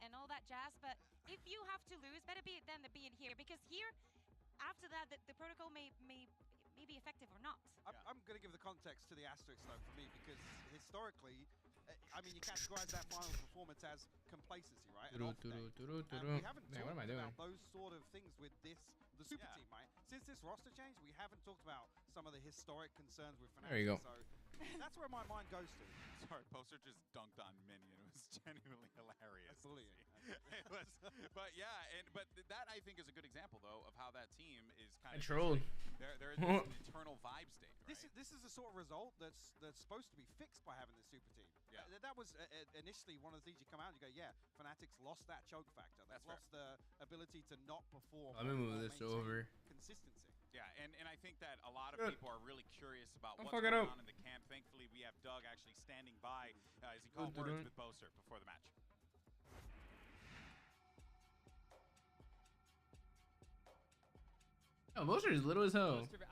and all that jazz. But if you have to lose, better be it then than be it here, because here, after that, the protocol may be effective or not. I'm going to give the context to the asterisk though for me, because historically, I mean, you categorize that final performance as complacency, right? And we haven't talked about those sort of things with the super team, right? Since this roster change, we haven't talked about some of the historic concerns with Fnatic. There you go. So that's where my mind goes to. Sorry, Poster just dunked on Minion. It was genuinely hilarious. Bullying. It was, but yeah, but that I think is a good example though of how that team is kind of trolled. There is an internal vibe state. Right? This is the sort of result that's supposed to be fixed by having this super team. Yeah. That was initially one of the things you come out and you go, yeah, Fnatic's lost that choke factor. They've lost the ability to not perform. Let me move this over. Consistency. Yeah, and I think that a lot of people are really curious about what's fuck going it up. on in the camp. Thankfully, we have Doug actually standing by as he called words with Boaster before the match. Oh, Boaster is little as hell. Boaster,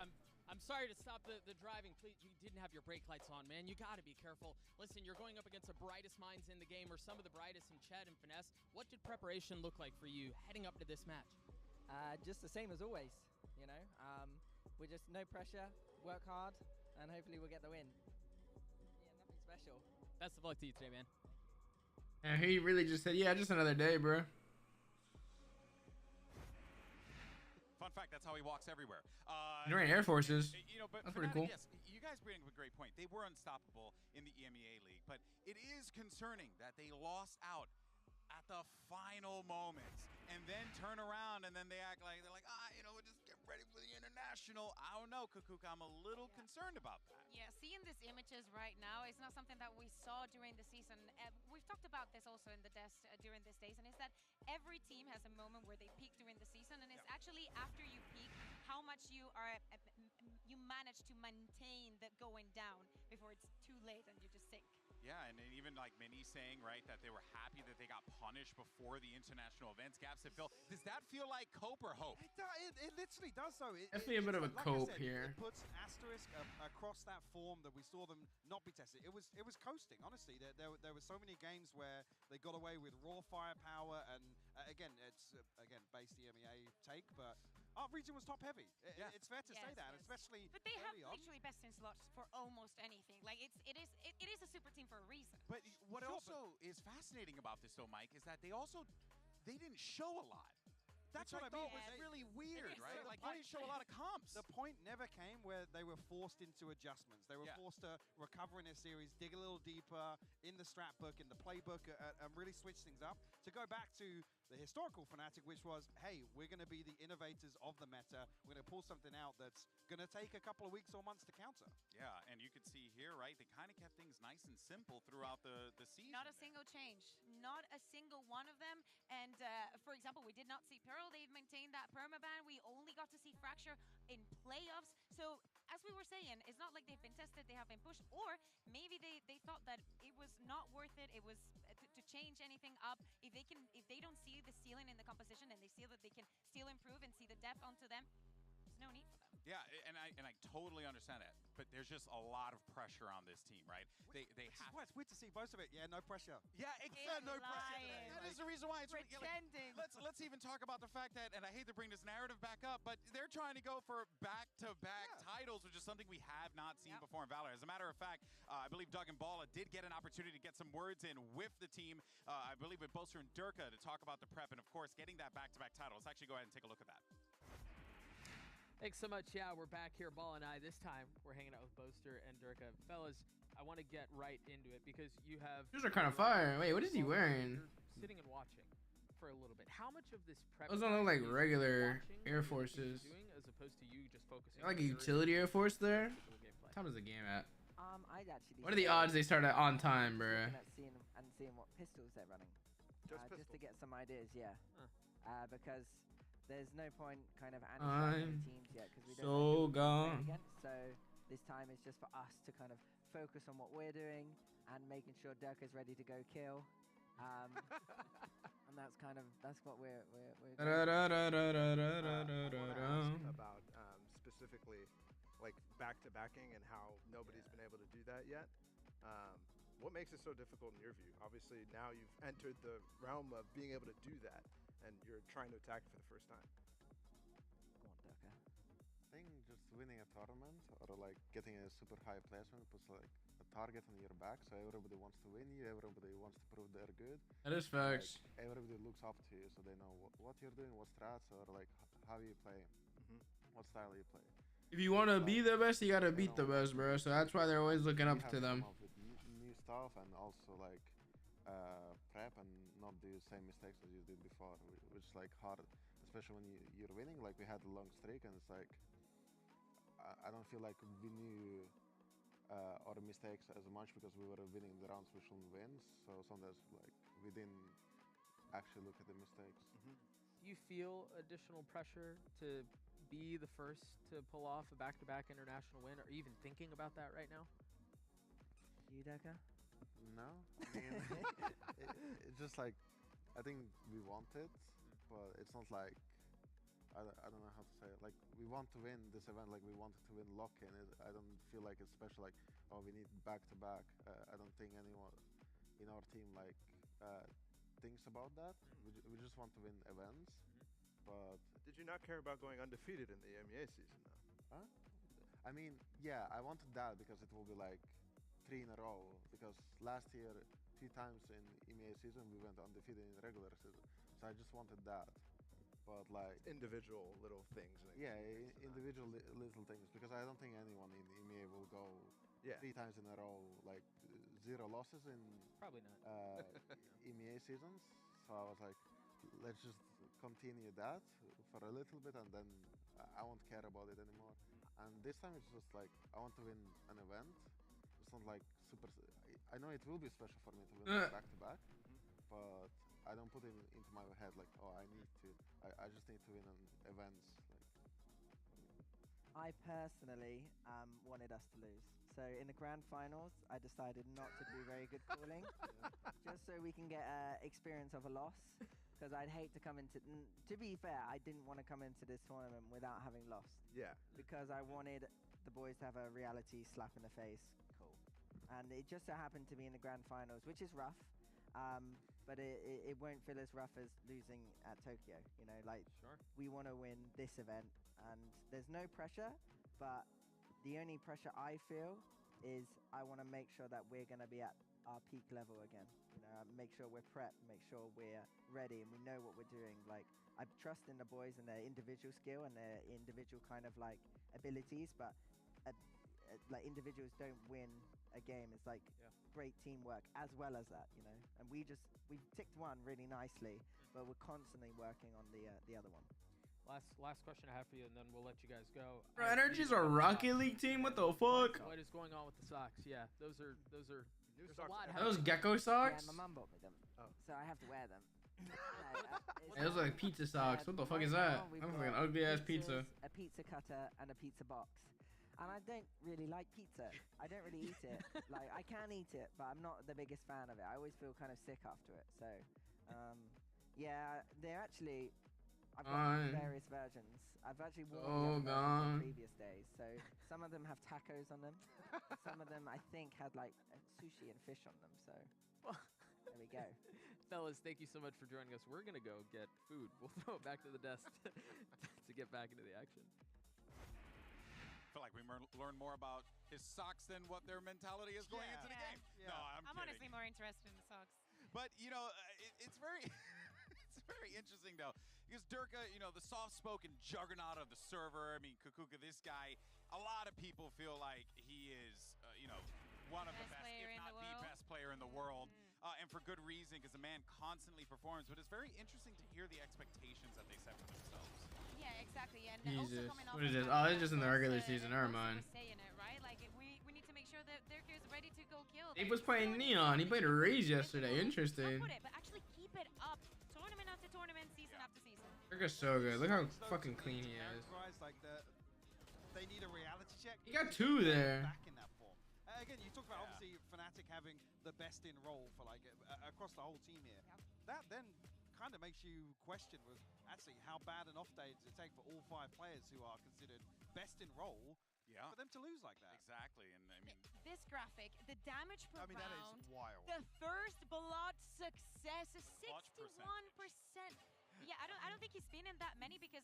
I'm sorry to stop the driving. Please, you didn't have your brake lights on, man. You got to be careful. Listen, you're going up against the brightest minds in the game, or some of the brightest in Ched and Finesse. What did preparation look like for you heading up to this match? Just the same as always, you know. We're just no pressure, work hard, and hopefully we'll get the win. Yeah, nothing special. Best of luck to you today, man. And he really just said, yeah, just another day, bro. Fun fact, that's how he walks everywhere. You're in Air Forces. You know, but that's pretty cool. Yes, you guys bring up a great point. They were unstoppable in the EMEA League, but it is concerning that they lost out at the final moments and then turn around and then they're like, you know, we'll just get ready for the international. I don't know, Kukuka, I'm a little concerned about that. Yeah, seeing these images right now is not something that we saw during the season. We've talked about this also in the desk during these days, and it's that every team has a moment where they peak during the season, and it's actually after you peak how much you manage to maintain that going down before it's too late and you just sink. Yeah, and even like Minnie saying, right, that they were happy that they got punished before the international events gaps that Phil. Does that feel like cope or hope? It literally does so. Definitely a bit of a cope here. It puts asterisk across that form that we saw them not be tested. It was coasting, honestly. There were so many games where they got away with raw firepower, and again, it's based EMEA take, but our region was top heavy. It's fair to say that, especially. But they have literally best in slots for almost anything. Like it is a super team for a reason. But what also is fascinating about this though, Mike, is that they didn't show a lot. That's what I thought was really weird, right? Like they didn't show a lot of comps. The point never came where they were forced into adjustments. They were forced to recover in their series, dig a little deeper in the strat book, in the playbook, and really switch things up to go back to the historical Fnatic, which was, hey, we're going to be the innovators of the meta. We're going to pull something out that's going to take a couple of weeks or months to counter. Yeah, and you could see here, right, they kind of kept things nice and simple throughout the season. Not a single change. Not a single one of them. And for example, we did not see Pearl. They've maintained that permaban. We only got to see Fracture in playoffs. So as we were saying, it's not like they've been tested, they have been pushed, or maybe they thought that it was not worth it. It was to change anything up. If they don't see the ceiling in the composition and they see that they can still improve and see the depth onto them, there's no need for them. Yeah, and I totally understand that, but there's just a lot of pressure on this team, right? They have. It's weird to see most of it. Yeah, no pressure. Yeah, exactly. No pressure. That is the reason why it's pretending. Let's even talk about the fact that, and I hate to bring this narrative back up, but they're trying to go for back-to-back titles, which is something we have not seen before in Valorant. As a matter of fact, I believe Doug and Balla did get an opportunity to get some words in with the team. I believe with Boaster and Durka to talk about the prep and, of course, getting that back-to-back title. Let's actually go ahead and take a look at that. Thanks so much. Yeah, we're back here, Ball and I. This time, we're hanging out with Boaster and Durka. Fellas, I want to get right into it because you have... Those are kind of fire. Wait, what is he wearing? You're sitting and watching for a little bit. How much of this prep... Those don't look like regular Air Forces. Doing, as opposed to you just focusing like a utility Air Force there? What time is the game at? I'd actually... What are the odds they start at on time, bro? Seeing what pistols they're running. Just to get some ideas, yeah. Because... there's no point kind of analyzing teams yet because we don't know gone. So this time it's just for us to kind of focus on what we're doing and making sure Durka's ready to go kill. And that's what we're doing. About specifically like back-to-backing and how nobody's been able to do that yet. What makes it so difficult in your view? Obviously, now you've entered the realm of being able to do that, and you're trying to attack it for the first time. Go on, Durka. I think just winning a tournament or like getting a super high placement puts like a target on your back, so everybody wants to win you, everybody wants to prove they're good. That is facts. Like, everybody looks up to you, so they know what you're doing, what strats, or like how you play, what style you play. If you want to be the best, you gotta beat the best, bro. So that's why they're always looking up to them. Come up with new stuff and also like prep and not do the same mistakes as you did before, which is like hard, especially when you're winning. Like we had a long streak, and it's like I don't feel like we knew our mistakes as much because we were winning the rounds we shouldn't win. So sometimes like we didn't actually look at the mistakes. Do you feel additional pressure to be the first to pull off a back-to-back international win, or even thinking about that right now? You, Durka? No, I mean, it's just like I think we want it, but it's not like I don't know how to say it. Like we want to win this event, like we wanted to win lock-in. I don't feel like it's special. Like oh, we need back-to-back. I don't think anyone in our team like thinks about that. We just want to win events. But did you not care about going undefeated in the EMEA season, though? Huh? I mean, yeah, I wanted that because it will be like 3 in a row. Because last year, 2 times in EMEA season, we went undefeated in regular season. So I just wanted that. But like individual little things. Yeah, individual little things. Because I don't think anyone in EMEA will go 3 times in a row, like 0 losses in probably not EMEA seasons. So I was like, let's just continue that for a little bit, and then I won't care about it anymore. And this time it's just like I want to win an event. It's not like super. I know it will be special for me to win back to back, but I don't put it into my head like, oh, I need to. I just need to win an events. I personally wanted us to lose. So in the grand finals, I decided not to do very good calling, just so we can get experience of a loss. Because I'd hate to come into. To be fair, I didn't want to come into this tournament without having lost. Yeah. Because I wanted the boys to have a reality slap in the face. Cool. And it just so happened to be in the grand finals, which is rough. But it won't feel as rough as losing at Tokyo. You know, like we want to win this event, and there's no pressure. But the only pressure I feel is I want to make sure that we're going to be at our peak level again. You know, make sure we're prepped, make sure we're ready, and we know what we're doing. Like I trust in the boys and their individual skill and their individual kind of like abilities, but like individuals don't win a game. It's like great teamwork as well as that, you know. And we ticked one really nicely, but we're constantly working on the other one. Last question I have for you, and then we'll let you guys go. Bro, Energy's a Rocket League team. What the fuck? What is going on with the socks? Yeah, those are. New There's socks. a lot. Those gecko socks? Yeah, my mum bought me them, so I have to wear them. Those are like pizza socks. What the fuck is that? That looks like an ugly ass pizza. A pizza cutter and a pizza box. And I don't really like pizza. I don't really eat it. Like I can eat it, but I'm not the biggest fan of it. I always feel kind of sick after it. So, yeah, they're actually. I've got various versions. I've actually worn the other versions on previous days. So some of them have tacos on them. Some of them I think had like sushi and fish on them. So there we go. Fellas, thank you so much for joining us. We're gonna go get food. We'll throw it back to the desk to get back into the action. I feel like we learn more about his socks than what their mentality is going into the game. Yeah. No, I'm kidding. Honestly more interested in the socks. But you know, it's very. It's very interesting though, because Durka, you know, the soft-spoken juggernaut of the server. I mean, Kukuka, this guy, a lot of people feel like he is, you know, one of the best, if not the best player in the world. And for good reason, because the man constantly performs. But it's very interesting to hear the expectations that they set for themselves. Yeah, exactly. And Jesus. also coming off What is of this? that, Oh, it's just in the regular season. Never mind. Saying it, right? Like, we need to make sure that Durka is ready to go kill. He was playing Neon. He played a Raze yesterday. Interesting. But actually keep it up. Tournament after tournament, season after season. Durka's so good. Look how fucking clean he is. Like they need a reality check. He got 2 there. Back in that form. Again, you talk about obviously Fnatic having the best in role for like across the whole team here. That then kind of makes you question with actually how bad an off day does it take for all 5 players who are considered best in role for them to lose like that. Exactly, and I mean... This graphic, the damage per round, that is wild. the first blood success is 61%. Yeah, I don't think he's been in that many because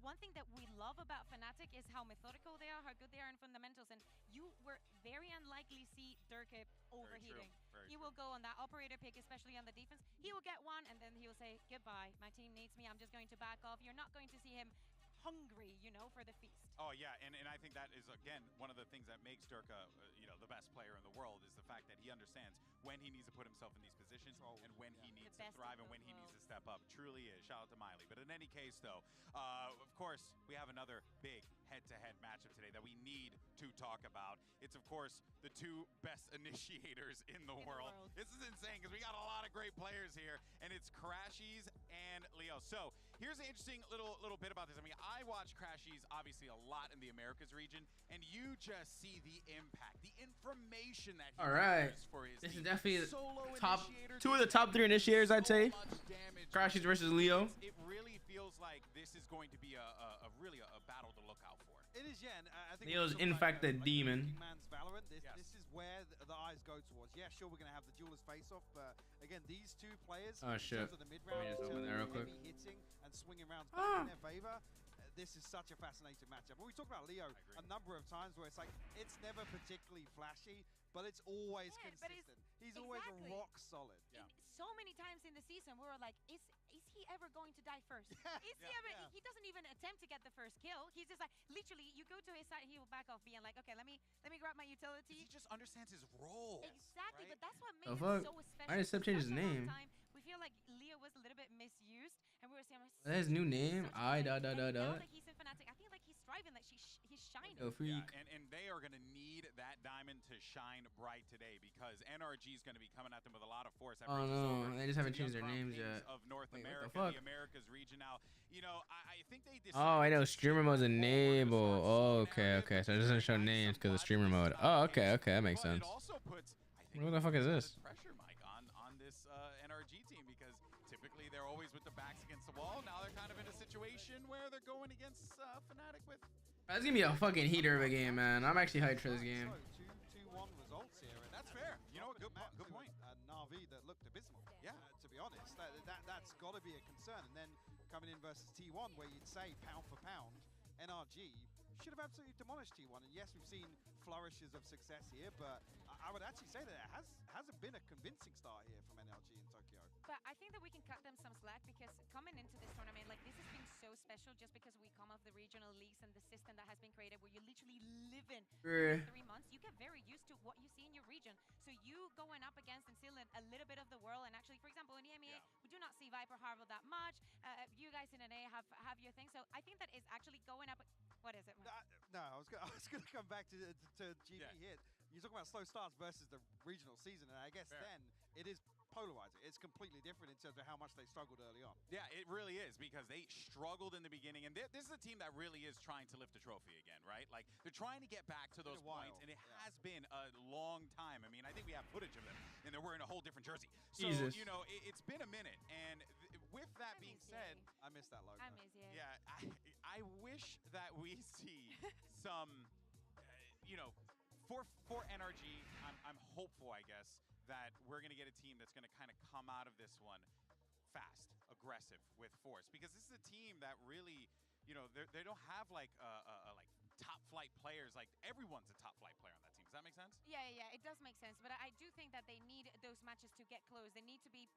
one thing that we love about Fnatic is how methodical they are, how good they are in fundamentals, and you were very unlikely to see Durka overheating. He will go on that operator pick, especially on the defense. He will get one, and then he will say, goodbye, my team needs me, I'm just going to back off. You're not going to see him hungry, you know, for the feast. Oh, yeah, and I think that is, again, one of the things that makes Durka, the best player in the world is the fact that he understands when he needs to put himself in these positions and when he needs to thrive and when he needs to step up. Truly is. Shout out to Miley. But in any case, though, of course, we have another big head-to-head matchup today that we need to talk about. It's, of course, the two best initiators in the world. This is insane because we got a lot of great players here, and it's Crashies and Leo. So here's an interesting little bit about this. I mean, I watch Crashies obviously a lot in the Americas region, and you just see the impact, the information that he delivers for his this team. is definitely Solo two of the top 3 initiators, I'd say. Crashies versus Leo. It really feels like this is going to be really a battle to look out for. It is, yeah. And I think Leo's in fact a demon. Man's Valorant. This is where the eyes go towards. Yeah, sure, we're going to have the duelist face-off, but again, these two players, oh shit, in terms of the mid-round, just open there real quick. Hitting and swinging rounds back in their favor. This is such a fascinating matchup. When we talk about Leo a number of times where it's like, it's never particularly flashy, but it's always consistent. He's always rock solid. Yeah. So many times in the season, we were like, is he ever going to die first? Is he ever? He doesn't even attempt to get the first kill. He's just like, literally, you go to his side, he will back off, being like, okay, let me grab my utility. He just understands his role. Exactly, right? but that's what makes him so special. I just changed his name. We feel like Leo was a little bit misused, and we were saying, his new name, Now that he's in Fnatic, I feel like he's thriving, like he's shining. Oh, freak. Yeah, and they are going to need that diamond to shine bright today because NRG is going to be coming at them with a lot of force. Oh no, they just haven't changed their names yet. Of North America, the Americas region now. You know, I think they decided. Oh, I know. Streamer mode's enable. Oh, okay. So it doesn't show names because of streamer mode. Oh, okay. That makes sense. It also puts, I think, what the fuck is this? Pressure, Mike, on this NRG team because typically they're always with the backs against the wall. Now they're kind of in a situation where they're going against Fnatic with. That's gonna be a fucking heater of a game, man. I'm actually hyped for this game. 2-1 results here. And that's fair. You know, good point. Na'Vi that looked abysmal. Yeah. To be honest, that's got to be a concern. And then coming in versus T1, where you'd say pound for pound, NRG should have absolutely demolished T1. And yes, we've seen flourishes of success here, but I would actually say that it hasn't been a convincing start here from NRG in Tokyo. But I think that we can cut them some slack because coming into this tournament, like this has been so special just because we come off the regional leagues and the system that has been created where you literally live in for 3 months. You get very used to what you see in your region. So you going up against and seeing a little bit of the world, and actually, for example, in EMEA, we do not see Viper Harville that much. You guys in NA have your thing. So I think that is actually going up. What is it? No, I was going to come back to GB hit. You're talking about slow starts versus the regional season, and I guess then it is polarizing. It's completely different in terms of how much they struggled early on. Yeah, it really is because they struggled in the beginning, and this is a team that really is trying to lift a trophy again, right? Like they're trying to get back to those points, and it has been a long time. I mean, I think we have footage of them, and they're wearing a whole different jersey. So you know, it's been a minute, and with that being said, I miss that logo. I miss you. Yeah, I wish that we see some, you know, for NRG. I'm hopeful, I guess, that we're going to get a team that's going to kind of come out of this one fast, aggressive, with force. Because this is a team that really, you know, they don't have like like top flight players. Like everyone's a top flight player on that team. Does that make sense? Yeah, it does make sense. But I do think that they need those matches to get close. They need to be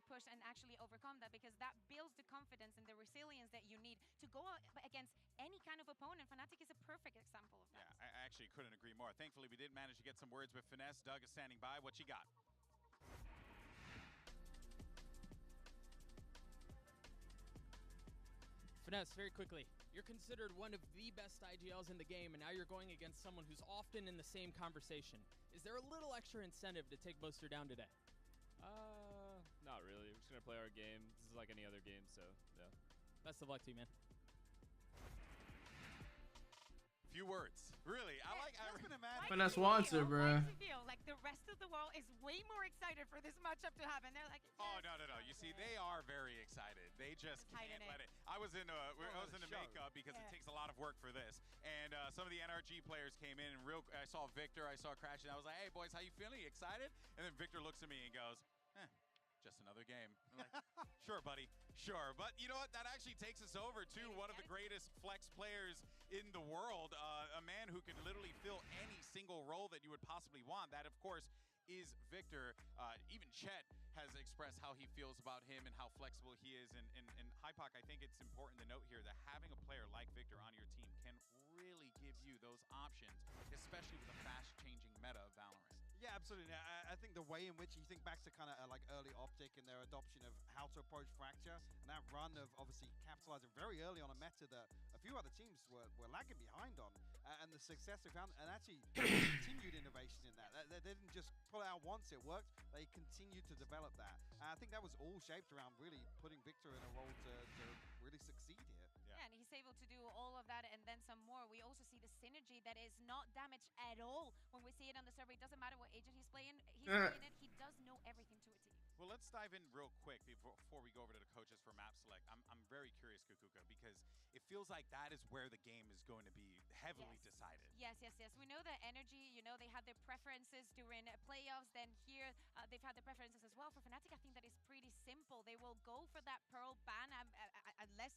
pushed and actually overcome that because that builds the confidence and the resilience that you need to go against any kind of opponent. Fnatic is a perfect example of that. Yeah, I actually couldn't agree more. Thankfully, we did manage to get some words with Finesse. Doug is standing by. What you got? Finesse, very quickly. You're considered one of the best IGLs in the game, and now you're going against someone who's often in the same conversation. Is there a little extra incentive to take Boaster down today? Not really. We're just going to play our game. This is like any other game, so, yeah. Best of luck to you, man. Few words. Really, I like. Finesse wants it, bro. I feel like the rest of the world is way more excited for this matchup to happen. They're like, oh no. You see, they are very excited. They just can't let it. I was in makeup because it takes a lot of work for this, and some of the NRG players came in and I saw Victor, I saw Crash, and I was like, hey boys, how you feeling? You excited? And then Victor looks at me and goes, just another game. I'm like, sure, buddy, sure. But you know what? That actually takes us over to one of the greatest flex players in the world, a man who can literally fill any single role that you would possibly want. That, of course, is Victor. Even Chet has expressed how he feels about him and how flexible he is. And Hypoc, I think it's important to note here that having a player like Victor on your team can really give you those options, especially with the fast-changing meta of Valorant. Yeah, absolutely. I think the way in which you think back to kind of like early Optic and their adoption of how to approach Fracture, and that run of obviously capitalizing very early on a meta that a few other teams were lagging behind on, and the success they found, and actually continued innovation in that. They didn't just pull it out once, it worked. They continued to develop that. And I think that was all shaped around really putting Victor in a role to really succeed here. Yeah, and he's able to do all of that and then some more. We also see the synergy that is not damaged at all when we see it on the server. It doesn't matter what agent he's playing it. He does know everything to a T. Well, let's dive in real quick before we go over to the coaches for map select. I'm very curious, Kukuka, because it feels like that is where the game is going to be heavily decided. Yes. We know that Energy, they had their preferences during playoffs. Then here, they've had their preferences as well. For Fnatic, I think that is pretty simple. They will go for that Pearl ban unless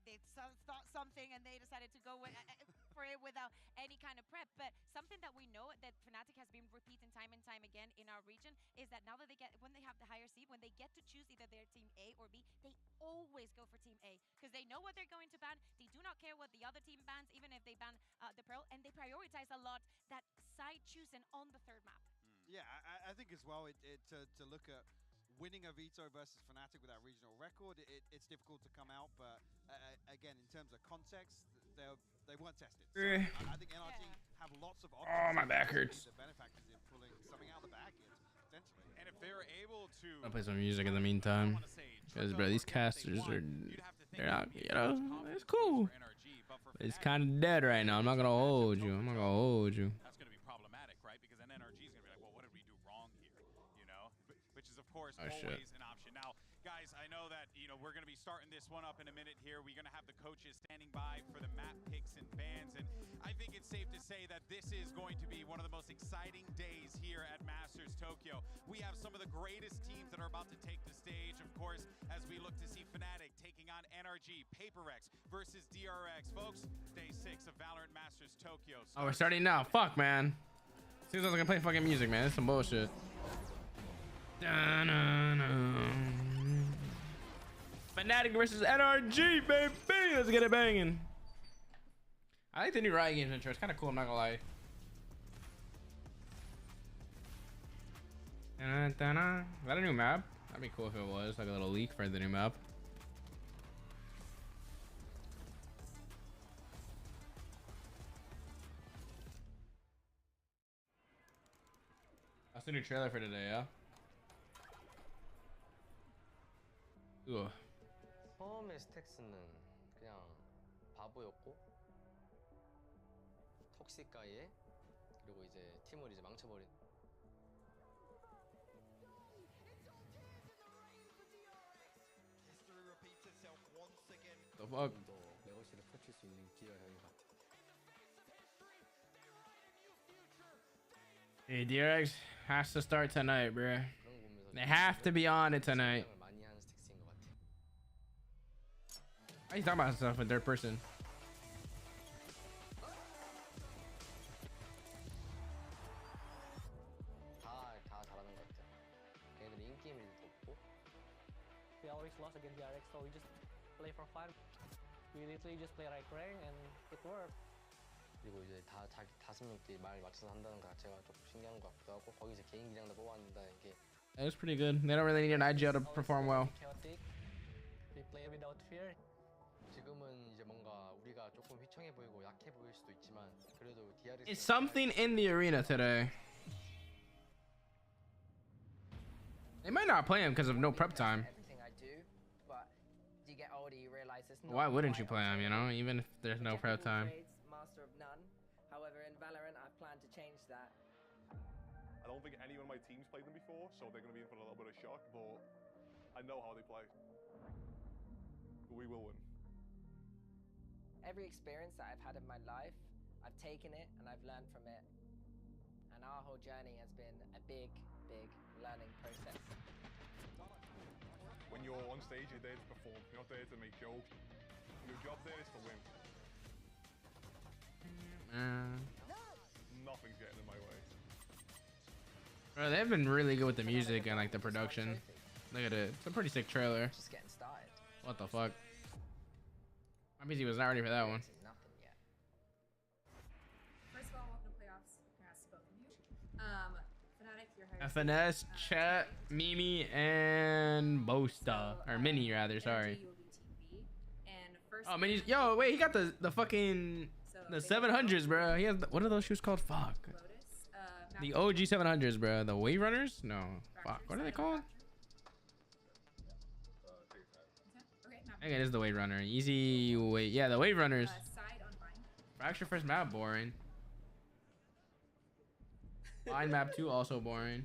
they thought something and they decided to go for it without any kind of prep. But something that we know that Fnatic has been repeating time and time again in our region is that now that when they have the higher seed, when they get to choose either their team A or B, they always go for team A because they know what they're going to ban. They do not care what the other team bans, even if they ban the Pearl, and they prioritize a lot that side choosing on the third map. Yeah, I think as well, to look at winning a Veto versus Fnatic with that regional record, it's difficult to come out, but again, in terms of context, they weren't tested. So I think NRG have lots of options. Oh, my back hurts. The benefactors in pulling something out of the bag here, potentially. And if they're able to... I'll play some music in the meantime. Because, bro, these casters they're not, it's cool. It's kind of dead right now. I'm not going to hold you. That's going to be problematic, right? Because then NRG is going to be like, well, what did we do wrong here? Which is, of course, always an option. Now, guys, I know that, we're going to be starting this one up in a minute here. We're going to have the coaches standing by for the map picks and bans. And I think it's safe to say that this is going to be one of the most exciting days here at Masters Tokyo. We have some of the greatest teams that are about to take the stage, of course, as we look to see Fnatic taking on NRG, PRX versus DRX. Folks, day 6 of Valorant Masters Tokyo. Oh, we're starting now. Fuck, man. Seems like I was going to play fucking music, man. It's some bullshit. Fnatic versus NRG, baby. Let's get it banging. I like the new Riot Games intro. It's kind of cool, I'm not gonna lie. Is that a new map? That'd be cool if it was like a little leak for the new map. That's the new trailer for today, yeah? Ooh. 처음에 스택스는 그냥 바보였고 톡시가에 그리고 이제 팀을 이제 망쳐버린. The fuck? 더 레거시를 펼칠 수 있는 기회가 여기 같아. Hey, DRX has to start tonight, bruh. They have to be on it tonight. Why are you talking about stuff in third person? 다 잘하는 것 같아. 걔네들이 인게임을 뒀고. We always lost against DRX, so we just play for fun. We literally just play right rank and it worked. 그리고 이제 다 자기 5명끼리 말 맞춰서 한다는 거 자체가 조금 신기한 것 같기도 하고 거기서 개인 기량도 뽑았는다는 게. It was pretty good. They don't really need an IGL to perform well. Chaotic. We play without fear. 지금은 이제 뭔가 우리가 조금 휘청해 보이고 약해 보일 수도 있지만 그래도 DRX. It's something in the arena today. They might not play him because of no prep time. Everything I do, but as you get older, you realize it's not. Why wouldn't you play him? Even if there's no prep time. Master of don't think anyone on my team's played them before, so they're going to be in for a little bit of shock, but I know how they play. But we will win. Every experience that I've had in my life, I've taken it and I've learned from it. And our whole journey has been a big, big learning process. When you're on stage, you're there to perform. You're not there to make jokes. Your job there is to win. Nothing's getting in my way. Bro, they've been really good with the music and like the production. Look at it. It's a pretty sick trailer. Just getting started. What the fuck? My PC was not ready for that one. Nothing yet. First of all, welcome to playoffs. Congrats to both of you. Fnatic, you're hired. FNS, Chat, Mimi, and Bosta. Or Mini, rather, sorry. Oh, Mini's. Yo, wait, he got the fucking. The 700s, bro. He has. What are those shoes called? Fuck. The OG 700s, bro. The Wave Runners? No. Fuck. What are they called? I think it is the Wave Runner. Easy Wave. Yeah, the Wave Runners. Fracture first map, boring. Line map 2, also boring.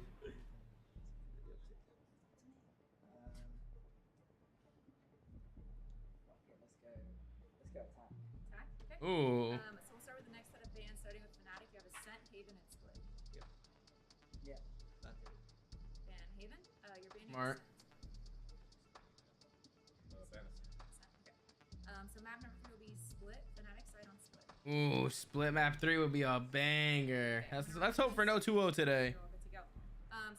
Ooh. So we'll start with the next set of bans, starting with Fnatic. You have Ascent, Haven, and Split. Yeah. Ban Haven. You're banning Smart. Ascent. Okay. So map number 3 will be Split. Fnatic side on Split. Ooh, split map 3 would be a banger. Let's hope for no 2-0 today. We're all good to go.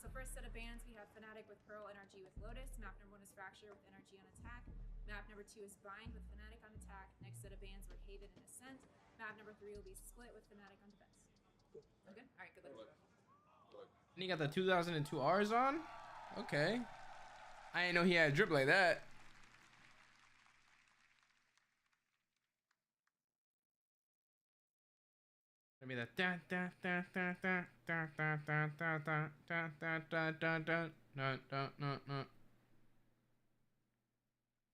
So first set of bans, we have Fnatic with Pearl, NRG with Lotus. Map number 1 is Fracture with NRG on attack. Map number 2 is Bind with Fnatic on attack. Next set of bans were Haven and Ascent. Map number 3 will be Split with Fnatic on defense. Sound good? Alright, good luck. And he got the 2002 R's on? Okay. I didn't know he had a drip like that. Let me that da da da da da da da da da da da da da da no.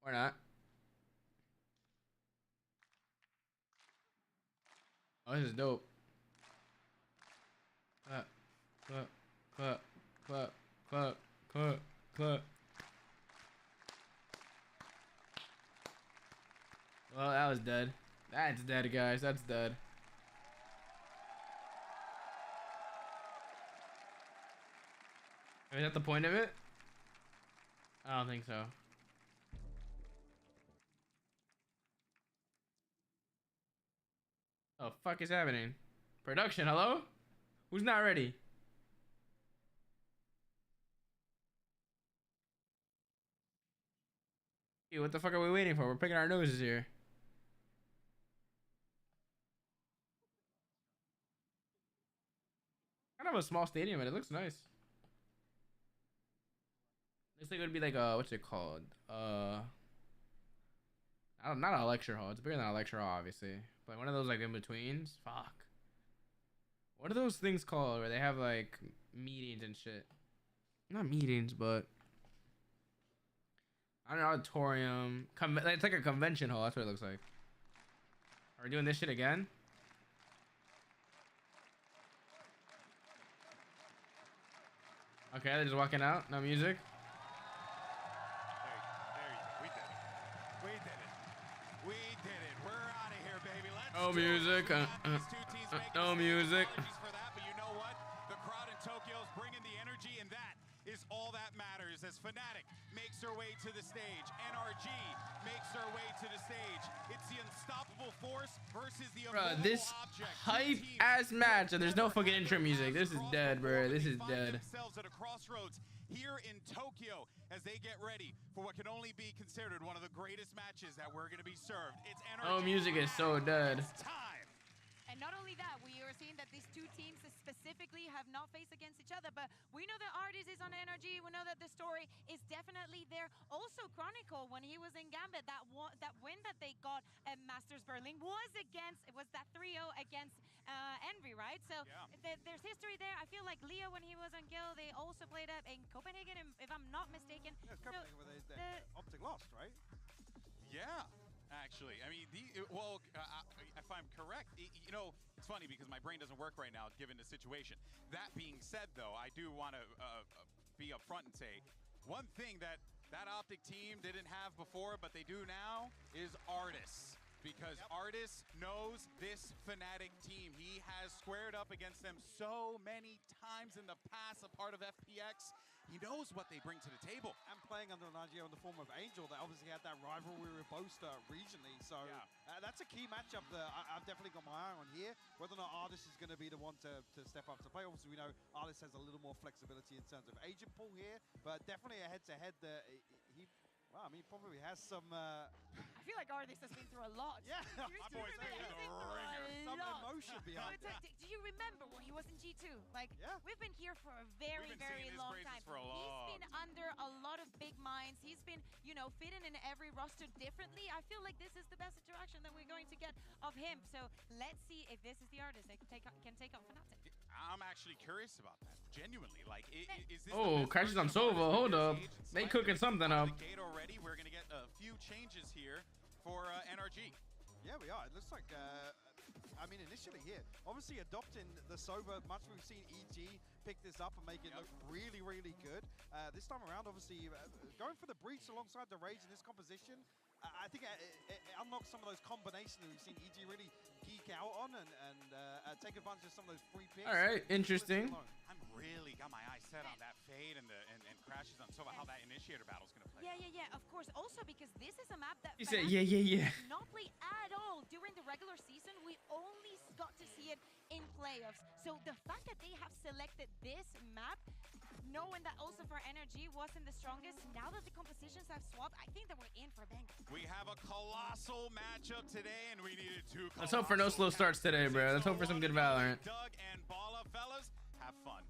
Or not. Oh, this is dope. Clap. Well, that was dead. That's dead, guys. That's dead. Is that the point of it? I don't think so. Oh, fuck is happening? Production, hello? Who's not ready? Hey, what the fuck are we waiting for? We're picking our noses here. Kind of a small stadium, but it looks nice. Looks like it would be like a, what's it called? Not a lecture hall. It's bigger than a lecture hall, obviously. But one of those like in betweens. Fuck. What are those things called where they have like meetings and shit? Not meetings, but I don't know, auditorium. It's like a convention hall. That's what it looks like. Are we doing this shit again? Okay, they're just walking out. No music. No music. No music. For that, but you know what? The crowd in Tokyo is bringing the energy, and that is all that matters. As Fnatic makes her way to the stage, NRG makes her way to the stage. It's the unstoppable force versus the bro, this hype ass match, and there's no fucking intro music. This is dead, bro. This is dead. Themselves at a crossroads here in Tokyo as they get ready for what can only be considered one of the greatest matches that we're going to be served. It's NRG. Oh, music is so dead. And not only that, we are seeing that these two teams specifically have not faced against each other, but we know that Artis is on energy. We know that the story is definitely there. Also, Chronicle, when he was in Gambit, that win that they got at Masters Berlin was that 3-0 against Envy, right? So there's history there. I feel like Leo, when he was on Guild, they also played up in Copenhagen, if I'm not mistaken. Yeah, Copenhagen, where they Optic lost, right? Yeah. Actually, I mean, if I'm correct, you know, It's funny because my brain doesn't work right now given the situation. That being said, though, I do want to be upfront and say one thing that Optic team didn't have before, but they do now, is Artis. Because Artis knows this Fnatic team. He has squared up against them so many times in the past, a part of FPX. He knows what they bring to the table. And playing under an RGO in the form of Angel, that obviously had that rivalry with Boaster regionally. So that's a key matchup that I've definitely got my eye on here. Whether or not Artis is going to be the one to step up to play. Obviously, we know Artis has a little more flexibility in terms of agent pool here, but definitely a head-to-head that he... Well, I mean, he probably has some... I feel like Artis has been through a lot. Yeah, my boy's some emotion behind it. Do you remember when he was in G2? Like, we've been here for a very, very long time. He's been under a lot of big minds. He's been, you know, fitting in every roster differently. I feel like this is the best interaction that we're going to get of him. So let's see if this is the artist that can take on Fnatic. I'm actually curious about that. Genuinely, like, is this crashes on Sova. Hold up, they cooking something up. The gate already. We're gonna get a few changes here for NRG. Yeah, we are. It looks like, I mean, initially here, obviously adopting the Sova, much we've seen EG pick this up and make it look really, really good. This time around, obviously, going for the Breach alongside the Rage in this composition, I think it unlocks some of those combinations that we've seen EG really geek out on and take advantage of some of those free picks. All right, interesting. I'm really got my eyes set on that fade and crashes on Sova, how that initiator battle is going to play. Yeah, of course. Also because this is a map that He said, yeah. did not play at all during the regular season. We only got to see it in playoffs. So the fact that they have selected this map, knowing that also for NRG wasn't the strongest, now that the compositions have swapped, I think that we're in for a bang. We have a colossal matchup today, and we needed two. Let's hope for no slow starts today, bro. Let's hope for some good Valorant. Doug and Bala, fellas, have fun.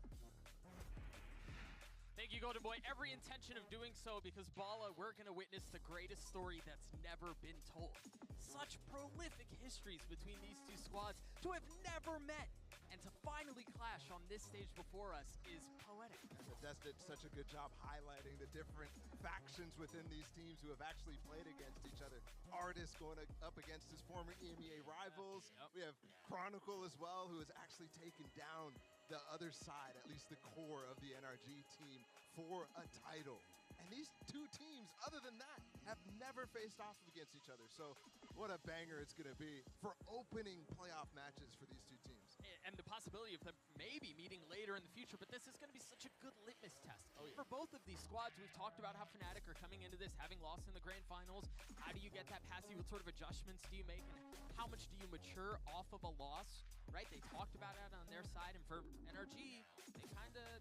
Thank you, Golden Boy. Every intention of doing so, because Bala, we're going to witness the greatest story that's never been told. Such prolific histories between these two squads to have never met and to finally clash on this stage before us is poetic. And the Des did such a good job highlighting the different factions within these teams who have actually played against each other. Artis going up against his former EMEA rivals. We have Chronicle as well, who has actually taken down the other side, at least the core of the NRG team, for a title. And these two teams, other than that, have never faced off against each other. So what a banger it's going to be for opening playoff matches for these two teams. And the possibility of them maybe meeting later in the future, but this is going to be such a good litmus test. For both of these squads, we've talked about how Fnatic are coming into this, having lost in the grand finals. How do you get that past you? What sort of adjustments do you make? And how much do you mature off of a loss? Right? They talked about it on their side, and for NRG,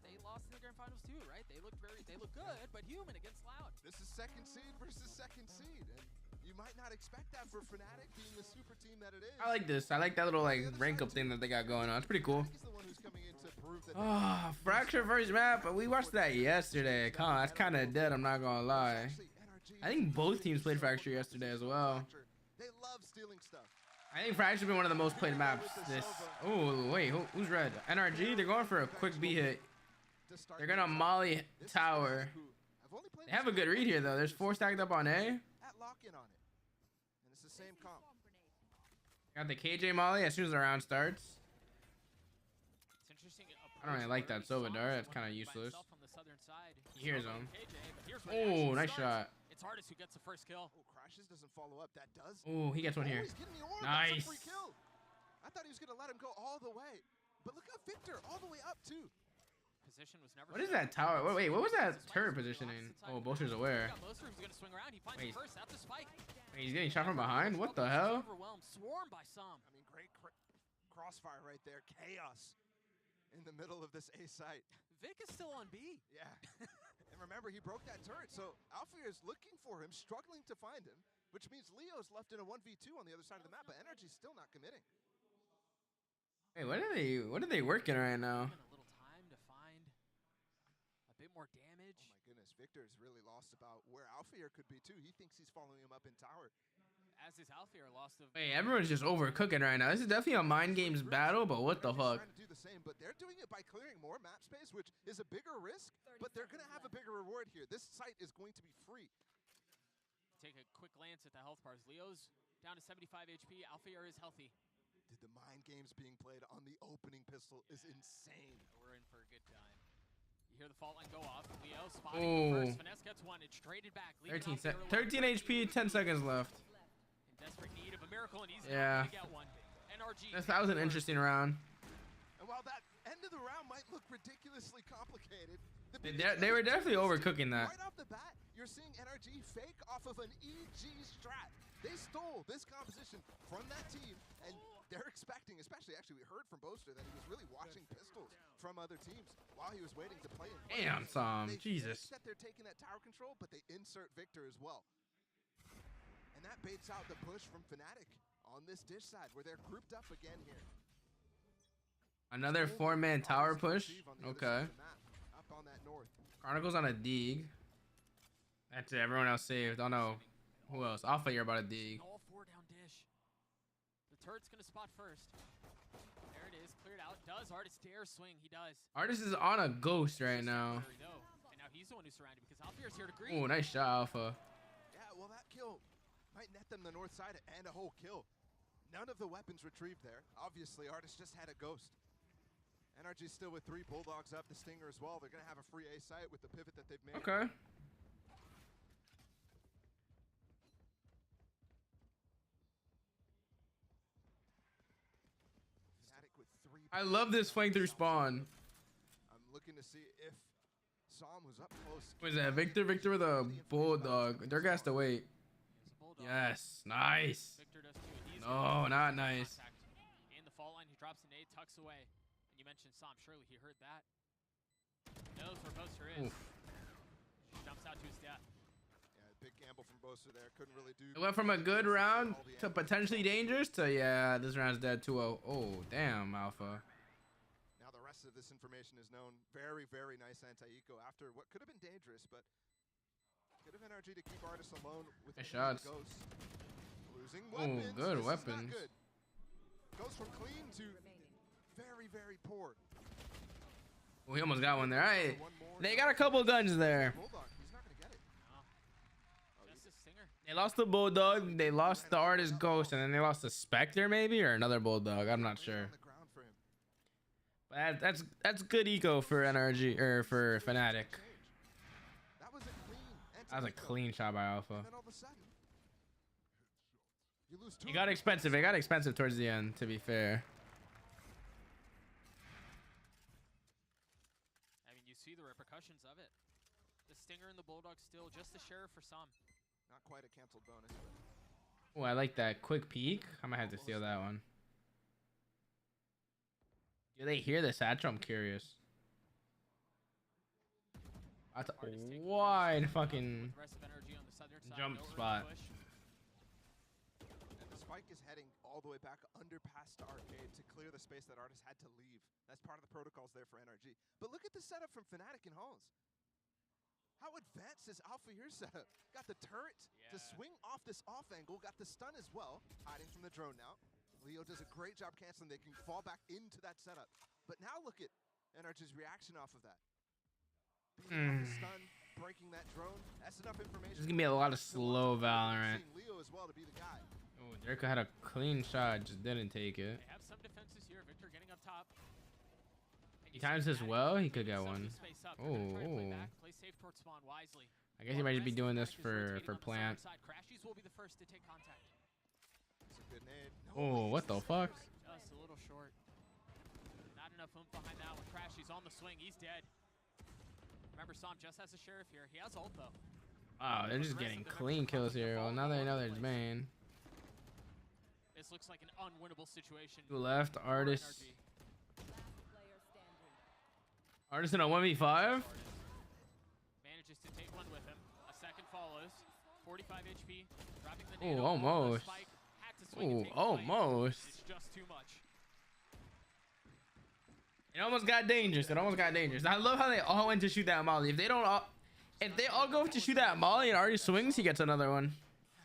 they lost in the grand finals too, right? They look good, but human against Loud. This is second seed versus second seed, and you might not expect that for Fnatic being the super team that it is. I like this. I like that little like rank up thing that they got going on. It's pretty cool. Fracture first map, but we watched that yesterday. Come on, that's kind of dead. I'm not gonna lie. I think both teams played Fracture yesterday as well. They love stealing stuff. I think Fracture's been one of the most played maps. This. Oh wait, who's red? NRG. They're going for a quick B hit. They're gonna molly tower. They have a good read here though. There's 4 stacked up on A. At lock-in on it, and it's the same comp. Got the KJ molly as soon as the round starts. It's interesting. I don't really like that Sova dart. That's kind of useless. He hears him. Oh, nice shot. It's Artis who gets the first kill. Oh, Crashes doesn't follow up. That does. Oh, he gets one here. He's getting the orb. Nice. That's a free kill. I thought he was gonna let him go all the way, but look at Victor all the way up too. Position was never. What is that tower? Wait, what was that turret positioning? Oh, Boaster's aware. Moser who's gonna swing around. He finds the first at the spike. Wait, he's getting shot from behind? What the hell? Overwhelmed, swarmed by some. I mean, great crossfire right there. Chaos in the middle of this A site. Vic is still on B. Yeah. And remember, he broke that turret, so Alfia is looking for him, struggling to find him, which means Leo's left in a 1v2 on the other side of the map, but Energy's still not committing. Hey, what are they working right now? A little time to find a bit more damage. Oh my goodness, Victor's really lost about where Alfia could be too. He thinks he's following him up in tower. As is Alfia lost of. Hey, everyone's just overcooking right now. This is definitely a mind games battle, but what the fuck? Trying to do the same, but they're doing it by clearing more map space, which is a bigger risk, but they're going to have a bigger reward here. This site is going to be free. Take a quick glance at the health bars. Leo's down to 75 HP. Alfia is healthy. The mind games being played on the opening pistol is insane. We're in for a good time. You hear the fault line go off. Leo spotting the first. Finesse gets one. It's traded back. 13 HP, 10 seconds left. In desperate need of a miracle, and he's yeah. going to get one. NRG. That was an interesting round. And while that end of the round might look ridiculously complicated, they were definitely overcooking that. Right off the bat, you're seeing NRG fake off of an EG strat. They stole this composition from that team, and they're expecting, especially actually we heard from Boaster that he was really watching pistols from other teams while he was waiting to play in. Damn, Sam, Jesus. That they're taking that tower control, but they insert Victor as well. And that baits out the push from Fnatic on this dish side, where they're grouped up again here. Another 4-man tower push. Okay. Up on that north. Chronicles on a dig. That's it. Everyone else saved. Oh no. Who else? Alpha, you're about a dig. All 4 down dish. The turret's gonna spot first. There it is. Cleared out. Does Artist dare swing? He does. Artist is on a ghost right now. And now he's the one who's surrounded because Alfier's here to greet. Oh, nice shot, Alpha. Yeah, well that kill might net them the north side and a whole kill. None of the weapons retrieved there. Obviously, Artist just had a ghost. NRG still with 3 Bulldogs up, the Stinger as well. They're going to have a free A site with the pivot that they've made. Okay. With 3 I love this flank through spawn. I'm looking to see if Psalm was up close. What is that? Victor with a Bulldog. Dirk has to wait. Yes. Nice. No, not nice. In the fall line, he drops an A, tucks away. And you mentioned Psalm. Surely he heard that. Knows where Boaster is. Jumps out to his death. Yeah, big gamble from Boaster there. Couldn't really do. It went from a good round to potentially dangerous to, yeah, this round's dead 2-0. Oh, damn, Alpha. Now the rest of this information is known. Very, very nice anti-eco after what could have been dangerous, but could have NRG to keep Artist alone with nice shots. Ghost. Losing weapons. Oh, good this weapons. Good. Goes from clean to very, very poor. Oh, he almost got one there. All right. They got a couple guns there. Bulldog, he's not gonna get it. Just a Stinger. They lost the Bulldog, they lost the Artist Ghost, and then they lost the Spectre maybe, or another Bulldog. I'm not sure. But that's good eco for NRG, or for Fnatic. That was a clean shot by Alpha. It got expensive. It got expensive towards the end, to be fair. I mean, you see the repercussions of it. The Stinger and the Bulldog still just the sheriff for some. Not quite a canceled bonus. Oh, I like that quick peek. I might have to steal that one. Do they hear the satchel? I'm curious. That's a wide fucking jump spot. And the spike is heading all the way back under past the arcade to clear the space that Artist had to leave. That's part of the protocols there for NRG. But look at the setup from Fnatic and Halls. How advanced is Alpha here setup? Got the turret to swing off this off angle, got the stun as well, hiding from the drone now. Leo does a great job canceling. They can fall back into that setup. But now look at NRG's reaction off of that. Beating off the stun, breaking that drone. That's enough information. There's gonna be a lot of slow Valorant. Leo as well to be the guy. Oh, Dirk had a clean shot, just didn't take it. They have some defenses here. Victor getting up top. He times this well, he could get one. Oh. Play safe towards spawn wisely. I guess he might just be doing this for plant. Crashies will be the first to take contact. Oh, what the fuck? Just a little short. Not enough oomph behind that one. Crashies on the swing. He's dead. Remember, Sam just has a sheriff here. He has ult though. Oh, they're just getting clean kills here. Well, now they know there's main. This looks like an unwinnable situation. Two left, Artist. Artist in a 1v5. Manages to take one with him. A second follows. 45 HP. Dropping the Oh, almost. Oh, almost. It's just too much. It almost got dangerous. It almost got dangerous. I love how they all went to shoot that molly. If they all go to shoot that molly and already swings, he gets another one.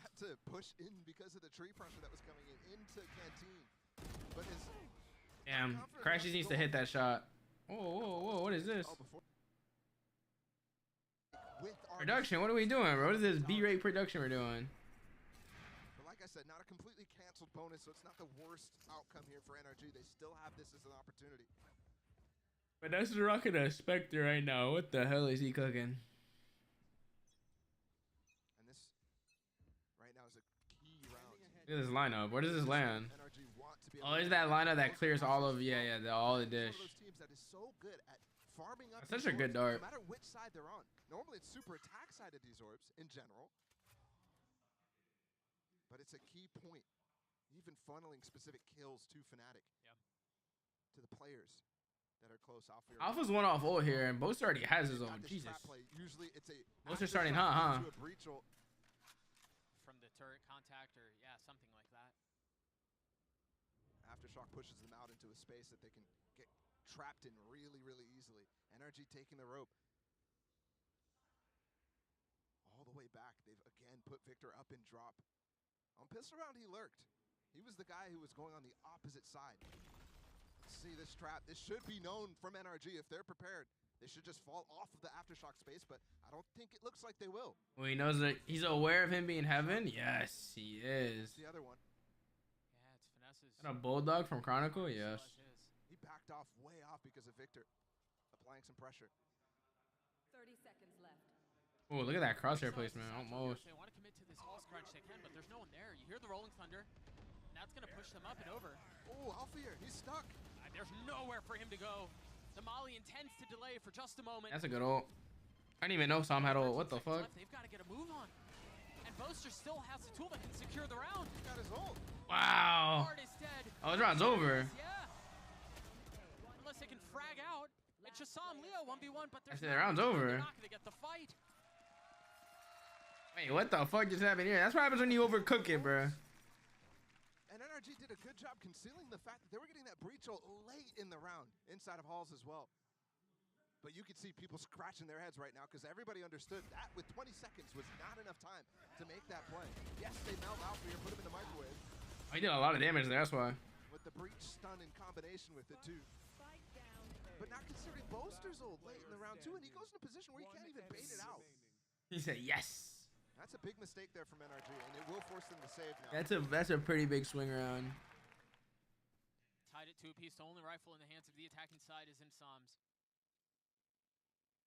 Had to push in because of the tree pressure that was coming into Canteen. But his damn, Crashies needs to hit that shot. Whoa, what is this? With Production, what are we doing, bro? What is this B-rate production we're doing? But like like I said, not a completely canceled bonus, so it's not the worst outcome here for NRG. They still have this as an opportunity. But that's rocking a Spectre right now. What the hell is he cooking? And this right now is a key round. Look at this lineup. Where does this land? Oh, is that lineup that clears all of all the dish. That is so good at farming up. That's such a good dart. No matter which side they're on. Normally it's super attack side of these orbs in general. But it's a key point. Even funneling specific kills to Fnatic. To the players that are close. Alpha's one off ult here, and Boaster already has his own. Jesus. Usually it's a Boaster's starting huh? From the turret contact or something like that. Aftershock pushes them out into a space that they can get trapped in really, really easily. NRG taking the rope. All the way back, they've again put Victor up and drop. On pistol round, he lurked. He was the guy who was going on the opposite side. Let's see this trap. This should be known from NRG if they're prepared. They should just fall off of the Aftershock space, but I don't think it looks like they will. Well, he knows that he's aware of him being heaven. Yes, he is. The other one. Yeah, it's Finesse's. And a Bulldog from Chronicle? Yes. He backed off way off because of Victor applying some pressure. 30 seconds left. Oh, look at that crosshair placement. Almost. They want to commit to this whole scrunch they can, but there's no one there. You hear the rolling thunder. And that's going to push them up and over. Oh, Alfir, he's stuck. There's nowhere for him to go. The Molly intends to delay for just a moment. That's a good ult. I didn't even know Sam had ult. What the fuck? They've got to get a move on. And Boaster still has a tool that can secure the round. He got his ult. Wow. Oh, this round's over. Yeah. Unless they can frag out. It's just Sam Leo 1v1, but I said the round's over. They're not going to get the fight. Wait, what the fuck just happened here? That's what happens when you overcook it, bro. And NRG did a good job concealing the fact that they were getting that breach ult late in the round inside of halls as well. But you could see people scratching their heads right now because everybody understood that with 20 seconds was not enough time to make that play. Yes, they meld out here, put him in the microwave. I did a lot of damage there, that's why. With the breach stun in combination with it too. But not considering Boaster's ult late in the round too, and he goes in a position where he can't even bait it out. He said yes. That's a big mistake there from NRG, and it will force them to save now. That's a pretty big swing round. Tied it to a piece. The only rifle in the hands of the attacking side is in Psalms.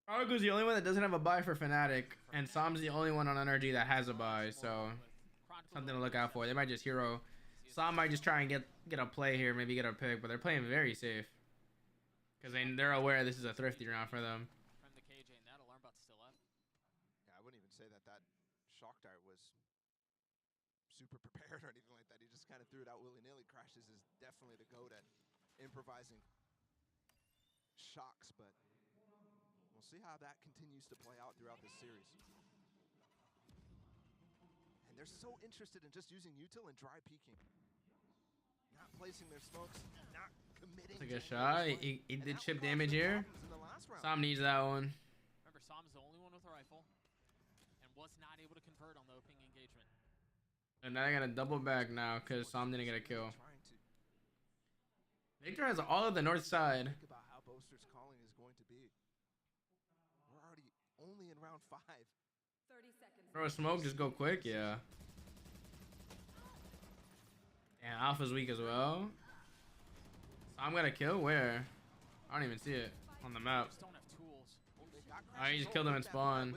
Chronicle's the only one that doesn't have a buy for Fnatic, and Psalm's the only one on NRG that has a buy, so something to look out for. They might just hero. Psalm might just try and get a play here, maybe get a pick, but they're playing very safe. Because they're aware this is a thrifty round for them. From the KJ, and that alarm bot's still up. Yeah, I wouldn't even say that shock dart was super prepared or anything like that. He just kind of threw it out willy-nilly. Crashes is definitely the goat at improvising shocks, but we'll see how that continues to play out throughout this series. And they're so interested in just using util and dry peeking. Not placing their smokes, not committing. That's a good shot. He did chip damage here. Sam needs that one. Remember, Sam's the only one with a rifle and was not able to convert on the opening engagement. And now they're going to double back now because Sam didn't get a kill. Victor has all of the north side. Think about how Boaster's calling is going to be. We're already only in round 5. 30 seconds. Throw a smoke, just go quick, yeah. And Alpha's weak as well. So I'm gonna kill where? I don't even see it on the map. Oh, he just killed him in spawn.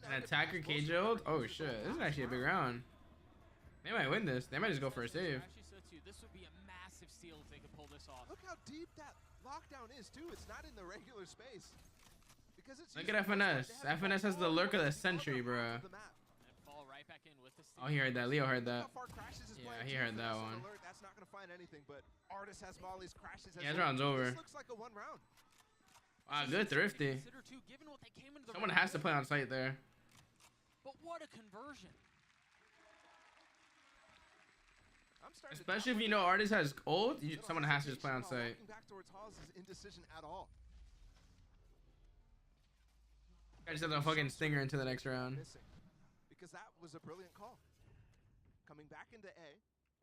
An attacker cage ult? Oh shit, this is actually a big round. They might win this. They might just go for a save. This would be a massive steal if they could pull this off. Look how deep that lockdown is too. It's not in the regular space. Because it's look at FNS. FNS has the lurk of the century, bro. Right back in with the oh, he heard that. Leo heard that. Yeah, he heard that one. That's not gonna find anything, but Artis has mollies, crashes. Yeah, this round's over. This looks like a 1 round. Wow, good thrifty. Someone has to play on site there. But what a conversion. Especially if you know Artis has ult, someone has to just play on site. Back towards Halls is indecision at all. I just have a fucking stinger into the next round. Because that was a brilliant call. Coming back into A.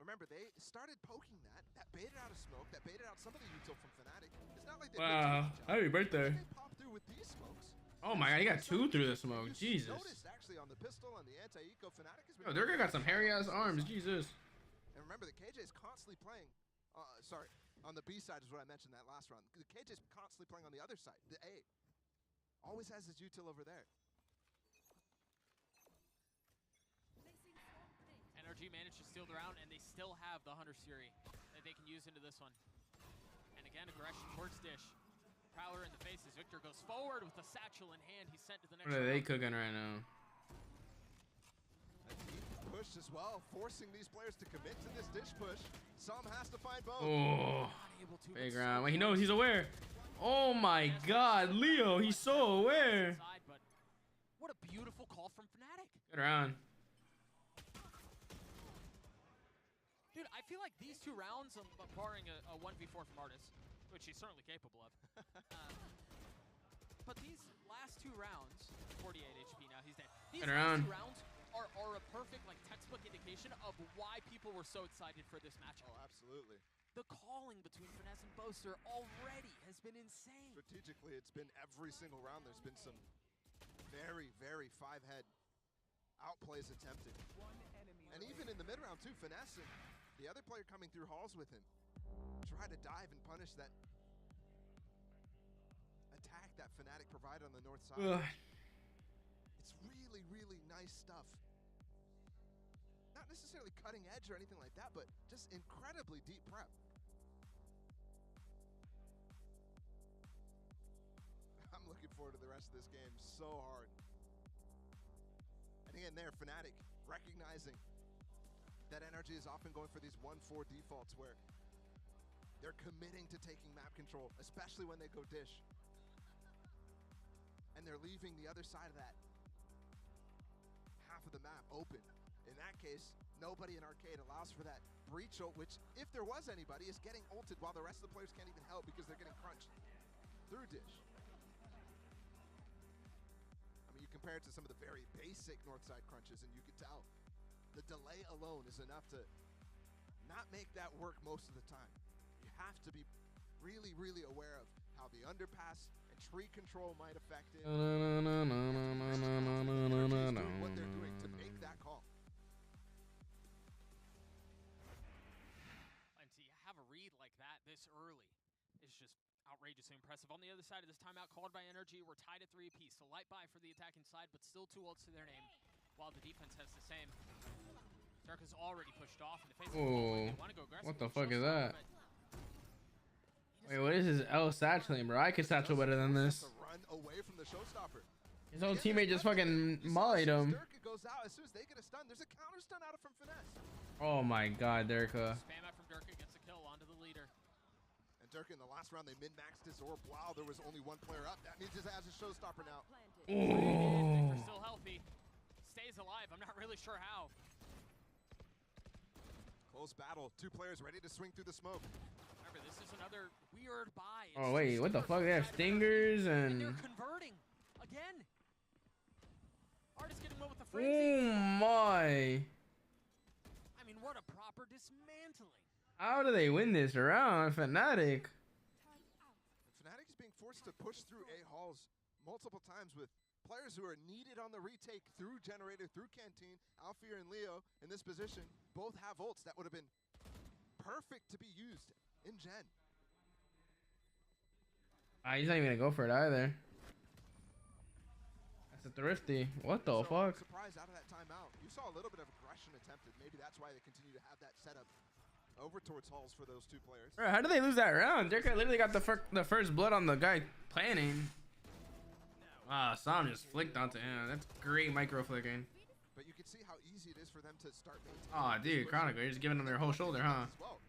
Remember, they started poking that. That baited out a smoke. That baited out some of the util from Fnatic. It's not like they wow. Happy birthday. They pop through with these smokes. Oh my god, he got 2 through the smoke. Jesus. Noticed actually on the pistol and the anti-eco Fnatic has been. Yo, Durka got some hairy ass arms. Jesus. And remember, the KJ is constantly playing. Sorry, on the B side is what I mentioned that last round. The KJ is constantly playing on the other side, the A. Always has his util over there. NRG managed to steal the round, and they still have the Hunter Siri that they can use into this one. And again, aggression towards Dish. Prowler in the face as Victor goes forward with a satchel in hand. He's sent to the next What are they round. cooking right now? A deep push as well, forcing these players to commit to this Dish push. Some has to find both. Oh, big round. Wait, he knows. He's aware. Oh my God, Leo. He's so aware. But what a beautiful call from Fnatic. Good round. Dude, I feel like these 2 rounds, barring a 1v4 from Artis, which he's certainly capable of. But these last 2 rounds, 48 HP now, he's dead. These last 2 rounds are a perfect like textbook indication of why people were so excited for this matchup. Oh, absolutely. The calling between Finesse and Boaster already has been insane. Strategically, it's been every single round. There's been some very, very 5-head outplays attempted. And even in the mid-round too, Finesse and the other player coming through halls with him try to dive and punish that attack that Fnatic provided on the north side. Ugh. It's really, really nice stuff. Not necessarily cutting edge or anything like that, but just incredibly deep prep. I'm looking forward to the rest of this game so hard. And again, there, Fnatic recognizing that NRG is often going for these 1-4 defaults where they're committing to taking map control, especially when they go Dish. And they're leaving the other side of that half of the map open. In that case, nobody in Arcade allows for that breach ult, which, if there was anybody, is getting ulted while the rest of the players can't even help because they're getting crunched through Dish. I mean, you compare it to some of the very basic Northside crunches, and you can tell the delay alone is enough to not make that work most of the time. You have to be really, really aware of how the underpass and tree control might affect it. What they're doing to make that call. And to have a read like that this early is just outrageously impressive. On the other side of this timeout called by NRG, we're tied at 3 apiece. So light buy for the attacking side, but still 2 ults to their name, while the defense has the same. Darka's already pushed off in the face of the want to go aggressive. What the fuck is that? Wait, what is his L satcheling, bro? I can satchel better than this. Run away from the showstopper. His own teammate just fucking mollied him. Durka goes out as soon as they get a stun. There's a counter stun out from Finesse. Oh my God, Durka. Spam out from Durka, gets a kill onto the leader. And Durka in the last round, they min-maxed his orb while there was only 1 player up. That means he has a showstopper now. Victor's still healthy. Stays alive. I'm not really sure how. Close battle. 2 players ready to swing through the smoke. Remember, this is another weird buy. Oh wait, what the fuck? They have stingers and they're converting again. Artis getting one with the frenzy. oh my! I mean, what a proper dismantling. How do they win this round, Fnatic? Fnatic is being forced to push through A halls multiple times with players who are needed on the retake through Generator, through Canteen. Alfir and Leo in this position both have ults that would have been perfect to be used in Gen. He's not even gonna go for it either. That's a thrifty. What the fuck? Surprise out of that timeout. You saw a little bit of aggression attempted. Maybe that's why they continue to have that setup over towards halls for those 2 players. Bro, how did they lose that round? Durka literally got the first blood on the guy planning. Ah, Sam just flicked onto him. That's great micro flicking. But you can see how easy it is for them to start maintaining. Oh, dude, Chronicle, you're just giving them their whole shoulder, huh? Well.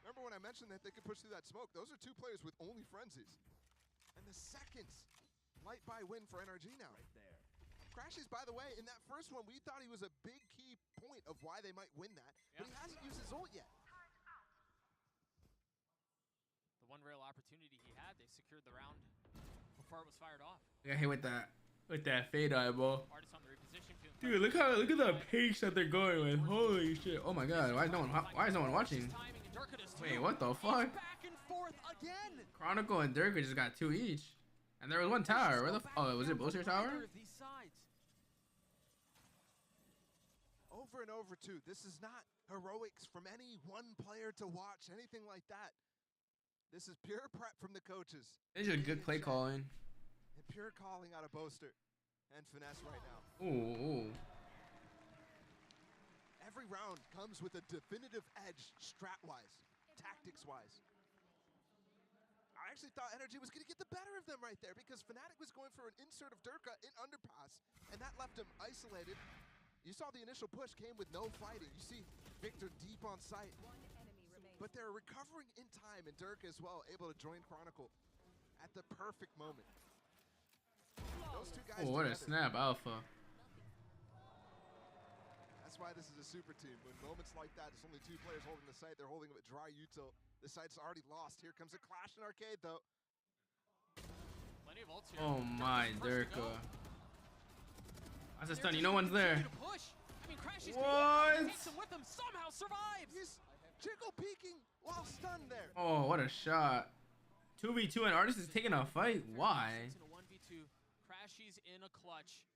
Remember when I mentioned that they could push through that smoke? Those are 2 players with only frenzies. And the seconds light buy win for NRG now. Right there. Crashes, by the way, in that first one, we thought he was a big key point of why they might win that. But he hasn't used his ult yet. The one real opportunity he had, they secured the round before it was fired off. Yeah, hit with that fade eyeball. Artis on the reposition. Dude, look at the pace that they're going with. Holy shit! Oh my God, why is no one watching? Wait, what the fuck? Back and forth again. Chronicle and Durka just got 2 each. And there was one tower. Where the oh, was it Booster Tower? Over and over too. This is not heroics from any one player to watch, anything like that. This is pure prep from the coaches. This is a good play calling. And pure calling out of Boaster and Finesse right now. Ooh. Every round comes with a definitive edge, strat-wise, tactics-wise. I actually thought Energy was going to get the better of them right there because Fnatic was going for an insert of Durka in underpass, and that left him isolated. You saw the initial push came with no fighting. You see Victor deep on site. But they're recovering in time, and Durka as well, able to join Chronicle at the perfect moment. Those two guys what together. a snap alpha. That's why this is a super team. When moments like that, there's only two players holding the site. They're holding it with dry util. The site's already lost. Here comes a clash in arcade, though. Plenty of ults here. Oh my, Durka. That's a stun. No one's there. I mean, what? Takes him with him, somehow survives. He's jiggle peeking while stunned there. Oh, what a shot. 2v2 and Artist is taking a fight. Why? In a 1v2, Crashy's in a clutch.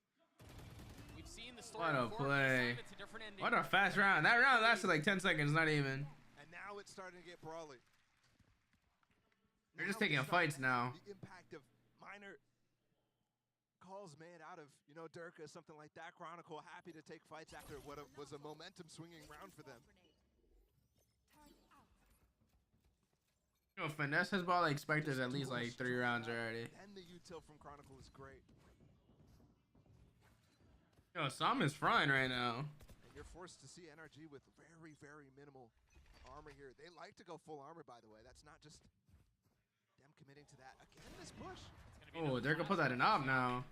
We've seen the story What a before, play. it's a different ending. What a fast round. That round lasted like 10 seconds, not even. And now it's starting to get brawly. They're just taking fights now. The impact of minor calls made out of, you know, Durka, something like that. Chronicle happy to take fights after what was a momentum swinging round for them. You know, Finesse has bought like Spectres at least like 3 rounds already. And the util from Chronicle is great. Yo, Sam is frying right now. And you're forced to see NRG with very, very minimal armor here. They like to go full armor, by the way. That's not just them committing to that. Again, this push. Oh, Durka put that in op now.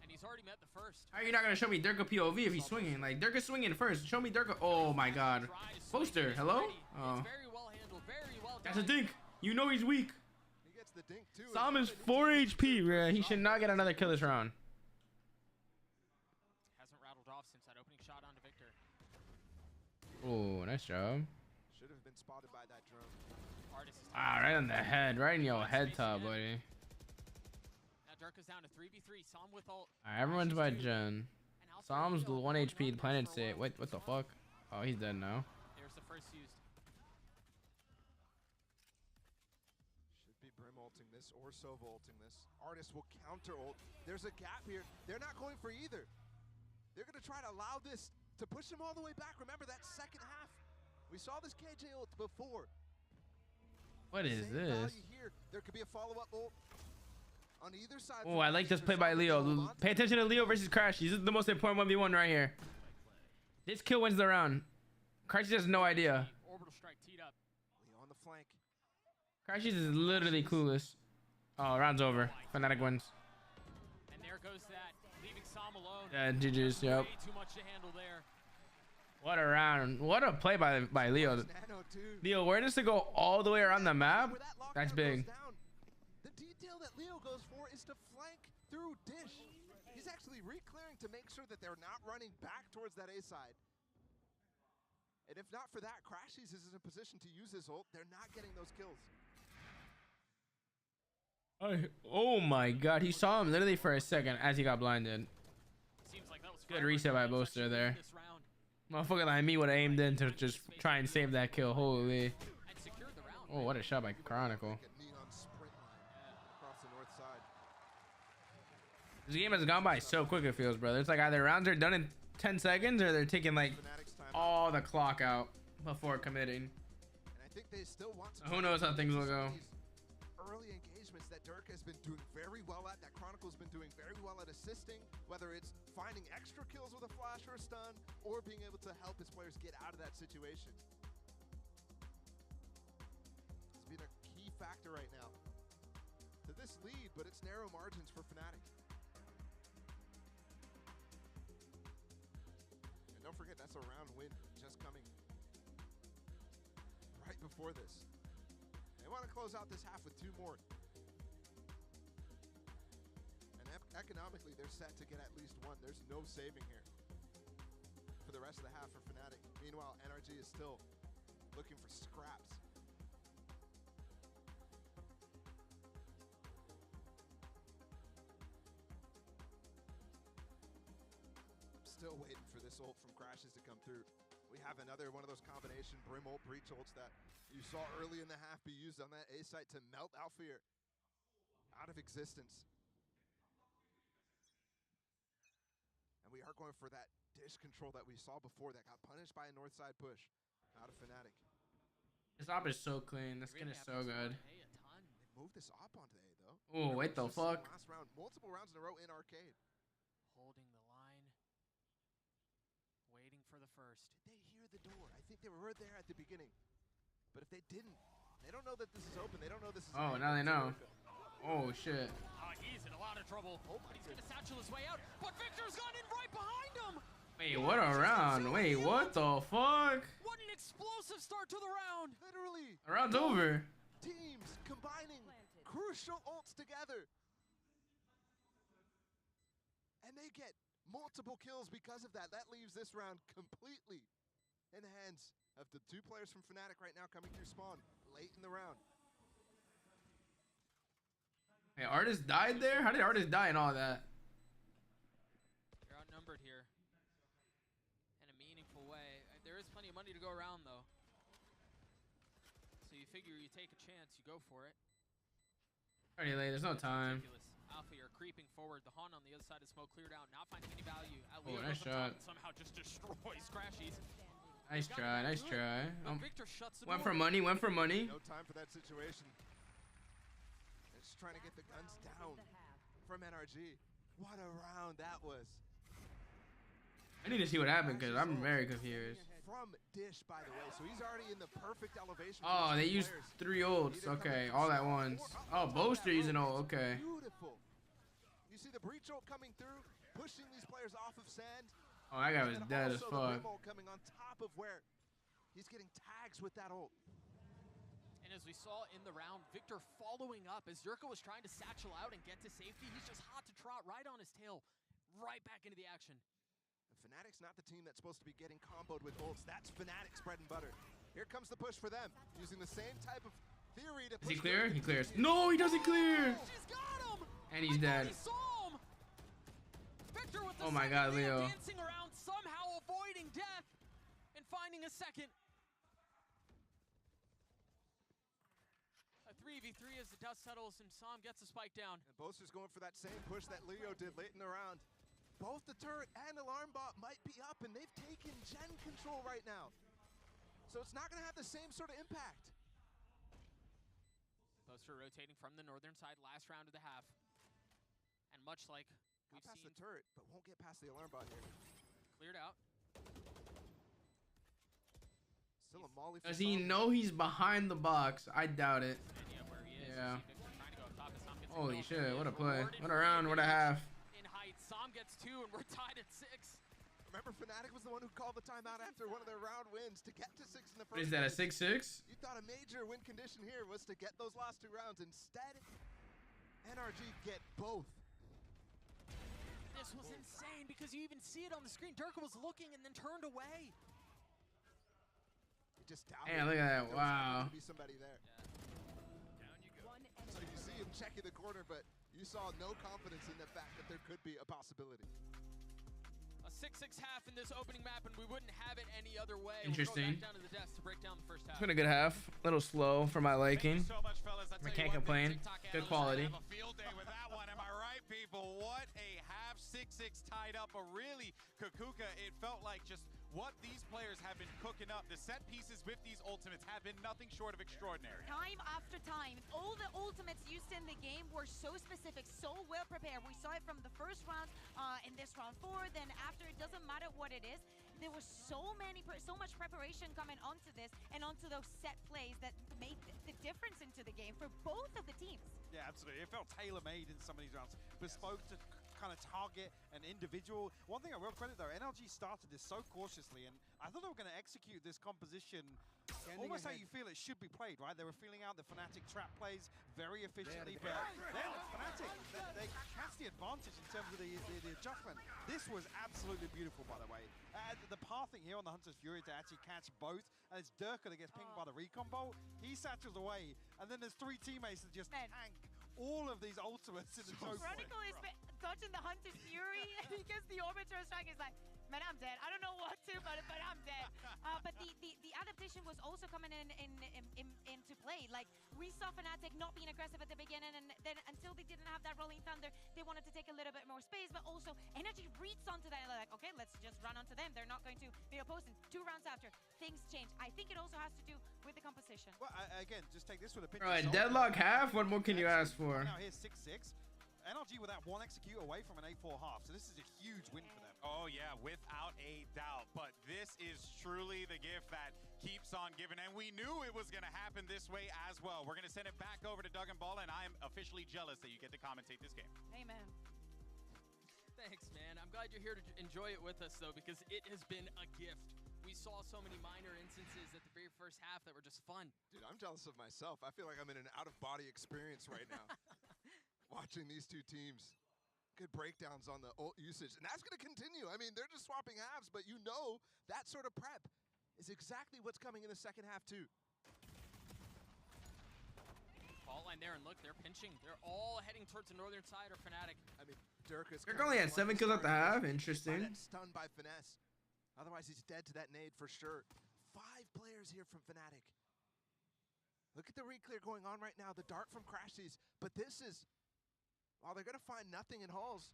And he's already met the first. How are you not gonna show me Durka POV if he's swinging? Like, Durka's swinging first. Show me Durka. Oh my god. Poster, hello? Oh. Very well handled, very well done. That's a dink. You know he's weak. He gets the dink too. Sam is 4 HP, bruh. He should not get another kill this round. Hasn't rattled off since that opening shot onto Victor. Oh, nice job. Should have been spotted by that drone. Ah, right on the head. Right in your head top, buddy. Now Durka's down to 3v3. Sam with ult. Alright, everyone's by Jen. Sam's 1 HP. Planet state. Wait, what the fuck? Oh, he's dead now. There's the first used. Should be Brim ulting this or Sova ulting this. Artist will counter ult. There's a gap here. They're not going for either. They're going to try to allow this to push them all the way back. Remember that second half. We saw this KJ ult before. What is Same this? value here. There could be a follow-up ult on either side. Oh, I like this play by Leo. Pay attention to Leo versus Crash. This is the most important 1v1 right here. This kill wins the round. Crash has no idea. Orbital strike teed up. Leo on the flank. Crash is literally clueless. Oh, round's over. Fnatic wins. And there goes that, leaving Sam alone. Yeah, GG's. Yep. Way too much to handle there. What a round. What a play by Leo. Leo, awareness to go all the way around the map. That's big. The detail that Leo goes for is to flank through Dish. He's actually re-clearing to make sure that they're not running back towards that A side. And if not for that, Crashies is in a position to use his ult. They're not getting those kills. Oh my god. He saw him literally for a second as he got blinded. Seems like that was Good reset by Boaster there. Motherfucker like me would have aimed in to just try and save that kill. Holy. Oh, what a shot by Chronicle. This game has gone by so quick, it feels, brother. It's like either rounds are done in 10 seconds or they're taking like all the clock out before committing. And I think they still want to Who knows how things will go. Early engagements that Durka has been doing very well at, that Chronicle's been doing very well at assisting, whether it's finding extra kills with a flash or a stun, or being able to help his players get out of that situation. It's been a key factor right now to this lead, but it's narrow margins for Fnatic. And don't forget, that's a round win just coming right before this. They want to close out this half with 2 more. And economically, they're set to get at least 1. There's no saving here for the rest of the half for Fnatic. Meanwhile, NRG is still looking for scraps. Still waiting for this ult from Crashes to come through. We have another one of those combination Brim ult, Breach ults that you saw early in the half be used on that A site to melt Alfear out of existence. And we are going for that dish control that we saw before that got punished by a north side push out of Fnatic. This op is so clean. This skin is so good. They moved this op onto A though. Oh, wait the fuck. Last round, multiple rounds in a row in arcade. Holding the line. Waiting for the first. Did they hear the door? I think they were there at the beginning. But if they didn't, they don't know that this is open. They don't know this is Oh, now they know. Oh, shit. He's in a lot of trouble. He's going to satchel his way out. But Victor's gone in right behind him. Wait, what a round. Wait, what the fuck? What an explosive start to the round. Literally. The round's over. Teams combining crucial ults together. And they get multiple kills because of that. That leaves this round completely in the hands of the two players from Fnatic right now coming through spawn late in the round. Hey, Artist died there? How did Artist die and all that? You're outnumbered here in a meaningful way. There is plenty of money to go around, though. So you figure you take a chance, you go for it. Already late. There's no time. Ridiculous. Alpha, you're creeping forward. The Han on the other side of smoke cleared out, not finding any value. Oh, nice shot. Somehow just destroys Crashies. Nice try, nice try. Victor shuts the Went door. for money, went for money. No time for that situation. They're just trying to get the guns down from NRG. What a round that was. I need to see what happened because I'm very confused. From Dish, by the way, so he's already in the perfect elevation. Oh, they used 3 ults. Okay, all at once. Oh, Boaster using ult. Okay. Beautiful. You see the breach ult coming through, pushing these players off of sand. Oh, that guy was dead as fuck. The ult coming on top of where he's getting tags with that ult. And as we saw in the round, Victor following up as Zerka was trying to satchel out and get to safety. He's just hot to trot right on his tail, right back into the action. Fnatic's not the team that's supposed to be getting comboed with ults. That's Fnatic's bread and butter. Here comes the push for them, using the same type of theory to push. Is he clear? He clears. No, he doesn't clear. She's got him. And he's dead. Victor with the Oh my God, Leo. Dancing around, somehow avoiding death and finding a second. A 3v3 as the dust settles and Sam gets a spike down. And Boaster's going for that same push that Leo did late in the round. Both the turret and alarm bot might be up, and they've taken gen control right now. So it's not going to have the same sort of impact. Boaster rotating from the northern side, last round of the half. And much like we've past seen the turret, but won't get past the alarm bot here. Cleared out. Still a molly. Does he know he's behind the box? I doubt it. And yeah, where he is. Yeah. Trying to go up top as Sam gets Holy a shit, what a play. What a round, what a half. Sam gets 2 and we're tied at 6. Remember, Fnatic was the one who called the timeout after one of their round wins to get to 6 in the first. What is that, a 6-6? You thought a major win condition here was to get those last 2 rounds. Instead, NRG get both. This was insane because you even see it on the screen. Durka was looking and then turned away. He just doubted. Hey, look at that, wow. Be somebody there. Yeah. Down you go. So you see him checking the corner, but you saw no confidence in the fact that there could be a possibility. A 6-6 half in this opening map, and we wouldn't have it any other way. Interesting. We'll go back down to the desk to break down the first half. It's been a good half. A little slow for my liking. Thank you so much, fellas. I can't complain. Good quality. Have a field day with that one. Am I right, people? What a half. 6-6 tied up. A really Kukuka. It felt like just what these players have been cooking up. The set pieces with these ultimates have been nothing short of extraordinary. Time after time, all the ultimates used in the game were so specific, so well prepared. We saw it from the first round in this round 4. Then after, it doesn't matter what it is. There was so much preparation coming onto this and onto those set plays that made the difference into the game for both of the teams. Yeah, absolutely. It felt tailor-made in some of these rounds. Bespoke to kind of target an individual. One thing I will credit though, NLG started this so cautiously, and I thought they were going to execute this composition almost how you feel it should be played, right? They were feeling out the Fnatic trap plays very efficiently, but then Fnatic, they cast the advantage in terms of the adjustment. This was absolutely beautiful, by the way. The pathing here on the Hunter's Fury to actually catch both, and it's Durka that gets pinged by the recon bolt. He satchels away, and then there's 3 teammates that just tank all of these ultimates in the choke. Chronicle is dodging the Hunter's Fury because the Arbiter strike is like, competition was also coming into play. Like, we saw Fnatic not being aggressive at the beginning, and then until they didn't have that Rolling Thunder, they wanted to take a little bit more space, but also Energy reads onto that, and they're like, okay, let's just run onto them. They're not going to be opposing. 2 rounds after, things change. I think it also has to do with the composition. Well, again, just take this with a pinch All of right, salt. deadlock half. What more can you ask for? Now here's 6-6. NRG with that 1 execute away from an A4 half, so this is a huge win for them. Oh yeah, without a doubt. But this is truly the gift that keeps on giving, and we knew it was going to happen this way as well. We're going to send it back over to Doug and Ball, and I am officially jealous that you get to commentate this game. Amen. Thanks, man. I'm glad you're here to enjoy it with us, though, because it has been a gift. We saw so many minor instances at the very first half that were just fun. Dude, I'm jealous of myself. I feel like I'm in an out-of-body experience right now. Watching these two teams. Good breakdowns on the ult usage. And that's going to continue. I mean, they're just swapping halves, but you know that sort of prep is exactly what's coming in the second half, too. Ball line there, and look, they're pinching. They're all heading towards the northern side or Fnatic. I mean, Dirk is only had 7 kills at the half. Interesting. Stunned by Finesse. Otherwise, he's dead to that nade for sure. 5 players here from Fnatic. Look at the reclear going on right now. The dart from Crashies. But this is... While they're going to find nothing in halls,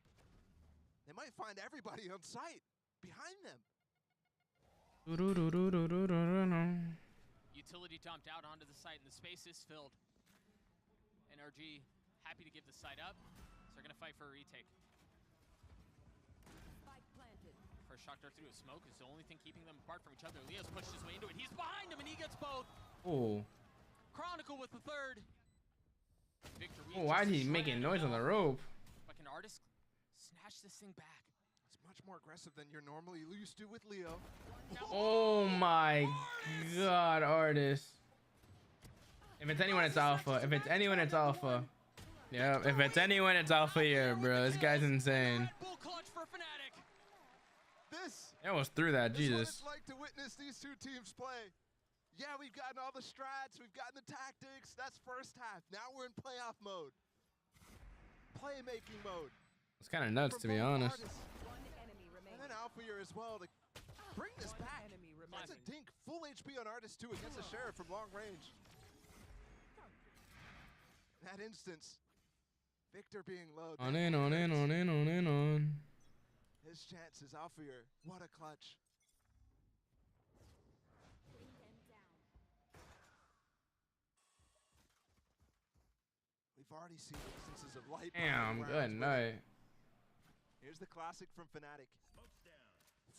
they might find everybody on site behind them. Utility dumped out onto the site, and the space is filled. NRG happy to give the site up, so they're going to fight for a retake. First shock dart through a smoke is the only thing keeping them apart from each other. Leo's pushed his way into it. He's behind him, and he gets both. Oh. Chronicle with the third. Victor, Oh, why is he making noise on the rope? But can Artist snatch this thing back? It's much more aggressive than you're normally used to with Leo. Oh my god, Artist. If it's anyone, it's Alpha. If it's anyone, it's Alpha. Yeah, if it's anyone, it's Alpha here, bro. This guy's insane. Bull clutch for Fnatic. This I almost threw that, is Jesus. what it's like to witness these two teams play. Yeah, we've gotten all the strats, we've gotten the tactics. That's first half. Now we're in playoff mode. Playmaking mode. It's kind of nuts, to be honest. And then Alpha here as well to bring this back. That's a dink. Full HP on Artist too against the Sheriff from long range. That instance, Victor being low. On in, on in, on in, on in, on. His chances, Alpha here. What a clutch. We've already seen instances of light. Damn, good night. Here's the classic from Fnatic.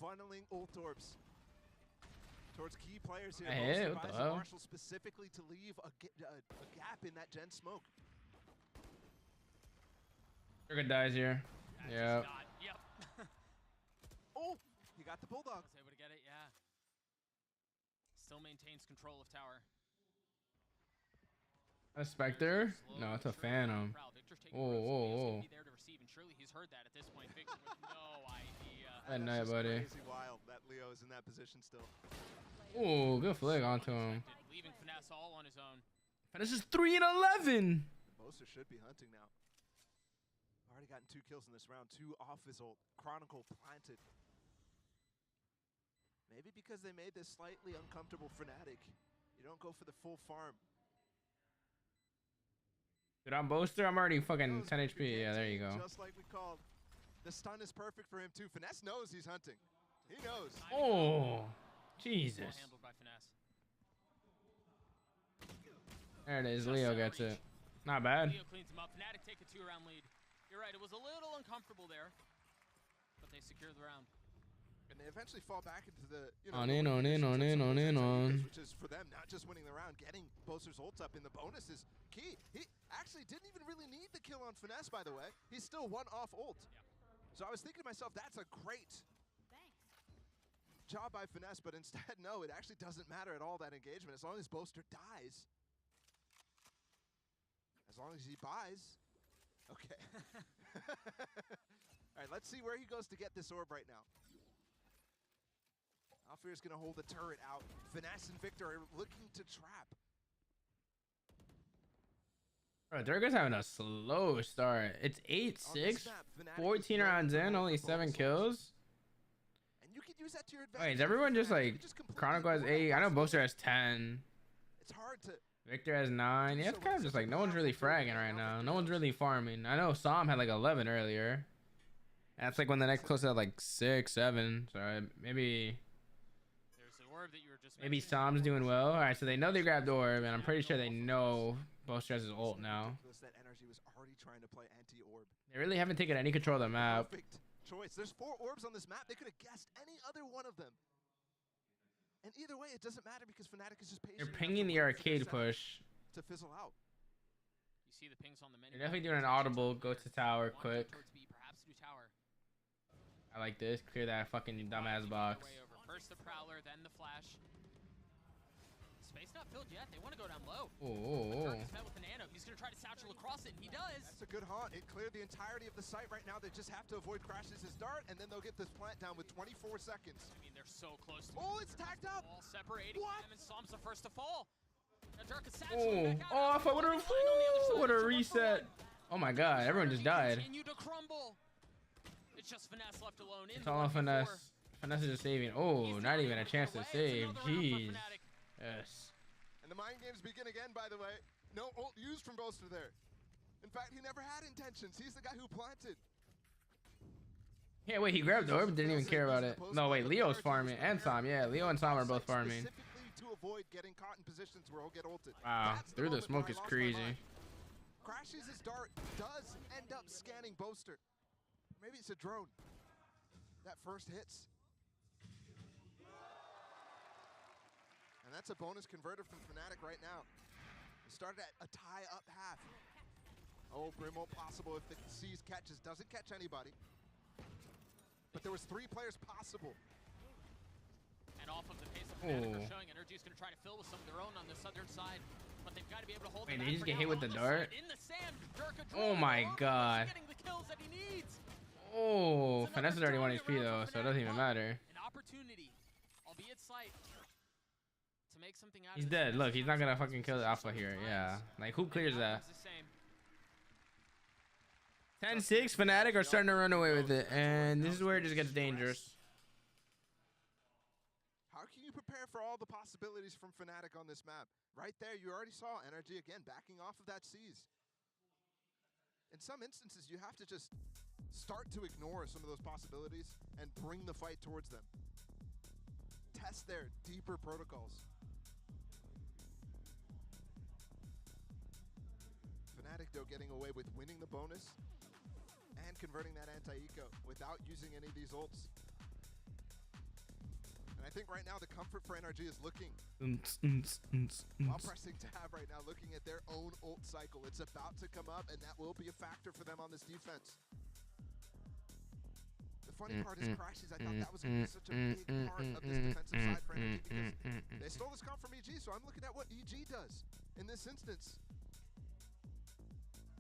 Funneling ult orbs towards key players here. Hey, what the hell? Marshall specifically to leave a gap in that gen smoke. Trigger dies here. Yeah. Yep. Oh, he got the Bulldog. Was able to get it, yeah. Still maintains control of tower. A Spectre? No, it's a Phantom. Whoa, whoa, whoa. Be there to receive, and surely he's heard that at this point. Victor with no idea. Good night, buddy. Crazy wild that Leo is in that position still. Ooh, good flick onto him. Leaving Finesse all on his own. Finesse is 3 and 11. Boaster should be hunting now. Already gotten 2 kills in this round. 2 off his ult. Chronicle planted. Maybe because they made this slightly uncomfortable Fnatic. You don't go for the full farm. Dude, I'm Boaster. I'm already fucking 10 HP. Yeah, there you go. Just like we called. The stun is perfect for him too. Finesse knows he's hunting. He knows. Oh, Jesus. Handled by Finesse. There it is. Leo gets it. Not bad. Leo cleans him up. Fnatic take a 2-round lead. You're right. It was a little uncomfortable there, but they secured the round. And they eventually fall back into the, on in, on in, on in, on in, on. Which is for them not just winning the round, getting Boaster's ults up in the bonus is key. He actually didn't even really need the kill on Finesse, by the way. He's still 1 off ult. Yep. So I was thinking to myself, that's a great job by Finesse, but instead, no, it actually doesn't matter at all, that engagement, as long as Boaster dies. As long as he buys. Okay. All right, let's see where he goes to get this orb right now. Alfir's going to hold the turret out. Finesse and Victor are looking to trap. Bro, Durga's having a slow start. It's 8-6, 14 rounds in, only 7 kills. And you can could use that to your advantage. Wait, is everyone just like Chronicle has 8? I know Boaster has 10. It's hard to. Victor has 9. Yeah, it's kind of just like no one's really fragging right now. No one's really farming. I know Sam had like 11 earlier. That's like when the next closest had like 6, 7. So maybe Sam's doing well. All right, so they know they grabbed orb, and I'm pretty sure they know Boaster has his ult now. That energy was already trying to play anti-orb. They really haven't taken any control of the map. Perfect choice. There's 4 orbs on this map. They could have guessed any other one of them. And either way, it doesn't matter because Fnatic is just patient. They're pinging the arcade push. To fizzle out. You see the pings on the menu. They're definitely doing an audible. Go to tower quick. Perhaps do tower. I like this. Clear that fucking dumbass box. First the Prowler, then the Flash. Space not filled yet. They want to go down low. Oh. Met with the nano. He's going to try to satchel across it, and he does. That's a good haunt. It cleared the entirety of the site right now. They just have to avoid crashes his dart, and then they'll get this plant down with 24 seconds. I mean, they're so close to it's tagged up. All separating them, and Psalm's the first to fall. Oh, if I would have reset. Oh my god, everyone just died. To crumble. It's just Finesse left alone. It's all Finesse. Finesse is just saving. Oh, not even a chance to save. Jeez. Yes. And the mind games begin again, by the way. No ult used from Boaster there. In fact, he never had intentions. He's the guy who planted. Yeah, wait, he grabbed the orb, didn't even care about it. No, wait, Leo's farming. And Sam, yeah, Leo and Sam are both farming. To avoid getting caught in positions where he'll get ulted. Wow, through the smoke is crazy. Crashes his dart, does end up scanning Boaster. Maybe it's a drone. That first hits. And that's a bonus converter from Fnatic right now. We started at a tie up half. Oh, Brimo possible if the sees catches. Doesn't catch anybody. But there was 3 players possible. And off of the pace of Fnatic are showing, Energy's going to try to fill with some of their own on the southern side. But they've got to be able to hold. Wait, did he just get hit with the dart? In the sand, oh my god. Getting the kills that he needs. Oh, Finesse is already 1 HP though, so it doesn't even matter. An opportunity, albeit slight, to make something out. He's dead. Look, he's not gonna fucking kill the Alpha here. Yeah, like who clears that? 10-6, Fnatic are starting to run away with it, and this is where it just gets dangerous. How can you prepare for all the possibilities from Fnatic on this map? Right there, you already saw Energy again backing off of that seize. In some instances, you have to just start to ignore some of those possibilities and bring the fight towards them. Test their deeper protocols. Fnatic, though, getting away with winning the bonus and converting that anti-eco without using any of these ults. And I think right now the comfort for NRG is looking while pressing tab right now, looking at their own ult cycle. It's about to come up, and that will be a factor for them on this defense. The funny part is crashes. I thought that was going to be such a big part of this defensive side for NRG because they stole this comp from EG, so I'm looking at what EG does in this instance.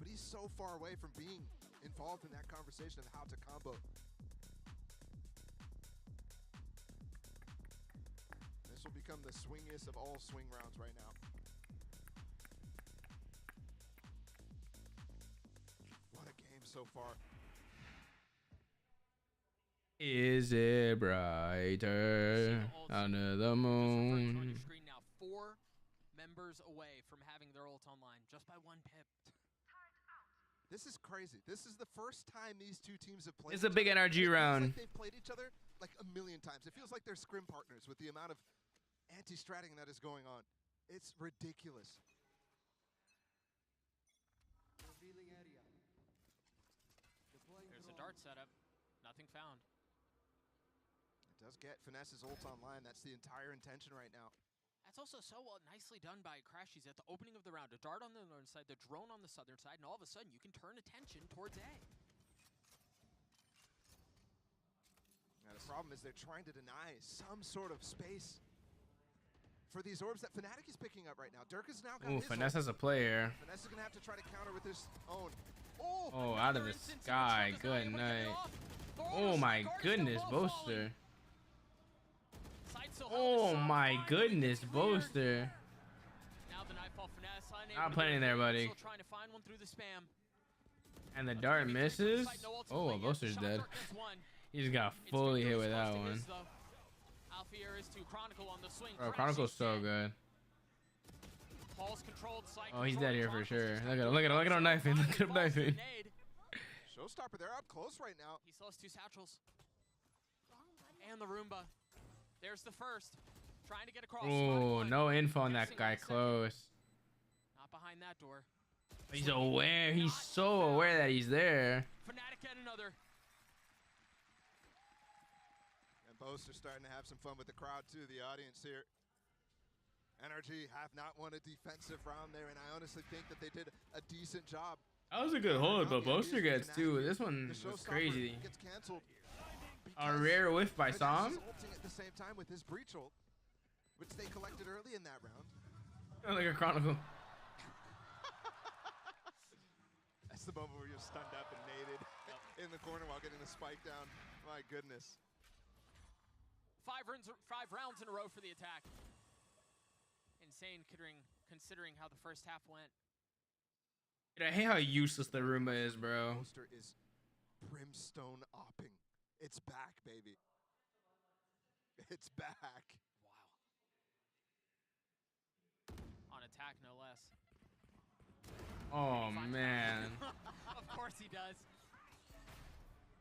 But he's so far away from being involved in that conversation of how to combo. This will become the swingiest of all swing rounds right now. What a game so far. Is it brighter under the moon? Screen now 4 members away from having their ult online just by 1 pip. This is crazy. This is the first time these two teams have played. It's a big NRG round. Like they've played each other like a million times. It feels like they're scrim partners with the amount of anti-stratting that is going on. It's ridiculous. There's a dart setup. Nothing found. It does get Finesse's ult online. That's the entire intention right now. That's also so nicely done by Crashies at the opening of the round. A dart on the northern side, the drone on the southern side, and all of a sudden you can turn attention towards A. Now the problem is they're trying to deny some sort of space for these orbs that Fnatic is picking up right now. Dirk has now got his Finesse as a player. Finesse is going to have to try to counter with his own. Oh, out of the sky. Good night. Oh my goodness, Boaster. Oh my goodness, Boaster. Not playing there, buddy. And the dart misses. Oh, Boaster's dead. He just got fully hit with that one. fear is to Chronicle on the swing. Bro, Chronicle's so good. Pulse controlled, Oh, he's dead here for sure. Look at him, look at him, look at him knifing. Look at him knifing. Showstopper, they're up close right now. He still has 2 satchels. And the Roomba. There's the first. Trying to get across. Oh, no info on that guy close. Not behind that door. He's aware. He's so aware that he's there. Fnatic get another. And Boast are starting to have some fun with the crowd too, the audience here. NRG have not won a defensive round there, and I honestly think that they did a decent job. That was a good hold, but Boaster gets two. This one was crazy. Gets canceled. A rare whiff by Sam. At the same time with his breach ult, which they collected early in that round. Like a Chronicle. That's the moment where you're stunned up and naded in the corner while getting the spike down. My goodness. 5 rounds in a row for the attack. Insane considering how the first half went. Dude, I hate how useless the Roomba is, bro. Poster is brimstone opping. It's back, baby. It's back. Wow. On attack, no less. Oh, man. Of course he does.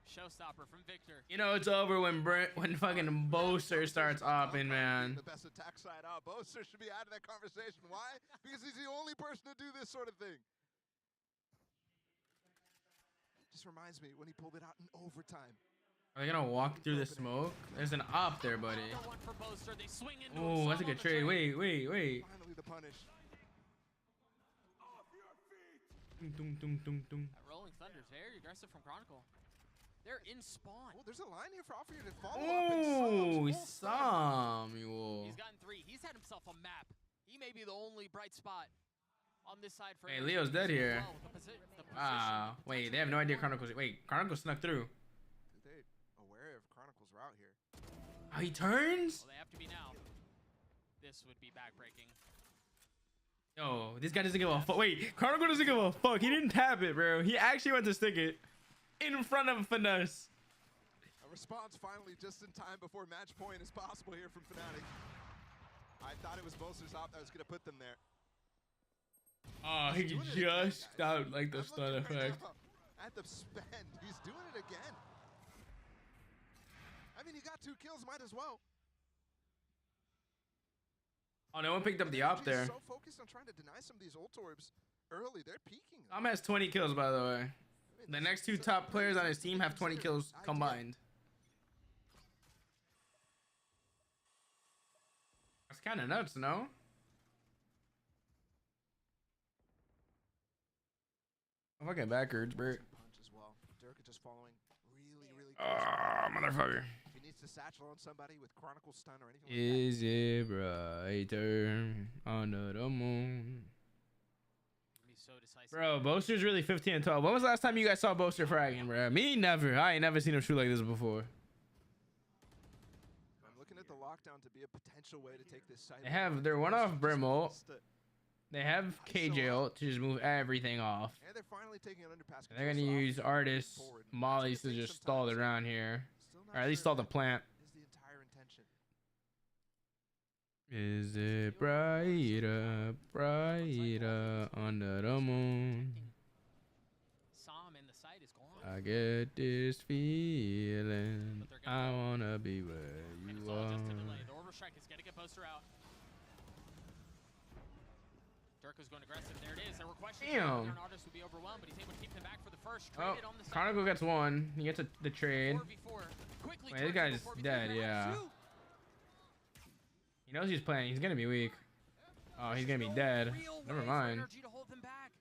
Showstopper from Victor. You know it's over when fucking Boaster starts opping, man. The best attack side out. Boaster should be out of that conversation. Why? Because he's the only person to do this sort of thing. Just reminds me when he pulled it out in overtime. Are they gonna walk through the smoke? There's an op there, buddy. Oh, that's a good trade. Wait. Finally the punish. That Rolling Thunder's very aggressive from Chronicle. They're in spawn. Oh, there's a line here for Alfred to follow up. Oh, Samuel. He's gotten 3. He's had himself a map. He may be the only bright spot on this side for Hey, Leo's dead here. Wow. Wait, they have no idea Chronicle's. Wait, Chronicle snuck through. They aware of Chronicle's route here. Oh, he turns? Well, they have to be now. This would be backbreaking. Yo, this guy doesn't give a fuck. Wait, Chronicle doesn't give a fuck. He didn't tap it, bro. He actually went to stick it in front of Finesse. A response finally just in time before match point is possible here from Fnatic. I thought it was Boaster's op that was going to put them there. Oh, he just stopped like the stun effect. At the spend, he's doing it again. I mean, he got 2 kills, might as well. Oh, no one picked up the op there. So focused on trying to deny some of these ult orbs early. They're peeking. Sam has 20 kills, by the way. The next 2 top players on his team have 20 kills combined. That's kind of nuts, no? I'm fucking backwards, bro. Punch as well. Durka just following really Motherfucker. If he needs to satchel on somebody with Chronicle stun or anything Is it brighter under the moon? So decisive. Bro, Boaster's really 15 and 12. When was the last time you guys saw Boaster fragging, bro? Me, never. I ain't never seen him shoot like this before. I'm looking at the lockdown to be a potential way to take this side. They have their one-off Brim ult. They have KJ ult to just move everything off. And they're finally taking an underpass. They're going to use Artist Mollies to just stall it around here. Or at least stall the plant. Is the entire intention. Is it brighter, brighter under the moon? Sam in the side is gone. I get this feeling. I wanna be where you are. The order strike is gonna get Boaster out. Durka's going aggressive. There it is. There were questions. Damn. An artist would be overwhelmed, but he's able to keep them back for the first. Oh, Traded on the side. Chronicle gets 1. He gets the trade. 4v4. Quickly Wait, this guy's dead, yeah. He knows he's playing. He's gonna be weak. Oh, he's gonna be dead. Never mind. To hold them back.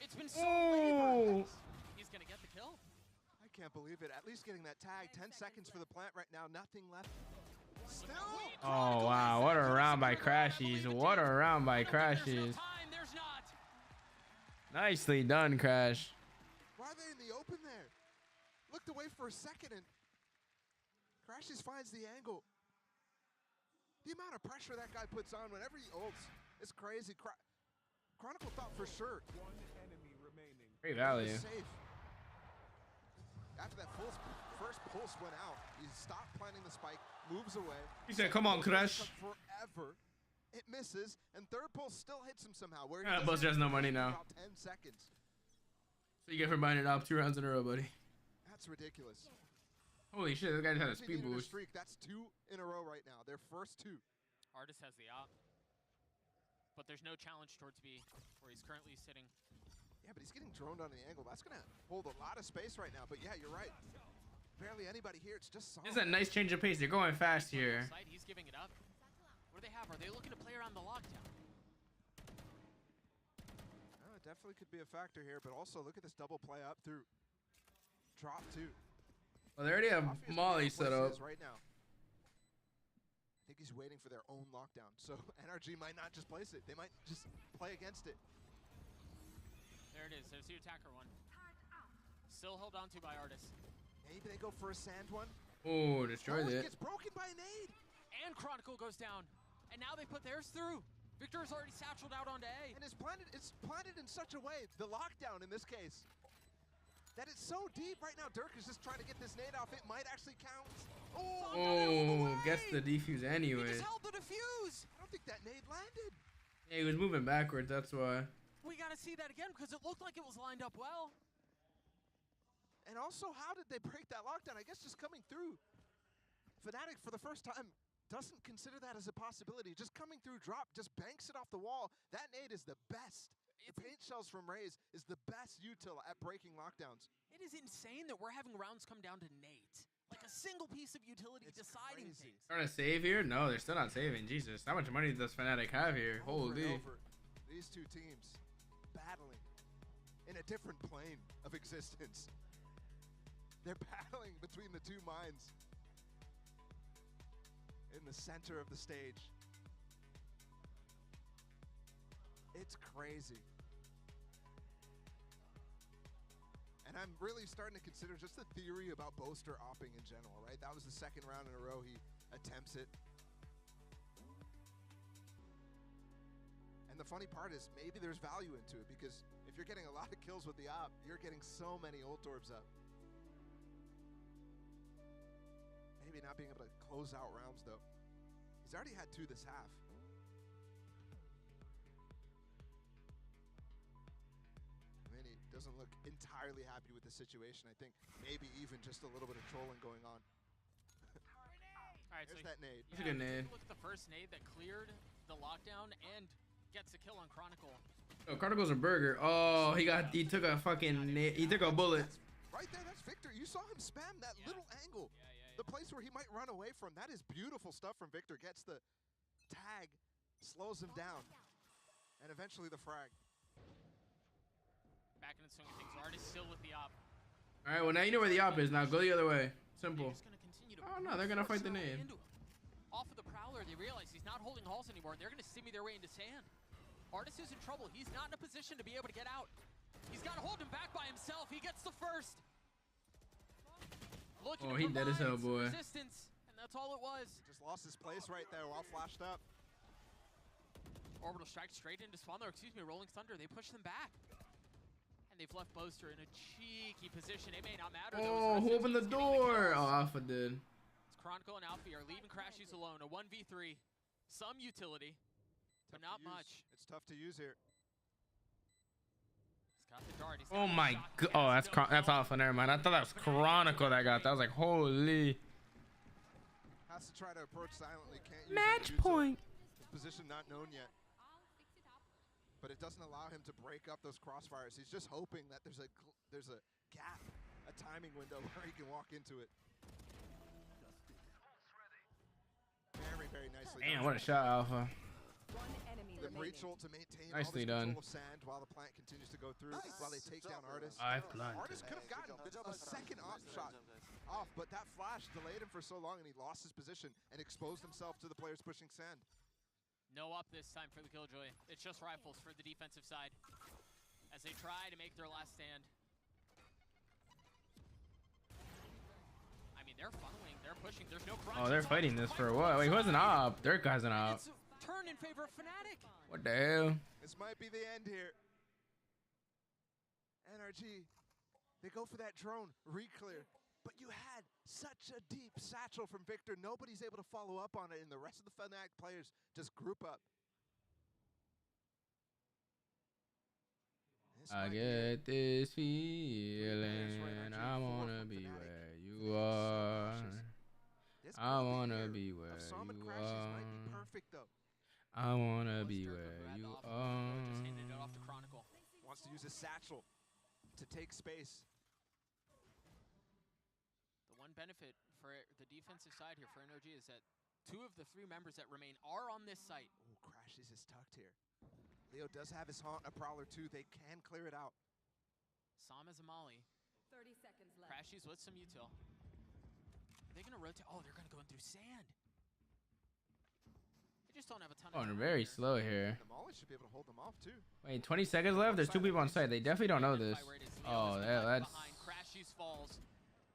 It's been so labor. He's gonna get the kill. I can't believe it. At least getting that tag. 10 seconds for the plant right now. Nothing left. Still. Oh, wow. What a round by Crashies. What a round by Crashies. Nicely done, Crash. Why are they in the open there? Looked away for a second and Crashies finds the angle. The amount of pressure that guy puts on whenever he ults is crazy. Chronicle thought for sure. Great value. Safe. After that first pulse went out, he stopped planting the spike. moves away. He said, "Come on, Crash." Forever. It misses, and third pulse still hits him somehow. Where Buster has no money now. About 10 seconds. So you get for buying it up 2 rounds in a row, buddy. That's ridiculous. Holy shit, this guy just had a speed boost. Streak. That's 2 in a row right now. Their first 2. Artis has the op, but there's no challenge towards B, where he's currently sitting. Yeah, but he's getting droned on the angle. That's going to hold a lot of space right now. But yeah, you're right. Barely anybody here. It's just solid. This is a nice change of pace. They're going fast here. He's giving it up. What do they have? Are they looking to play around the lockdown? It definitely could be a factor here, but also look at this double play up through drop 2. Well, they already have Molly set up. Right now. I think he's waiting for their own lockdown. So NRG might not just place it. They might just play against it. There it is. There's the attacker one. Still held on to by Artis. Maybe they go for a sand one. Oh, destroyed it. Gets broken by an nade. And Chronicle goes down. And now they put theirs through. Victor is already satcheled out onto A. And it's planted in such a way, the lockdown in this case, that it's so deep right now. Dirk is just trying to get this nade off. It might actually count. Oh, gets the defuse anyway. He just held the defuse. I don't think that nade landed. Yeah, he was moving backwards, that's why. We got to see that again because it looked like it was lined up well. And also, how did they break that lockdown? I guess just coming through. Fnatic, for the first time, doesn't consider that as a possibility. Just coming through drop, just banks it off the wall. That nade is the best. The paint shells from Raze is the best util at breaking lockdowns. It is insane that we're having rounds come down to nades. Like a single piece of utility deciding things. Trying to save here? No, they're still not saving. Jesus, how much money does Fnatic have here? Holy. These two teams battling in a different plane of existence. They're battling between the two minds in the center of the stage. It's crazy. And I'm really starting to consider just the theory about Boaster opping in general, right? That was the second round in a row he attempts it. And the funny part is maybe there's value into it because if you're getting a lot of kills with the op, you're getting so many ult orbs up. Maybe not being able to close out rounds though. He's already had 2 this half. Doesn't look entirely happy with the situation. I think maybe even just a little bit of trolling going on. All right, there's that nade. That's a good nade. Look at the first nade that cleared the lockdown and gets a kill on Chronicle. Oh, Chronicle's a burger. Oh, he took a fucking nade. He took a bullet. Right there, that's Victor. You saw him spam that little angle. The place where he might run away from. That is beautiful stuff from Victor. Gets the tag, slows him down, and eventually the frag. Back in the swing of things. Artis still with the op. All right, well now you know where the op is. Now go the other way. Simple. Oh no, they're gonna fight the nade. Off of the Prowler, they realize he's not holding halls anymore. They're gonna simmy their way into sand. Artis is in trouble. He's not in a position to be able to get out. He's got to hold him back by himself. He gets the first. Oh, he dead as hell, boy. Resistance, and that's all it was. Just lost his place right there while flashed up. Orbital strike straight into spawn, or excuse me, Rolling Thunder. They push them back. And they've left Boaster in a cheeky position. It may not matter. Oh, who opened the door? Oh, Alpha did. It's Chronicle and Alfie are leaving Crashies alone. A 1v3. Some utility, but not much. It's tough to use here. He's got the dart. Oh my god. Oh, that's Alpha. Never mind. I thought that was Chronicle that got that. I was like, holy. Has to try to approach silently. Can't use Match point. His position not known yet. But it doesn't allow him to break up those crossfires. He's just hoping that there's a gap, a timing window where he can walk into it. Very, very nicely done. Damn, what a shot, Alpha. The breach ult to maintain Nicely all this done. control of sand while the plant continues to go through, while they take down Artis. Artis could have gotten a second op shot off, but that flash delayed him for so long and he lost his position and exposed himself to the players pushing sand. No up this time for the Killjoy. It's just rifles for the defensive side as they try to make their last stand. I mean, they're funneling, they're pushing, there's no crunch. Oh, they're fighting this for what? Wait, who has an op? Dirk has an op. It's a turn in favor of Fnatic. What the hell? This might be the end here. NRG, they go for that drone, re-clear. But you had Such a deep satchel from Victor. Nobody's able to follow up on it, and the rest of the Fnatic players just group up. I get this feeling. I wanna be where you are. I wanna be where you are. Might be perfect though. I wanna be where you are. Just handed it off to Chronicle. Wants to use his satchel to take space. The one benefit for the defensive side here for NRG is that 2 of the 3 members that remain are on this site. Oh, Crashes is tucked here. Leo does have his Haunt, a Prowler too. They can clear it out. Sam is a Molly. 30 seconds left. Crashies with some util. Are they gonna rotate? Oh, they're gonna go in through sand. They just don't have a ton of time very here. slow here. The Molly should be able to hold them off too. Wait, 20 seconds left? There's 2 people on site. They definitely don't know this. Oh, that's... Crashies falls.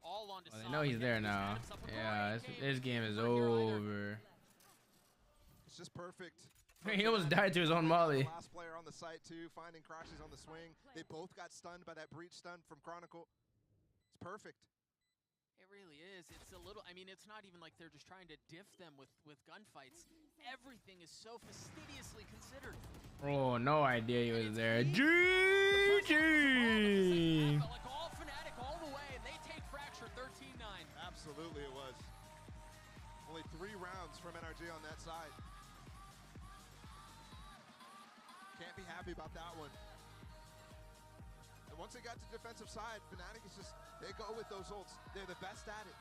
All onto Well, they know he's there now. Yeah, this game is over. It's just perfect. He almost died to his own Molly. Last player on the site too, finding Crashes on the swing. They both got stunned by that breach stun from Chronicle. It's perfect. It really is. It's a little, I mean, it's not even like they're just trying to diff them with gunfights. Everything is so fastidiously considered. Oh, no idea he was there. GG! Like all Fnatic all the way, and they take Fracture 13-9. Absolutely it was. Only 3 rounds from NRG on that side. Can't be happy about that one. And once they got to defensive side, Fnatic is just, they go with those ults. They're the best at it.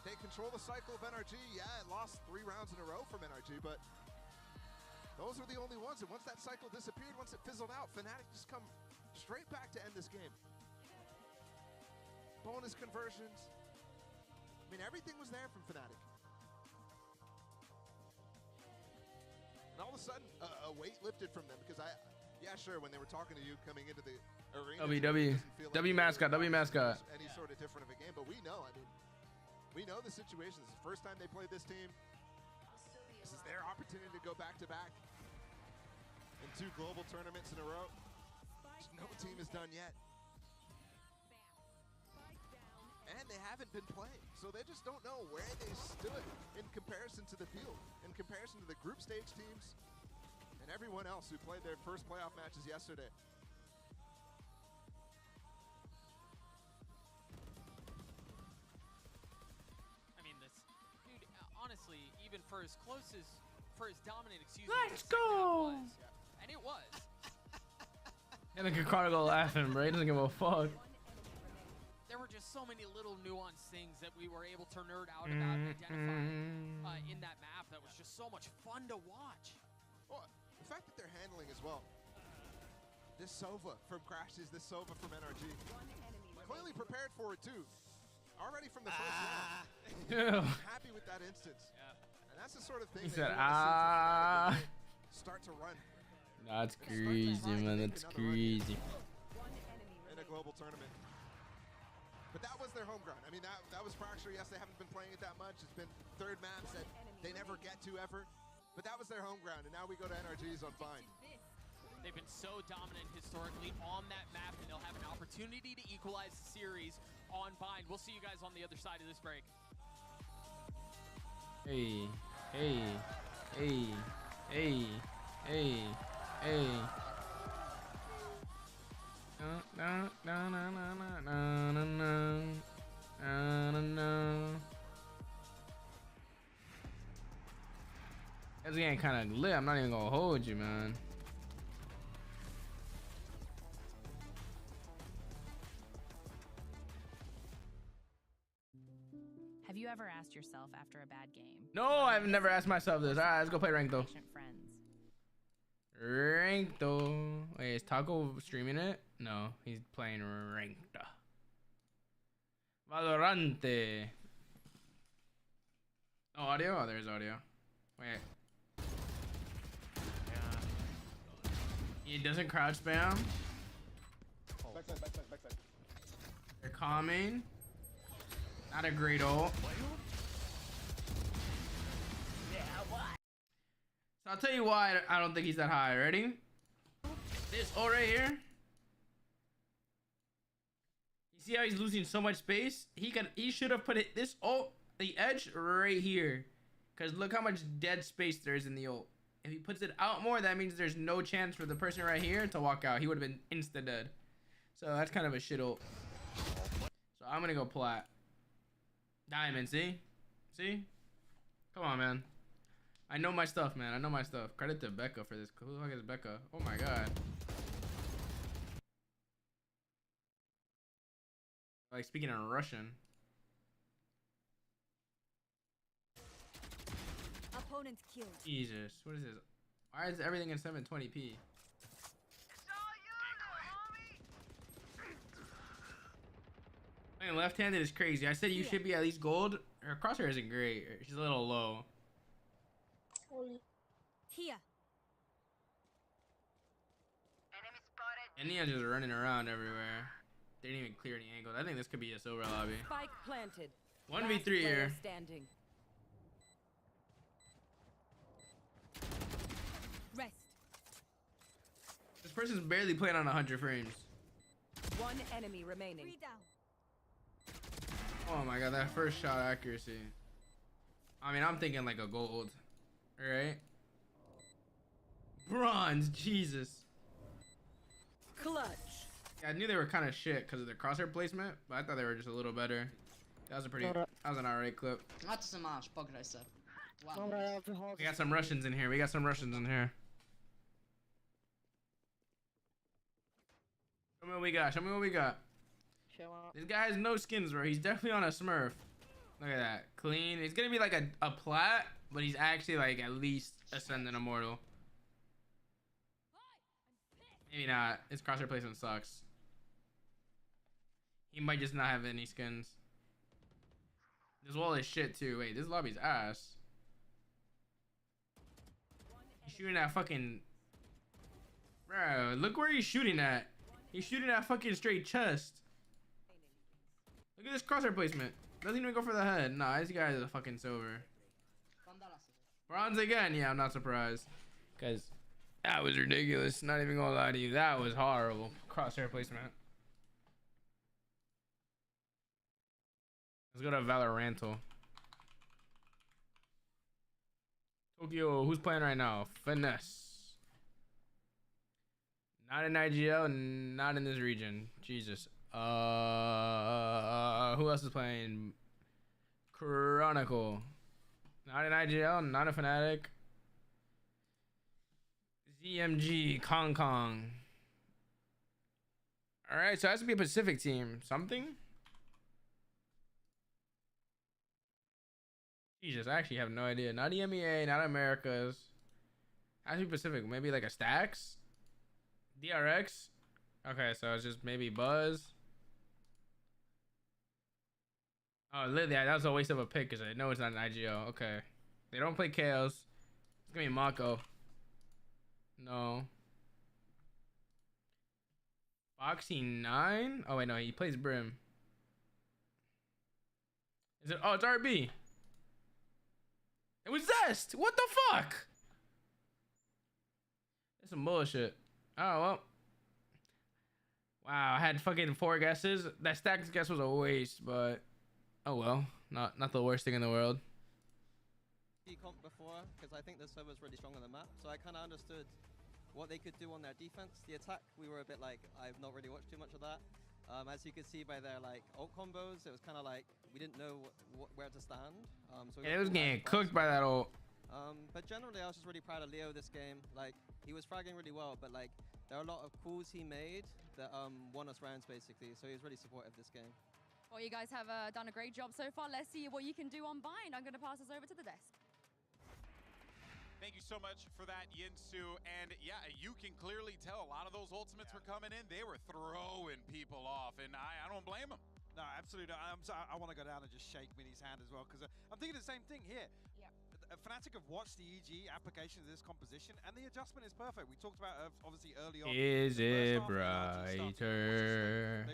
They control the cycle of NRG. Yeah, it lost 3 rounds in a row from NRG, but those are the only ones. And once that cycle disappeared, once it fizzled out, Fnatic just come straight back to end this game. Bonus conversions. I mean, everything was there from Fnatic. And all of a sudden, a weight lifted from them because yeah, sure, when they were talking to you coming into the arena. W mascot, W mascot. Any sort of different of a game, but we know, I mean, we know the situation. This is the first time they played this team. This is their opportunity to go back-to-back in 2 global tournaments in a row. No team has done yet. And they haven't been playing, so they just don't know where they stood in comparison to the field, in comparison to the group stage teams and everyone else who played their first playoff matches yesterday. I mean, this dude, honestly, even for as dominant, Let's go! And it was. And the Chronicle laughing, bro. He doesn't give a fuck. There were just so many little nuanced things that we were able to nerd out about and identify in that map that was just so much fun to watch. Well, the fact that they're handling as well. This Sova from Crashes, this Sova from NRG. Clearly prepared for it too. Already from the first round. Happy with that instance. Yeah. And that's the sort of thing He said, start to run. That's crazy, man. That's crazy. In a global tournament. But that was their home ground. I mean, that was Fracture. Yes, they haven't been playing it that much. It's been 3rd maps that they never get to ever. But that was their home ground, and now we go to NRG's on Bind. They've been so dominant historically on that map, and they'll have an opportunity to equalize the series on Bind. We'll see you guys on the other side of this break. Hey, hey, hey, hey, hey, hey. This game kind of lit. I'm not even gonna hold you, man. Have you ever asked yourself after a bad game? No, I've never asked myself this. All right, let's go play ranked though. Ranked though. Wait, is Taco streaming it? No, he's playing ranked. Valorant. Oh, audio? Oh, there's audio. Wait. He doesn't crouch spam. Backside. They're calming. Not a great ult. So I'll tell you why I don't think he's that high. Ready? This ult right here. See how he's losing so much space? He should have put it this ult, the edge right here. Cause look how much dead space there is in the ult. If he puts it out more, that means there's no chance for the person right here to walk out. He would have been insta dead. So that's kind of a shit ult. So I'm gonna go plat. Diamond, see? See? Come on, man. I know my stuff, man. I know my stuff. Credit to Becca for this. Who the fuck is Becca? Oh my god. Like speaking in Russian. Opponent killed. Jesus, what is this? Why is everything in 720p? Playing left-handed is crazy. I said you should be at least gold. Her crosshair isn't great. She's a little low. Here. And Neon's just running around everywhere. They didn't even clear any angles. I think this could be a silver lobby. Spike planted. 1v3 here. Standing. Rest. This person's barely playing on 100 frames. One enemy remaining. Oh my god, that first shot accuracy. I mean, I'm thinking like a gold. Alright? Bronze, Jesus. Clutch. Yeah, I knew they were kind of shit because of their crosshair placement, but I thought they were just a little better. That was an alright clip. We got some Russians in here. We got some Russians in here. Show me what we got. Show me what we got. This guy has no skins, bro. He's definitely on a Smurf. Look at that. Clean. It's gonna be like a plat, but he's actually like at least Ascendant Immortal. Maybe not. His crosshair placement sucks. He might just not have any skins. This wall is shit too. Wait, this lobby's ass. He's shooting at fucking... Bro, look where he's shooting at. He's shooting at fucking straight chest. Look at this crosshair placement. Doesn't even go for the head. Nah, this guy is a fucking silver. Bronze again. Yeah, I'm not surprised. Because that was ridiculous. Not even gonna lie to you. That was horrible. Crosshair placement. Let's go to Valoranto. Tokyo, who's playing right now? Finesse. Not in IGL, not in this region. Jesus. Who else is playing? Chronicle. Not in IGL, not a Fnatic. ZMG, Kong Kong. Alright, so it has to be a Pacific team. Something? Jesus, I actually have no idea. Not EMEA, not Americas. Has to be Pacific. Maybe like a Stacks? DRX? Okay, so it's just maybe Buzz. Oh, literally, that was a waste of a pick because I know it's not an IGO. Okay. They don't play Chaos. It's going to be Mako. No. Boxing 9? Oh, wait, no. He plays Brim. Is it? Oh, it's RB. It was Zest. What the fuck? That's some bullshit. Oh, well. Wow, I had fucking 4 guesses. That Stacks guess was a waste, but oh well. Not the worst thing in the world. Comp before, because I think the server's really strong on the map, so I kind of understood what they could do on their defense. The attack, we were a bit like, I've not really watched too much of that. As you could see by their like ult combos, it was kind of like we didn't know where to stand. So yeah, it was getting cooked by that ult. But generally, I was just really proud of Leo this game. Like, he was fragging really well, but like there are a lot of calls he made that won us rounds basically. So he was really supportive this game. Well, you guys have done a great job so far. Let's see what you can do on Bind. I'm going to pass this over to the desk. Thank you so much for that, Yinsu. And yeah, you can clearly tell a lot of those ultimates were coming in. They were throwing people off, and I don't blame them. No, absolutely. I want to go down and just shake Minnie's hand as well, because I'm thinking the same thing here. Fnatic have watched the EG application of this composition, and the adjustment is perfect. We talked about obviously early on. Is it brighter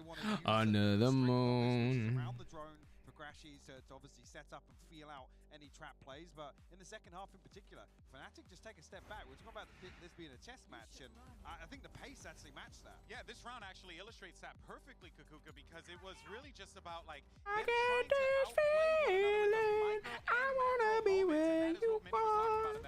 under the moon? Around the drone for Crashies to obviously set up and feel out any trap plays. But in the second half in particular, Fnatic just take a step back. We're talking about this being a chess match, and I think the pace actually matched that. Yeah, this round actually illustrates that perfectly, Kukuka, because it was really just about like I get this feeling. I wanna be where you are.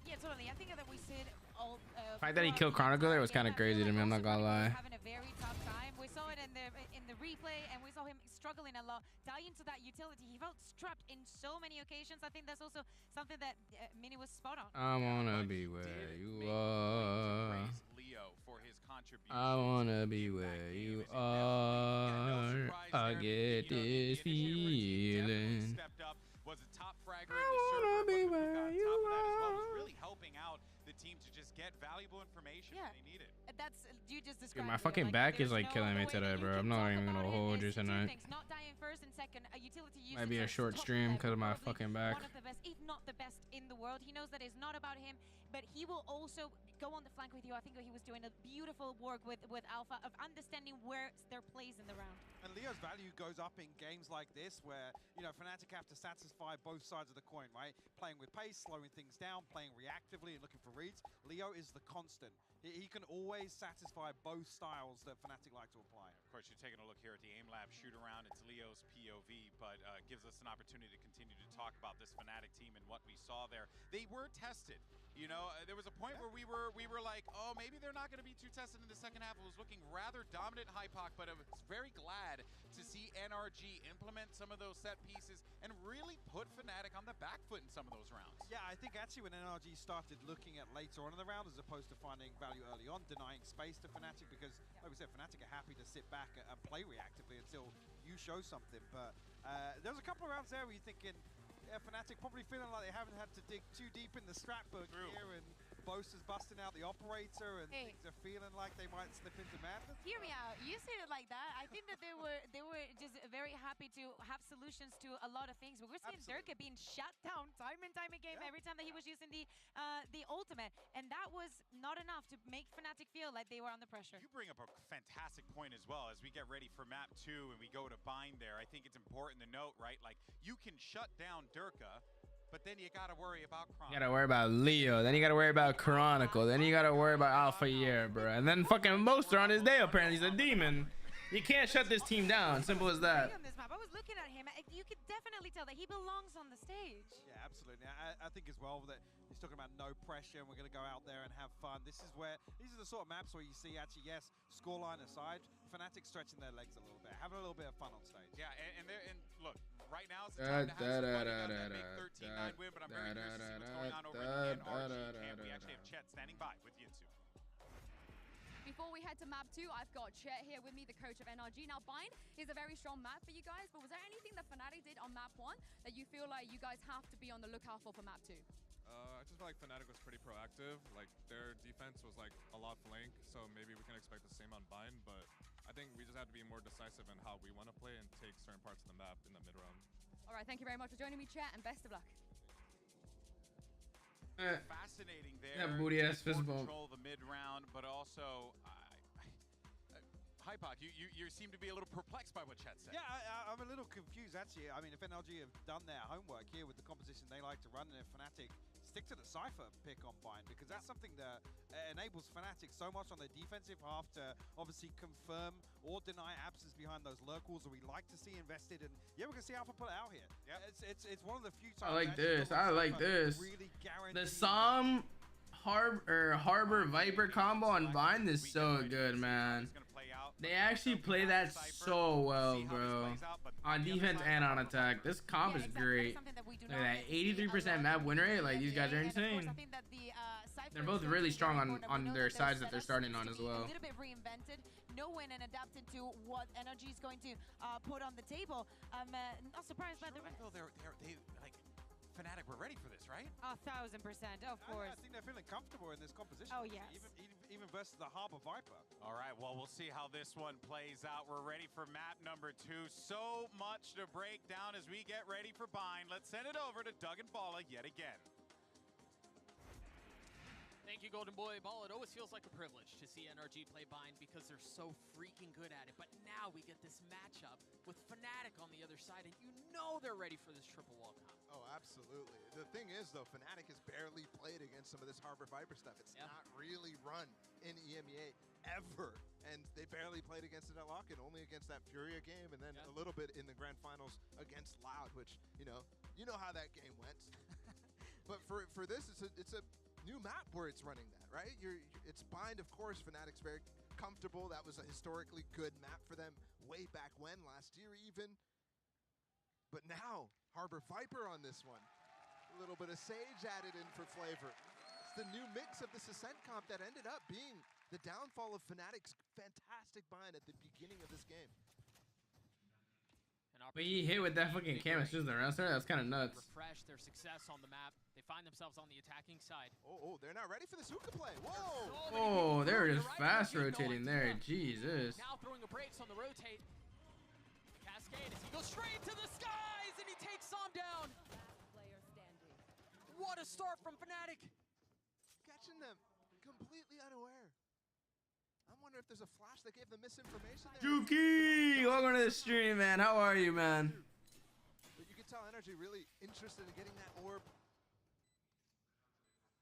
Yeah, totally. I think that we said all. The fact that he killed Chronicle there was kind of crazy to me. I'm not gonna lie. Having a very tough time. We saw it in the replay, and we saw him struggling a lot, dying to that utility. He felt strapped in so many occasions. I think that's also something that Mini was spot on. I wanna be where you are. Leo for his contribution. I wanna be where you are. I get this feeling. Stepped up, was a top fragger I in the wanna server, be but where on you top of that as well, are. was really helping out the team to just get valuable information when they needed. That's you just Dude, described. my it. fucking back is like there's killing me no way today, that you bro. I'm can not talk even gonna about it. hold you It's two tonight. things, not dying first, and second, a utility usage Might be a that's short top stream level, because of my probably fucking back. One of the best, if not the best in the world. He knows that it's not about him, but he will also go on the flank with you. I think he was doing a beautiful work with Alpha of understanding where their plays in the round. And Leo's value goes up in games like this where, you know, Fnatic have to satisfy both sides of the coin, right? Playing with pace, slowing things down, playing reactively and looking for reads. Leo is the constant. He can always satisfy both styles that Fnatic like to apply. Of course, you're taking a look here at the aim lab shoot around. It's Leo's POV, but gives us an opportunity to continue to talk about this Fnatic team and what we saw there. They were tested. You know, there was a point where we were like, oh, maybe they're not going to be too tested in the second half. It was looking rather dominant Hypoc, but I was very glad to see NRG implement some of those set pieces and really put Fnatic on the back foot in some of those rounds. Yeah, I think actually when NRG started looking at later on in the round as opposed to finding value early on, denying space to Fnatic, because like we said, Fnatic are happy to sit back and play reactively until you show something. But there was a couple of rounds there where you're thinking, yeah, Fnatic probably feeling like they haven't had to dig too deep in the strat book here, and Boast is busting out the operator, and things are feeling like they might slip into madness. Hear me out. You say it like that. I think that they were just very happy to have solutions to a lot of things. But we're seeing Durka being shut down time and time again every time that he was using the ultimate, and that was not enough to make Fnatic feel like they were under pressure. You bring up a fantastic point as well. As we get ready for map 2 and we go to bind there, I think it's important to note, right? Like, you can shut down Durka, but then you gotta worry about Chronicle. You gotta worry about Leo, then you gotta worry about Chronicle, then you gotta worry about Alpha Year, bro. And then fucking Moster on his day, apparently he's a demon. You can't shut this team down, simple as that. On this map, I was looking at him. You could definitely tell that he belongs on the stage. Yeah, absolutely. I think as well that he's talking about no pressure and we're going to go out there and have fun. These are the sort of maps where you see actually, yes, scoreline aside, Fnatic stretching their legs a little bit, having a little bit of fun on stage. Yeah, and look, right now it's the time to have some fun on that big 13-9 win, but I'm very curious to see what's going on over in the NRG camp. We actually have Chet standing by with Yinsu. Before we head to map 2, I've got Chet here with me, the coach of NRG. Now, Bind is a very strong map for you guys, but was there anything that Fnatic did on map 1 that you feel like you guys have to be on the lookout for map 2? I just feel like Fnatic was pretty proactive. Like, their defense was like a lot flank, so maybe we can expect the same on Bind, but I think we just have to be more decisive in how we want to play and take certain parts of the map in the mid-round. All right, thank you very much for joining me, Chet, and best of luck. Fascinating there. Yeah, booty ass fist bump. Control the mid round, but also Hypoc, you seem to be a little perplexed by what Chet said. Yeah, I'm a little confused actually. I mean, if NRG have done their homework here with the composition they like to run, and if Fnatic stick to the Cypher pick on Bind, because that's something that enables Fnatic so much on their defensive half to obviously confirm or deny absence behind those lurkals that we like to see invested in. Yeah, we're gonna see Alpha pull it out here. Yeah, it's one of the few times. I like this. I like this. Really The Psalm Harbor Viper combo on Bind is so good, man. They actually play that so well, bro. On defense and on attack. This comp is great. Look at that 83% map win rate. Like, these guys are insane. They're both really strong on their sides that they're starting on as well. A little bit reinvented, knowing and adapting to what NRG is going to put on the table. I'm not surprised by the rest. They like Fnatic, we're ready for this, right? 1,000%, of course. I think they're feeling comfortable in this composition. Oh, yes. Even versus the Harbor Viper. All right, well, we'll see how this one plays out. We're ready for map number 2. So much to break down as we get ready for Bind. Let's send it over to Doug and Bala yet again. Thank you, Golden Boy Ball. It always feels like a privilege to see NRG play Bind because they're so freaking good at it. But now we get this matchup with Fnatic on the other side, and you know they're ready for this triple wall comp. Oh, absolutely. The thing is, though, Fnatic has barely played against some of this Harbor Viper stuff. It's not really run in EMEA ever, and they barely played against it at Lock-in, only against that Furia game, and then a little bit in the Grand Finals against Loud, which, you know how that game went. But for this, it's a new map where it's running that, right? It's Bind, of course. Fnatic's very comfortable. That was a historically good map for them way back when, last year even. But now, Harbor Viper on this one. A little bit of Sage added in for flavor. It's the new mix of this Ascent comp that ended up being the downfall of Fnatic's fantastic Bind at the beginning of this game. But he hit with that fucking cam as soon as the round started. That's kind of nuts. Refresh their success on the map. They find themselves on the attacking side. Oh, they're not ready for this hookah play. Whoa! Oh, they were just fast rotating there. Jesus. Now throwing a brakes on the rotate. Cascade as he goes straight to the skies and he takes Som down. What a start from Fnatic. Catching them completely unaware. I wonder if there's a flash that gave them misinformation there. Juki! Welcome to the stream, man. How are you, man? But you can tell Energy really interested in getting that orb.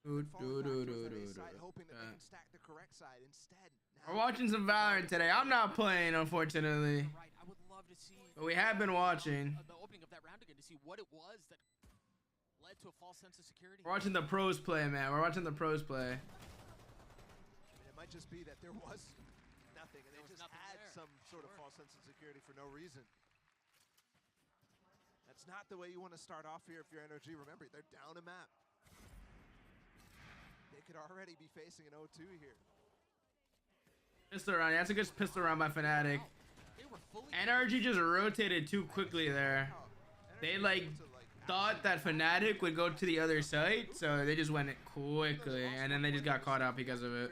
Hoping that they can stack the correct side instead. We're watching some Valorant today. I'm not playing, unfortunately. I would love to see. But we have been watching. The opening of that round again to see what it was that led to a false sense of security. We're watching the pros play, man. We're watching the pros play. It might just be that there was nothing, and they just had some sort of false sense of security for no reason. That's not the way you want to start off here if you're Energy. Remember, they're down a map. They could already be facing an 0-2 here. Pistol round. That's a good pistol round by Fnatic. NRG just rotated too quickly there. They thought that Fnatic would go to the other side, so they just went it quickly, and then they just got caught out because of it.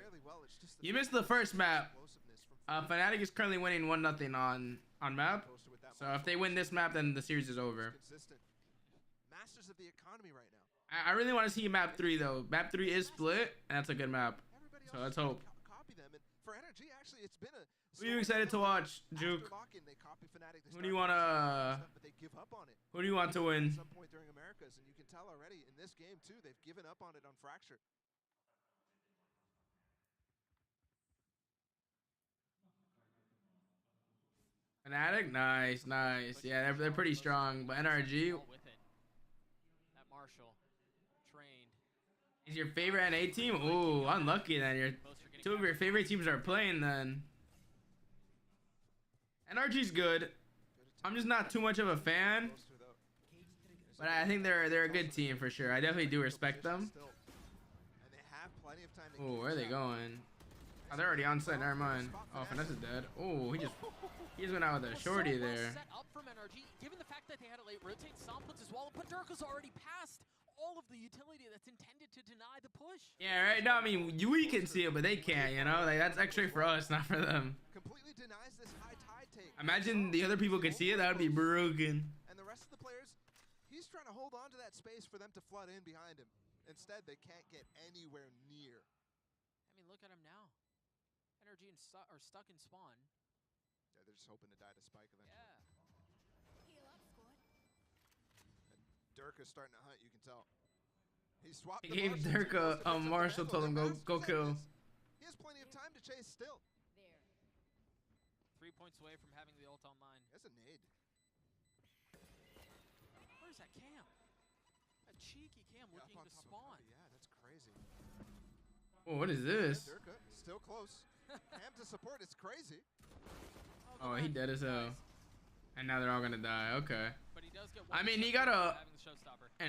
You missed the first map. Fnatic is currently winning 1-0 on map. So if they win this map, then the series is over. Masters of the economy right now. I really want to see map 3 though. Map 3 is split, and that's a good map. So let's hope. Copy them, and for Energy, actually, it's been a. Who are you excited to watch, Juke? Who do you want to? Who do you want to win? At some point during Americas, and you can tell already in this game too, they've given up on it on Fracture. Fnatic, nice. Yeah, they're pretty strong, but NRG. That Marshall trained. Is your favorite NA team? Ooh, unlucky then. Two of your favorite teams are playing then. NRG's good. I'm just not too much of a fan. But I think they're a good team for sure. I definitely do respect them. Oh, where are they going? Oh, they're already on site. Never mind. Oh, Finesse is dead. Oh, he just went out with a shorty there. Set up from NRG, given the fact that they had a late rotate, Som puts his wall, but Durka's already passed all of the utility that's intended to deny the push. Yeah, right. No, I mean we can see it, but they can't. You know, like that's X-ray for us, not for them. Completely denies this high tide take. Imagine the other people could see it. That would be broken. And the rest of the players, he's trying to hold on to that space for them to flood in behind him. Instead, they can't get anywhere near. I mean, look at him now. Energy are stuck in spawn. Yeah, they're just hoping to die to Spike eventually. Yeah. And Durka's starting to hunt, you can tell. He swapped. He gave Durka a Marshall, told him go kill. He has plenty of time to chase still. 3 points away from having the ult online. That's a nade. Where's that cam? A cheeky cam looking to spawn. Yeah, that's crazy. Oh, what is this? Durka still close. Cam to support, it's crazy. Oh, he dead as hell. And now they're all gonna die. Okay. But he does get I mean, he got an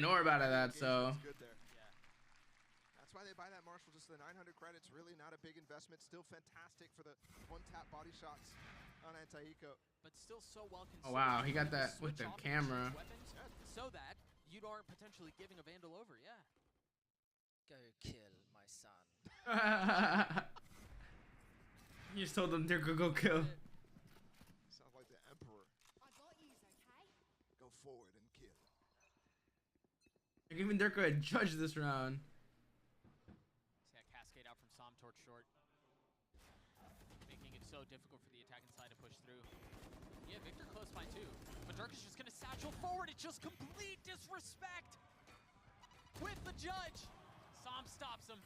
orb out of that, so. Good there. Yeah. That's why they buy that Marshall, just the 900 credits. Really not a big investment. Still fantastic for the one-tap body shots on Anti-Eco. But still so well considered. Oh wow, he got that with the camera. So that you aren't potentially giving a Vandal over, yeah. Go kill my son. You just told them they're gonna go kill. Sounds like the Emperor. I got you, okay? Go forward and kill. They're giving Durka a judge this round. by 2. But Dirk is just going to satchel forward. It's just complete disrespect with the judge. Som stops him.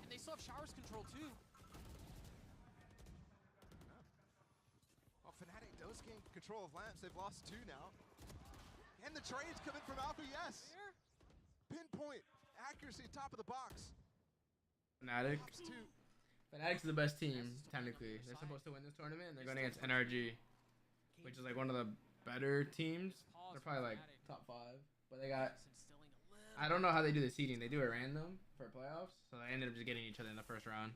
And they still have Showers control too. Well, Fnatic does gain control of lamps. They've lost 2 now. And the trades coming from Alpha, yes. Pinpoint, accuracy, top of the box. Fnatic. Fnatic's the best team, technically. They're supposed to win this tournament, and they're going against NRG, which is like one of the better teams. They're probably like top 5. But they got... I don't know how they do the seeding. They do it random for playoffs, so they ended up just getting each other in the first round.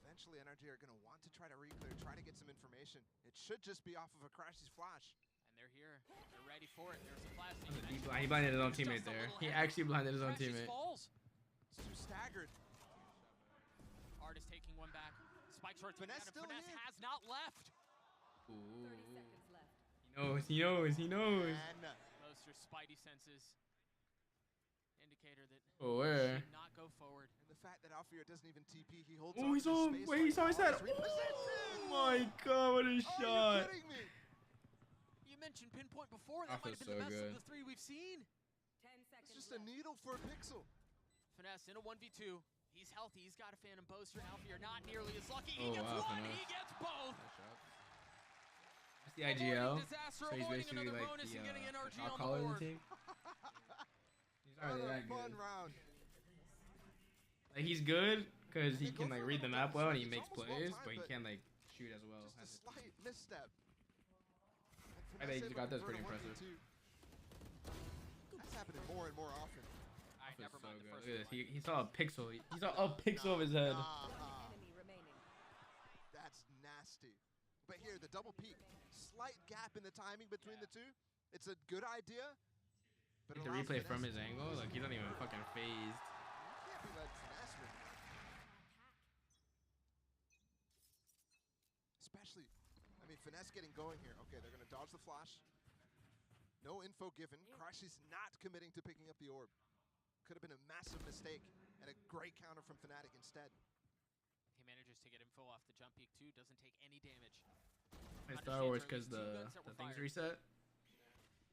Eventually, NRG are going to want to try to re-clear, try to get some information. It should just be off of a Crashy's flash. And they're here. They're ready for it. There's a flash. He blinded his own teammate there. He actually blinded his own teammate. Falls. It's too staggered. Art is taking one back. Spike short. Finesse still Finesse in. has not left. Ooh. 30 seconds left. He knows. And Moster Spidey senses. Indicator that Oh, where? should not go forward. And the fact that Alfir doesn't even TP, he holds Oh, on he to saw him. space Wait, he right saw his now. head. He's repositioned. Oh my god, what a shot. Are you kidding me? You mentioned Pinpoint before. That That might have feels been the so best good. of the 3 we've seen. 10 seconds It's just a needle for a pixel. Finesse in a 1v2. He's healthy. He's got a Phantom Boaster. Alfir not nearly as lucky. He Oh, gets wow, one. Finesse. He gets both. That's the IGL. Disaster, So he's avoiding basically another like bonus the and getting NRG shot on the caller of the board. team. He's not really What a that fun good. round. Like he's good because he can like read the map well and he It's makes almost plays, well but he timed, can't like shoot as well. Just a slight misstep. I think he got this pretty impressive. That's happening more and more often. Alright, Feels never so mind the good. first Look at this. one. He saw a pixel. He saw a pixel of his head. Enemy remaining. That's nasty. But here, the double peak. Slight gap in the timing between the two. It's a good idea. But Like it the allows replay from Finesse his to angle, like he's not even fucking phased. Can't be letting Finesse win. Especially, I mean, Finesse getting going here. Okay, they're going to dodge the flash. No info given. Crashy's not committing to picking up the orb. Could have been a massive mistake and a great counter from Fnatic instead. He manages to get info off the jump peak too. Doesn't take any damage. Play Star Wars because the things reset.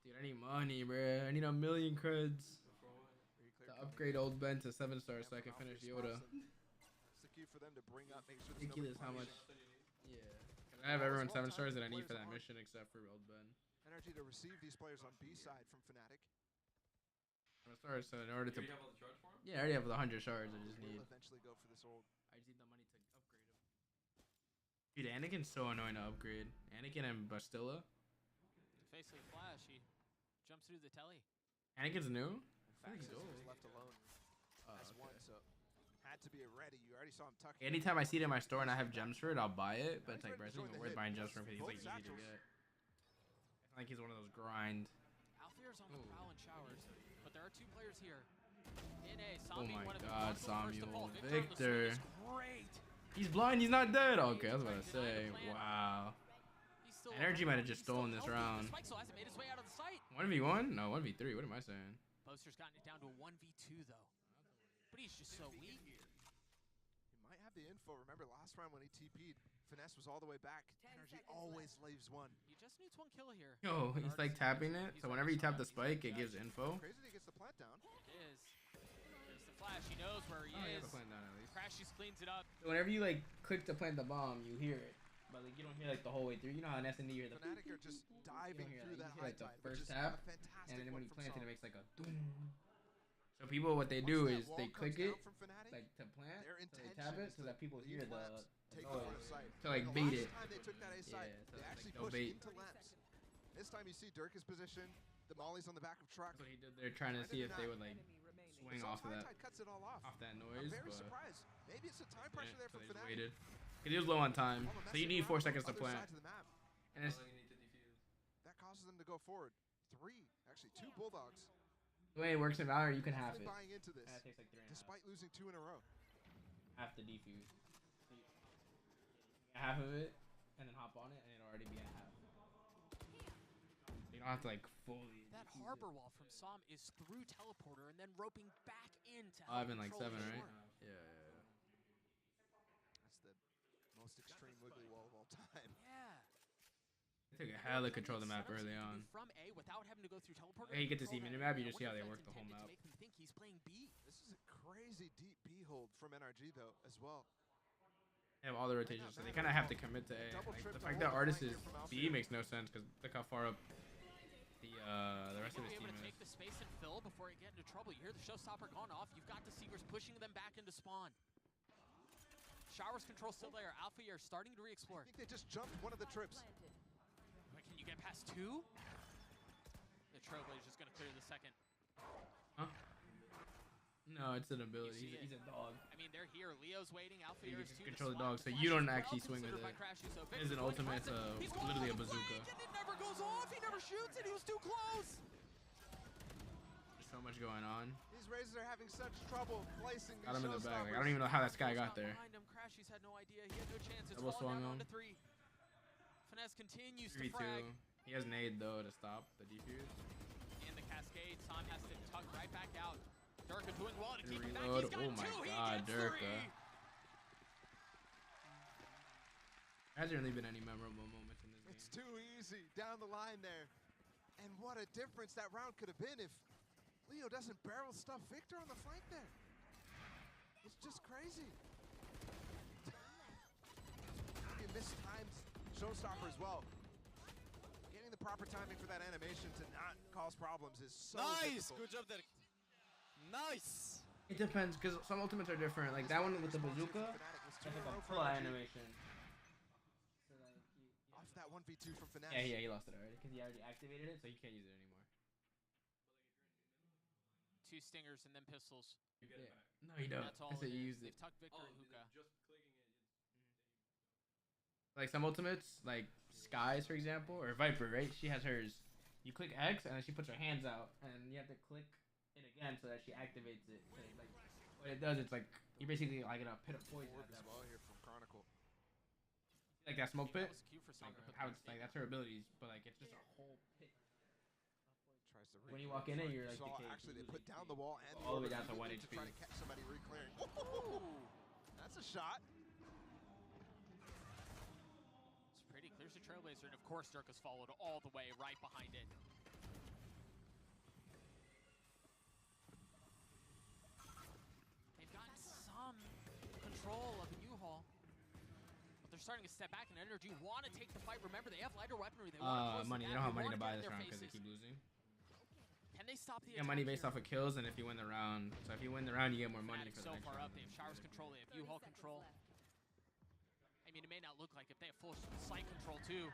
Dude, I need money, bruh. I need 1 million creds to upgrade old Ben to 7 stars so I can finish Yoda. It's the key for them to bring up, make sure there's no Ridiculous how much. replenishing. Yeah. 'Cause I have everyone 7 stars that I need for that mission except for old Ben. Energy to receive these players on B side from Fnatic. 7 stars, so in order to. You already have all the charge for him? Yeah, I already have the 100 shards. I just need. We'll eventually go for this orb. I just need the money to upgrade him. Dude, Anakin's so annoying to upgrade. Anakin and Bastilla. Basically flash. He jumps through the telly. Anakin's new? In fact, he's Scissors old. was left alone as one, so had to be ready. You already saw him tuck. Anytime I see it in my store and I have gems for it, I'll buy it. But it's like, bro, it's not even worth buying gems for him because he's like easy to get. I feel like he's one of those grind. Alfir's on the prowl and Showers, but there are 2 players here. In A, Oh Sami, my one of the god, first to fall. Samuel. Victor. Victor. on the swing is great. He's blind, he's not dead. Okay, I was about to say. Wow. He's still Energy alive. might have just He's still stolen this healthy. round. Spike still hasn't made his way out of the site. 1v1? No, 1v3. What am I saying? Boaster's gotten it down to a 1v2 though. But he's just so weak. He might have the info. Remember last round when he TP'd, Finesse was all the way back. Energy always leaves one. He just needs 1 kill here. Yo, he's like tapping it. So whenever you tap the spike, it gives info. Crazy that he gets the plant down. It is. There's the flash. He knows where he Oh, yeah, is. the plant down at least. Crashes cleans it up. So whenever you like click to plant the bomb, you hear it. But like you don't hear like the whole way through. You know how in S&D you hear the Fnatic are just diving hear through that. that You hear, high like, the tide, first which is tap, a fantastic and then when one you from plant it, Sol. it makes like a doom. So people, what they do is they click it, like to plant, so they tap it, so that people hear the take noise, over the site. to like The bait last it. time they took that A site, Yeah, so they like actually they'll pushed bait. into lamps. This time you see Dirk is positioned, the molly's on the back of truck. That's what he did. They're trying to see if they would like swing Sol's off of high that, tide cuts it all off. that I'm noise. very But surprised. Maybe it's a time pressure there so from they just Fnatic. waited. Cause he was low on time, so you need 4 seconds to plant. And it's, That causes them to go forward. 3, actually 2 Bulldogs. the way it works in Valorant, you can half Definitely it. buying into this, And it takes like 3.5. despite losing 2 in a row. Half the defuse. So you get half of it, and then hop on it, and it'll already be at half. You don't have to like fully. That defuse harbor it. wall from Som is through teleporter and then roping back into. 5 and like 7, right? Yeah. That's the most extreme wiggly wall of all time. Yeah. They took a hell of control of the map early on. From A without having to go through teleporter. Hey, you get to see minimap, you just see how they work the whole map. This is a crazy deep B hold from NRG though as well. They have all the rotations, so they kind of have to commit to A. Like, the fact that Artist is B makes no sense because look how far up the rest of his team is. Take the space and fill before you get into trouble. You hear the showstopper gone off. You've got the Seekers pushing them back into spawn. Showers control still there. Alpha, you're starting to re-explore. I think they just jumped one of the trips. Wait, can you get past two? The Trailblazer is going to clear the second. Huh? No, it's an ability. He's a dog. I mean, they're here. Leo's waiting. Alpha You is can two. control the dog, so you don't actually swing with it. It's an ultimate, literally a bazooka. It never goes off. He never shoots it. He was too close. There's so much going on. These Razors are having such trouble placing these Got him in the back. Like, I showstoppers. don't even know how that Sky got there. Crashies had no idea. He had no chance. It's Double swung him. 3. Finesse continues to 3-2. frag. He has nade though to stop the defuse. In the cascade, Sam has to tug right back out. Durka doing well to keep him back. Reload. He's got Oh my two. god, He gets Durka. 3. Hasn't really been any memorable moments in this game. It's too easy down the line there. And what a difference that round could have been if Leo doesn't barrel stuff Victor on the flank there. It's just crazy. He mistimed showstopper as well. Getting the proper timing for that animation to not cause problems is so difficult. Good job there. Nice. It depends, because some ultimates are different. Like that one with the bazooka, that's like a full animation. So like off that 1v2 from Finesse. Yeah, he lost it already, because he already activated it, so you can't use it anymore. 2 stingers and then pistols. You get it back. No, you don't. That's all I said you used They've it. tucked Victor and Hookah. Like some ultimates, like Skies, for example, or Viper, right? She has hers. You click X, and then she puts her hands out, and you have to click it again so that she activates it. So like, what it does, it's like you're basically like in a pit of poison. Orb as well here from Chronicle. Like that smoke pit. That was cute for Sam to put How the it's like that's her abilities, but like it's just a whole pit. Tries to When you walk in it, you're like saw decayed. actually they put down the wall and all the way orb down to 1 to HP. try to catch somebody re-clearing. Ooh, that's a shot. It's pretty. Clears the Trailblazer, and of course Durka's followed all the way right behind it. They've gotten some control of the U-Haul, but they're starting to step back, and Energy want to take the fight. Remember, they have lighter weaponry. They want Money. They don't have money to buy this round because they keep losing. Can they stop the You get money based off of kills, and if you win the round. So if you win the round, you get more money for the so next far round. up, they have Showers control, they have U-Haul control. I mean, it may not look like if they have full sight control too.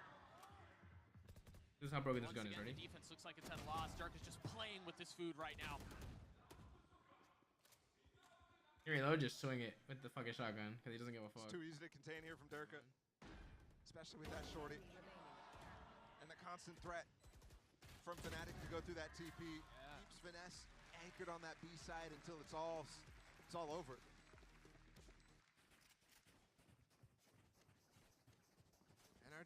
This is how broken this Once gun is. again, Ready? The defense looks like it's at a loss. Dark is just playing with this food right now. You reload, just swing it with the fucking shotgun because he doesn't give a fuck. It's too easy to contain here from Durka, especially with that shorty. And the constant threat from Fnatic to go through that TP keeps Finesse anchored on that B side until it's all over.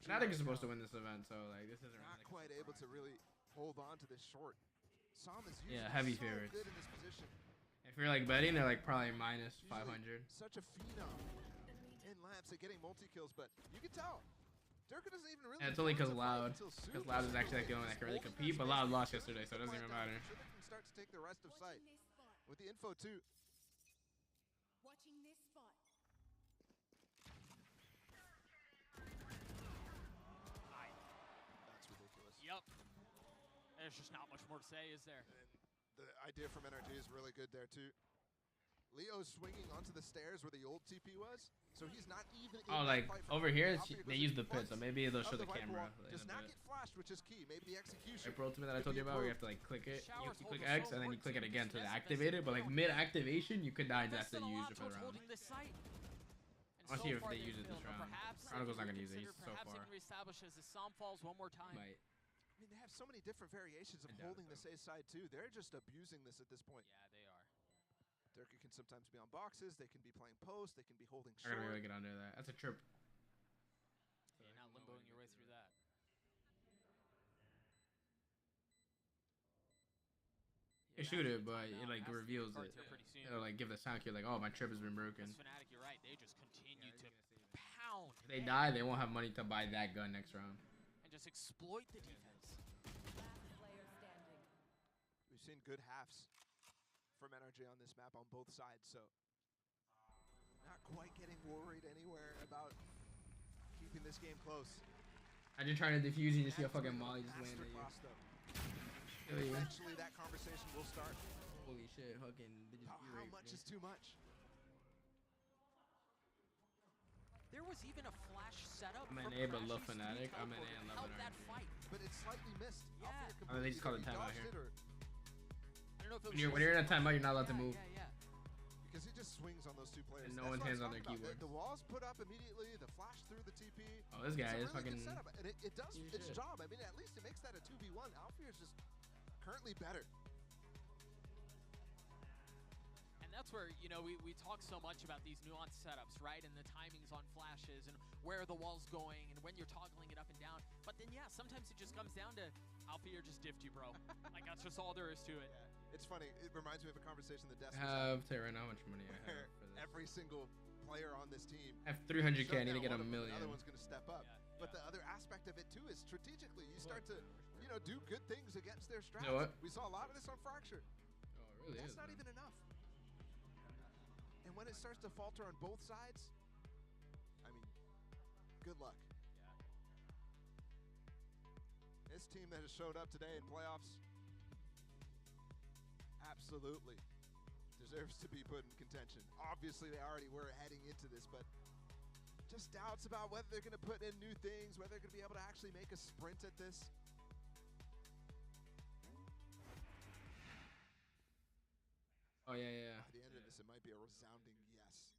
Fnatic is supposed to win this event, so like this isn't not quite able to really hold on to this short. Sam is usually heavy so favorites. good in this position. If you're like betting, they're like probably minus 500. Such a phenom in laps at getting multi-kills, but you can tell. Durka doesn't even really. And it's only because want to fight Loud. until Because super, Loud is super actually like late. the only that can really Holding compete, that but space Loud is lost good yesterday, so it doesn't even find out. matter. Sure they can start to take the rest of sight with the info too. Watching this spot. That's ridiculous. Yep. There's just not much more to say, is there? And the idea from NRG is really good there too. Leo's swinging onto the stairs where the old TP was, so he's not even. Oh, in like that fight from over here, Alpha they use the pit, so maybe they'll show of the Viper camera. wall. Does not get flashed, which is key. Maybe the execution. Viper ultimate that I could told be you about, where you have improved. to like click it, you click X, and then you click it again to activate it. But like mid activation, you could die after you use it for the round. Holding this site. I'll see if they use it this round. Chronicle's not gonna use it. He's so Perhaps far. they can reestablish as the Psalm falls one more time. Might. I mean, they have so many different variations of holding this A side too. They're just abusing this at this point. Yeah, they are. Durka can sometimes be on boxes. They can be playing post. They can be holding I'm short. gonna really get under that. That's a trip. You're not limboing your way through that. You shoot it, but it like reveals it. It'll like give the sound cue like, oh, my trip has been broken. Fnatic, you're right. They just continue to pound. If they die, they won't have money to buy that gun next round. And just exploit the defense. We've seen good halves from NRG on this map on both sides, so not quite getting worried anywhere about keeping this game close. I just trying to defuse and you see a fucking molly just landing at you. Eventually that conversation will start. Holy shit, fucking. How much is too much? There was even a flash setup. I'm an A but love Fnatic. I'm an A and love that fight. But it's slightly missed. Yeah. Oh, they just call it timeout here. I don't know if it was When you're in a timeout, you're not allowed to move. Because he just swings on those two players. And no one's hands on their keyboard. The walls put up immediately, the flash through the TP. Oh, this guy is really fucking. And it does its job. I mean, at least it makes that a 2v1. Alfir is just currently better. And that's where, you know, we talk so much about these nuanced setups, right? And the timings on flashes and where the wall's going and when you're toggling it up and down. But then, yeah, sometimes it just comes down to Alfir just diffed you, bro. Like, that's just all there is to it. Yeah. It's funny. It reminds me of a conversation the desk I have, tell you right now how much money I have for this. Every single player on this team. I have 300K. I need to get a million. Another one's going to step up. But the other aspect of it, too, is strategically. You start to, you know, do good things against their strats. You know what? We saw a lot of this on Fracture. Oh, it really That's is. not even enough. And when it starts to falter on both sides, I mean, good luck. This team that has showed up today in playoffs absolutely deserves to be put in contention. Obviously, they already were heading into this, but just doubts about whether they're going to put in new things, whether they're going to be able to actually make a sprint at this. Oh, yeah. By the end of this, it might be a resounding yes.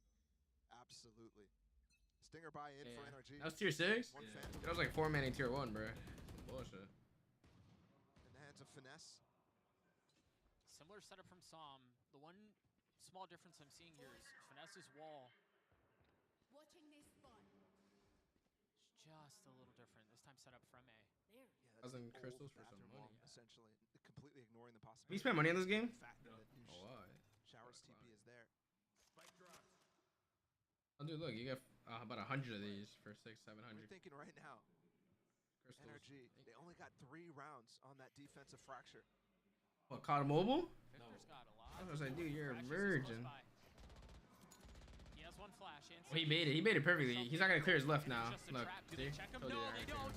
Absolutely. Stinger buy in for NRG. That was tier 6? That was like 4-man in tier 1, bro. Bullshit. In the hands of Finesse. Similar setup from Som. The one small difference I'm seeing here is Finesse's wall. Watching this spot. It's just a little different. This time set up from A. Yeah, 1,000 crystals for some money. Essentially, completely ignoring the possibility. Have you spent money on this game? Oh, why? Showers TP is there. Oh, dude, look, you get about 100 of these for 600, 700. We're thinking right now. Crystals. NRG, they only got 3 rounds on that defensive fracture. What, COD Mobile? Victor's got a lot. I was like, dude, you're a virgin. He has one flash. Well, he made it. He made it perfectly. He's not gonna clear his left now. Look, do they check him? No, they don't.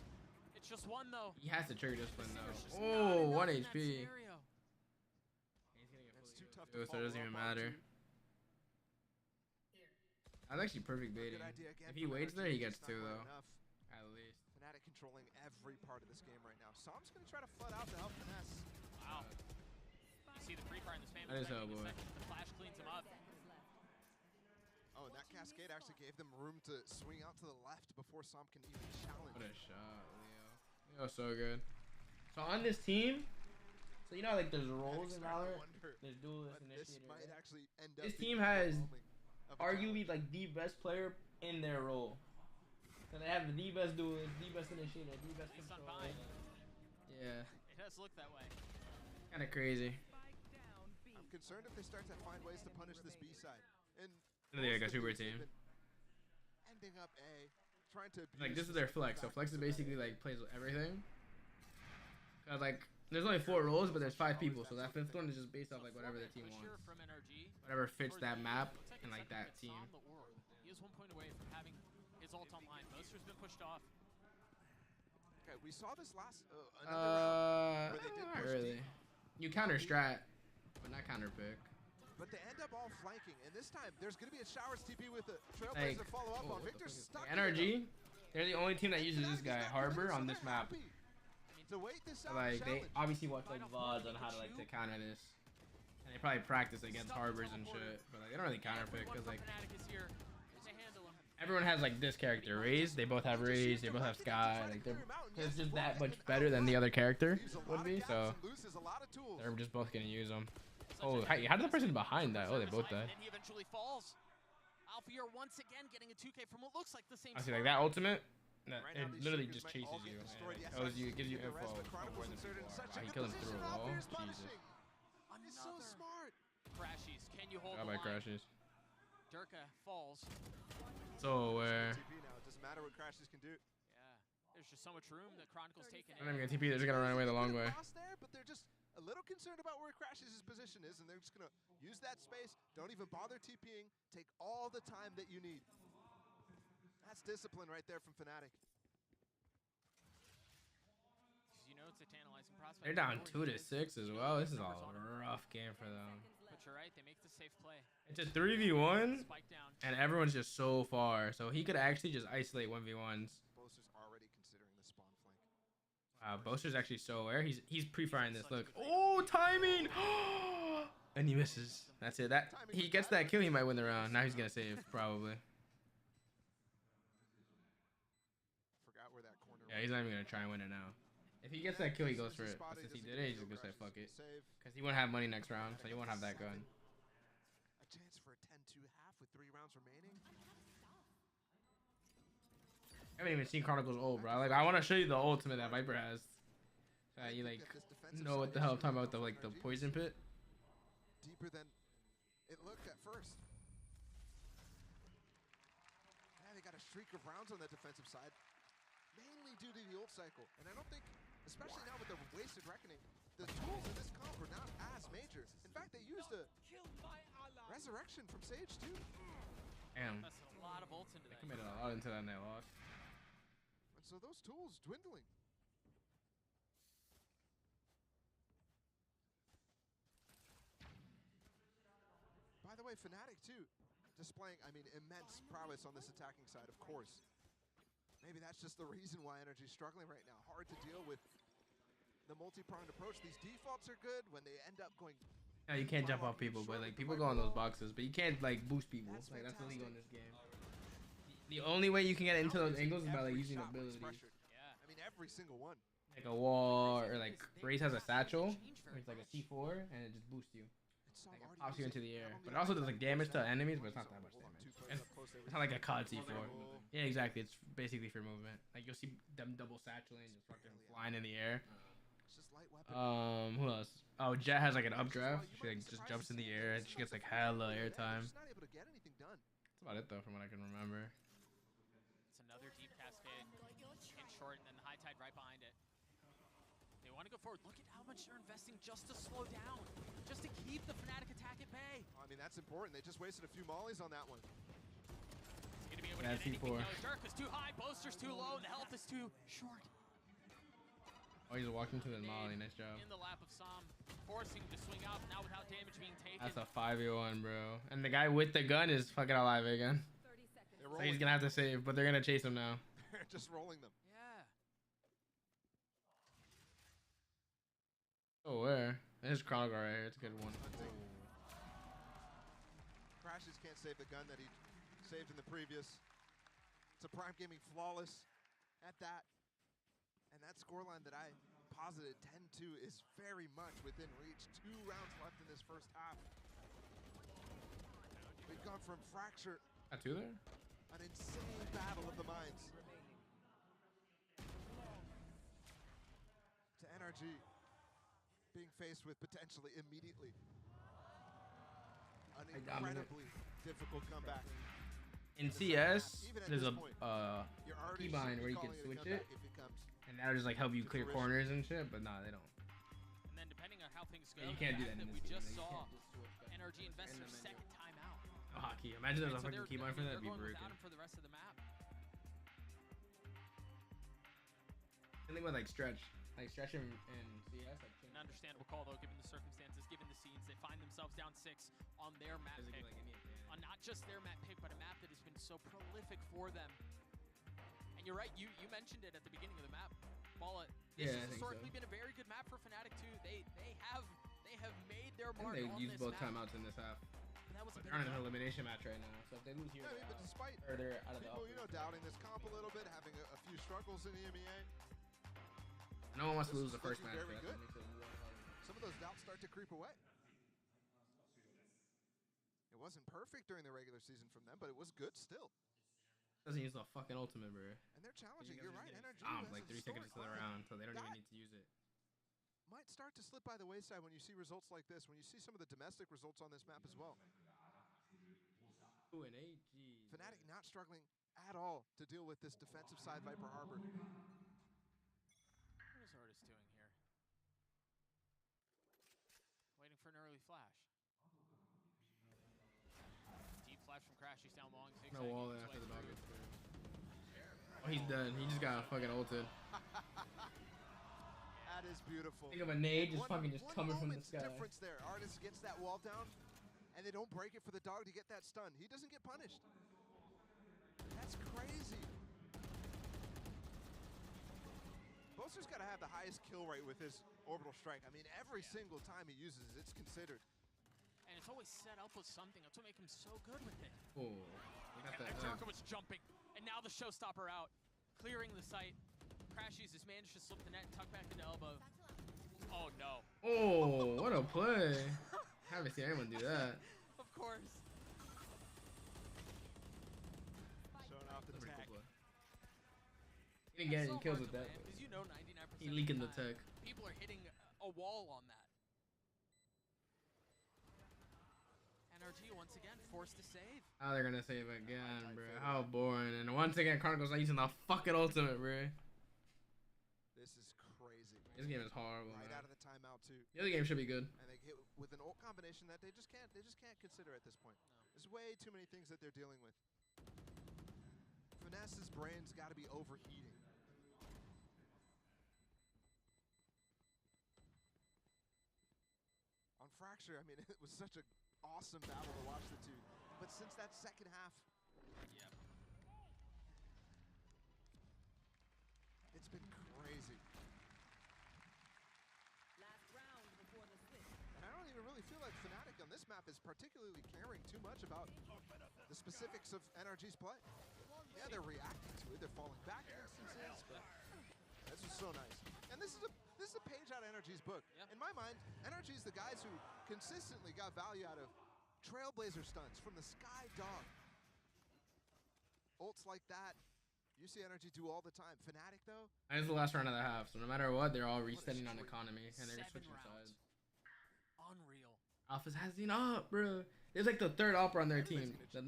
It's just one though. He has to trigger this one though. Oh, 1 HP. That's too tough So it doesn't even matter. That's actually perfect baiting. If he waits there, he gets 2 though. At least. Fnatic controlling every part of this game right now. Som's gonna try to flood out to help Finesse. Wow. You see the free fire in this family. That is how, boy. The flash cleans him up. Oh, and that cascade actually gave them room to swing out to the left before Som can even challenge. What a shot, Leo. Leo's so good. So on this team, so you know like there's roles in Valorant. There's duelist, initiator. This might actually end up this team has arguably like the best player in their role. So they have the best duelist, the best initiator, the best control. Yeah. It does look that way. Kind of crazy. I'm concerned if they start to find ways to punish this B side. And they got super team. Ending up A, trying to like this is their flex. So flex is basically like plays with everything. Cause like there's only 4 roles, but there's 5 people. So that 5th one is just based off like whatever the team wants. Whatever fits that map and like that team. He is 1 point away from having his ult online. Moster's been pushed off. Okay, we saw this last another round where they did push really. deep. You counter strat, but not counter pick. But they end up all flanking, and this time there's going to be a Showers TP with a Trailblazer follow up on. Victor's stuck. NRG, they're the only team that uses this guy, Harbor, on this map. To wait this out, like they obviously watch like VODs on how to like to counter this, and they probably practice against Harbors and shit. But like they don't really counter pick because like everyone has like this character, Raze. They both have Raze. They both have Sky. Like it's just that much better than the other character would be. So they're just both gonna use them. Oh, how did the person behind that? Oh, they both died. He eventually falls. Alfir once again getting a 2K from what looks like the same. I see, like that ultimate, it literally just chases you. It tells you, it gives you info of where the people are. Wow, he killed him through a wall. Jesus. He's so smart. Crashies, can you hold Got the by line? Crashies. Durka falls. So where? It doesn't matter what Crashies can do. Yeah. There's just so much room that Chronicle's taken I'm not even gonna TP. They're just gonna run away the long way. There, but they're just a little concerned about where Crash's position is, and they're just gonna use that space. Don't even bother TPing. Take all the time that you need. That's discipline right there from Fnatic. You know it's a tantalizing prospect. They're down 2-6 as well. This is a rough game for them. But you're right, they make the safe play. It's a 3v1, and everyone's just so far. So he could actually just isolate 1v1s. Boaster's already considering the spawn flank. Wow, Boaster's actually so aware. He's pre-firing this. Look. Oh, timing! And he misses. That's it. That he gets that kill, he might win the round. Now he's gonna save probably. Forgot where that corner. Yeah, he's not even gonna try and win it now. If he gets that kill, he goes for it. But since he did it, he's just gonna say fuck it. Because he won't have money next round, so he won't have that gun. A chance for a 10-2 half with 3 rounds remaining. I haven't even seen Chronicle's ult, bro. Like, I want to show you the ultimate that Viper has. So you like know what the hell I'm talking about with the poison pit. Deeper than it looked at first. Yeah, they got a streak of rounds on the defensive side, mainly due to the ult cycle. And I don't think, especially now with the wasted reckoning, the tools in this comp are not as major. In fact, they used a resurrection from Sage too. Damn. That's a lot of ults into that. They committed a lot into that and they lost. And so those tools dwindling. By the way, Fnatic too, displaying, immense prowess on this attacking side, of course. Maybe that's just the reason why Energy's struggling right now. Hard to deal with the multi-pronged approach. These defaults are good when they end up going. No, you can't jump off people, but like people go on those boxes, but you can't like boost people. That's illegal in this game. The only way you can get into those angles is by like using abilities. Yeah. Every single one. Like a wall, or like Raze has a satchel, where it's like a C4, and it just boosts you. Like it pops you into the air. But it also does like damage to enemies, but it's not that much damage. It's not like a COD C4. Yeah, exactly. It's basically for movement. Like you'll see them double satcheling and just fucking flying in the air. Who else? Oh, Jet has like an updraft. She like just jumps in the air and she gets like hella airtime. That's about it though, from what I can remember. It's another deep cascade. In short, and then the high tide right behind it. They want to go forward. Look at how much they're investing just to slow down, just to keep the Fnatic attack at bay. That's important. They just wasted a few mollies on that one. He's gonna be able to get anything. No, Dirk is too high, Boaster's too low, the health is too short. Oh, he's walking to the molly. Nice job. In the lap of Sam, forcing him to swing up now without damage being taken. That's a 5v1, bro. And the guy with the gun is fucking alive again. So he's gonna have to save, but they're gonna chase him now. They're just rolling them. Yeah. Oh, where? There's Chronicle right here. It's a good one. Crashes can't save the gun that he saved in the previous. It's a Prime Gaming flawless at that. And that scoreline that I posited 10-2 is very much within reach. 2 rounds left in this first half. We've gone from Fracture. Got 2 there? An insane battle of the minds. To NRG being faced with potentially immediately an incredibly difficult comeback. In CS, there's a keybind where you can switch it, and that'll just like help you clear corners and shit. But nah, they don't. And then depending on how things go, you can't do that. We just saw NRG invest their second timeout. Oh, hockey! Imagine there's a fucking keybind for that. It'd be broken. For the rest of the map. The thing with like stretch and CS, like. An understandable call though, given the circumstances, given the scenes. They find themselves down 6 on their map pick. On not just their map pick, but a map that has been so prolific for them. And you're right, you mentioned it at the beginning of the map. Balla, this has historically been a very good map for Fnatic too. They have made their mark on this map. They used both timeouts in this half. They're on an elimination match right now, so if they lose here, but despite they're out of the people, doubting this comp a little bit, having a few struggles in the EMEA. No one wants to lose the first match. Very good. Some of those doubts start to creep away. It wasn't perfect during the regular season from them, but it was good still. Doesn't use the fucking ultimate, bro. And they're challenging. You're right. Energy like 3 seconds into the round, so they don't even need to use it. Might start to slip by the wayside when you see results like this. When you see some of the domestic results on this map as well. Ooh, an AG. Fnatic not struggling at all to deal with this defensive side Viper Harbor. for an early flash. Deep flash from Crash. He's down long. No wall after the dog. Oh, he's done. He just got fucking ulted. That is beautiful. Think of a nade just fucking just coming from the sky. Difference there. Artist gets that wall down, and they don't break it for the dog to get that stun. He doesn't get punished. That's crazy. Boaster's got to have the highest kill rate with his orbital strike. I mean, every single time he uses it, it's considered. And it's always set up with something. That's what makes him so good with it. Oh, Jericho was jumping, and now the showstopper out, clearing the site. Crashies has managed to slip the net and tuck back into elbow. Oh no. Oh, what a play. Haven't seen anyone do that. Of course. Showing off the tech. He didn't get any kills with that. Because you know 99% He leaking the tech. People are hitting a wall on that. NRG once again forced to save. Oh, they're gonna save again, bro. How boring. And once again, Chronicle's not using the fucking ultimate, bro. This is crazy. This game is horrible, Right man. out of the timeout too. The other game should be good. And they hit with an ult combination that they just can't consider at this point. There's way too many things that they're dealing with. Finesse's brain's got to be overheating. On Fracture, I mean, it was such an awesome battle to watch the two. But since that second half, it's been crazy. And I don't even really feel like Fnatic on this map is particularly caring too much about the specifics of NRG's play. Yeah, they're reacting to it. They're falling back in instances, but this is so nice. And this is a page out of NRG's book. In my mind, NRG's the guys who consistently got value out of Trailblazer stunts from the Sky Dog. Ults like that, you see NRG do all the time. Fnatic, though? And it's the last round of the half, so no matter what, they're all resetting on economy, and they're switching sides. Unreal. Alpha's hazing up, bro. It's like the third opera on their team. The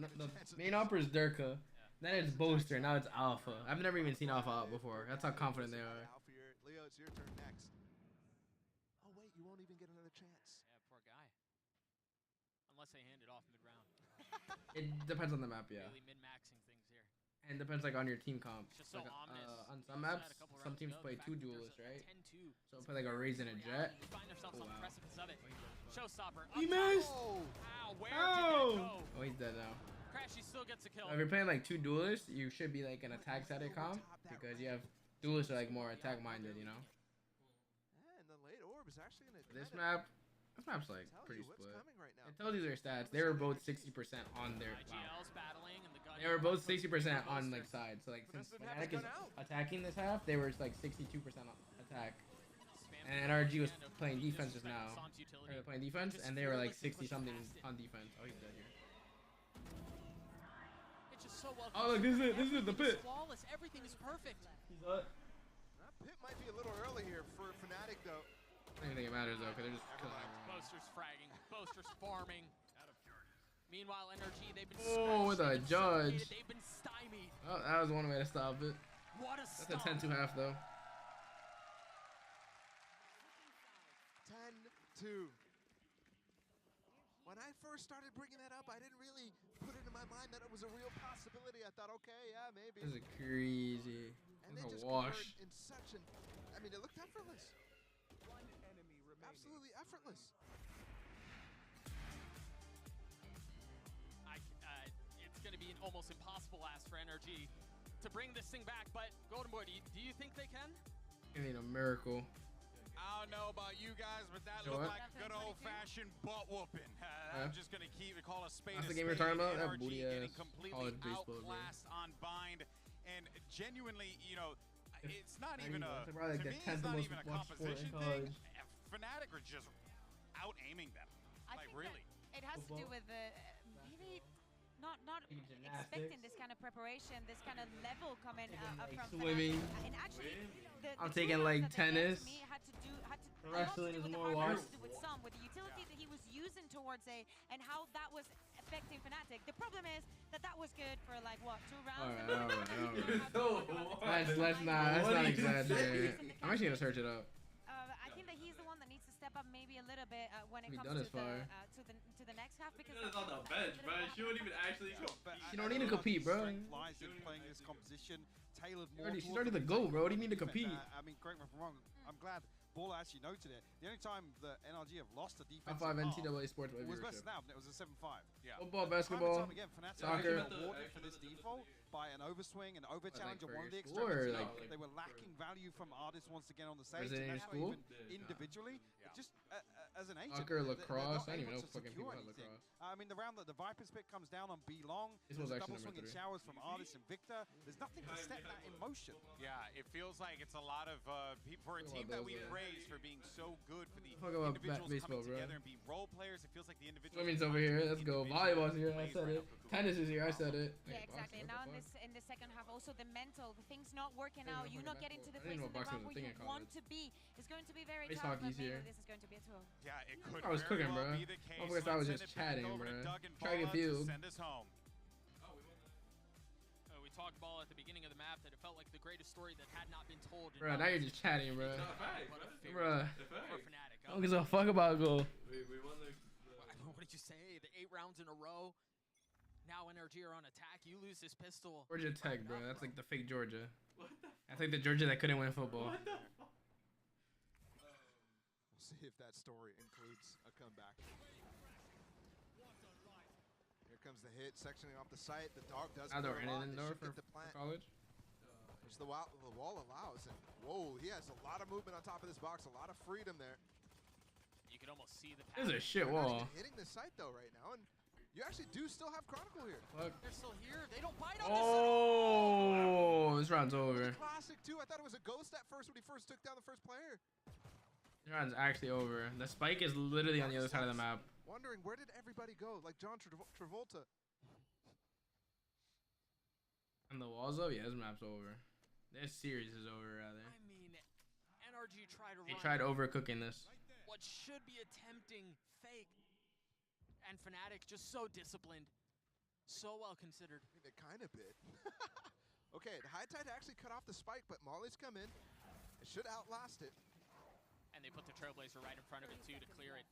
main opera is Durka. Then it's Boaster, now it's Alpha. I've never even seen Alpha out before. That's how confident they are. Leo, it's your turn next. Oh, wait, you won't even get another chance. Yeah, poor guy. Unless they hand it off mid-round. It depends on the map, yeah. Really min-maxing things here. And depends like on your team comp. Just so Like, ominous. on some maps, some teams play two duelists, right? So play like a Raze and a Jet. We find ourselves on the precipice of it. Showstopper. He missed! Ow, where Oh! did it go? Oh, he's dead now. Crashy still gets a kill. If you're playing like two duelists, you should be like an attack-sided comp because you have duelists are like more attack-minded, you know. And the late orb is actually going to. This map's like pretty split. It tells you their stats. They were both 60% on their. Wow. Battling and the gun They were both 60% on like sides. So like since Fnatic is attacking this half, they were like 62% on attack. And NRG was playing defense just now. Or they're playing defense, and they were like 60-something on defense. Oh, he's dead here. It's just so well. Oh, look, this is the pit. Flawless. Everything is perfect. He's up. That pit might be a little early here for Fnatic, though. I don't think it matters though, because they're just killing everyone. Boaster's fragging. Boaster's farming. Meanwhile, NRG, they've been Oh, with a judge. They've been stymied. Oh, that was one way to stop it. What a That's a 10-2 half though. 10-2. When I first started bringing that up, I didn't really put it in my mind that it was a real possibility. I thought, okay, yeah, maybe. This is crazy. And This they is just a wash. convert in such an. I mean, it looked effortless. One enemy remaining. Absolutely effortless. It's going to be an almost impossible ask for NRG to bring this thing back. But Golden Boy, do you think they can? I mean, a miracle. I don't know about you guys, but that You know looked what? like a good old-fashioned butt whooping. I'm just gonna call a spade That's a the game you're spade. talking about? That NRG booty getting ass completely college baseball, bro. outclassed on bind, and genuinely, you know, it's not I even mean, a. that's probably like To the me, 10th it's not most even a watched sport in composition college. thing. Fnatic are just out-aiming them. I Like think really. It has to do with maybe not expecting this kind of preparation, this kind of level coming up like from swimming. Fnatic. And actually, I'm the taking two like rounds that they gave tennis. to me had to do a lot to Wrestling do is with the more hard watched. to do with some, with the utility that he was using towards A, and how that was affecting Fnatic. The problem is that was good for like what, 2 rounds. Let's not exaggerate. I'm actually gonna search it up. I think that he's the one that needs to step step up maybe a little bit when it He comes done to as far. the next half because It's on the bench, bro. She won't even actually. She don't And need to a lot of compete, bro. strength lies in playing this composition, tailored more. She's towards already the mid-lane GOAT, bro. What do you need to defense. compete? I mean, correct me if I'm wrong. I'm glad Baller actually noted it. The only time the NRG have lost a defense Top 5 NCAA sports was viewership. best now, and it was a 7-5. Yeah. Football, basketball, Time and time again, Fnatic soccer. were awarded for this default by an overswing, an overchallenge Like of one of the for your school or extremities. like- they were lacking value from artists once again on the stage. it in And your that's why school? even individually, just as an agent, Soccer, they're lacrosse. not I don't even able know to fucking secure people had anything. lacrosse. I mean, the round that the Vipers pick comes down on B long. This There's was a actually double number swinging 3. showers from Artist and Victor. There's nothing to set that in motion. Yeah, it feels like it's a lot of people for a Talk team about that we those, praise for being so good for the Talk about individuals baseball, coming bro. together and be role players. It feels like the individuals. Swimming's over here. Let's go. Volleyball's here. I said it. Tennis is here. I said it. Yeah, Hey, exactly. And boxing, now what the in the second half, also the mental, the things not working I didn't out, know you fucking not getting to the basketball. I didn't place know in the boxing round was a where thing you in want college. to be. It's going to be very Ice tough, but hockey's maybe here. this is going to be a tool. Yeah, it could I was very cooking, well bro. be the case. Motherfuckers thought I was Let's just send it back chatting, over to bro. Doug and Track and Paula to field. Send us home. We talked ball at the beginning of the map that it felt like the greatest story that had not been told. Bro, now you're just chatting, bro. Bro. For Fnatic. I don't give a fuck about goal. We won the What did you say? The 8 rounds in a row. Now NRG are on attack. You lose this pistol. Georgia Tech, bro. That's like the fake Georgia. That's like the Georgia that couldn't win football. We'll see if that story includes a comeback. Here comes the hit, sectioning off the site. The dog does Outdoor clear a lot. and They indoor should for get the plant, college. which the wall allows. And whoa, he has a lot of movement on top of this box, a lot of freedom there. You can almost see the This is a pattern. shit They're not wall. even hitting the site though right now, and you actually do still have Chronicle here. Fuck. They're still here. They don't bite on this at Oh, all. this round's over. Classic too. I thought it was a ghost at first when he first took down the first player. This round's actually over. The spike is literally on the other side of the map. Wondering where did everybody go? Like John Travolta. And the wall's up? Yeah, this map's over. This series is over, rather. I mean, NRG tried to They run tried overcooking this. what should be a tempting fake. And Fnatic just so disciplined. So well considered. I mean, they kind of bit. Okay, the high tide actually cut off the spike, but Molly's come in. It should outlast it. And they put the Trailblazer right in front of it, too, to clear it.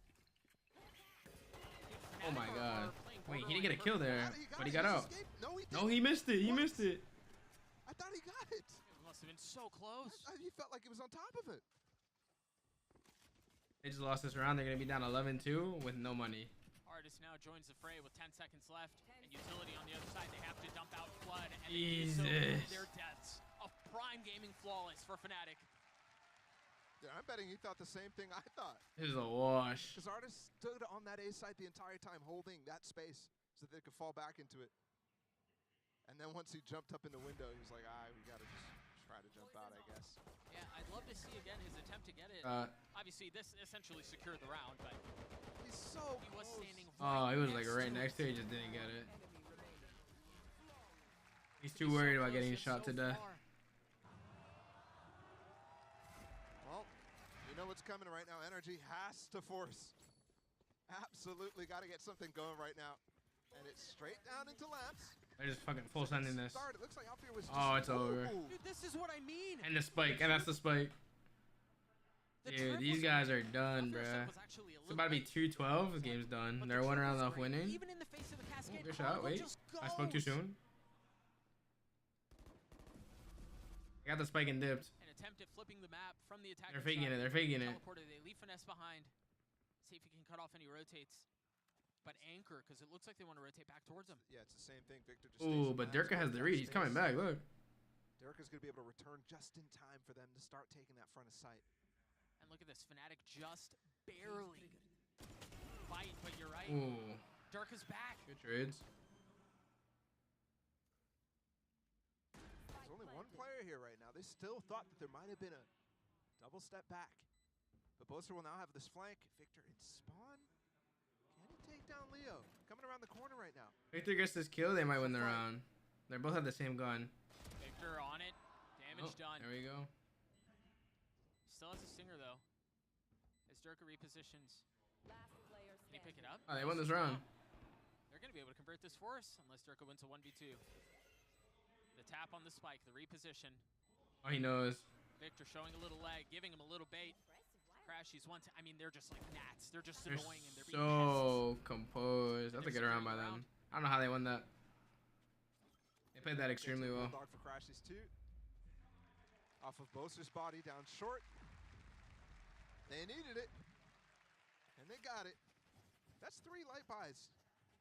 Oh my god. Wait, he didn't get a kill there, but he got He out. escaped. No, he No, didn't. he missed it. He missed it. I thought he got it. It must have been so close. He felt like it was on top of it. They just lost this round. They're going to be down 11-2 with no money. Artist now joins the fray with 10 seconds left. And Utility on the other side. They have to dump out Flood. And they do so Jesus. their deaths. A prime gaming flawless for Fnatic. Yeah, I'm betting he thought the same thing I thought. This is a wash. Because Artist stood on that A site the entire time, holding that space so that they could fall back into it. And then once he jumped up in the window, he was like, we got to just try to jump out, I guess. Yeah, I'd love to see again his attempt to get it. Obviously, this essentially secured the round, but he's so he was standing Oh, he was like right next to it. He just didn't get it. He's too worried about getting shot to death. Well, you know what's coming right now. Energy has to force. Absolutely got to get something going right now. And it's straight down into Lamps. They're just fucking full sending this. It looks like Alfir was Oh, it's over. Dude, this is what I mean. And the spike, and that's the spike. Dude, these guys are done, bruh. It's about to be 2-12. The game's done. They're 1 round off winning. Even in the face of the cascade, Good shot. Wait, I spoke too soon. I got the spike and dipped. An attempt at flipping the map from the attack. They're faking it. They're faking it. Teleporter. They leave Finesse behind. See if he can cut off any rotates. But anchor, because it looks like they want to rotate back towards him. Yeah, it's the same thing. Victor just Ooh, but Durka has the read. He's coming back. Look. Durka's going to be able to return just in time for them to start taking that front of sight. And look at this. Fnatic just barely fight, but you're right. Ooh. Durka's back. Good trades. There's only one player here right now. They still thought that there might have been a double step back. But Boaster will now have this flank. Victor in spawn. Can he take down Leo? Coming around the corner right now. Victor gets this kill. They might win the round. They both have the same gun. Victor on it. Damage done. There we go. Still has a stinger, though. As Durka repositions. Can he pick it up? Oh, they won this round. They're going to be able to convert this for us unless Durka wins a 1v2. The tap on the spike, the reposition. Oh, he knows. Victor showing a little leg, giving him a little bait. Crashies once. I mean, they're just like gnats. They're just They're annoying and they're being so composed. That's a good round by them. I don't know how they won that. They played that extremely well. Dog for Crashies too. Off of Boaster's body down short. They needed it. And they got it. That's 3 light buys.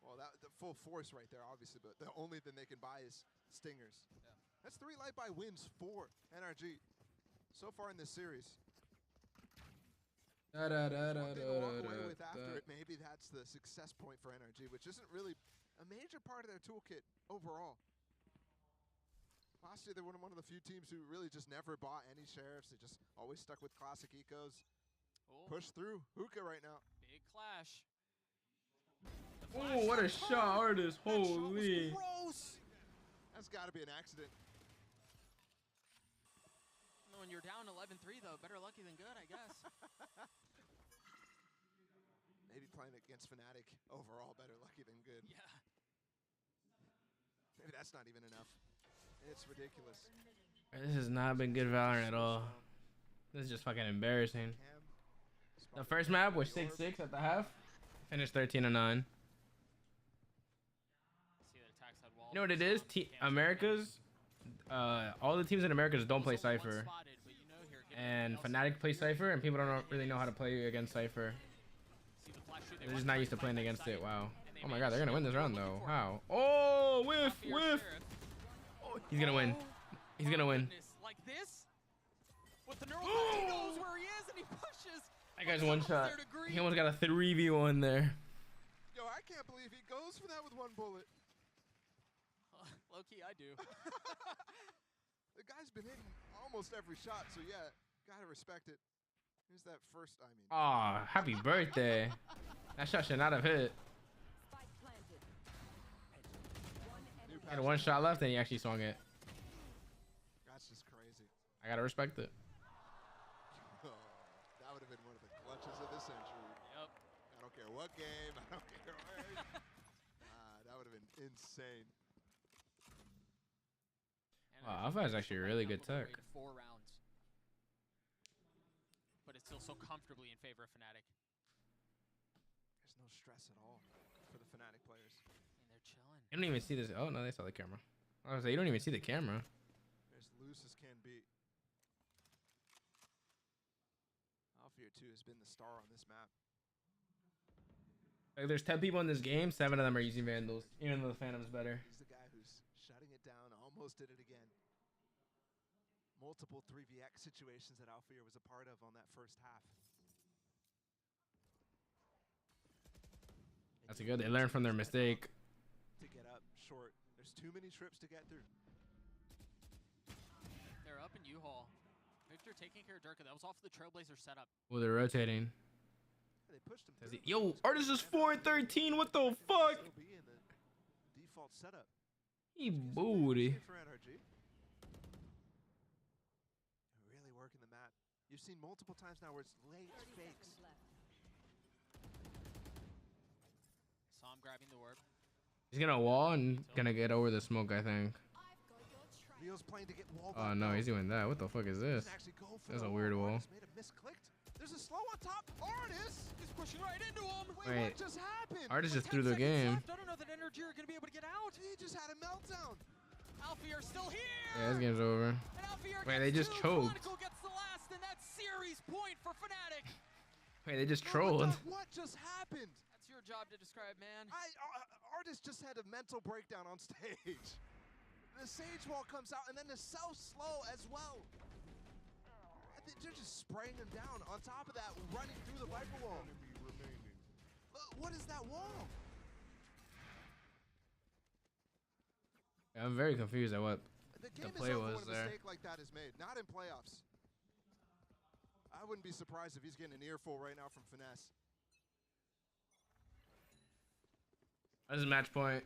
Well, the full force right there, obviously, but the only thing they can buy is stingers. Yeah. That's 3 light buy wins for NRG so far in this series. What they walk away with after it, maybe that's the success point for NRG, which isn't really a major part of their toolkit overall. Last year, they were one of the few teams who really just never bought any sheriffs. They just always stuck with classic ecos. Push through Hookah right now. Big clash. Oh, what a shot, Artist. Holy. Gross. That's got to be an accident. When you're down 11-3, though, better lucky than good, I guess. Maybe playing against Fnatic overall, better lucky than good. Yeah. Maybe that's not even enough. It's ridiculous. This has not been good Valorant at all. This is just fucking embarrassing. The first map was 6-6 at the half. Finished 13-9. You know what it is? America's, all the teams in America's don't play Cypher. And Fnatic plays Cypher, and people don't really know how to play against Cypher. They're just not used to playing against it. Wow. Oh my god, they're gonna win this round though. How? Oh, whiff, whiff. He's gonna win. He's gonna win. Like this? With the neural he knows where he is and he pushes. That guy's one shot. He almost got a 3v1 there. Yo, I can't believe he goes for that with 1 bullet. Low key, I do. The guy's been hitting almost every shot, so yeah, gotta respect it. Here's that first, I mean. Aw, happy birthday. That shot should not have hit. He had 1 shot left and he actually swung it. That's just crazy. I gotta respect it. Oh, that would have been one of the clutches of the century. Yep. I don't care what game, I don't care where. That would have been insane. Wow, Alpha has actually really good tech. 4 rounds. But it's still so comfortably in favor of Fnatic. There's no stress at all for the Fnatic players. And they're chilling. You don't even see this. Oh, no, they saw the camera. I was like, you don't even see the camera. They're as loose as can be. Alfear 2 has been the star on this map. Like, there's 10 people in this game. 7 of them are using Vandals, even though the Phantom's better. He's the guy who's shutting it down. Almost did it again. Multiple 3vx situations that Alfear was a part of on that first half. That's good. They learned from their mistake. To get up short. There's too many trips to get through. They're up in U-Haul. Victor taking care of Durka. That was off the Trailblazer setup. Well, they're rotating. They pushed him through. Yo, Artist is 4-13. What the fuck? Still be in the default setup. He booty. For NRG. Really working the map. You've seen multiple times now where it's late fakes. Saw him grabbing the orb. He's gonna wall and gonna get over the smoke, I think. Leo's playing to get walled Oh no, he's doing that. What the fuck is this? That's a weird wall. There's a slow on top. Artist is pushing right into him. Wait, what just happened? Artist just threw the game. I don't know that NRG are gonna be able to get out. He just had a meltdown. Alfear still here. Yeah, this game's over. Wait, they just choked. Chronicle gets the last, and that's series point for Fnatic. Wait, they just trolled. What just happened? That's your job to describe, man. Artist just had a mental breakdown on stage. The Sage Wall comes out, and then the Self Slow as well. They're just spraying him down. On top of that, running through the Viper Wall. What is that wall? I'm very confused at what the play was when there. A mistake like that is made, not in playoffs. I wouldn't be surprised if he's getting an earful right now from Finesse. This is match point.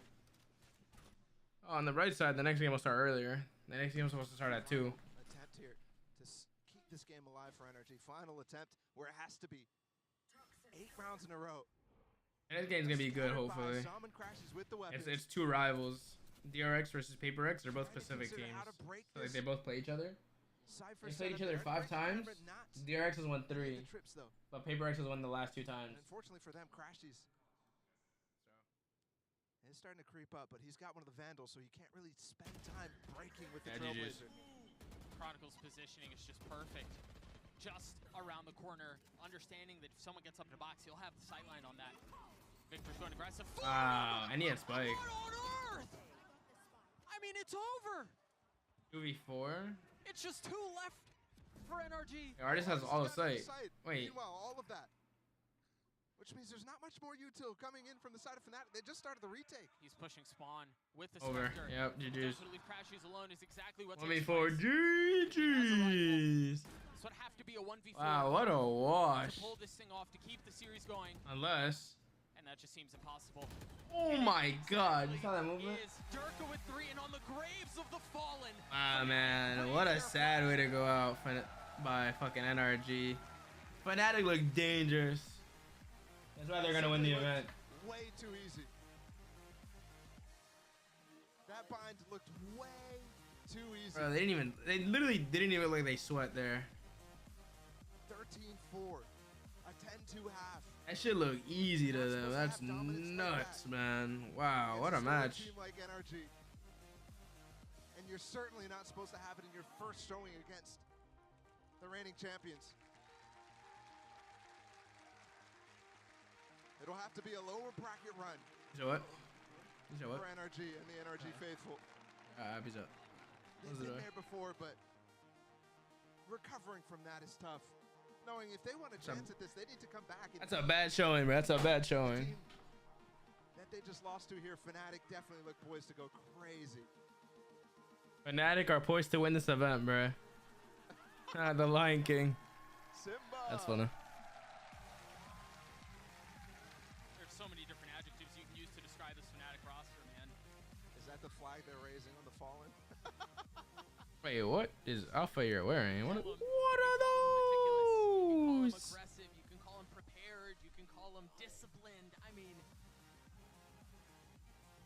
Oh, on the right side, the next game will start earlier. The next game is supposed to start at 2. Attempt here to keep this game alive for NRG. Final attempt where it has to be 8 rounds in a row. And this game's gonna be good, hopefully. It's 2 rivals. DRX versus PRX. They're both Pacific teams. So like, they both play each other. Cypher They played set each up other there. 5 times. Remember, not DRX has won 3, the trips, though. but PRX has won the last 2 times. And unfortunately for them, Crashies is starting to creep up, but he's got one of the Vandals, so he can't really spend time breaking with the Trailblazer. Chronicle's positioning is just perfect. Just around the corner, understanding that if someone gets up in the box, he'll have the sightline on that. Victor's going aggressive. Wow, and he had spike. What on earth? I mean, it's over. 2v4. It's just 2 left for NRG. The artist has all the sight. Wait. Meanwhile, all of that. Which means there's not much more util coming in from the side of Fnatic. They just started the retake. He's pushing Spawn with the Over. Spectre. Yep, GG's. To leave Crashies alone is exactly what 1v4, GG's. This would have to be a 1v4. Wow, what a wash. To pull this thing off, to keep the series going. Unless. And that just seems impossible. Oh my god. You saw that movement? Is Durka with 3 and on the graves of the fallen. Wow, man. What a sad way to go out by fucking NRG. Fnatic look dangerous. That's why they're gonna win the event. Way too easy. That bind looked way too easy. Bro, they literally didn't even look like they sweat there. 13-4. A 10-2 half. That shit look easy to them. That's nuts, man. Wow, what a match. Team like NRG. And you're certainly not supposed to have it in your first showing against the reigning champions. It'll have to be a lower bracket run. So what? So what? For NRG and the NRG faithful. Peace out. They've been there before, but recovering from that is tough. Knowing if they want a chance at this, they need to come back. That's a bad showing, bro. That's a bad showing. That they just lost to here, Fnatic definitely look poised to go crazy. Fnatic are poised to win this event, bro. The Lion King. Simba. That's funny. There's so many different adjectives you can use to describe this Fnatic roster, man. Is that the flag they're raising on the Fallen? Wait, what is Alpha you're wearing? What are those? Aggressive, you can call him prepared, you can call him disciplined. I mean,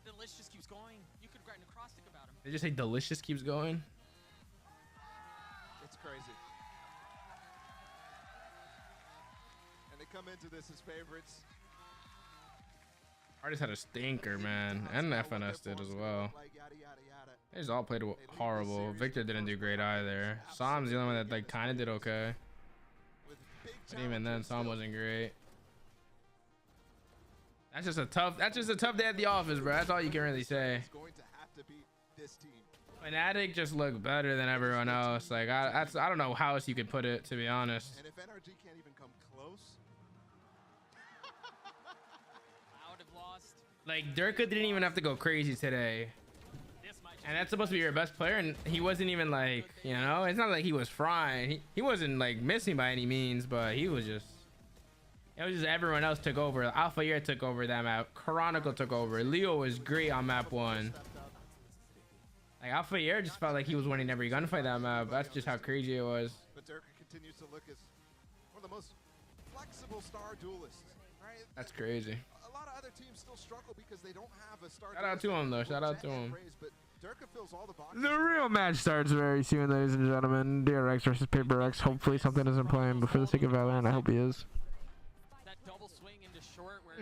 the list just keeps going. You could write an acrostic about him. They just say delicious keeps going. It's crazy. And they come into this as favorites. Artist had a stinker, man, and FNS did as well. They just all played horrible. Victor didn't do great either. Sam's the only one that kind of did okay. But even then, Sam wasn't great. That's just a tough day at the office, bro. That's all you can really say. It's going to have to beat this team. Fnatic just looked better than everyone else. Like I don't know how else you could put it, to be honest. And if NRG can't even come close, Loud have lost. Like Durka didn't even have to go crazy today. And that's supposed to be your best player, and he wasn't even like, you know, it's not like he was frying. He wasn't like missing by any means, but he was just, it was just everyone else took over. Alpha Year took over that map. Chronicle took over. Leo was great on map 1. Like Alpha Year just felt like he was winning every gunfight that map. That's just how crazy it was. but Durka continues to look as one of the most flexible star duelists, right? That's crazy. A lot of other teams still struggle because they don't have a star. Shout out to him though. Shout out to him. But Durka fills all the boxes. The real match starts very soon, ladies and gentlemen. DRX versus PRX. Hopefully something isn't playing, but for the sake of Valorant, I hope he is. That double swing into short where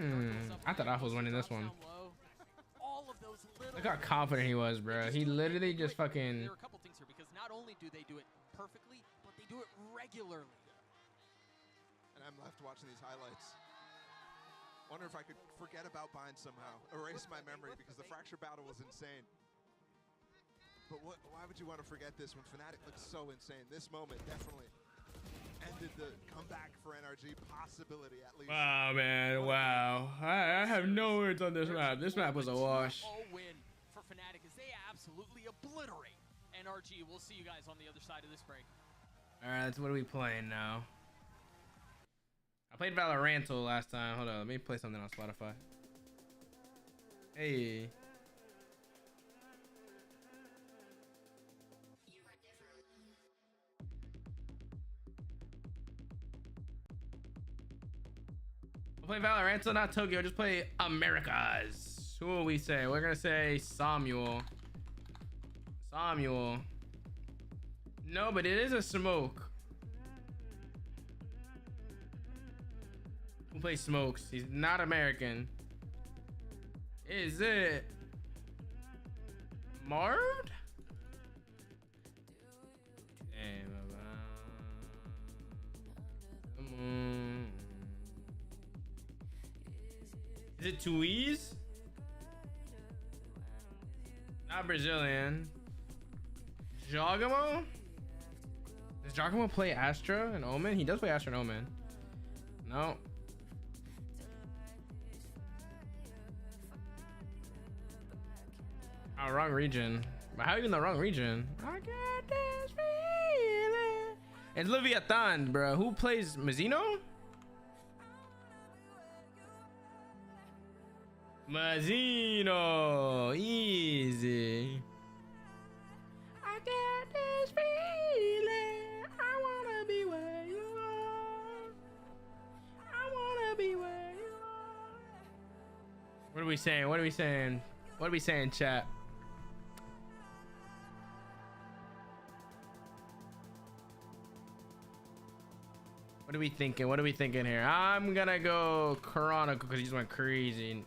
I thought Alpha was winning this one. all of those little Look how confident he was, bro. He literally just fucking. There are a couple things here because not only do they do it perfectly, but they do it regularly. And I'm left watching these highlights. Wonder if I could forget about Bind somehow. Erase my memory because the Fracture battle was insane. But why would you want to forget this when Fnatic looks so insane? This moment definitely ended the comeback for NRG possibility at least. Wow, man. Wow. I have no words on this map. This map was a wash. All win for Fnatic as they absolutely obliterate NRG. We'll see you guys on the other side of this break. All right, so what are we playing now? I played Valorant last time. Hold on, let me play something on Spotify. Hey. We'll play Valorant, not Tokyo. Just play Americas. Who will we say? We're gonna say Samuel. No, but it is a smoke. Who plays smokes? He's not American. Is it Mard? Is it Tuiz? Not Brazilian. Jogamo? Does Jogamo play Astra and Omen? He does play Astra and Omen. No. Oh, wrong region. But how are you in the wrong region? I got this feeling. It's Leviathan, bro. Who plays Mazzino? Mazzino. Easy. I got this feeling. I wanna be where you are. I wanna be where you are. What are we saying? What are we saying? What are we saying, chat? What are we thinking? What are we thinking here? I'm gonna go Chronicle because he just went crazy.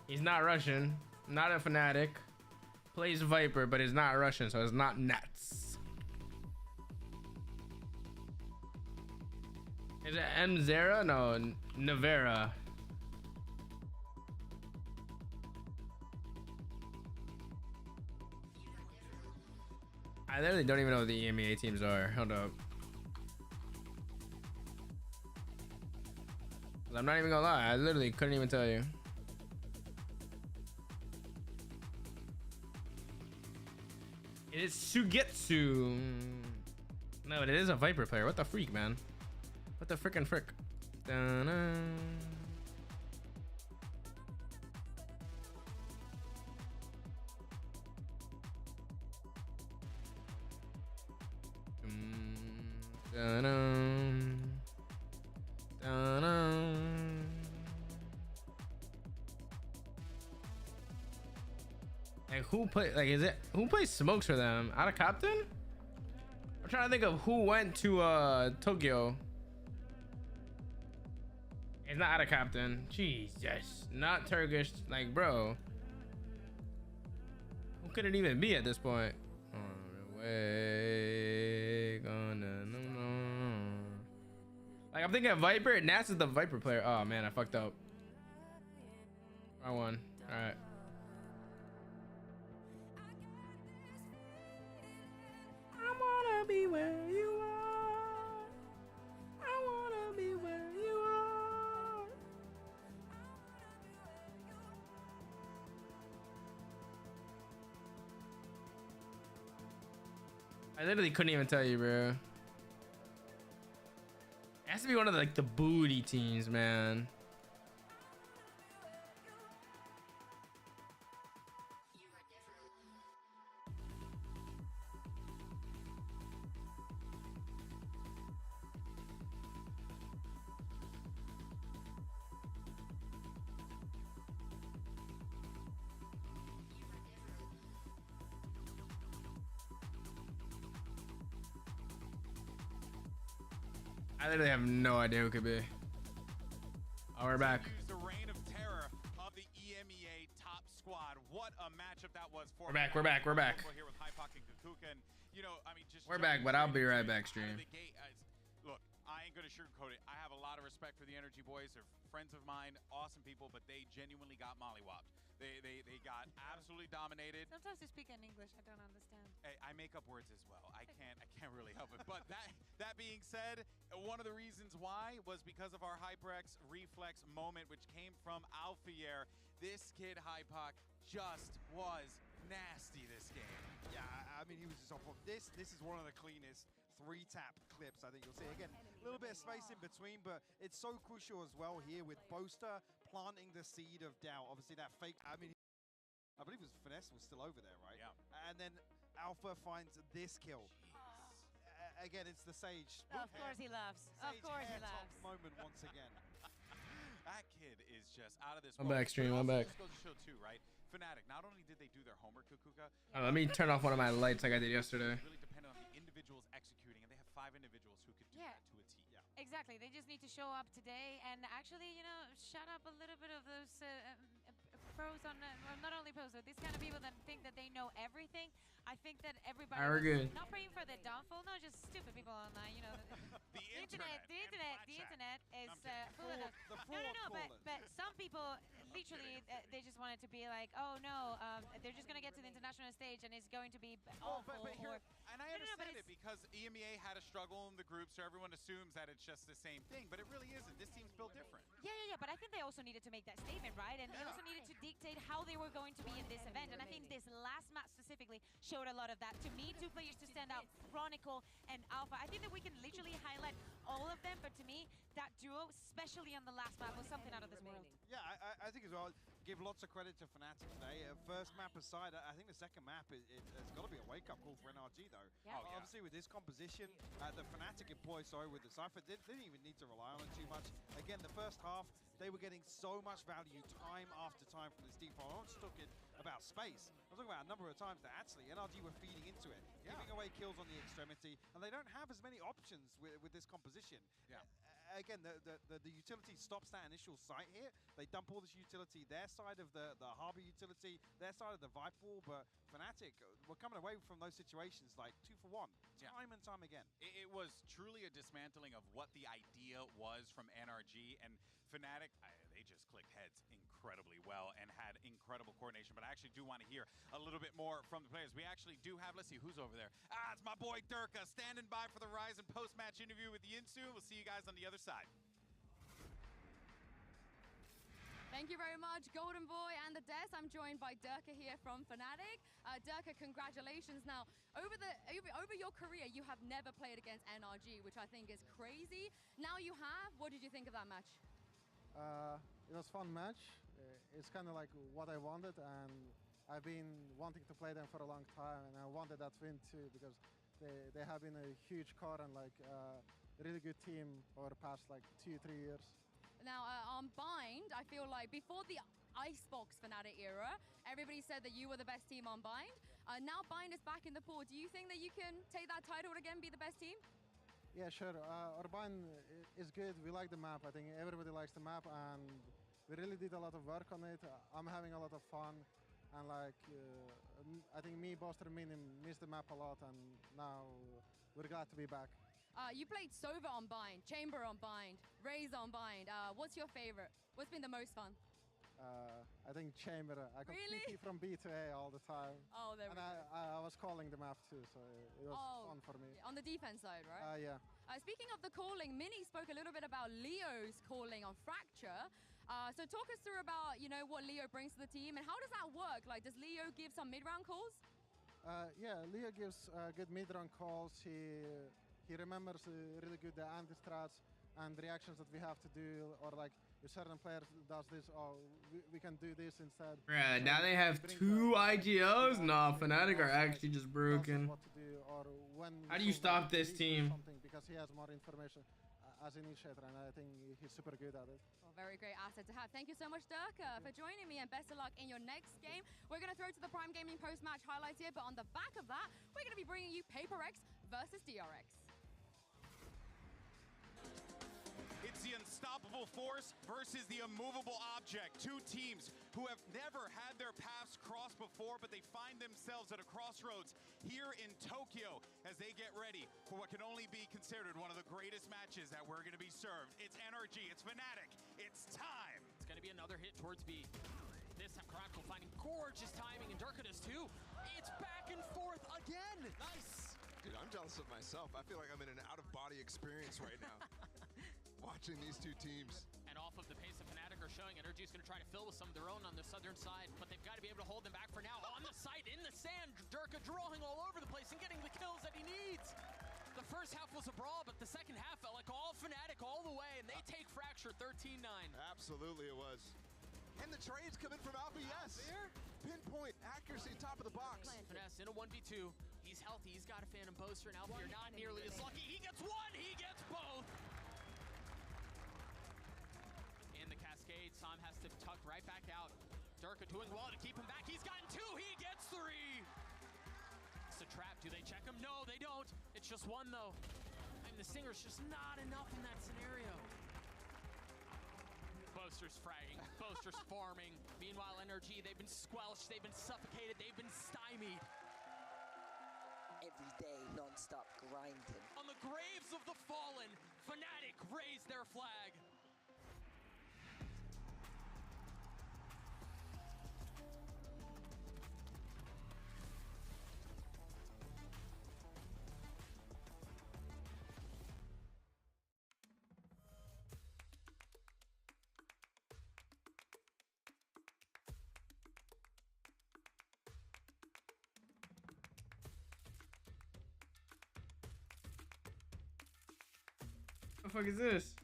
He's not Russian, not a Fnatic. Plays Viper, but is not Russian, so it's not nuts. Is it Mzera? No, Nevera. I literally don't even know what the EMEA teams are. Hold up. I'm not even gonna lie, I literally couldn't even tell you. It is Sugetsu. No, but it is a Viper player. What the freak, man? What the frickin' frick? Da-na. Da-na. Da-na. Like who plays smokes for them? Out of Captain? I'm trying to think of who went to Tokyo. It's not out of Captain. Jesus, not Turkish. Like, bro, who could it even be at this point? Like, I'm thinking of Viper. Nas is the Viper player. Oh man, I fucked up. Wrong one. All right. I wanna be where you are. I wanna be where you are. I literally couldn't even tell you, bro. It has to be one of the booty teams, man. I literally have no idea who it could be. Oh, we're back. The reign of terror of the EMEA top squad. What a matchup that was for. We're back. We're back. We're back. Here with Hypoc and Kukuka, and you know, I mean, just we're back, but I'll be right back, stream. Look, I ain't gonna sugarcoat it. I have a lot of respect for the Energy Boys. They're friends of mine, awesome people, but they genuinely got mollywopped. They got absolutely dominated. Sometimes you speak in English, I don't understand. Hey, I make up words as well. I can't really help it. But that being said, one of the reasons why was because of our HyperX reflex moment, which came from Alfier. This kid Hypoc just was nasty this game. Yeah, I mean, he was just on point. This is one of the cleanest 3-tap clips I think you'll see. Again, a little bit of space in between, but it's so crucial as well here with Boaster planting the seed of doubt. Obviously that fake, I mean, I believe it was Finesse was still over there, right? Yeah. And then Alpha finds this kill. Again, it's the Sage. Of course he laughs. Of course he laughs. Moment once again. That kid is just out of this I'm world. back, stream. I'm back. Just goes to show too, right? Fnatic, not only did they do their homework, Kukuka, Let me turn off one of my lights like I did yesterday. really depended on the individual's have individuals who could do that to a team. Exactly. They just need to show up today and actually, you know, shut up a little bit of those pros on, well, not only pros, but these kind of people that think that they know everything. I think that everybody We're was good. not praying for their downfall, no, just stupid people online, you know. The internet is full of those. No, but some people literally, they just wanted to be like, oh no, they're just going to get to the international stage and it's going to be awful. And I understand it because EMEA had a struggle in the group, so everyone assumes that it's just the same thing, but it really isn't. This team's built different. Yeah, but I think they also needed to make that statement, right? And they also needed to dictate how they were going to be in this event. And I think this last match specifically showed a lot of that. To me, two players to stand out, Chronicle and Alpha. I think that we can literally highlight all of them, but to me, that duo, especially on the last map, was something out of this world. Yeah, I think as well, give lots of credit to Fnatic today. First map aside, I think the second map has got to be a wake-up call for NRG, though. Yeah. Obviously, with this composition, the Fnatic employ with the Cypher didn't even need to rely on it too much. Again, the first half, they were getting so much value time after time from this default. I'm not just talking about space. I'm talking about a number of times that actually NRG were feeding into it, giving away kills on the extremity, and they don't have as many options with this composition. Again, the utility stops that initial site here. They dump all this utility, their side of the harbor utility, their side of the Vibe Wall, but Fnatic were coming away from those situations like 2 for 1, time and time again. It was truly a dismantling of what the idea was from NRG, and Fnatic, they just clicked heads incredibly well and had incredible coordination, but I actually do want to hear a little bit more from the players. We actually do have, let's see, who's over there? It's my boy Durka standing by for the Ryzen post-match interview with Yinsu. We'll see you guys on the other side. Thank you very much, Golden Boy and the Des. I'm joined by Durka here from Fnatic. Durka, congratulations. Now, over your career, you have never played against NRG, which I think is crazy. Now you have. What did you think of that match? It was a fun match. It's kind of like what I wanted, and I've been wanting to play them for a long time, and I wanted that win too because they have been a huge core and like a really good team over the past like 2-3 years. Now, on Bind, I feel like before the Icebox Fnatic era, everybody said that you were the best team on Bind. Now Bind is back in the pool. Do you think that you can take that title again, be the best team? Yeah, sure. Our Bind is good. We like the map. I think everybody likes the map, and we really did a lot of work on it. I'm having a lot of fun, and like I think me, Boster, and Minim missed the map a lot, and now we're glad to be back. You played Sova on Bind, Chamber on Bind, Raze on Bind. What's your favorite? What's been the most fun? I think Chamber. I got TP from B to A all the time. Oh, there we go. I was calling the map too, so it was fun for me. On the defense side, right? Yeah. Speaking of the calling, Mini spoke a little bit about Leo's calling on Fracture. So talk us through about, you know, what Leo brings to the team and how does that work? Like, does Leo give some mid-round calls? Yeah, Leo gives good mid-round calls. He remembers really good the anti-strats and the reactions that we have to do, or like if certain player does this, we can do this instead. Right, now they have 2 IGOs? Nah, Fnatic are actually just broken. How do you stop this team? Because he has more information as an initiator, and I think he's super good at it. Well, very great asset to have. Thank you so much, Durka, for joining me, and best of luck in your next game. We're going to throw to the Prime Gaming post-match highlights here, but on the back of that, we're going to be bringing you PRX versus DRX. It's the unstoppable force versus the immovable object. Two teams who have never had their paths crossed before, but they find themselves at a crossroads here in Tokyo as they get ready for what can only be considered one of the greatest matches that we're going to be served. It's NRG, it's Fnatic, it's time. It's going to be another hit towards B. This time Chronicle finding gorgeous timing, and Durka does too. It's back and forth again. Nice. Dude, I'm jealous of myself. I feel like I'm in an out-of-body experience right now. Watching these two teams. And off of the pace of Fnatic are showing, Energy is going to try to fill with some of their own on the southern side, but they've got to be able to hold them back for now. On the site, in the sand, Durka drawing all over the place and getting the kills that he needs. The first half was a brawl, but the second half felt like all Fnatic all the way, and they take Fracture 13-9. Absolutely it was. And the trades coming from Alpha, yes. Pinpoint, accuracy, top of the box. Finesse in a 1v2. He's healthy, he's got a Phantom Boaster, and Alpha are not nearly as lucky. He gets one, he gets both. In the Cascade, Sam has to tuck right back out. Durka doing well to keep him back. He's gotten 2, he gets 3. It's a trap, do they check him? No, they don't. It's just 1 though. the Stinger's just not enough in that scenario. Boaster's fragging, Boaster's farming. Meanwhile, NRG, they've been squelched, they've been suffocated, they've been stymied. Every day, non-stop grinding. On the graves of the fallen, Fnatic raised their flag. What the fuck is this?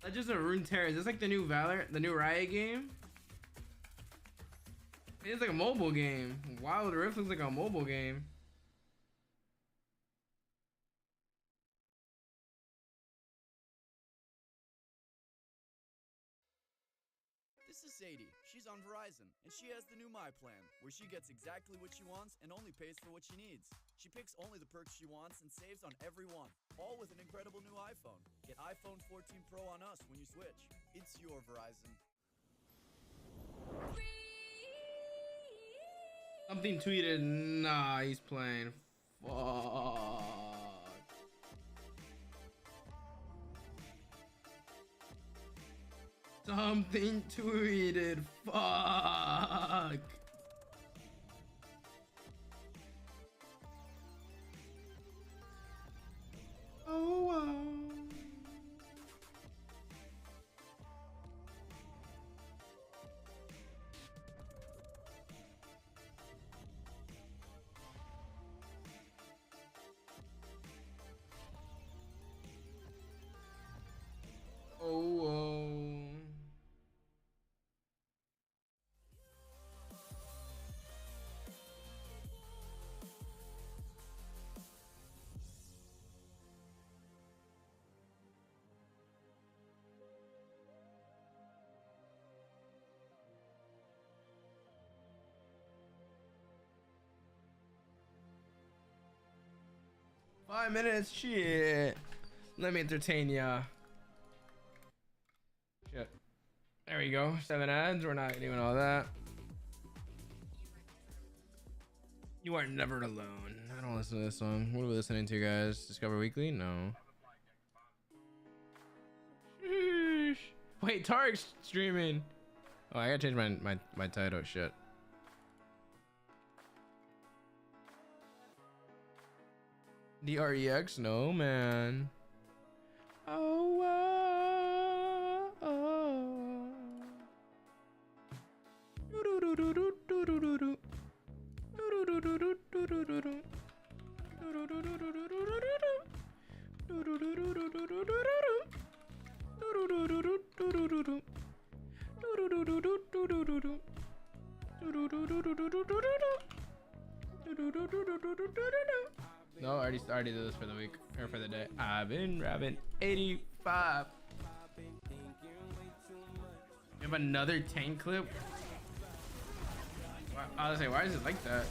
That's just a Rune Terror. Is this like the new Valorant, the new Riot game? It's like a mobile game. Wild Rift looks like a mobile game. This is Sadie. She's on Verizon, and she has the new My Plan, where she gets exactly what she wants and only pays for what she needs. She picks only the perks she wants and saves on every one, all with an incredible new iPhone. Get iPhone 14 Pro on us when you switch. It's your Verizon. Something tweeted, nah, he's playing. Fuck. Something tweeted, fuck. Oh, wow. Oh. 5 minutes, shit. Let me entertain ya. Shit. There we go. 7 ads. We're not doing all that. You are never alone. I don't listen to this song. What are we listening to, guys? Discover Weekly? No. Sheesh. Wait, Tarek's streaming. Oh, I gotta change my title. Shit. DRX? No, man. Oh, oh, oh. No, I already did this for the week or for the day. I've been rapping 85. You have another tank clip? I was like, why is it like that?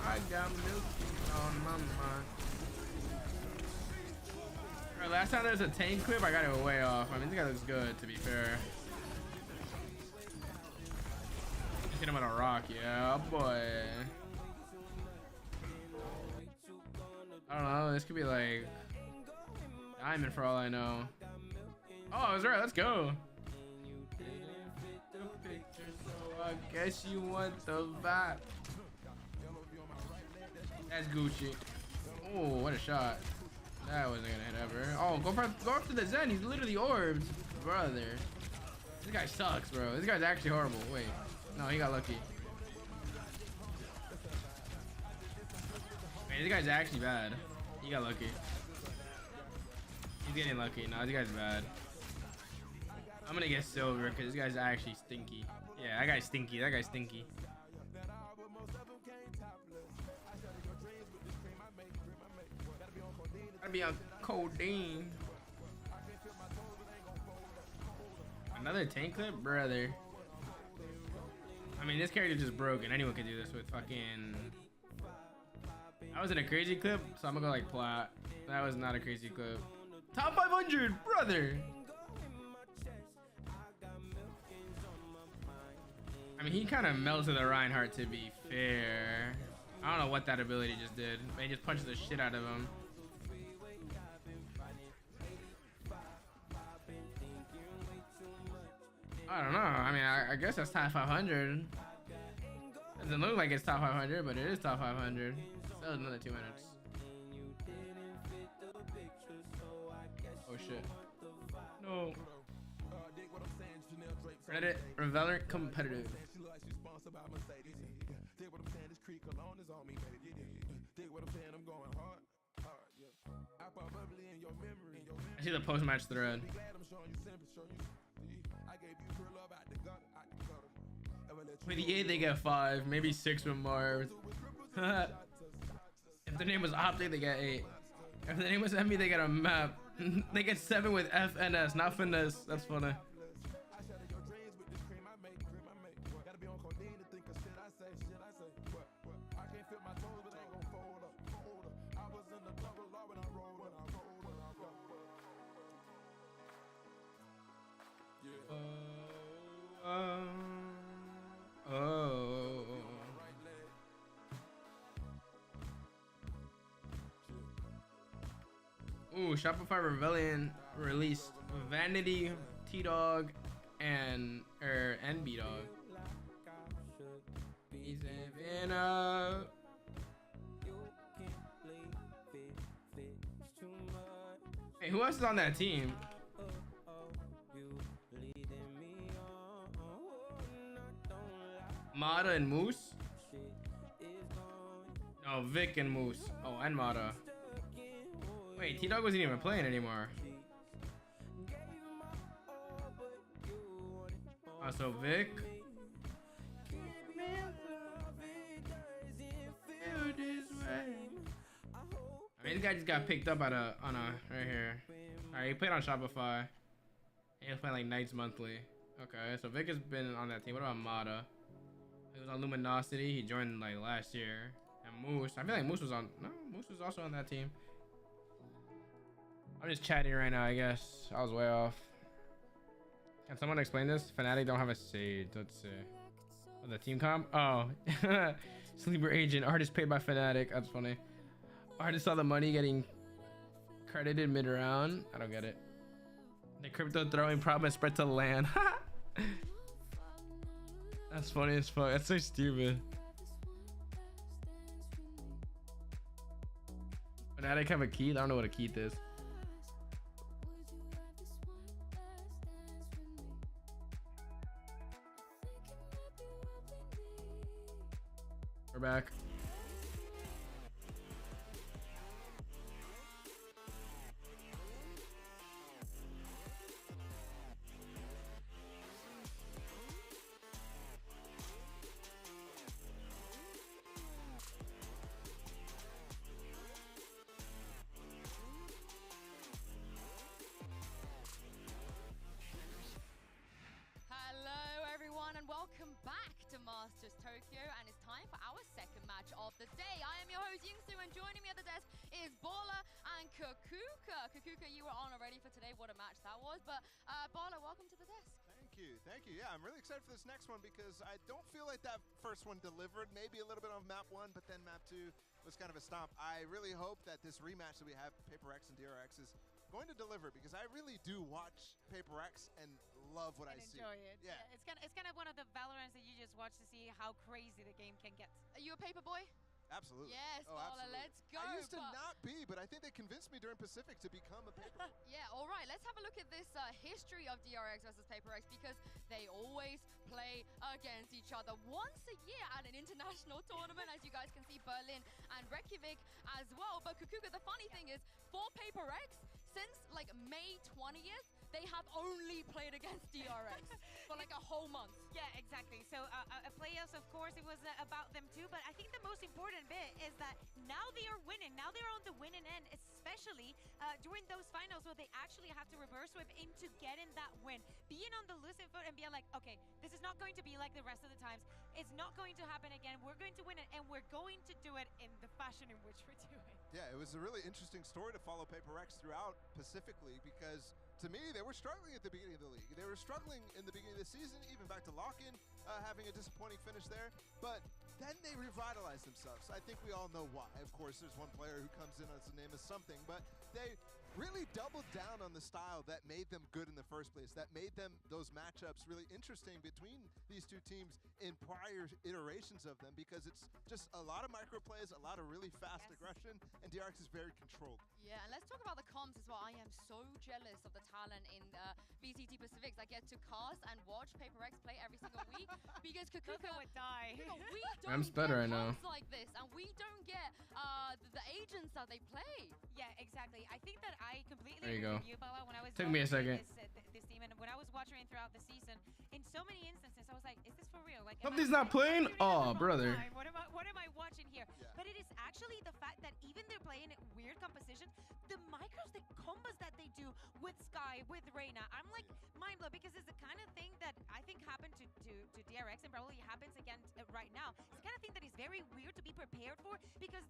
I got milk on my mind. Alright, last time there was a tank clip, I got it way off. I mean, this guy looks good, to be fair. Just hit him with a rock, yeah, boy. I don't know, this could be like diamond for all I know. Oh, I was right, let's go. I guess you want the vibe. That's Gucci. Oh, what a shot. That wasn't gonna hit ever. Oh, go after the Zen. He's literally orbed. Brother. This guy sucks, bro. This guy's actually horrible. Wait. No, he got lucky. Man, this guy's actually bad. He got lucky. He's getting lucky. No, this guy's bad. I'm gonna get silver because this guy's actually stinky. Yeah, that guy's stinky. That guy's stinky. Gotta be on codeine. Another tank clip? Brother. I mean, this character just broken. Anyone could do this with fucking That wasn't a crazy clip, so I'm gonna go like plat. That was not a crazy clip. Top 500, brother. I mean, he kind of melted the Reinhardt, to be fair. I don't know what that ability just did. He just punched the shit out of him. I don't know. I mean, I guess that's top 500. Doesn't look like it's top 500, but it is top 500. Still another 2 minutes. Oh shit. No. Reddit, Valorant competitive. I see the post-match thread. With the 8, they get 5, maybe 6 with Marv. If the name was Optic, they get 8. If the name was Emmy, they get a map. They get 7 with FNS, not finesse. That's funny. Ooh, Shopify Rebellion released Vanity, T-Dog, and B-Dog. Hey, who else is on that team? Mata and Moose? No, Vic and Moose. Oh, and Mata. Wait, T-Dog wasn't even playing anymore. So Vic. I mean, this guy just got picked up at on a right here. Alright, he played on Shopify. He was playing like Knights Monthly. Okay, so Vic has been on that team. What about Mata? He was on Luminosity. He joined like last year. And Moose. I feel like Moose was on. No, Moose was also on that team. I'm just chatting right now, I guess. I was way off. Can someone explain this? Fnatic don't have a Sage. Let's see. Oh, the team comp? Oh. Sleeper agent. Artist paid by Fnatic. That's funny. Artist saw the money getting credited mid-round. I don't get it. The crypto throwing problem spread to land. That's funny as fuck. That's so stupid. Fnatic have a Keith? I don't know what a Keith is. We're back. Welcome back to Masters Tokyo, and it's time for our second match of the day. I am your host Yingsu, and joining me at the desk is Baller and Kakuka. Kakuka, you were on already for today. What a match that was! But Baller, welcome to the desk. Thank you. Yeah, I'm really excited for this next one because I don't feel like that first one delivered. Maybe a little bit on map 1, but then map 2 was kind of a stomp. I really hope that this rematch that we have, PRX and DRX, is going to deliver because I really do watch PRX and love what I see. Enjoy it. Yeah, it's kind of one of the Valorants that you just watch to see how crazy the game can get. Are you a paper boy? Absolutely. Yes, oh, Baller, absolutely. let's go. I used to not be, but I think they convinced me during Pacific to become a paper boy. Yeah, all right. Let's have a look at this history of DRX versus PRX because they always play against each other once a year at an international tournament. As you guys can see, Berlin and Reykjavik as well. But Kakuka, the funny thing is, for PRX, since like May 20th, they have only played against DRX for like a whole month. Yeah, exactly. So playoffs, of course, it was about them too. But I think the most important bit is that now they are winning. Now they're on the winning end, especially during those finals where they actually have to reverse whip into getting that win. Being on the losing foot and being like, okay, this is not going to be like the rest of the times. It's not going to happen again. We're going to win it, and we're going to do it in the fashion in which we do it. Yeah, it was a really interesting story to follow PRX throughout, specifically because to me, they were struggling at the beginning of the league. They were struggling in the beginning of the season, even back to lock-in, having a disappointing finish there. But then they revitalized themselves. I think we all know why. Of course, there's one player who comes in as the name of something, but they really doubled down on the style that made them good in the first place, that made them those matchups really interesting between these two teams in prior iterations of them, because it's just a lot of micro plays, a lot of really fast aggression, and DRX is very controlled. Yeah, and let's talk about the comps as well. I am so jealous of the talent in VCT Pacifics. I get to cast and watch PRX play every single week because Kakuka would die. You know, we I'm don't better get right now. comps like this, and we don't get the agents that they play. Yeah, exactly. I think that I completely There you agree go. with you, Bella, when I was Took me a second. This team, and when I was watching throughout the season, in so many instances, I was like, is this for real? Like, Something's not playing? Oh, brother. What am I watching here? Yeah. But it is actually the fact that even they're playing weird composition, the micros, the combos that they do with Sky, with Reina, I'm like mind blown, because it's the kind of thing that I think happened to DRX and probably happens again right now. It's the kind of thing that is very weird to be prepared for, because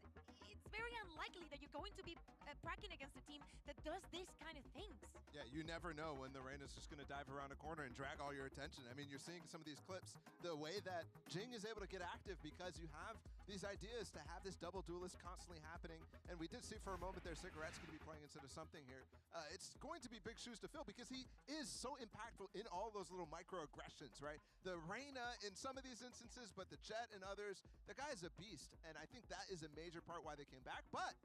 it's very unlikely that you're going to be pracking against a team that does this kind of things. Yeah, you never know when the Reina's just going to dive around a corner and drag all your attention. I mean, you're seeing some of these clips, the way that Jing is able to get active because you have these ideas to have this double duelist constantly happening. And we did see for a moment there, Cigarette's going to be playing instead of something here. It's going to be big shoes to fill because he is so impactful in all those little microaggressions, right? The Reina in some of these instances, but the Jet and others, the guy is a beast. And I think that is a major part why they came back. But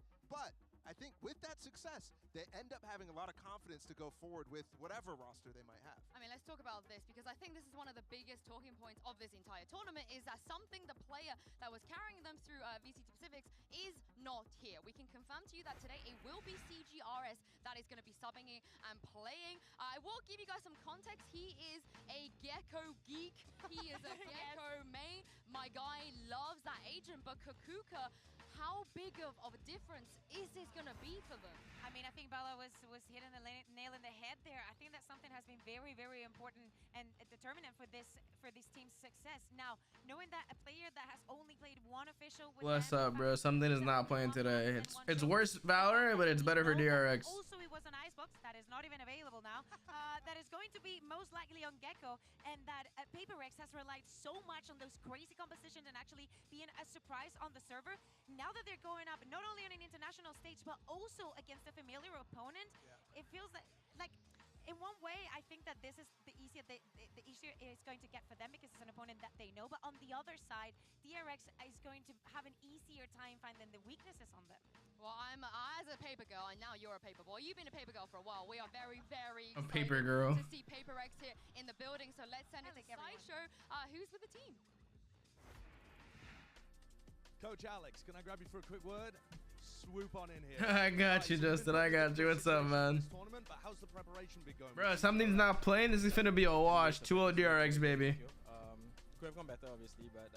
I think with that success, they end up having a lot of confidence to go forward with whatever roster they might have. I mean, let's talk about this, because I think this is one of the biggest talking points of this entire tournament, is that something the player that was carrying them through VCT Pacifics is not here. We can confirm to you that today it will be CGRS that is going to be subbing in and playing. I will give you guys some context. He is a Gecko geek. He is a Gecko main. My guy loves that agent, but Kakuka, how big of a difference is this going to be for them? I mean, I think Bella was hitting the nail in the head there. I think that something has been very, very important and determinant for this team's success. Now, knowing that a player that has only played one official with What's up, bro? Something is not playing today. It's worse Valorant, but it's better for DRX. Also, it was an Icebox that is not even available now. That is going to be most likely on Gecko, and that PRX has relied so much on those crazy compositions and actually being a surprise on the server. Now that they're going up not only on an international stage but also against a familiar opponent, it feels like in one way I think that this is the easier it is going to get for them, because it's an opponent that they know. But on the other side, DRX is going to have an easier time finding the weaknesses on them. Well, I'm as a paper girl, and now you're a paper boy. You've been a paper girl for a while. We are very, very A excited paper girl. to see PRX here in the building. So let's send it to Sideshow. Who's with the team? Coach Alex, can I grab you for a quick word? Swoop on in here. I got you, Justin. I got you. What's up, man? Tournament, but how's the preparation been going? Bro, something's not playing. This is finna be a wash. 2-0 DRX, baby. Could have gone better, obviously, but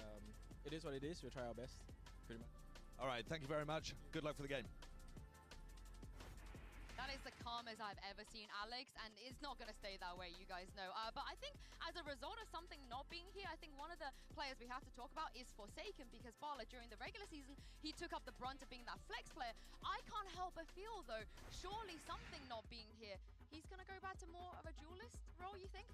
it is what it is. We'll try our best, pretty much. All right, thank you very much. Good luck for the game. That is the calmest I've ever seen Alex, and it's not going to stay that way, you guys know. But I think as a result of something not being here, I think one of the players we have to talk about is Forsaken, because Bala, during the regular season, he took up the brunt of being that flex player. I can't help but feel, though, surely something not being here, he's going to go back to more of a duelist role, you think?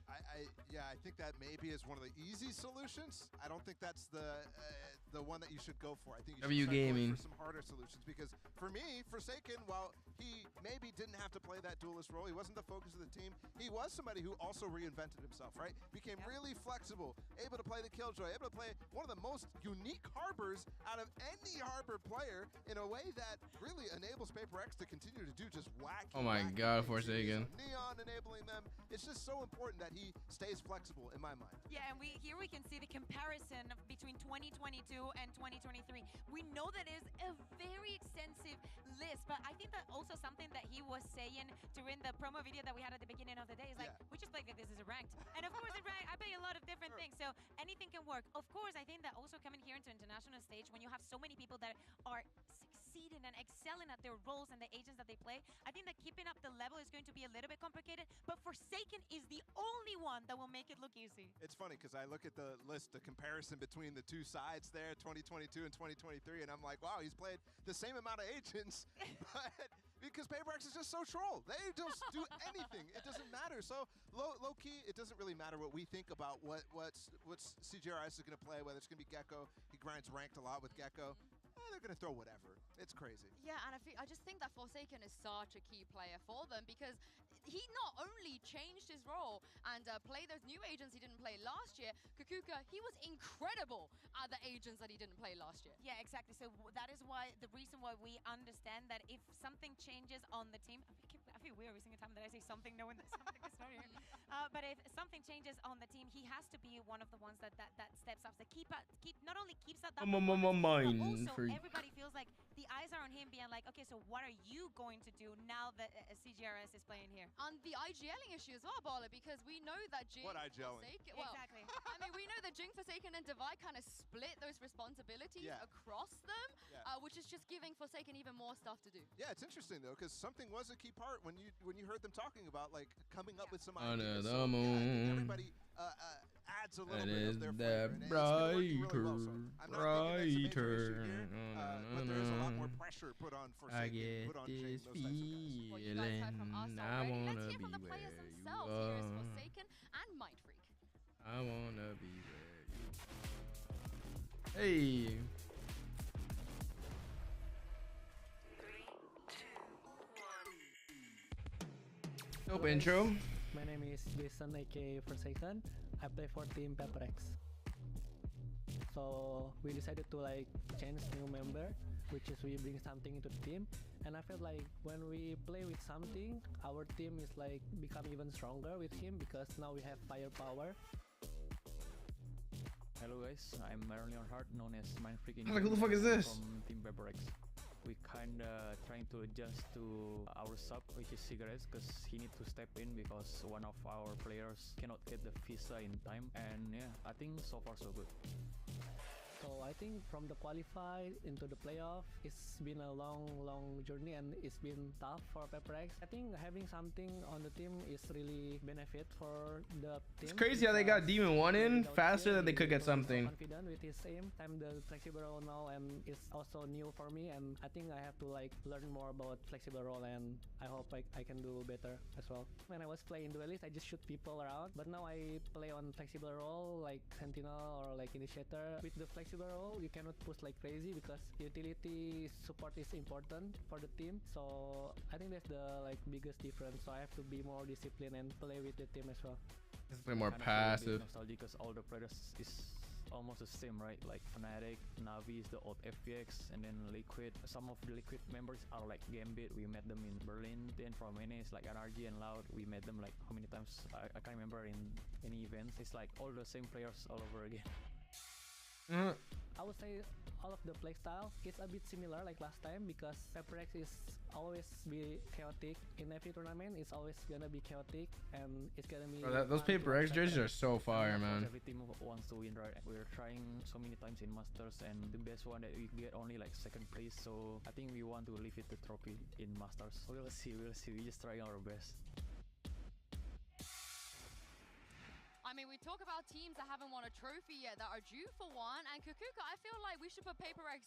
Yeah, I think that maybe is one of the easy solutions. I don't think that's the one that you should go for. I think you should start going for some harder solutions, because for me, Forsaken, while he maybe didn't have to play that duelist role, he wasn't the focus of the team, he was somebody who also reinvented himself, right? Became really flexible, able to play the Killjoy, able to play one of the most unique harbors out of any harbor player in a way that really enables PRX to continue to do just wacky. Oh my God, Forsaken. Neon enabling them. It's just so important that he stays flexible in my mind. Yeah, and here we can see the comparison between 2022 and 2023. We know that is a very extensive list, but I think that also something that he was saying during the promo video that we had at the beginning of the day is like, we just play like this is a ranked. And of course, in ranked, I play a lot of different things, so anything can work. Of course, I think that also coming here into international stage, when you have so many people that are succeeding and excelling at their roles and the agents that they play, I think that keeping up the level is going to be a little bit complicated, but Forsaken is the only one that will make it look easy. It's funny because I look at the list, the comparison between the two sides there, 2022 and 2023, and I'm like, wow, he's played the same amount of agents, but because PRX is just so troll. They just do anything. It doesn't matter. So low key, it doesn't really matter what we think about what's CGRS is going to play, whether it's going to be Gecko. He grinds ranked a lot with Gecko. They're going to throw whatever. It's crazy. Yeah, and I just think that Forsaken is such a key player for them because he not only changed his role and played those new agents he didn't play last year, Kukuka, he was incredible at the agents that he didn't play last year. Yeah, exactly. So that is why the reason why we understand that if something changes on the team, I feel weird every single time that I say something knowing that something is not here. But if something changes on the team, he has to be one of the ones that steps up, that not only keeps up that Mind but also everybody feels like the eyes are on him being like, okay, so what are you going to do now that CGRS is playing here? And the IGLing issue as well, Bala, because we know that Jing Forsaken, well, exactly. I mean, we know that Jing, Forsaken, and Divide kind of split those responsibilities across them, which is just giving Forsaken even more stuff to do. Yeah, it's interesting though, because something was a key part when you heard them talking about like coming up with some ideas. Under the So, moon. everybody adds a little And bit is of their that flavor, and it's been working really brighter, well. So I'm not thinking that's a major issue here, but there is a lot more brighter. pressure put on I Forsaken, get put on Jing, this those types of guys. What you guys heard from us I already. wanna Let's hear be from the where players you themselves. Here is are. Forsaken and Mind Freak. I wanna be where you. Hey. Dope intro. My name is Jason, aka Forsaken. I play for Team PRX. So we decided to like change new member, which is we bring something into the team. And I felt like when we play with something, our team is like become even stronger with him because now we have firepower. Hello guys, I'm Marlon Hart, known as Mind Freak. Like, who the fuck is this? From Team PRX. We kinda trying to adjust to our sub, which is Cigarettes, because he need to step in because one of our players cannot get the visa in time. And yeah, I think so far so good. So I think from the qualify into the playoff, it's been a long journey and it's been tough for PRX. I think having something on the team is really benefit for the team. It's crazy how they got Demon 1 in faster than they could get something. Confident with his aim. I'm the flexible role now and it's also new for me, and I think I have to like learn more about flexible role, and I hope I can do better as well. When I was playing Duelist, I just shoot people around, but now I play on flexible role like Sentinel or like Initiator. With the flexible role, you cannot push like crazy because utility support is important for the team. So I think that's the like biggest difference. So I have to be more disciplined and play with the team as well. It's a bit more Kind of passive. Nostalgic because all the players is almost the same, right? Like Fnatic, Navi is the old FPX, and then Liquid. Some of the Liquid members are like Gambit. We met them in Berlin. Then from NA it's like NRG and Loud. We met them like how many times? I can't remember in any events. It's like all the same players all over again. I would say all of the playstyle is a bit similar like last time because PRX is always be chaotic. In every tournament, it's always gonna be chaotic and it's gonna be... Those PRX jerseys are so fire, man. Every team wants to win, right? We're trying so many times in Masters and the best one that we get only like second place. So I think we want to leave it the trophy in Masters. We'll see. We just trying our best. I mean, we talk about teams that haven't won a trophy yet that are due for one, and Kukuka, I feel like we should put PRX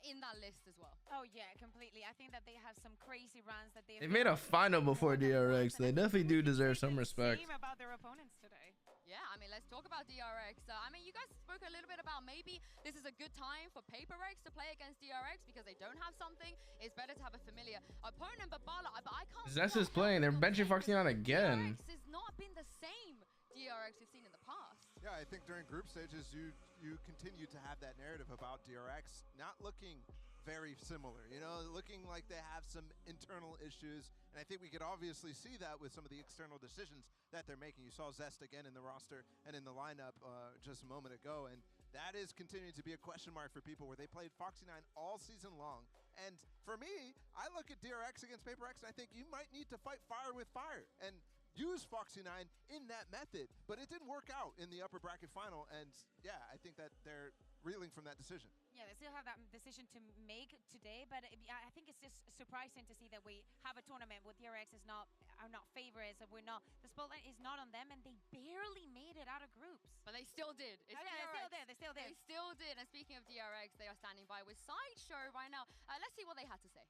in that list as well. Oh yeah, completely. I think that they have some crazy runs that They made a final before DRX. They definitely do deserve some respect. Same about their opponents today. Yeah, I mean, let's talk about DRX. I mean, you guys spoke a little bit about maybe this is a good time for PRX to play against DRX because they don't have something. It's better to have a familiar opponent, but Bala, I can't... Zest is playing. They're benching Foxy on again. DRX has not been the same DRX we've seen in the past. Yeah, I think during group stages, you continue to have that narrative about DRX not looking very similar, you know, looking like they have some internal issues, And I think we could obviously see that with some of the external decisions that they're making. You saw Zest again in the roster and in the lineup just a moment ago, and that is continuing to be a question mark for people where they played Foxy9 all season long. And for me, I look at DRX against PRX and I think you might need to fight fire with fire and use Foxy9 in that method, but it didn't work out in the upper bracket final, and yeah, I think that they're reeling from that decision. Yeah, they still have that decision to make today, but I think it's just surprising to see that we have a tournament where DRX are not favorites, and the spotlight is not on them, and they barely made it out of groups. But they still did. It's yeah, they still did. They still did. And speaking of DRX, they are standing by with Sideshow right now. Let's see what they had to say.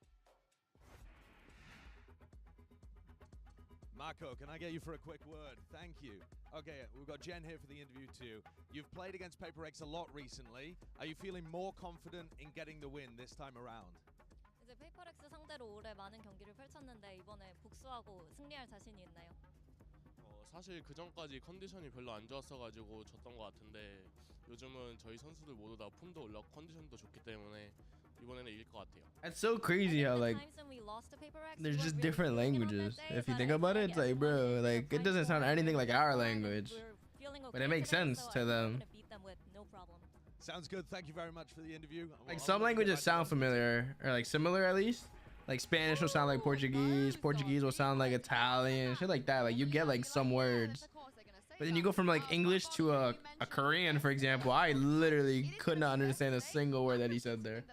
Marco, can I get you for a quick word? Thank you. Okay, we've got Jen here for the interview too. You've played against PRX a lot recently. Are you feeling more confident in getting the win this time around? 이제 PRX 상대로 올해 많은 경기를 펼쳤는데 이번에 복수하고 승리할 자신이 있나요? 사실 그 전까지 컨디션이 별로 안 좋았어가지고 졌던 것 같은데 요즘은 저희 선수들 모두 다 폼도 올랐고 컨디션도 좋기 때문에 이번에는 이길 것 같아요. That's so crazy how like there's just different languages. If you think about it, it's like, bro, like it doesn't sound anything like our language, but it makes sense to them. Sounds good. Thank you very much for the interview. Like some languages sound familiar, or like similar at least. Like Spanish will sound like Portuguese, Portuguese will sound like Italian, shit like that. Like you get like some words. But then you go from like English to a Korean, for example. I literally could not understand a single word that he said there.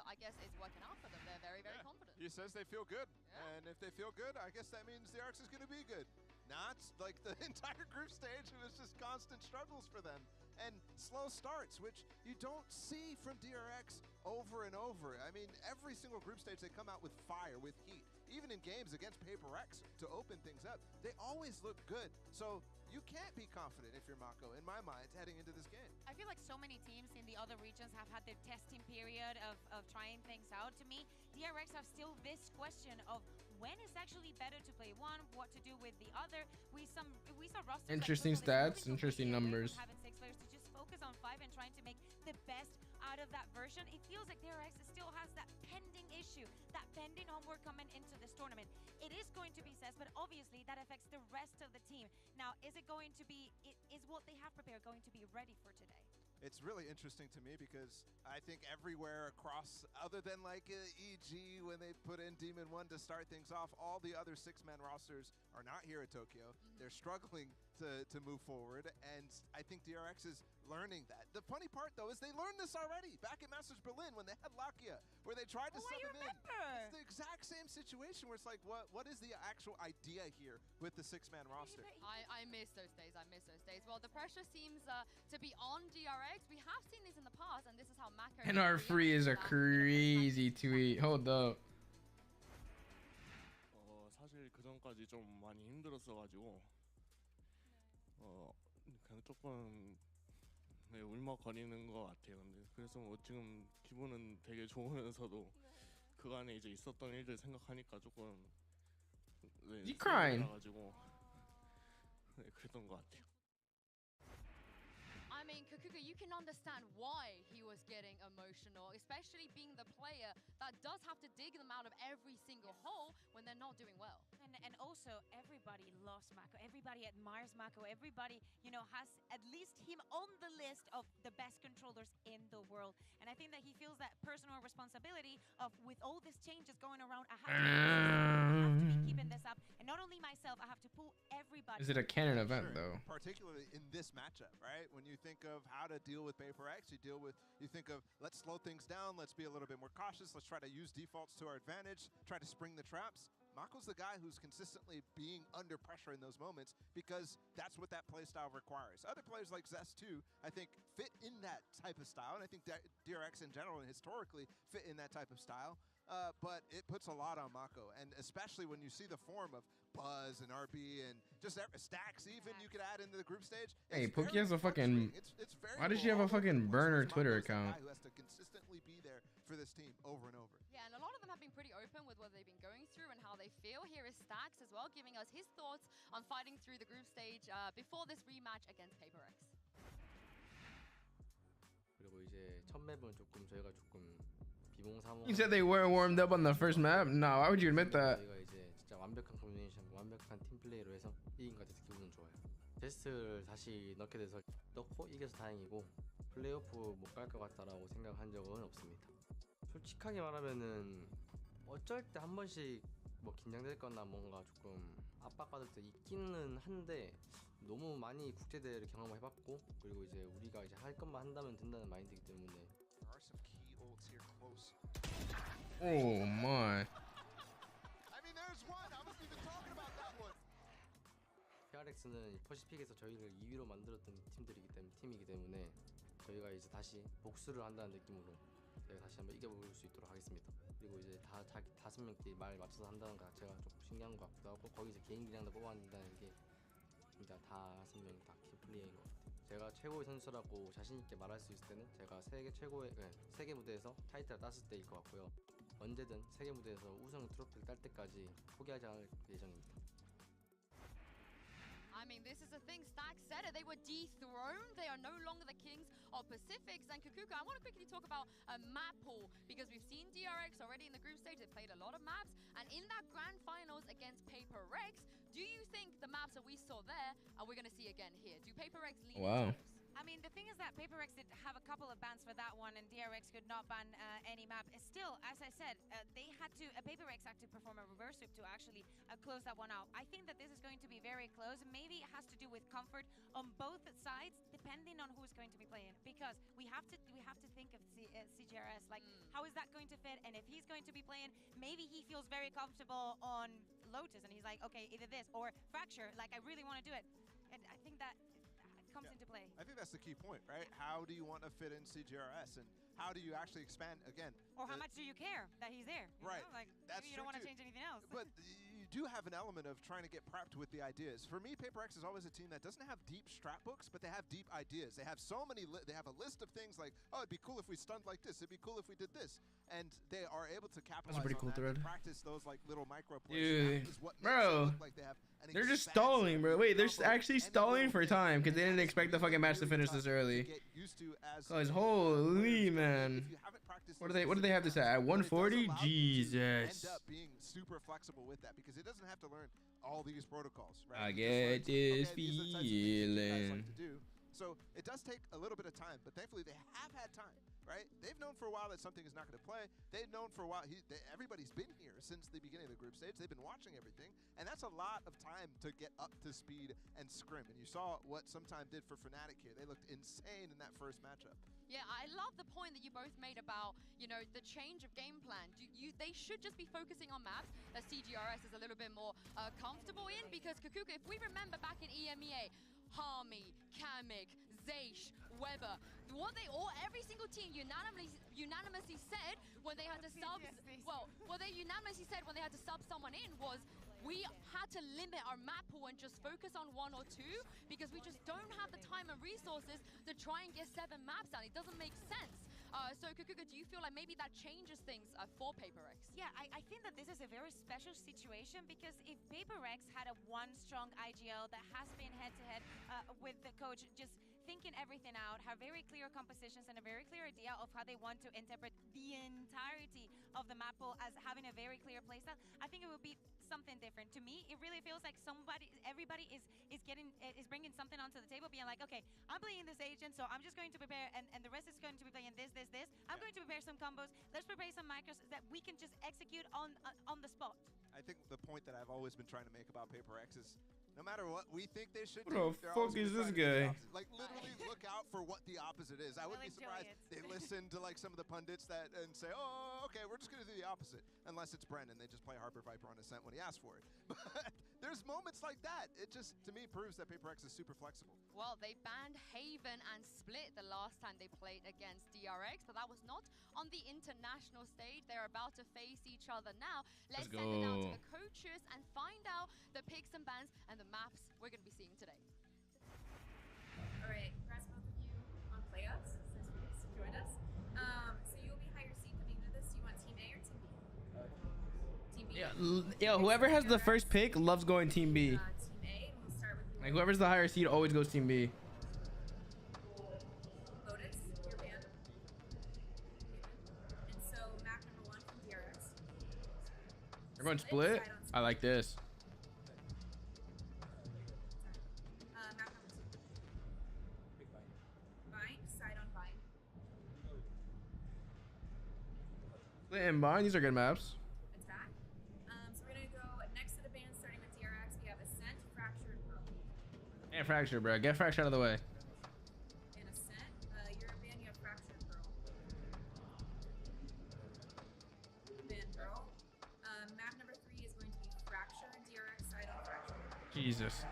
I guess it's working out for them. They're very, very confident. He says they feel good. And if they feel good, I guess that means DRX is going to be good. Not like the entire group stage. It was just constant struggles for them. And slow starts, which you don't see from DRX over and over. I mean, every single group stage, they come out with fire, with heat. Even in games against PRX to open things up, they always look good. So you can't be confident if you're Mako, in my mind, heading into this game. I feel like so many teams in the other regions have had their testing period of trying things out. To me, DRX have still this question of when is actually better to play one, what to do with the other. We saw rosters Interesting stats, interesting numbers. Having 6 players to just focus on 5 and trying to make the best out of that version. It feels like DRX still has that pending issue, that pending homework coming into this tournament. It is going to be CES, but obviously that affects the rest of the team. Now, is what they have prepared going to be ready for today? It's really interesting to me because I think everywhere across, other than like EG when they put in Demon 1 to start things off, all the other 6-man rosters are not here at Tokyo. They're struggling to move forward, and I think DRX is learning that. The funny part, though, is they learned this already back at Masters Berlin when they had Lakia, where they tried to sub him in. It's the exact same situation where it's like, what is the actual idea here with the 6-man roster? I miss those days. I miss those days. Well, the pressure seems to be on DRX. We have seen this in the past, and this is how Mako... NR free is a crazy tweet. Hold up. 사실 그 전까지 좀 많이 힘들었어가지고 그냥 조금 울먹거리는 것 같아요. 근데 그래서 지금 기분은 되게 좋으면서도 그간에 이제 있었던 일들 생각하니까 조금 You crying? 가지고 그랬던 것 같아요. I mean, Kukuga, you can understand why he was getting emotional, especially being the player that does have to dig them out of every single hole when they're not doing well. And also, everybody loves Mako. Everybody admires Mako. Everybody, has at least him on the list of the best controllers in the world. And I think that he feels that personal responsibility of, with all these changes going around, I have to be keeping this up. And not only myself, I have to pull everybody. Is it a canon event, though? Particularly in this matchup, right? When you think of how to deal with PRX, you think of, let's slow things down, let's be a little bit more cautious, let's try to use defaults to our advantage, try to spring the traps. Mako's the guy who's consistently being under pressure in those moments because that's what that playstyle requires. Other players like Zest too, I think, fit in that type of style, and I think DRX in general and historically fit in that type of style. But it puts a lot on Mako, and especially when you see the form of Buzz and RB and just stacks even you could add into the group stage. Hey, Pookie has a fucking... Why does she have a fucking burner Twitter account? Who has to consistently be there for this team over and over. Yeah, and a lot of them have been pretty open with what they've been going through and how they feel. Here is Stacks as well, giving us his thoughts on fighting through the group stage before this rematch against PRX. 그리고 이제 첫 맵은 조금 저희가 조금 비몽사몽. You said they weren't warmed up on the first map? No, why would you admit that? 저희가 이제 진짜 완벽한 커뮤니케이션, 완벽한 팀 플레이로 해서 이긴 것 같아서 기분은 좋아요. 제스트를 다시 넣게 돼서 넣고 이겨서 다행이고 플레이오프 못 갈 것 같다라고 생각한 적은 없습니다. 솔직하게 말하면은 어쩔 때 한 번씩 뭐 긴장될 거나 뭔가 조금 압박받을 때 있기는 한데 너무 많이 국제대회를 경험해봤고 그리고 이제 우리가 이제 할 것만 한다면 된다는 마인드이기 때문에. Oh my. PRX는 퍼시픽에서 저희를 2위로 만들었던 팀이기 때문에 저희가 이제 다시 복수를 한다는 느낌으로 저희가 다시 한번 이겨볼 수 있도록 하겠습니다. 그리고 이제 자기 5명끼리 말 맞춰서 한다는 것 자체가 좀 신기한 것 같기도 하고 거기서 개인기량도 뽑아낸다는 게 진짜 5명 다 키플레이인 것 같아요. 제가 최고의 선수라고 자신있게 말할 수 있을 때는 제가 세계 무대에서 타이틀을 땄을 때일 것 같고요. 언제든 세계 무대에서 우승 트로피를 딸 때까지 포기하지 않을 예정입니다. I mean, this is the thing. Stack said it. They were dethroned. They are no longer the kings of Pacifics. And Kukuka, I want to quickly talk about a map pool because we've seen DRX already in the group stage. They played a lot of maps. And in that grand finals against PRX, do you think the maps that we saw there are we going to see again here? Do PRX lead? Wow. I mean, the thing is that PRX did have a couple of bans for that one, and DRX could not ban any map. Still, as I said, they had to, PRX had to perform a reverse sweep to actually close that one out. I think that this is going to be very close. Maybe it has to do with comfort on both sides, depending on who's going to be playing. Because we have to think of CGRS, like how is that going to fit? And if he's going to be playing, maybe he feels very comfortable on Lotus, and he's like, okay, either this or Fracture. Like I really want to do it, and I think that comes into play. I think that's the key point, right? How do you want to fit in CGRS, and how do you actually expand again? Or how much do you care that he's there? You Right. know? Like That's maybe you don't want to true, change anything else. But you do have an element of trying to get prepped with the ideas. For me, PRX is always a team that doesn't have deep strat books, but they have deep ideas. They have so many. They have a list of things like, oh, it'd be cool if we stunned like this. It'd be cool if we did this, and they are able to capitalize pretty on cool that thread. and practice those like little micro plays. Dude, That is what makes it bro, look like they have an they're just expansive stalling, bro. Wait, they're combo actually and stalling little for things time because they that didn't expect the really fucking match to finish tough this early. get used to as Guys, a holy player. man. If you haven't practiced What those do they have to say? At but it does 140? allow you to Jesus. end up being super flexible with that because it doesn't have to learn all these protocols, right? I It just get learns, this okay, these are the types of things that you guys feeling. like to do. So it does take a little bit of time, but thankfully they have had time, right? They've known for a while that something is not going to play. They've known for a while. Everybody's been here since the beginning of the group stage. They've been watching everything, and that's a lot of time to get up to speed and scrim. And you saw what Sometime did for Fnatic here. They looked insane in that first matchup. Yeah, I love the point that you both made about, you know, the change of game plan. They should just be focusing on maps that CGRS is a little bit more comfortable in because Kukuka, if we remember back in EMEA, Harmy, Kamek, Zaysh, Weber, every single team unanimously said when they had to sub, what they unanimously said when they had to sub someone in was we had to limit our map pool and just focus on 1 or 2 because we just don't have the time and resources to try and get 7 maps out. It doesn't make sense. So Kukuka, do you feel like maybe that changes things for PRX? Yeah, I think that this is a very special situation because if PRX had a one strong IGL that has been head-to-head with the coach, just thinking everything out, have very clear compositions and a very clear idea of how they want to interpret the entirety of the map pool as having a very clear playstyle, I think it would be something different. To me, it really feels like everybody is bringing something onto the table, being like, okay, I'm playing this agent, so I'm just going to prepare, and the rest is going to be playing this. I'm going to prepare some combos. Let's prepare some micros that we can just execute on the spot. I think the point that I've always been trying to make about PRX is no matter what we think they should What do, the they're fuck always is gonna this try to do the guy? opposite. Like literally look out for what the opposite is. I wouldn't be surprised they listen to like some of the pundits and say, oh, okay, we're just gonna do the opposite. Unless it's Brendan, they just play Harbor Viper on Ascent when he asks for it. But there's moments like that. It just, to me, proves that PRX is super flexible. Well, they banned Haven and Split the last time they played against DRX, but that was not on the international stage. They're about to face each other now. Let's send it out to the coaches and find out the picks and bans and the maps we're going to be seeing today. All right, congrats both of you on playoffs since you guys joined us. So you'll be higher seed coming into this. Do you want Team A or Team B? Team B. Yeah, whoever has the first pick loves going Team B. Team A, we'll start with you. Like whoever's the higher seed always goes Team B. Lotus, your band. And so map number 1 from DRX. Everyone split? I don't I like this. Map number 2. Bind, side on bind. Split and Bind, these are good maps. Attack. So we're gonna go next to the band, starting with DRX. We have Ascent, Fracture, and Pearl. And Fracture, bro. Get Fracture out of the way. And Ascent, you're a band, you have Fracture and Pearl. Band Pearl. Map number 3 is going to be Fracture, DRX, side on Fracture. Jesus.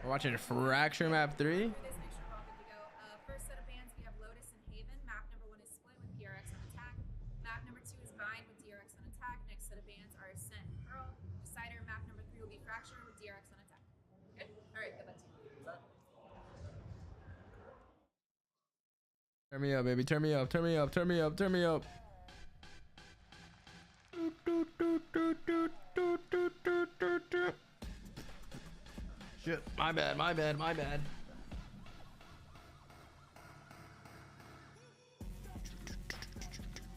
We're watching Fracture map 3. After this, make sure we're all good to go. First set of bands, we have Lotus and Haven. Map number 1 is Split with PRX on attack. Map number 2 is Bind with DRX on attack. Next set of bands are Ascent and Pearl. Decider, map number 3 will be Fracture with DRX on attack. Good? Alright, good luck to you. Turn me up, baby. Turn me up. Turn me up. Turn me up. Turn me up. Shit. My bad. My bad. My bad.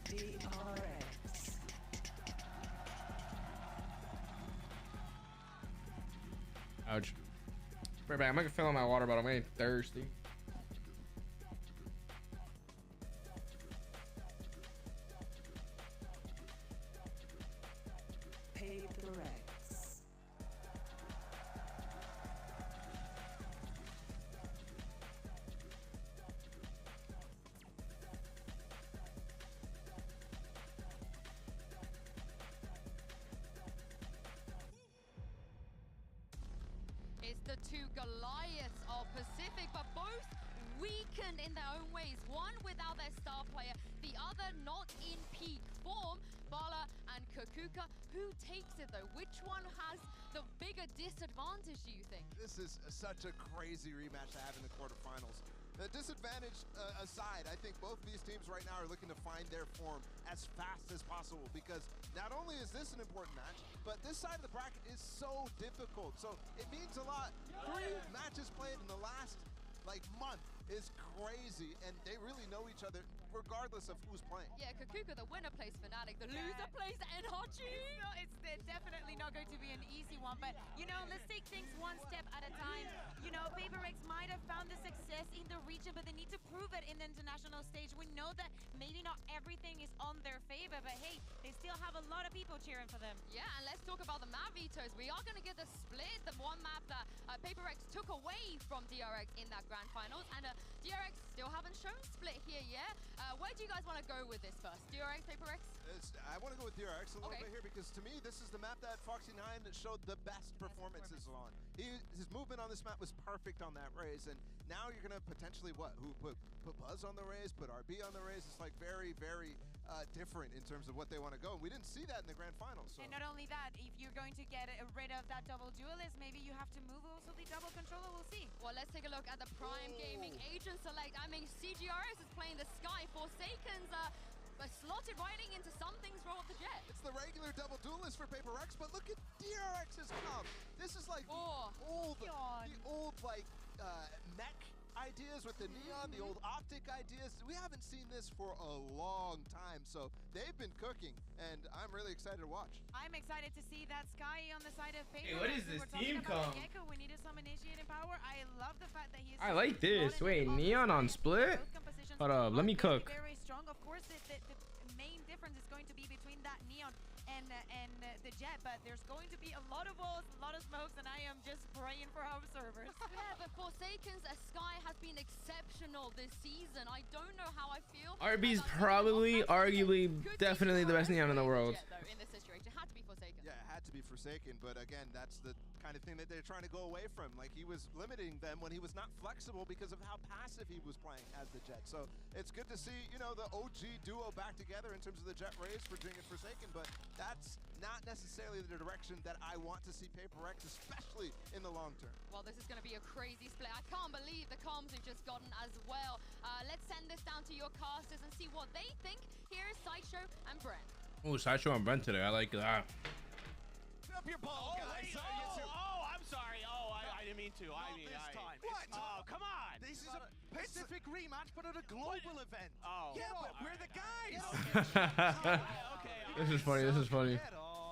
DRX. Ouch. Right back. I'm gonna fill in my water bottle. I'm getting thirsty. PRX. It's the two Goliaths of Pacific, but both weakened in their own ways. One without their star player, the other not in peak form. Bala and Kakuka. Who takes it though? Which one has the bigger disadvantage, do you think? This is such a crazy rematch to have in the quarterfinals. The disadvantage aside, I think both these teams right now are looking to find their form as fast as possible, because not only is this an important match, but this side of the bracket is so difficult. So it means a lot. 3 matches played in the last month is crazy, and they really know each other regardless of who's playing. Yeah, Kakuka, the winner plays Fnatic, the loser plays NRG. It's definitely not going to be an easy one, but let's take things one step at a time. PRX might have found the success in the region, but they need to prove it in the international stage. We know that maybe not everything is on their favor, but hey, they still have a lot of people cheering for them. Yeah, and let's talk about the map vetoes. We are going to get the split, the one map that PRX took away from DRX in that grand finals, and DRX still haven't shown split here yet. Where do you guys want to go with this first? DRX, PRX? I want to go with DRX a little bit here, because to me, this is the map that Foxy9 showed the best performances on. His movement on this map was perfect on that raise, and now you're going to potentially, put Buzz on the raise, put RB on the raise. It's very, very different in terms of what they want to go. And we didn't see that in the grand finals. So. And not only that, if you're going to get rid of that double duelist, maybe you have to move also the double controller. We'll see. Well, let's take a look at the Prime Gaming agent select. I mean, CGRS is playing the Sky. Forsaken's slotted right into something's wrong with the Jet. It's the regular double duelist for PRX, but look at DRX's comp. This is like the old mech ideas with the neon, the old optic ideas. We haven't seen this for a long time, so they've been cooking, and I'm really excited to watch. I'm excited to see that Sky on the side of PRX. Hey, what is this team comp? We needed some initiating power. I love the fact that he's. I like this. Wait, Neon on split? Hold up, let me cook. Very strong. Of course, the main difference is going to be between that Neon and the Jet, but there's going to be a lot of walls, a lot of smokes, and I am just praying for our servers. Yeah, but Forsaken's Sky has been exceptional this season. I don't know how I feel. RB's probably, arguably, definitely the best Neon in the world. In this situation, it had to be Forsaken. Yeah, it had to be Forsaken, but again, that's the kind of thing that they're trying to go away from. Like, he was limiting them when he was not flexible because of how passive he was playing as the Jet. So it's good to see, the OG duo back together in terms of the Jet Rays for doing it Forsaken, but that's not necessarily the direction that I want to see PRX, especially in the long term. Well, this is going to be a crazy split. I can't believe the comms we've just gotten as well. Let's send this down to your casters and see what they think. Here is Sideshow and Brent. Oh, Sideshow and Brent today. I like that. Up your ball, guys. I'm sorry. I didn't mean to. What? Oh, come on. This is a Pacific rematch, but at a global event. Oh. Yeah, but we're the guys. This is funny. This is funny. Get off.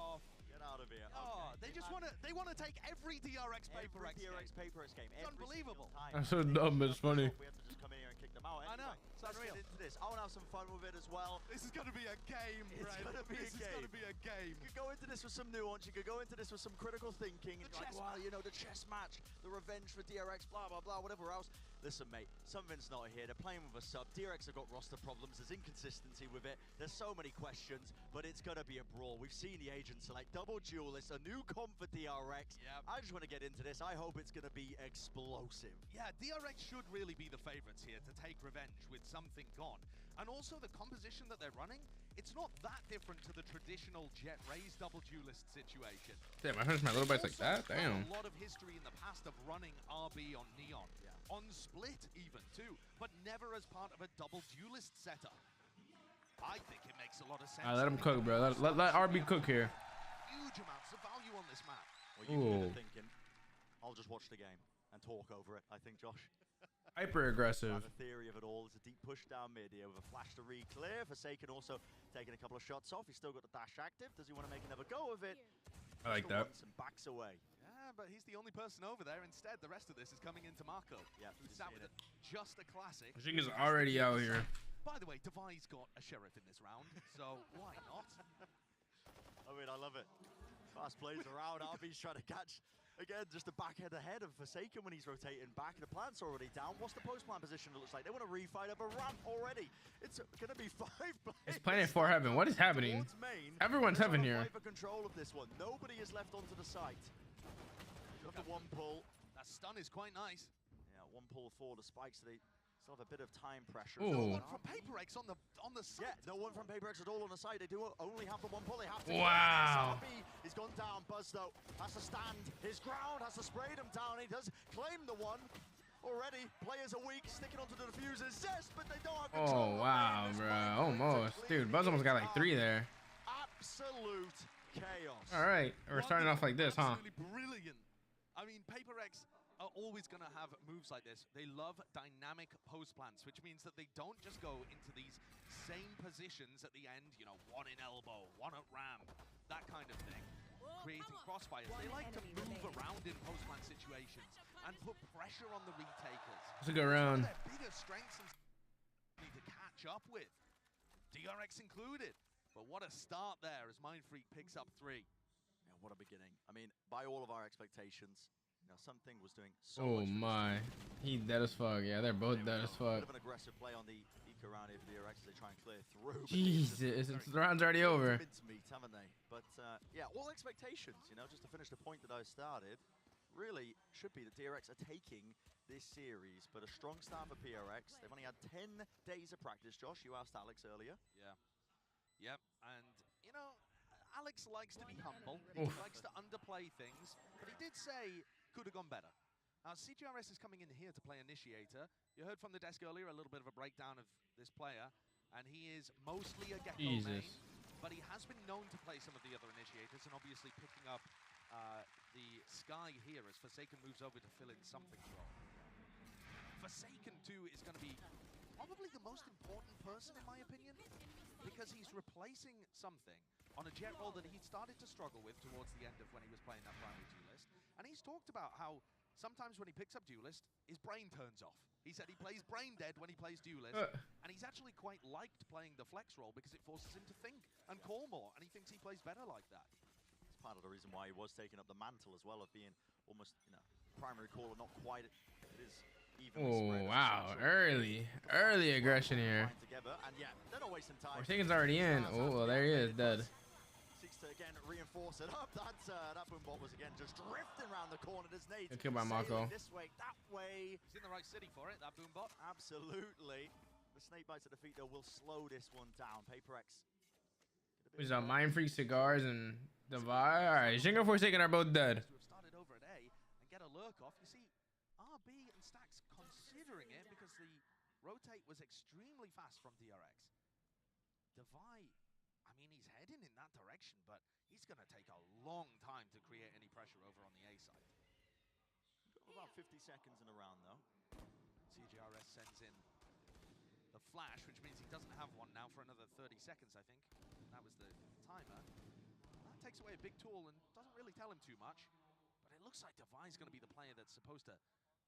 wanna take every DRX Paper X game. It's unbelievable. That's so dumb, but it's funny. We have to just come in here and kick them out. I know. Let's get into this. I want to have some fun with it as well. This is gonna be a game, right? This is gonna be a game. You could go into this with some nuance. You could go into this with some critical thinking. And like, well, you know, the chess match, the revenge for DRX, blah blah blah, whatever else. Listen, mate, something's not here. They're playing with a sub. DRX have got roster problems. There's inconsistency with it. There's so many questions, but it's gonna be a brawl. We've seen the agents select double duelists, a new comp for DRX. Yep. I just want to get into this. I hope it's gonna be explosive. Yeah, DRX should really be the favorites here to take revenge with something gone. And also the composition that they're running, it's not that different to the traditional Jet Rays double duelist situation. Damn, I heard my little bites like that. Damn. A lot of history in the past of running RB on Neon. Yeah. On Split even too, but never as part of a double duelist setup. I think it makes a lot of sense. Let him cook, bro. Let RB cook here. Huge amounts of value on this map. Well, you could be thinking, I'll just watch the game and talk over it, I think, Josh. Hyper aggressive. The theory of it all is a deep push down mid here with a flash to re-clear. Forsaken also taking a couple of shots off. He's still got the dash active. Does he want to make another go of it? I like that. And backs away. Yeah, but he's the only person over there. Instead, the rest of this is coming into Marco. Yeah, who's sat with just a classic. Jing is already out here. By the way, Devi's got a sheriff in this round, so why not? I mean, I love it. Fast plays around. RB's trying to catch. Again, just a backhead ahead of Forsaken when he's rotating back. The plant's already down. What's the post-plant position it looks like? They want to refight up a ramp already. It's going to be 5 players. It's Planet 4 Heaven. What is happening? Everyone's heaven here. For control of this one. Nobody is left onto the site. Got the one pull. That stun is quite nice. Yeah, one pull for the spikes. They still have a bit of time pressure. No one from Paper X on the site. Yeah, no one from Paper X at all on the site. They do only have the one pull. They have to. Wow. He's gone down. Buzz though has to stand his ground. Has to spray them down. He does claim the one. Already, players are weak, sticking onto the diffusers. Yes, but they don't have control. Oh wow, bro. Almost, dude. Buzz almost got like 3 there. Absolute chaos. All right, we're starting off like this, huh? Absolutely brilliant. I mean, Paper X are always going to have moves like this. They love dynamic post plants, which means that they don't just go into these same positions at the end, you know, one in elbow, one at ramp, that kind of thing, creating crossfires. They like to move around in post plant situations and put pressure on the retakers. It's a good round. Their biggest strengths and need to catch up with, DRX included. But what a start there as Mind Freak picks up 3. Yeah, what a beginning. I mean, by all of our expectations, you know, something was doing so Oh much. my. He dead as fuck. Yeah, they're both dead as fuck. Bit of an aggressive play on the Eco round here for DRX as they try and clear through. Jesus, the round's already over. Mincemeat, haven't they? But yeah, all expectations, you know, just to finish the point that I started, really should be that DRX are taking this series, but a strong start for PRX. They've only had 10 days of practice. Josh, you asked Alex earlier. Yeah. Yep, and, you know, Alex likes to be humble. He likes to underplay things, but he did say could have gone better. Now, CGRS is coming in here to play Initiator. You heard from the desk earlier a little bit of a breakdown of this player, and he is mostly a Gecko main, but he has been known to play some of the other Initiators, and obviously picking up the Sky here as Forsaken moves over to fill in something's role. Forsaken, too, is going to be probably the most important person, in my opinion, because he's replacing something on a Jet role that he started to struggle with towards the end of when he was playing that primary duelist. And he's talked about how sometimes when he picks up duelist, his brain turns off. He said he plays brain dead when he plays duelist, and he's actually quite liked playing the flex role because it forces him to think and call more, and he thinks he plays better like that. It's part of the reason why he was taking up the mantle as well of being almost, you know, primary caller, not quite. It is. Oh wow, early aggression here. Forsaken's already in. Oh well, there he is, dead. Seeks to again reinforce it up. That Boombot was again just drifting around the corner. There's nades. Good kill by Mako. This way, that way. He's in the right city for it. That Boombot. Absolutely. The snake bites at the feet though will slow this one down. Paper X. Who's on Mind Freak, Cigars, and Devi? All right, Jingo Forsaken are both dead. Started over at A and get a lurk off. You see, RB and Stacks considering it because the rotate was extremely fast from DRX. Devi, I mean, he's heading in that direction, but he's going to take a long time to create any pressure over on the A side. Got about 50 seconds in a round, though. CGRS sends in the flash, which means he doesn't have one now for another 30 seconds, I think. That was the timer. That takes away a big tool and doesn't really tell him too much. looks like Devi's going to be the player that's supposed to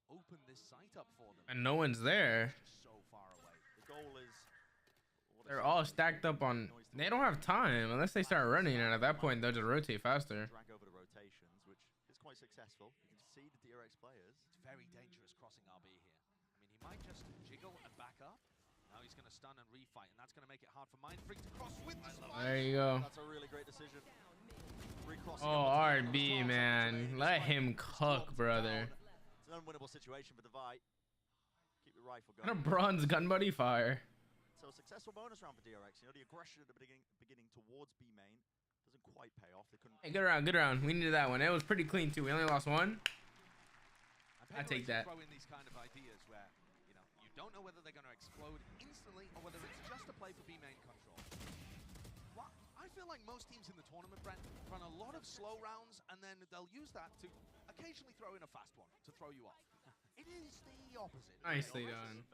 open this site up for them. And no one's there. Just so far away. The goal is... They're all stacked up on... They don't have time unless they start running, and at that point they'll just rotate faster. Drag over the rotations, which is quite successful. You can see the DRX players. It's very dangerous crossing RB here. I mean, he might just jiggle and back up. Now he's going to stun and refight, and that's going to make it hard for Mindfreak to cross with the spike. There you go. That's a really great decision. Oh, RB, man. Let him cook, brother. It's an unwinnable situation for Devi. Keep the rifle And a going. bronze gun buddy fire. So successful bonus round for DRX. You know, the aggression at the beginning towards B main doesn't quite pay off. They couldn't. Hey, good round, good round. We needed that one. It was pretty clean too. We only lost one. I take that. Throw in these kind of ideas where, you know, you don't know whether they're going to explode instantly or whether it's just a play for B main control. Well, I feel like most teams in the tournament, Brent, run a lot of slow rounds and then they'll use that to occasionally throw in a fast one to throw you off. It is the opposite. Nicely done.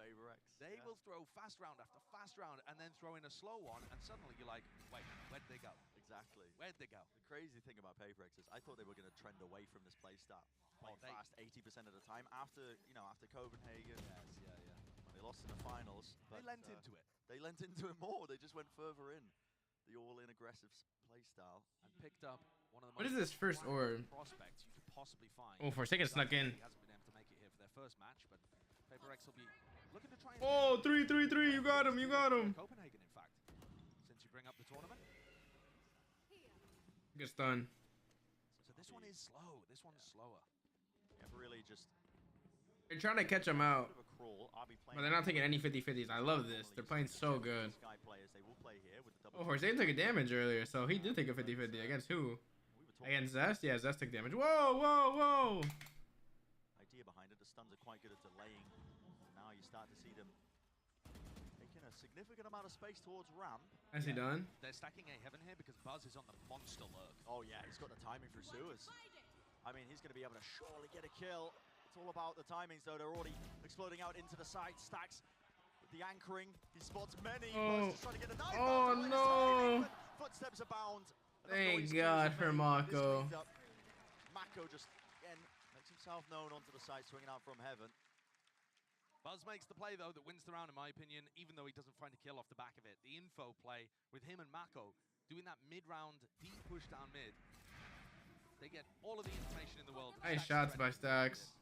They will throw fast round after fast round and then throw in a slow one, and suddenly you're like, wait, where'd they go? Exactly. Where'd they go? The crazy thing about PRX is I thought they were going to trend away from this playstyle. Playing fast 80% of the time after Copenhagen. Yes, yeah. When they lost in the finals. They lent into it. They lent into it more. They just went further in. The all-in aggressive playstyle. And picked up one of the What most is this first orb? prospects you could possibly find. Oh, for a second snuck in. He hasn't been able to make it here for their first match, but PRX will be looking to try and... Oh, 3-3-3. You got him. You got him. Copenhagen, in fact, since you bring up the tournament. Good stun. So this one is slow. This one's slower. Yeah, really just... They're trying to catch him out. Bit of a crawl. But they're not taking any 50-50s. I love this. They're playing so good. Sky players, they will play here with the Oh, Hossein took a damage earlier, so he did take a 50-50. Against who? Against Zest? Yeah, Zest took damage. Whoa, whoa, whoa! Idea behind it, the stuns are quite good at delaying. Now you start to see them taking a significant amount of space towards ramp. Nicely done. They're stacking a heaven here because Buzz is on the monster lurk. Oh yeah, he's got the timing through sewers. I mean, he's going to be able to surely get a kill. It's all about the timings, though. They're already exploding out into the side. Stacks with the anchoring. He spots many. Oh, Buzz just trying to get a knife oh out. no! Footsteps abound. Thank God for Mako. Mako just, again, makes himself known onto the side, swinging out from heaven. Buzz makes the play, though, that wins the round, in my opinion, even though he doesn't find a kill off the back of it. The info play with him and Mako doing that mid-round deep push down mid. They get all of the information in the world. Nice shots by Stacks.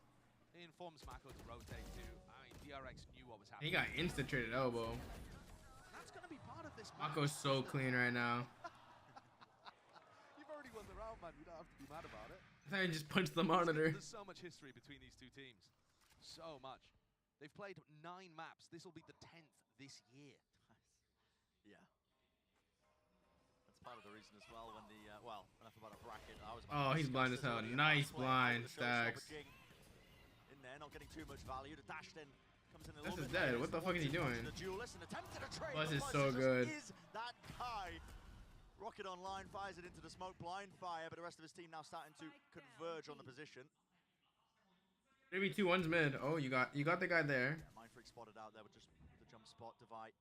He informs Mako to rotate too. I mean, DRX knew what was happening. He got insta-traded elbow. That's going to be part of this match. Mako's so clean right now. You've already won the round, man. You don't have to be mad about it. I thought he just punched the monitor. There's so much history between these two teams. So much. They've played 9 maps. This will be the 10th this year. Yeah. That's part of the reason as well when the, well, enough about a bracket. Oh, he's blind as hell. Nice blind, Stacks. In there, not getting too much value. The dash then comes in a This little is bit. dead. What the fuck is he doing? The duelist and attempted a trade. Buzz is Buzz so just good. Is that guy. Rocket online fires it into the smoke, blind fire, but the rest of his team now starting to converge on the position. Maybe 2-1's mid. Oh, you got the guy there. Yeah, Mindfreak spotted out there with just the jump spot. Devi.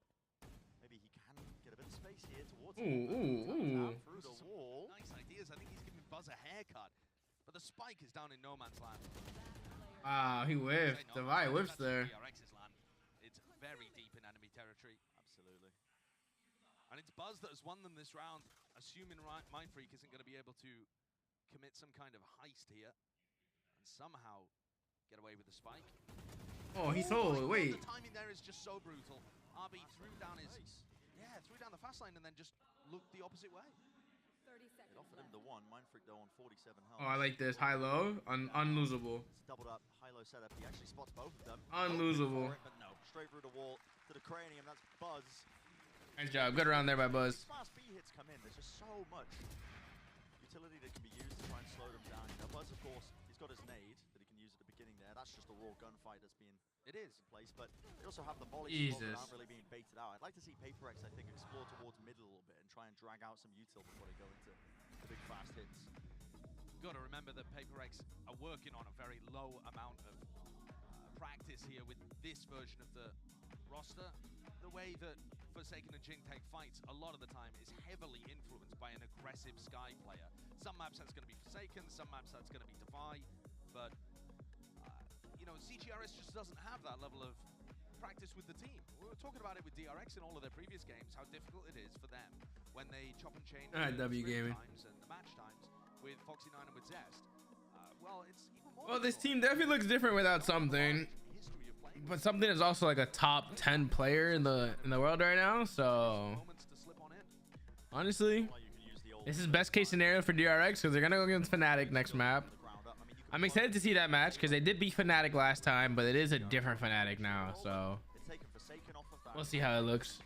Maybe he can get a bit of space here towards him. Ooh. Through the wall. Nice ideas. I think he's giving Buzz a haircut. But the spike is down in no man's land. Wow, he whiffed. Devi whiffs there. DRX's land. It's very deep in enemy territory. Absolutely. And it's Buzz that has won them this round, assuming Mindfreak isn't going to be able to commit some kind of heist here. And somehow get away with the spike. Oh, he sold. Wait. The timing there is just so brutal. RB threw down the fast line and then just looked the opposite way. 30 seconds. It offered him the one. Mindfreak though on 47 health. Oh, I like this. High-low. Unlosable. It's doubled up. High-low setup. He actually spots both of them. Unlosable. But no, straight through the wall to the cranium. That's Buzz. Nice job. Good round there by Buzz. Fast B hits come in. There's just so much utility that can be used to try and slow them down. Now, Buzz, of course, he's got his nade that he can use at the beginning there. That's just a raw gunfight that's being in place. But they also have the volleys that aren't really being baited out. I'd like to see PRX, I think, explore towards mid a little bit and try and drag out some util before they go into the big fast hits. Got to remember that PRX are working on a very low amount of practice here with this version of the roster, the way that Forsaken and Jing take fights a lot of the time is heavily influenced by an aggressive Sky player. Some maps that's going to be Forsaken, some maps that's going to be Defy, but you know, CGRS just doesn't have that level of practice with the team. We were talking about it with DRX in all of their previous games, how difficult it is for them when they chop and change the W gaming times and the match times with Foxy9 and with Zest. Well, it's even more. Well, this team definitely looks different without something. But something is also like a top 10 player in the world right now. So honestly, this is best case scenario for DRX because they're gonna go against Fnatic next map. I'm excited to see that match because they did beat Fnatic last time, but it is a different Fnatic now. So we'll see how it looks.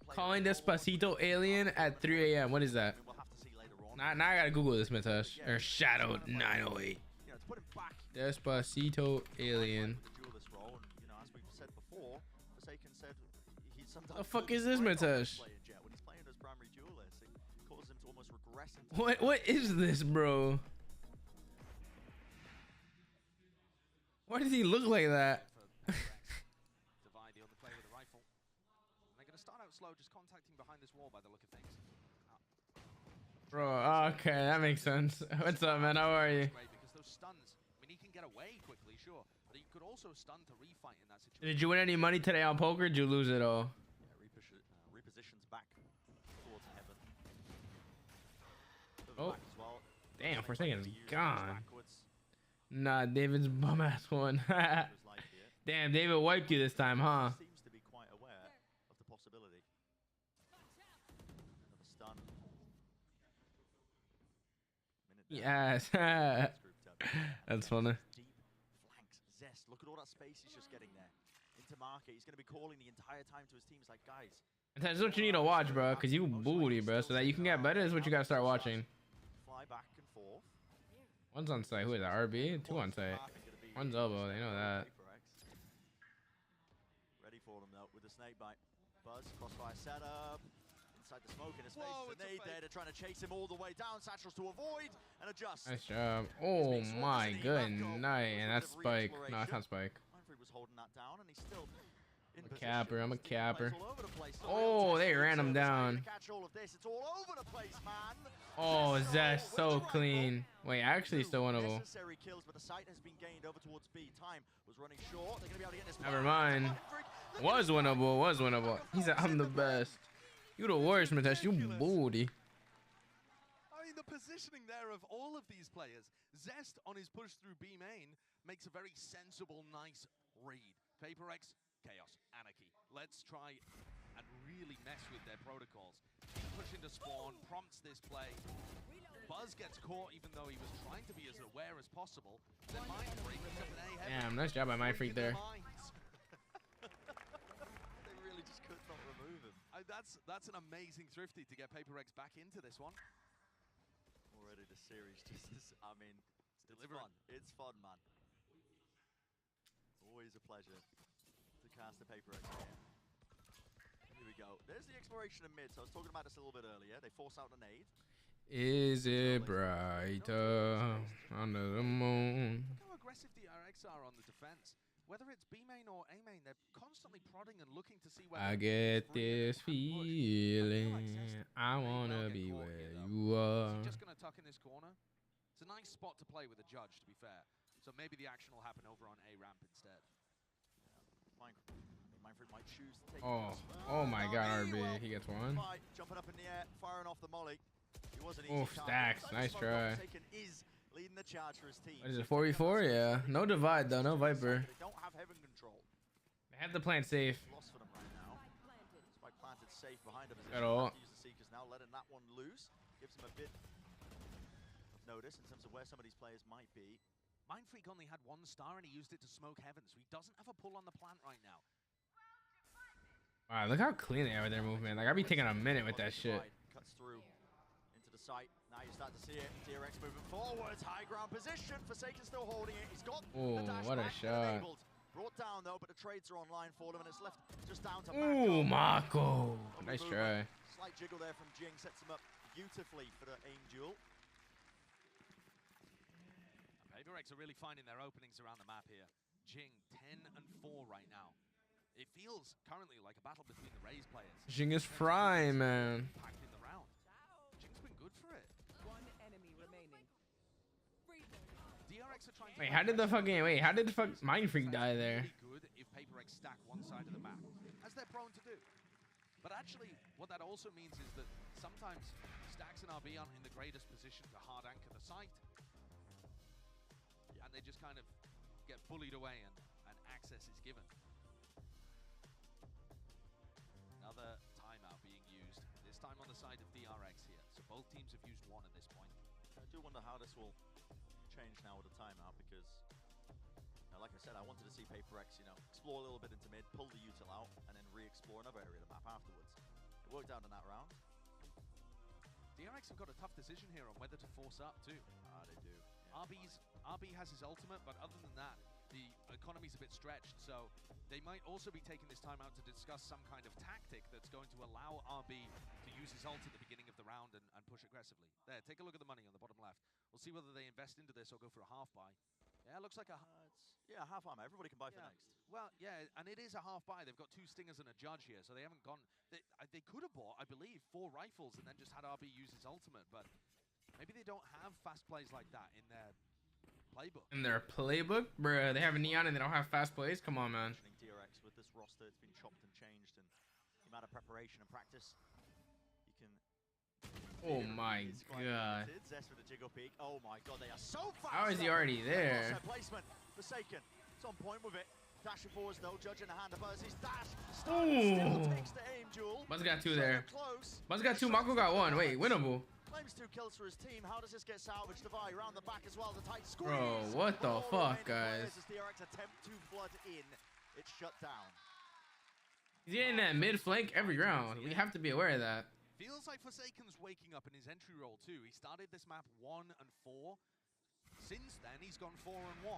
Calling Despacito Alien at 3 a.m. What is that? Now I gotta Google this, Mitesh. Or Shadow 908. Despacito Alien. The fuck is this, Mitesh? What is this, bro? Why does he look like that? Bro, okay, that makes sense. What's up, man? How are you? Did you win any money today on poker? Did you lose it all? Repositions back towards heaven. Oh, damn! For a second, it's gone. Nah, David's bum ass one. Damn, David wiped you this time, huh? Seems to be quite aware of the possibility. Another stun. Yes. That's funny. Deep flanks. Zest, look at all that space he's just getting there. Into market, he's going to be calling the entire time to his team. He's like, guys. That's what you need to watch, bro, because you booty, bro. So that you can get better is what you got to start watching. Fly back and forth. One's on site. Who is that? RB? Two on site. One's elbow. They know that. Ready for them, though, with the snake bite. Buzz, crossfire setup. Inside the smoke in his face. The nade there. They're trying to chase him all the way down. Satchels to avoid and adjust. Nice job. Oh my good night. And that's Spike. No, it's not Spike. Manfred was holding that down, and he's still in I'm a capper. I'm a capper. Oh, they ran him down. Oh, Zest so clean. Wait, actually still winnable. Never mind. Was winnable. Was winnable. He said, I'm the best. You the worst, Mitesh. You booty. I mean, the positioning there of all of these players. Zest on his push through B main makes a very sensible, nice read. PRX, chaos, anarchy. Let's try and really mess with their protocols. Push into spawn, prompts this play. Buzz gets caught even though he was trying to be as aware as possible. Then Mindfreak is up an A heavy. Damn, nice job by Mindfreak there. They really just could not remove him. That's an amazing thrifty to get PRX back into this one. Already the series just is, I mean, it's fun. It's fun, man. Always a pleasure to cast the PRX here. Here we go. There's the exploration in mid. So I was talking about this a little bit earlier. They force out the nade. Is it brighter under the moon? Look how aggressive DRX are on the defense. Whether it's B main or A main, they're constantly prodding and looking to see where I get this feeling. I wanna be where you are. Is he just gonna tuck in this corner? It's a nice spot to play with a judge, to be fair. So maybe the action will happen over on A ramp instead. Mindfreak might choose to take oh my god, RB. He gets one. Jumping up in the air, firing off the molly. It wasn't easy. Stacks. Nice try. Is leading the charge for his team. What is it, 4v4? Yeah. No divide, though. No Viper. They don't have heaven control. They have the plant safe. Lost for them right now. Spike planted safe behind him. At all. Use the Seekers now, letting that one loose. Gives him a bit of notice in terms of where some of these players might be. Mindfreak only had 1 star and he used it to smoke heaven, so he doesn't have a pull on the plant right now. Wow, look how clean they are with their movement. Like, I'd be taking a minute with that shit. Cuts through into the site. Now you start to see it. DRX moving forwards. High ground position. Forsaken still holding it. He's got the dash what a shot. Brought down though, but the trades are online for them, and it's left just down to Ooh, Mako. Nice try. Slight jiggle there from Jing sets him up beautifully for the aim duel. PRX are really finding their openings around the map here. Jing 10 and 4 right now. If feels currently like a battle between the Raze players. Jing is fry, man. Impact in the round. Jing's been good for it. One enemy remaining. DRX are trying to Wait, how did the fuck Mind Freak die there? Good if PRX stack one side of the map, as they're prone to do. But actually, what that also means is that sometimes Stacks and RB aren't in the greatest position to hard anchor the site. And they just kind of get bullied away and access is given. Another timeout being used, this time on the side of DRX here. So both teams have used one at this point. I do wonder how this will change now with the timeout, because like I said, I wanted to see PRX, explore a little bit into mid, pull the util out, and then re-explore another area of the map afterwards. It worked out in that round. DRX have got a tough decision here on whether to force up too. They do. Yeah. RB has his ultimate, but other than that, the economy's a bit stretched, so they might also be taking this time out to discuss some kind of tactic that's going to allow RB to use his ult at the beginning of the round and push aggressively. There, take a look at the money on the bottom left. We'll see whether they invest into this or go for a half buy. Yeah, it looks like a... half armor. Everybody can buy for next. Well, yeah, and it is a half buy. They've got 2 stingers and a judge here, so they haven't gone... They could have bought, I believe, 4 rifles and then just had RB use his ultimate, but maybe they don't have fast plays like that in their playbook. In their playbook? Bruh, they have a Neon and they don't have fast plays? Come on, man. DRX with this roster, it's been chopped and changed, and the amount of preparation and practice you can... Oh my god. Zest with the jiggle peek. Oh my god, they are so fast! How is he already there? Placement. Forsaken. It's on point with it. Dashing forwards though, judge in the hand of Buzz. He's dashed. Ooh. Still takes the aim duel. Buzz got 2 there. Close. Buzz got 2, Mako got 1. Wait, winnable. Claims 2 kills for his team. How does this get salvaged? Devi around the back as well. The tight squeeze. Bro, what the fuck, guys? As DRX attempt to flood in. It's shut down. He's getting that mid flank every round. We have to be aware of that. Feels like Forsaken's waking up in his entry role too. He started this map 1 and 4. Since then, he's gone 4 and 1.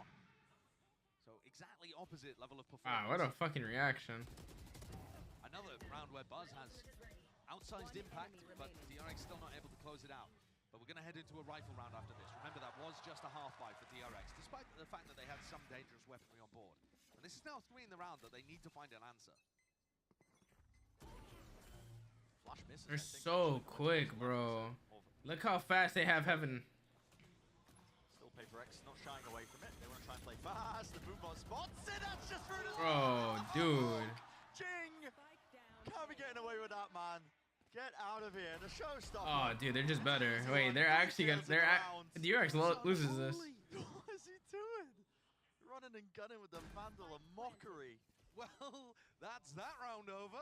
So exactly opposite level of performance. Wow, what a fucking reaction. Another round where Buzz has outsized impact, but DRX still not able to close it out. But we're going to head into a rifle round after this. Remember, that was just a half buy for DRX, despite the fact that they had some dangerous weaponry on board. And this is now 3 in the round that they need to find an answer. Flash misses. They're so quick, bro. Look how fast they have Heaven. Still PRX not shying away from it. They want to try and play fast. The boombot spots it. That's just through the... Bro, dude. Jing! Can't be getting away with that, man. Get out of here. The showstopper. Oh, dude, they're just better. Wait, they're actually gonna... DRX loses this. What is he doing? Running and gunning with the Vandal, a mockery. Well, that's that round over.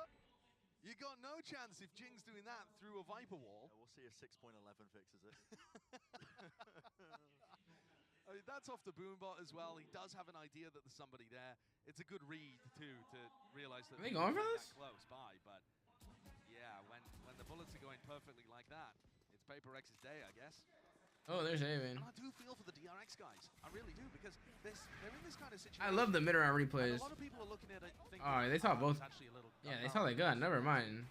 You got no chance if Jing's doing that through a Viper wall. Yeah, we'll see if 6.11 fixes it. I mean, that's off the boombot as well. He does have an idea that there's somebody there. It's a good read, too, to realize that... Are they going for this? Close by, but yeah, when the bullets are going perfectly like that, it's PRX's day, I guess. Oh, there's Haven. And I do feel for the DRX guys. I really do, because they're in this kind of situation. I love the mid-round replays. A lot of people are looking at it thinking, Oh, they saw both. Actually a little Yeah, they saw the gun. Never mind.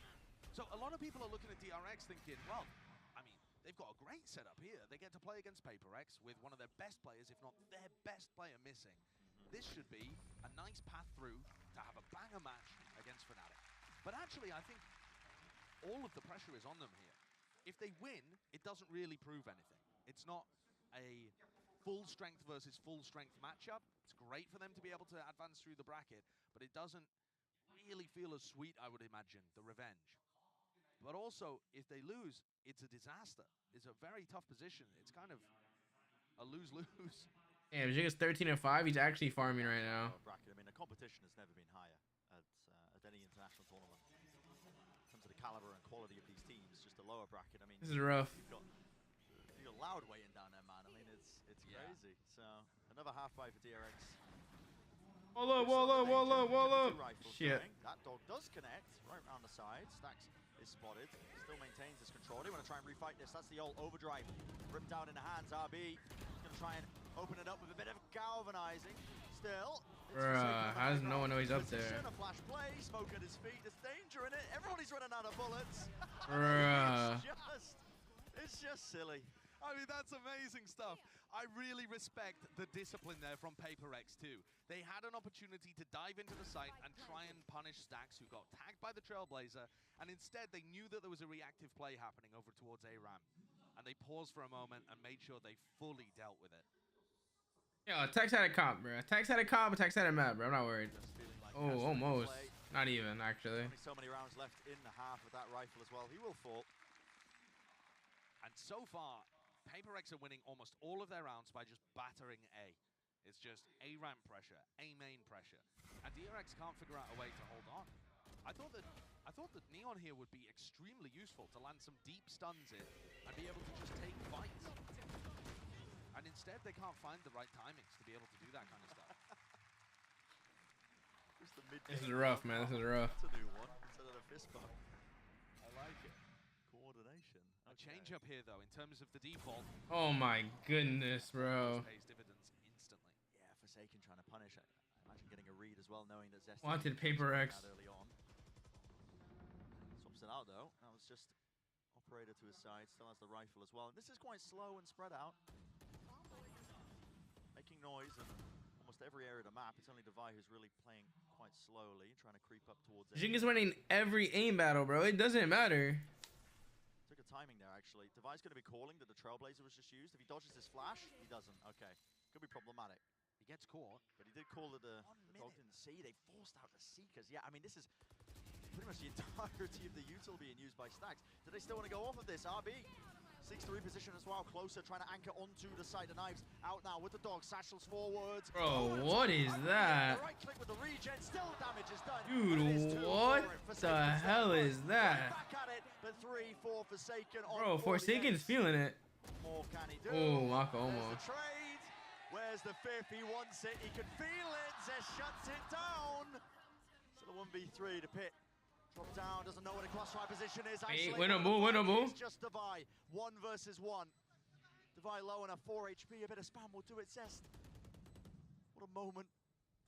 So a lot of people are looking at DRX thinking, well, I mean, they've got a great setup here. They get to play against PRX with one of their best players, if not their best player, missing. This should be a nice path through to have a banger match against Fnatic. But actually, I think all of the pressure is on them here. If they win, it doesn't really prove anything. It's not a full strength versus full strength matchup. It's great for them to be able to advance through the bracket, but it doesn't really feel as sweet, I would imagine, the revenge. But also, if they lose, it's a disaster. It's a very tough position. It's kind of a lose-lose. Yeah, Jing is 13 and 5. He's actually farming right now. Bracket. I mean, the competition has never been higher at any international tournament. In terms of the caliber and quality of these teams, just a lower bracket. I mean, this is rough. You've got Loud weighing down there, man. I mean, it's crazy. So another half buy for DRX. Whoa. Shit. That dog does connect right around the side. Stacks is spotted. Still maintains his control. They want to try and refight this. That's the old overdrive. Ripped out in the hands. RB going to try and open it up with a bit of galvanizing. Still. Bruh, how does no one know he's up there? A flash play. Smoke at his feet. There's danger in it. Everybody's running out of bullets. Bruh. It's just silly. I mean, that's amazing stuff. I really respect the discipline there from PRX too. They had an opportunity to dive into the site and try and punish Stax, who got tagged by the Trailblazer, and instead they knew that there was a reactive play happening over towards A-Ramp. And they paused for a moment and made sure they fully dealt with it. Yo, Tex had a comp, bro. Tex had a comp, Tex had a map, bro. I'm not worried. Oh, almost. Not even, actually. Only so many rounds left in the half with that rifle as well. He will fall. And so far, PRX are winning almost all of their rounds by just battering A. It's just A ramp pressure, A main pressure, and DRX can't figure out a way to hold on. I thought that Neon here would be extremely useful to land some deep stuns in and be able to just take fights. And instead, they can't find the right timings to be able to do that kind of stuff. This is rough, man. This is rough. That's a new one instead of a fist bump. I like it. Coordination. A change up here, though, in terms of the default. Oh my goodness, bro. Pays dividends instantly. Yeah, Forsaken trying to punish it. I imagine getting a read as well, knowing that Zesty Wanted PRX. early on. Swaps it out though. That was just operator to his side. Still has the rifle as well. And this is quite slow and spread out. Making noise in almost every area of the map. It's only Devi who's really playing quite slowly, trying to creep up towards it. Jing is winning every aim battle, bro. It doesn't matter. Took a timing there, actually. Devi's going to be calling that the Trailblazer was just used. If he dodges his flash, he doesn't. Okay. Could be problematic. He gets caught. But he did call that the dog didn't see. They forced out the Seekers. Yeah, I mean, this is pretty much the entirety of the util being used by Stax. Do they still want to go off of this? RB. 6-3 position as well. Closer, trying to anchor onto the side. The knives out now with the dog. Satchels forwards. Bro, what is that? Right click with the regen. Still damage is done. Dude, what the hell is that? Back at it, but 3-4 Forsaken on Bro, Forsaken's feeling it. More can he do? Oh, Maka almost. The trade. Where's the fifth? He wants it. He can feel it. Zest shuts it down. So the 1v3 to Pit. Drop down, doesn't know what a crossfire position is. Hey, winnable. It's just Devi. 1 versus 1. Devi low enough, 4 HP. A bit of spam will do it, Zest. What a moment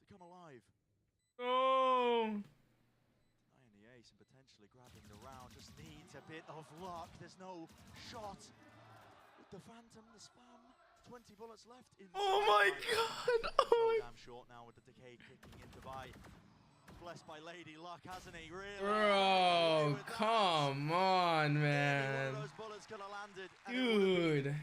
to come alive. Oh. Denying the ace and potentially grabbing the round. Just needs a bit of luck. There's no shot. With the Phantom, the spam. 20 bullets left. Oh my god. Oh, damn short now with the decay kicking in Devi. Blessed by Lady Luck, hasn't he? Really? Bro, come on, man. Those bullets could have landed. Dude.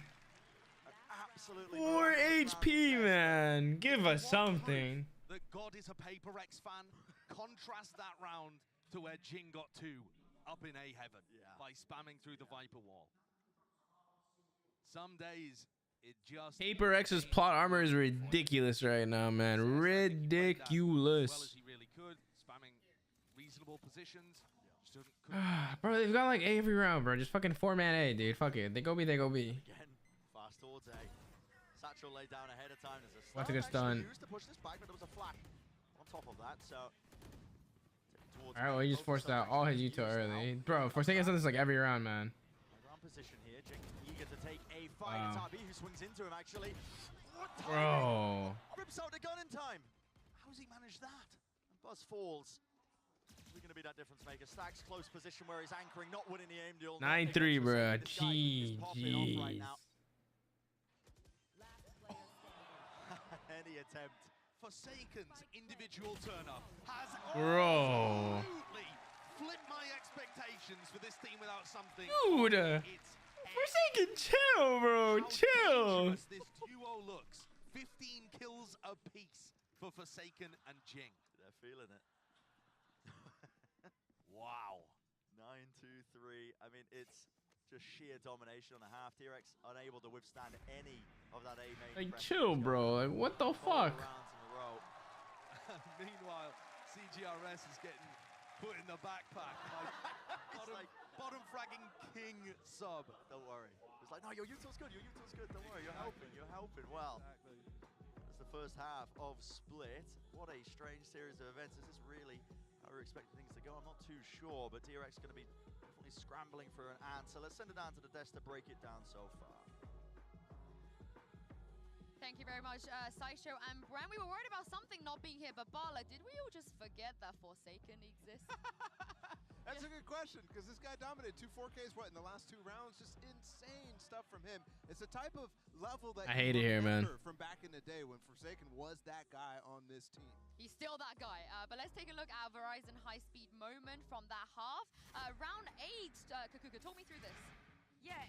Absolutely 4 HP, man. Give us something. That God is a PRX fan. Contrast that round to where Jing got 2 up in A heaven by spamming through the Viper wall. Some days it just PRX's plot armor is ridiculous right now, man. Ridiculous. As well as he really could, spamming reasonable positions. Bro, they've got like A every round, bro. Just fucking 4-man A, dude. Fuck it. They go B, they go B. Again, fast towards A. Satchel laid down ahead of time. There's a What's a good stun? used to push this back, but there was a flash on top of that, so. Alright, well, he just forced out all his util early. Bro, Forsaken's done this like every round, man. Position here, Jing eager to take a fight. It's RB who swings into him, actually. Bro. Rips out the gun in time. How's he managed that? And Buzz falls. Is he going to be that difference maker? Stax close position where he's anchoring, not winning the aim duel. 9-3, bro. GG's. Any attempt. Forsaken's individual turn-up has Bro. absolutely flipped my expectations for this team without something. Dude. Forsaken, chill, bro. Chill. This duo looks. 15 kills apiece for Forsaken and Jing. They're feeling it. Wow. 9-2-3. I mean, it's just sheer domination on the half. DRX unable to withstand any of that A main. Like, chill, bro. Like, what the fuck? Rounds in a row. Meanwhile, CGRS is getting put in the backpack. Like bottom fragging king sub. Don't worry. It's like, no, your util's good. Your util's good. Don't worry. You're helping. You're helping. Well, that's the first half of Split. What a strange series of events. Is this really how we're expecting things to go? I'm not too sure, but DRX is going to be definitely scrambling for an answer. Let's send it down to the desk to break it down so far. Thank you very much, Sideshow and Bram. We were worried about something not being here, but Bala, did we all just forget that Forsaken exists? That's a good question. question, because this guy dominated 2 4Ks, what, in the last 2 rounds? Just insane stuff from him. It's the type of level that I hate it here, man. from back in the day when Forsaken was that guy on this team. He's still that guy. But let's take a look at Verizon high-speed moment from that half. Round 8, Kakuka, talk me through this. Yeah,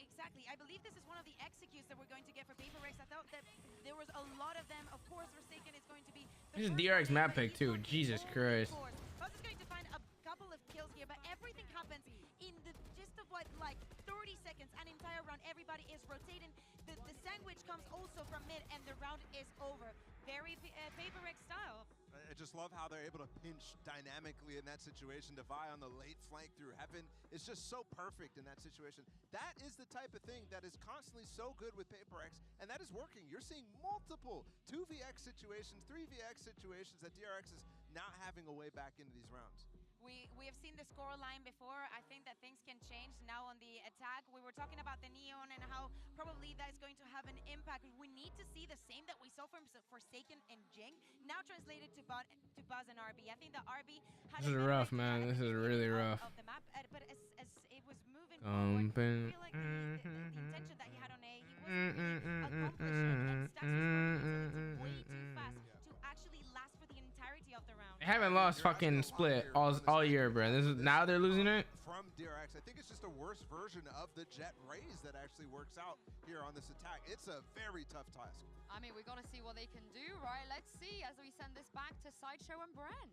exactly. I believe this is one of the executes that we're going to get for PRX. I thought that there was a lot of them. Of course, Forsaken is going to be the This is first DRX one map in, but pick too. Jesus Christ. Buzz is going to find a couple of kills here, but everything happens in the gist of what, like 30 seconds, an entire round. Everybody is rotating. The sandwich comes also from mid, and the round is over. Very PRX style. I just love how they're able to pinch dynamically in that situation. Devi on the late flank through Heaven is just so perfect in that situation. That is the type of thing that is constantly so good with PRX, and that is working. You're seeing multiple 2vx situations, 3vx situations that DRX is not having a way back into these rounds. We have seen the score line before. I think that things can change now on the attack. We were talking about the Neon and how probably that is going to have an impact. We need to see the same that we saw from Forsaken and Jing, now translated to Buzz and RB. I think the RB had This is rough, man. This is really rough. Of the map, but as it was moving forward, I feel like the intention that he had on A, he wasn't really accomplishing, and Stacks was running utility way too fast to actually last for the entirety of the round. They haven't lost fucking Split all year, bro. This is now they're losing it. From DRX, I think it's just a worse version of the Jet Raise that actually works out here on this attack. It's a very tough task. I mean, we got to see what they can do, right? Let's see as we send this back to Sideshow and Bren.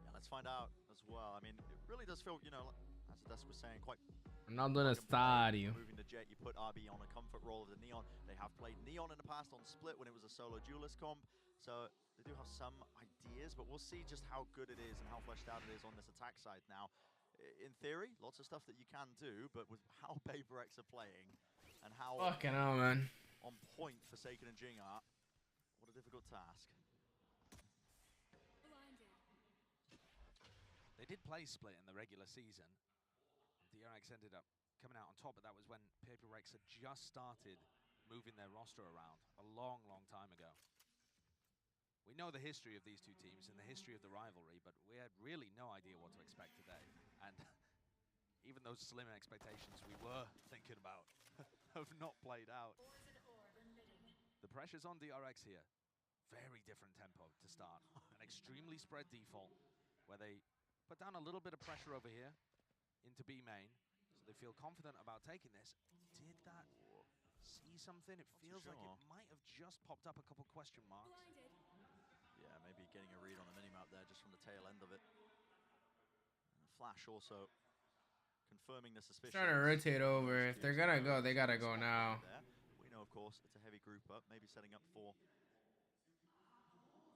Yeah, let's find out as well. I mean, it really does feel, you know, as Desk was saying, quite... Ronaldo Estadio. Moving the Jet, you put RB on a comfort role of the Neon. They have played Neon in the past on Split when it was a solo duelist comp. So they do have some ideas, but we'll see just how good it is and how fleshed out it is on this attack side now. In theory, lots of stuff that you can do, but with how PRX are playing and how Fucking hell, man. on point Forsaken and Jing are, what a difficult task. They did play Split in the regular season. DRX ended up coming out on top, but that was when PRX had just started moving their roster around a long, long time ago. We know the history of these two teams and the history of the rivalry, but we had really no idea what to expect today. And even those slim expectations we were thinking about have not played out. The pressure's on DRX here. Very different tempo to start. An extremely spread default where they put down a little bit of pressure over here into B main, so they feel confident about taking this. Did that see something? It feels like it might have just popped up a couple question marks. Yeah, maybe getting a read on the minimap there just from the tail end of it. And Flash also confirming the suspicion. Trying to rotate over. If they're gonna go, they gotta go now. We know, of course, it's a heavy group up, maybe setting up for...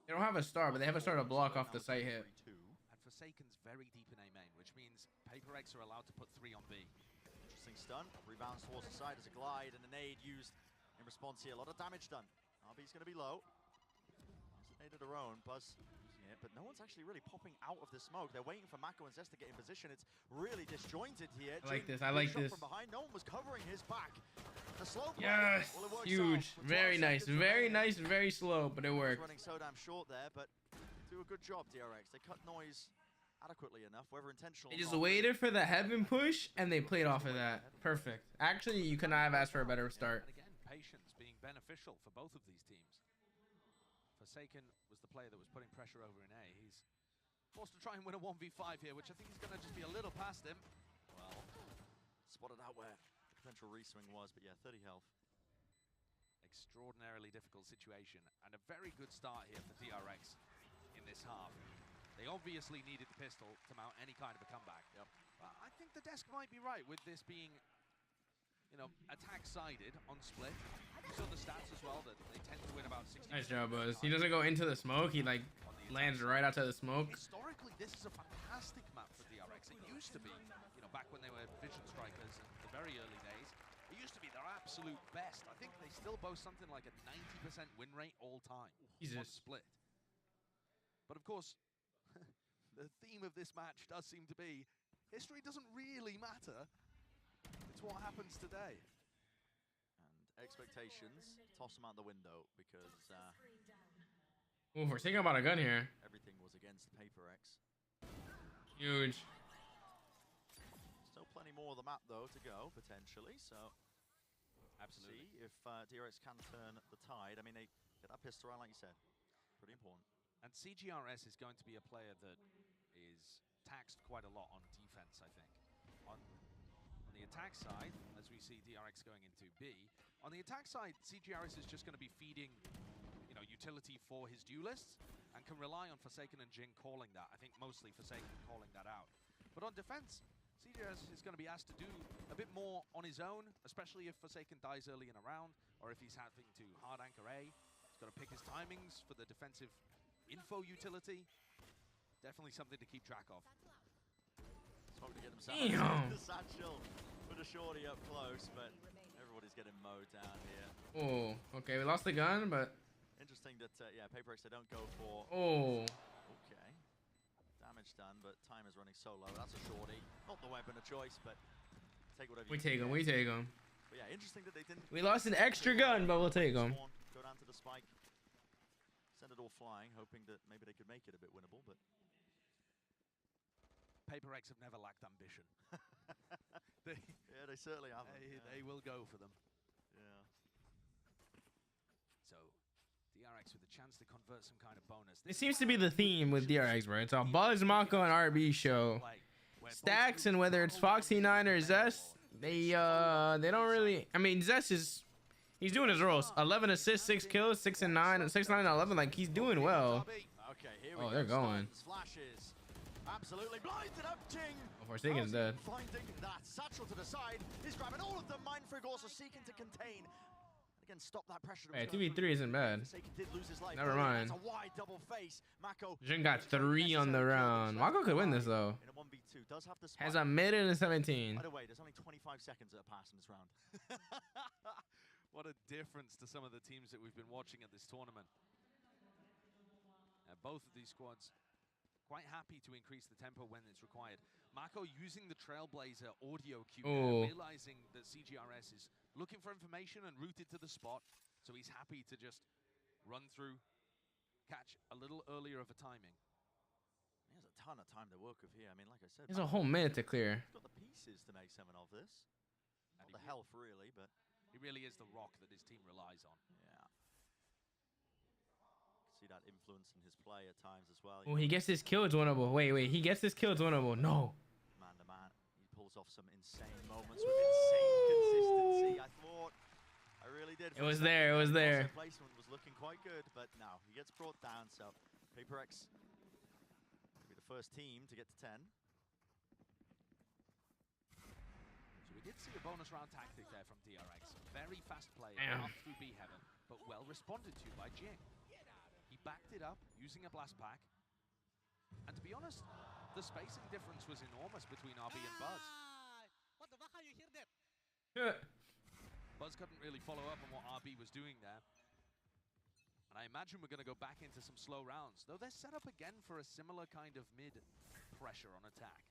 They don't have a star, but they have a star to block off the site hit. And Forsaken's very deep in A main, which means PRX are allowed to put 3 on B. Interesting stun. Rebounds towards the side as a glide and a nade used in response here. A lot of damage done. RB's going to be low. Needed their own. Buzz using it, but no one's actually really popping out of the smoke. They're waiting for Mako and Zest to get in position. It's really disjointed here. I like this. I like this. From behind. No one was covering his back. The slow play. Yes, well, it works huge. out. Very nice. Very nice. Very slow, but it worked. Running so damn short there, but do a good job, DRX. They cut noise adequately enough, whether intentional. They just waited for the Heaven push, and they played off of that. Perfect. Actually, you could not have asked for a better start. And again, patience being beneficial for both of these teams. Forsaken was the player that was putting pressure over in A. He's forced to try and win a 1v5 here, which I think is going to just be a little past him. Well, spotted out where potential reswing was, but yeah, 30 health. Extraordinarily difficult situation, and a very good start here for DRX in this half. They obviously needed the pistol to mount any kind of a comeback. Yep. But I think the desk might be right with this being, you know, attack-sided on Split. You saw the stats as well, that they tend to win about 60%. Nice job, Buzz. He doesn't go into the smoke. He, like, lands right outside the smoke. Historically, this is a fantastic map for DRX. It used to be, you know, back when they were Vision Strikers in the very early days, it used to be their absolute best. I think they still boast something like a 90% win rate all time on Split. But of course, the theme of this match does seem to be, history doesn't really matter. It's what happens today. And expectations, toss them out the window because... Ooh, we're thinking about a gun here. Everything was against PRX. Huge. Still plenty more of the map, though, to go, potentially. So, absolutely. See if DRX can turn the tide. I mean, they get that pistol round, like you said. Pretty important. And CGRS is going to be a player that is taxed quite a lot on defense, I think. On the attack side, as we see DRX going into B, on the attack side, CGRS is just going to be feeding, you know, utility for his duelists and can rely on Forsaken and Jing calling that. I think mostly Forsaken calling that out. But on defense, CGRS is going to be asked to do a bit more on his own, especially if Forsaken dies early in a round, or if he's having to hard anchor A. He's got to pick his timings for the defensive info utility. Definitely something to keep track of. Smoke to get himself the satchel. Put a shorty up close, but everybody's getting mowed down here. Oh, okay, we lost the gun, but... Interesting that, yeah, PRX, they don't go for... Oh. Okay. Damage done, but time is running so low. That's a shorty. Not the weapon of choice, but take whatever We you take can him, we take him. But yeah, interesting that they didn't... We lost an extra gun, but we'll take him. Go down to the spike. Send it all flying, hoping that maybe they could make it a bit winnable, but... PRX have never lacked ambition. Yeah, they certainly have. They will go for them. Yeah. So, DRX with a chance to convert some kind of bonus. It seems to be the theme with DRX, right? It's all Buzz, Mako, and RB show. Stacks, and whether it's Foxy9 or Zest, they don't really... I mean, Zest is... He's doing his roles. 11 assists, 6 kills, 6 and 9, 6, 9, and 11. Like, he's doing well. Okay, here we oh, they're going. Flashes. Absolutely blinded up, Jing. Forsaken's dead. Finding that satchel to the side. He's grabbing all of them. Mindfreak also seeking to contain. Again, stop that pressure. Hey, 2v3 isn't bad. Did lose his life. Never mind. That's a wide double face. Mako Jin got 3 on the round. Mako could win this, though. In a 1v2, does have the Has a mid and a 17. By the way, there's only 25 seconds that are passed in this round. What a difference to some of the teams that we've been watching at this tournament. Both of these squads quite happy to increase the tempo when it's required. Mako using the Trailblazer audio cue, realizing that CGRS is looking for information and routed to the spot, so he's happy to just run through, catch a little earlier of a timing. He has a ton of time to work with here. I mean, like I said, there's a whole minute to clear. He's got the pieces to make something of this. Not the health, really, but... He really is the rock that his team relies on. Yeah. See that influence in his play at times as well. Oh, he gets his kill, it's winnable. Wait, he gets his kill, it's winnable. No. Man to man, he pulls off some insane moments with insane consistency. I really did. It was there, it was there. Placement was looking quite good, but no, he gets brought down. So PRX will be the first team to get to 10. So we did see a bonus round tactic there from DRX. Very fast play up through B Heaven, but well responded to by Jing. He backed it up using a blast pack. And to be honest, the spacing difference was enormous between RB and Buzz. What the fuck, how you hear that? Buzz couldn't really follow up on what RB was doing there. And I imagine we're going to go back into some slow rounds, though they're set up again for a similar kind of mid pressure on attack.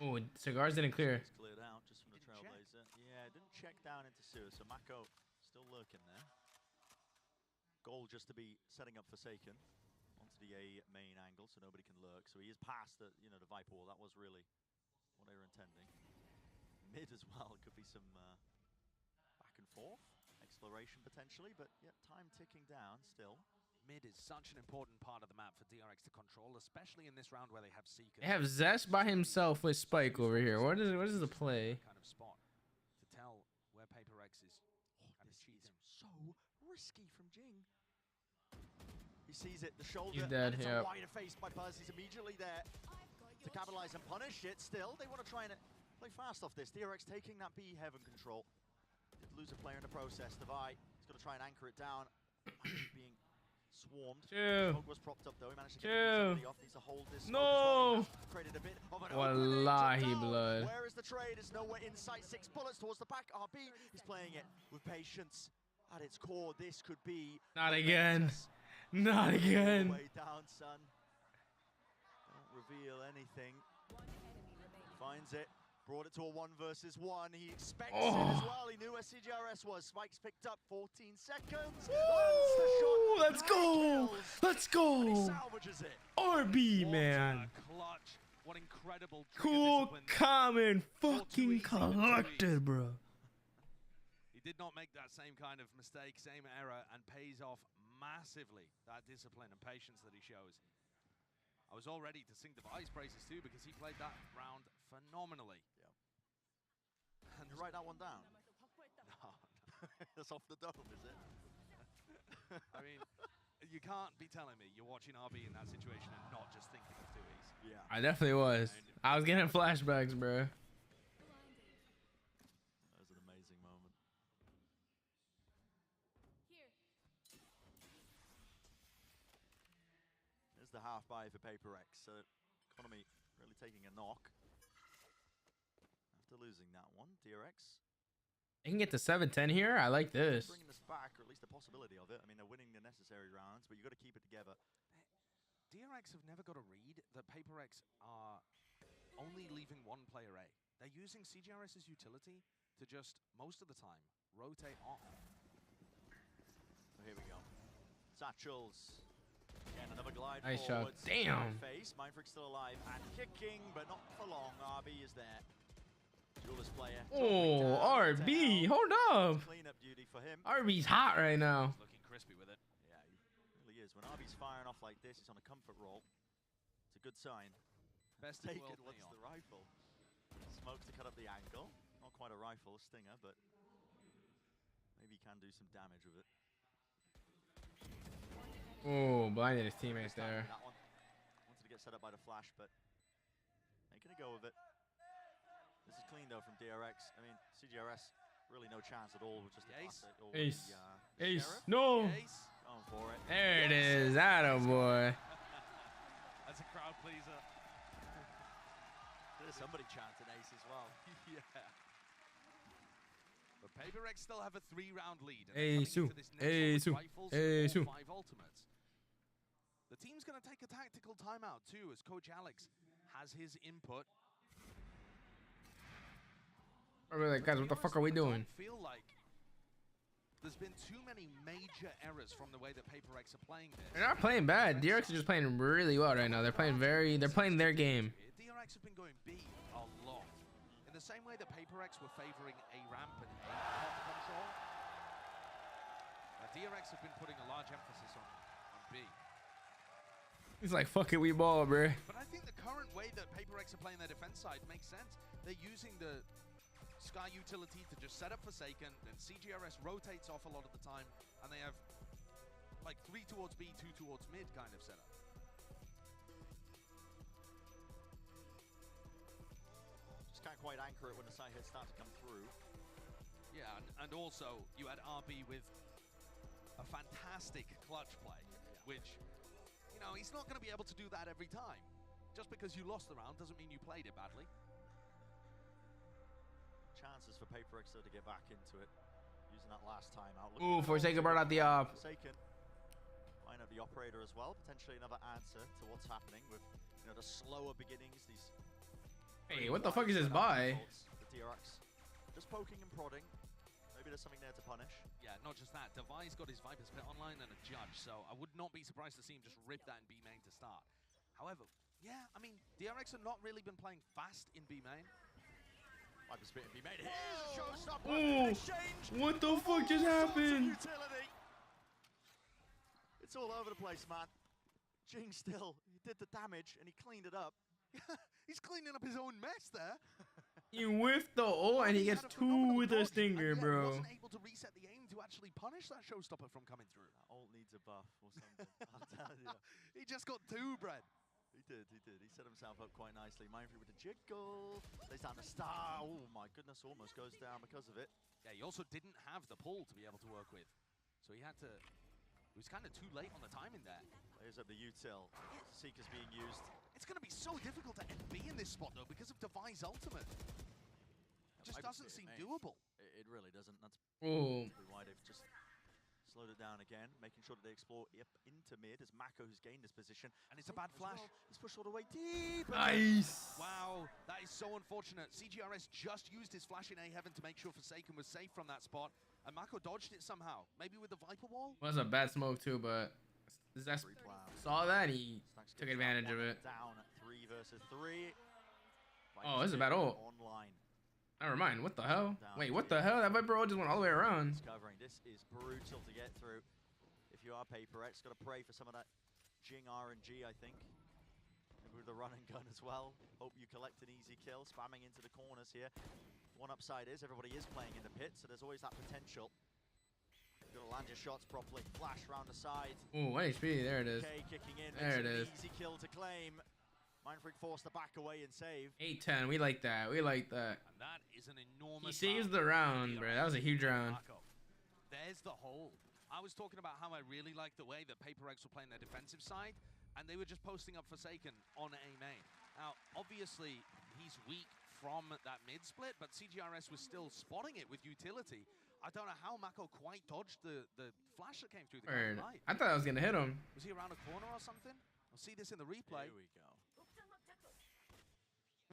Oh, cigars didn't clear. It's cleared out just from the Trailblazer. Yeah, didn't check down into sewer, so Mako still lurking there. Goal just to be setting up Forsaken onto the A main angle so nobody can lurk. So he is past the, you know, the Viper wall. That was really what they were intending. Mid as well, could be some back and forth exploration potentially, but yeah, time ticking down still. Mid is such an important part of the map for DRX to control, especially in this round where they have Seeker. They have Zest by himself with Spike over here. What is the play? Kind of spot to tell where PRX is kind of cheating. So risky from Jing. He sees it, the shoulder, He's dead, and it's a wider face by Buzz. He's immediately there to capitalize and punish it. Still, they want to try and play fast off this. DRX taking that B Heaven control. Did lose a player in the process. Devi, he's got to try and anchor it down. Being swarmed. Smoke was propped up though. He managed to get somebody off. Needs to hold this. No. Created a bit of an Wallahi blood. Where is the trade? Is nowhere in sight. 6 bullets towards the back. RB is playing it with patience. At its core, this could be not again. Not again. Way down, son. Don't reveal anything. Finds it. Brought it to a 1 versus 1. He expects it as well. He knew where CGRS was. Spike's picked up 14 seconds. Let's go. Let's go. And he salvages it. RB, man. Clutch what incredible Cool, calm, and fucking collected, bro. He did not make that same kind of mistake, same error, and pays off massively, that discipline and patience that he shows. I was all ready to sing Device praises too, because he played that round phenomenally. Yeah. And you write that one down? No. That's off the dome, is it? I mean, you can't be telling me you're watching RB in that situation and not just thinking of 2Es. Yeah. I definitely was. I was getting flashbacks, bro. That was an amazing moment. There's the half buy for PRX. So Economy really taking a knock after losing that one. DRX. They can get to 7-10 here. I like this. Bringing us back, or at least the possibility of it. I mean, they're winning the necessary rounds, but you got to keep it together. DRX have never got a read that PRX are only leaving one player A. They're using CGRS's utility to just, most of the time, rotate off. Oh, here we go. Satchels. Again, another glide Nice shot. forwards. Damn. Face. Mindfreak still alive and kicking, but not for long. RB is there. Duelist player. Oh, RB. Hold up. Cleanup duty for him. RB's hot right now. He's looking crispy with it. Yeah, he really is. When RB's firing off like this, he's on a comfort roll. It's a good sign. Best Taken world wants neon. the rifle. Smoke to cut up the angle. Not quite a rifle, a stinger, but maybe he can do some damage with it. Oh, blinded his teammates there. That one. Wanted to get set up by the flash, but making a go of it. This is clean though from DRX. I mean, CGRS really no chance at all with just the Ace. Ace. The Ace. Sheriff. No. Ace. Going for it. There it is. Attaboy. That's a crowd pleaser. There's somebody chanting Ace as well. Yeah. But PRX still have a 3-round lead. Ace. Ace. Ace. 5 ultimates. The team's going to take a tactical timeout too, as Coach Alex has his input. We're like, guys, what the fuck are we doing? I feel like there's been too many major errors from the way that PRX are playing this. They're not playing bad. DRX is just playing really well right now. They're playing their game. DRX have been going B a lot. In the same way that PRX were favoring A ramp and A top control. DRX have been putting a large emphasis on B. He's like, fuck it, we ball, bro. But I think the current way that PRX are playing their defense side makes sense. They're using the Sky utility to just set up Forsaken, then CGRS rotates off a lot of the time, and they have like 3 towards B, 2 towards mid kind of setup. Just can't quite anchor it when the side hits start to come through. Yeah, and also you had RB with a fantastic clutch play, which, you know, he's not going to be able to do that every time. Just because you lost the round doesn't mean you played it badly. Chances for PRX though to get back into it. Using that last time out. Ooh, Forsaken brought out the op. Forsaken. Line up the operator as well. Potentially another answer to what's happening with, you know, the slower beginnings. These. Hey, what the fuck is this buy? The DRX. Just poking and prodding. Maybe there's something there to punish. Yeah, not just that. Devi's got his Viper split online and a judge, so I would not be surprised to see him just rip that in B main to start. However, yeah, I mean, DRX have not really been playing fast in B main. Viper split in B main. Here's a showstopper. Ooh, Exchange. what the fuck just happened? Utility. It's all over the place, man. Jing still, he did the damage and he cleaned it up. He's cleaning up his own mess there. He whiffed the ult and he gets 2 with a stinger, bro. He wasn't able to reset the aim to actually punish that showstopper from coming through. That ult needs a buff or something. I'll tell you. He just got 2, Brad. He did. He set himself up quite nicely. Mindfree with the jiggle. Lays down the star. Oh my goodness, almost goes down because of it. Yeah, he also didn't have the pull to be able to work with. So he had to... He was kind of too late on the timing there. Layers up the util. Seeker's being used. It's going to be so difficult to end B in this spot, though, because of Devi's ultimate. It just doesn't seem doable. It really doesn't. That's Ooh. why they've just slowed it down again, making sure that they explore up into mid as Mako who's gained this position. And it's a bad flash. He's pushed all the way deep. Nice. Wow, that is so unfortunate. CGRS just used his flash in A heaven to make sure Forsaken was safe from that spot. And Mako dodged it somehow. Maybe with the Viper wall? Well, that's a bad smoke too, but Zest saw that and he took advantage of it. Down at 3. 3 versus 3. Oh, this is about ult. Online. Never mind. What the hell? Wait, what the hell? That Viper ult just went all the way around. Covering. This is brutal to get through. If you are PRX, got to pray for some of that Jing RNG, I think. Maybe with the run and gun as well. Hope you collect an easy kill. Spamming into the corners here. One upside is everybody is playing in the pit, so there's always that potential. You've got to land your shots properly. Flash round the side. Ooh, 1 HP. There it is. K kicking in. There it is. Easy kill to claim. Mindfreak forced to back away and save. 8-10. We like that. We like that. And that is an enormous. He saves the round, bro. That was a huge round. There's the hold. I was talking about how I really liked the way that PRX were playing their defensive side, and they were just posting up Forsaken on A main. Now, obviously, he's weak from that mid split, but CGRS was still spotting it with utility. I don't know how Mako quite dodged the flash that came through the light. I thought I was gonna hit him. Was he around a corner or something? I'll see this in the replay. Here we go.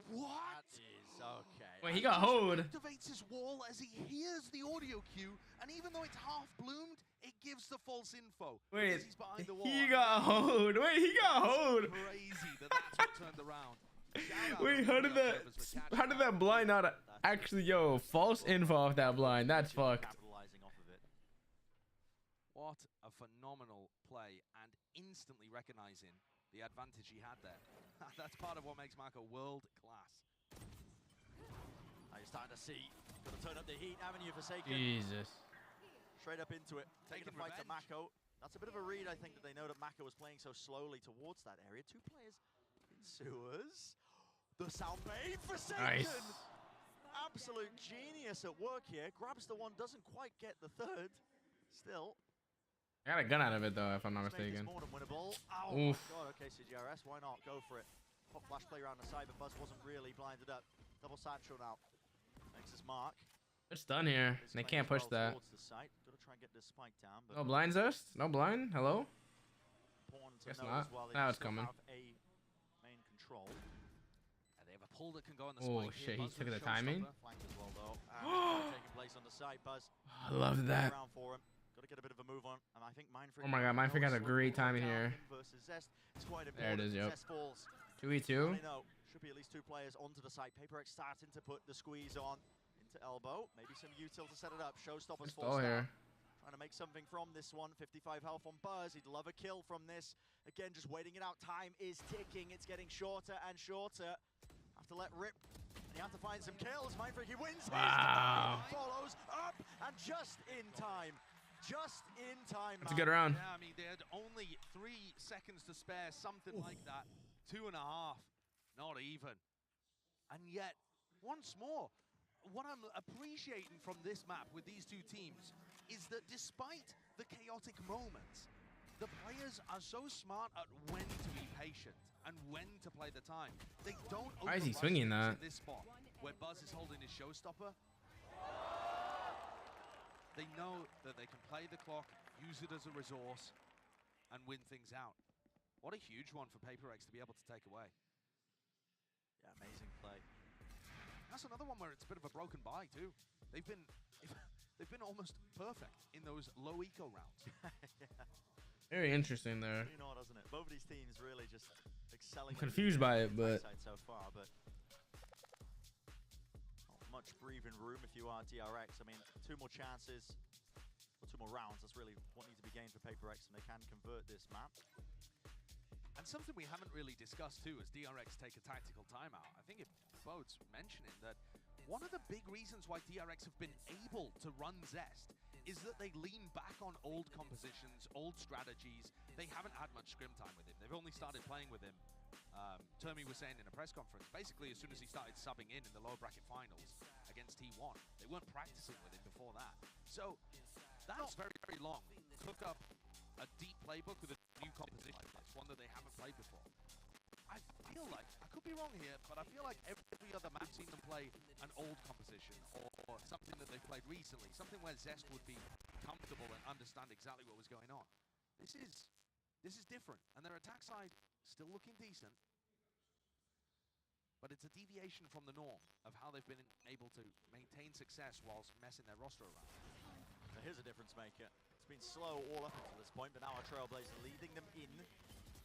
What? That is okay. Wait, he got hold. Activates his wall as he hears the audio cue, and even though it's half bloomed, it gives the false info. Wait, he's behind the wall. he got hold. Wait, he got hold. Crazy that's what turned around. Wait, how did that blind not actually, yo, false info off that blind? That's fucked. Capitalizing off of it. What a phenomenal play, and instantly recognizing the advantage he had there. That's part of what makes Mako world class. You're starting to see. Got to turn up the heat, haven't you, Forsaken? Jesus. Straight up into it. Taking the fight to Mako. That's a bit of a read, I think, that they know that Mako was playing so slowly towards that area. 2 players in sewers. The sound bait, Forsaken! Nice. Absolute genius at work here. Grabs the one, doesn't quite get the third. Still. I got a gun out of it, though, if I'm not mistaken. More than winnable. Oh Oof. my god, okay, CGRS, why not? Go for it. Pop flash play around the side, but Buzz wasn't really blinded up. Double satchel now. Makes his mark. They're stunned here. They can't push that. Towards the site. Gotta try and get this spike down, but No blind Zest? No blind? Hello? important to Guess know not. as well that Now you it's still coming. have a main control. And they have a pull that can go on the Oh, spike shit, here. he Buzz took with the timing. Flank as well, though. Taking place on the side, Buzz. I loved that. Around for him. Got to get a bit of a move on, and I think Mindfreak. Oh my god, Mindfreak has a great timing here. Versus Zest. It's quite There it is, yep. Zest falls. 2v2. I know. Should be at least 2 players onto the site. PRX starting to put the squeeze on into elbow. Maybe some util to set it up. Showstoppers Stall forced here. down. Trying to make something from this one. 55 health on Buzz. He'd love a kill from this. Again, just waiting it out. Time is ticking. It's getting shorter and shorter. Have to let rip. And you have to find some kills. Mindfreak, he wins. Wow. Follows up and just in time. Just in time. That's a good round. Yeah, I mean, they had only 3 seconds to spare, something like that. 2.5. Not even. And yet, once more, what I'm appreciating from this map with these 2 teams is that despite the chaotic moments, the players are so smart at when to be patient and when to play the time. They don't Why is he overrush swinging things that? in this spot where Buzz is holding his showstopper. They know that they can play the clock, use it as a resource, and win things out. What a huge one for PRX to be able to take away. Yeah, amazing play. That's another one where it's a bit of a broken bye too. They've been almost perfect in those low eco rounds. Yeah. Very interesting there. You know, doesn't it? Both of these teams really just excelling. I'm confused by it, but so far, but not much breathing room if you are DRX. I mean, 2 more chances, or 2 more rounds. That's really what needs to be gained for PRX, and they can convert this map. And something we haven't really discussed too, as DRX take a tactical timeout. I think it bodes mentioning that one of the big reasons why DRX have been able to run Zest is that they lean back on old compositions, old strategies. They haven't had much scrim time with him. They've only started playing with him. Termi was saying in a press conference, basically as soon as he started subbing in the lower bracket finals against T1, they weren't practicing with him before that. So that's very, very long. Cook up a deep playbook with a new composition. It's one that they haven't played before. I feel like, I could be wrong here, but I feel like every other map seen them play an old composition or something that they've played recently, something where Zest would be comfortable and understand exactly what was going on. This is different, and their attack side still looking decent, but it's a deviation from the norm of how they've been able to maintain success whilst messing their roster around. So here's a difference maker. It's been slow all up until this point, but now our Trailblazer leading them in.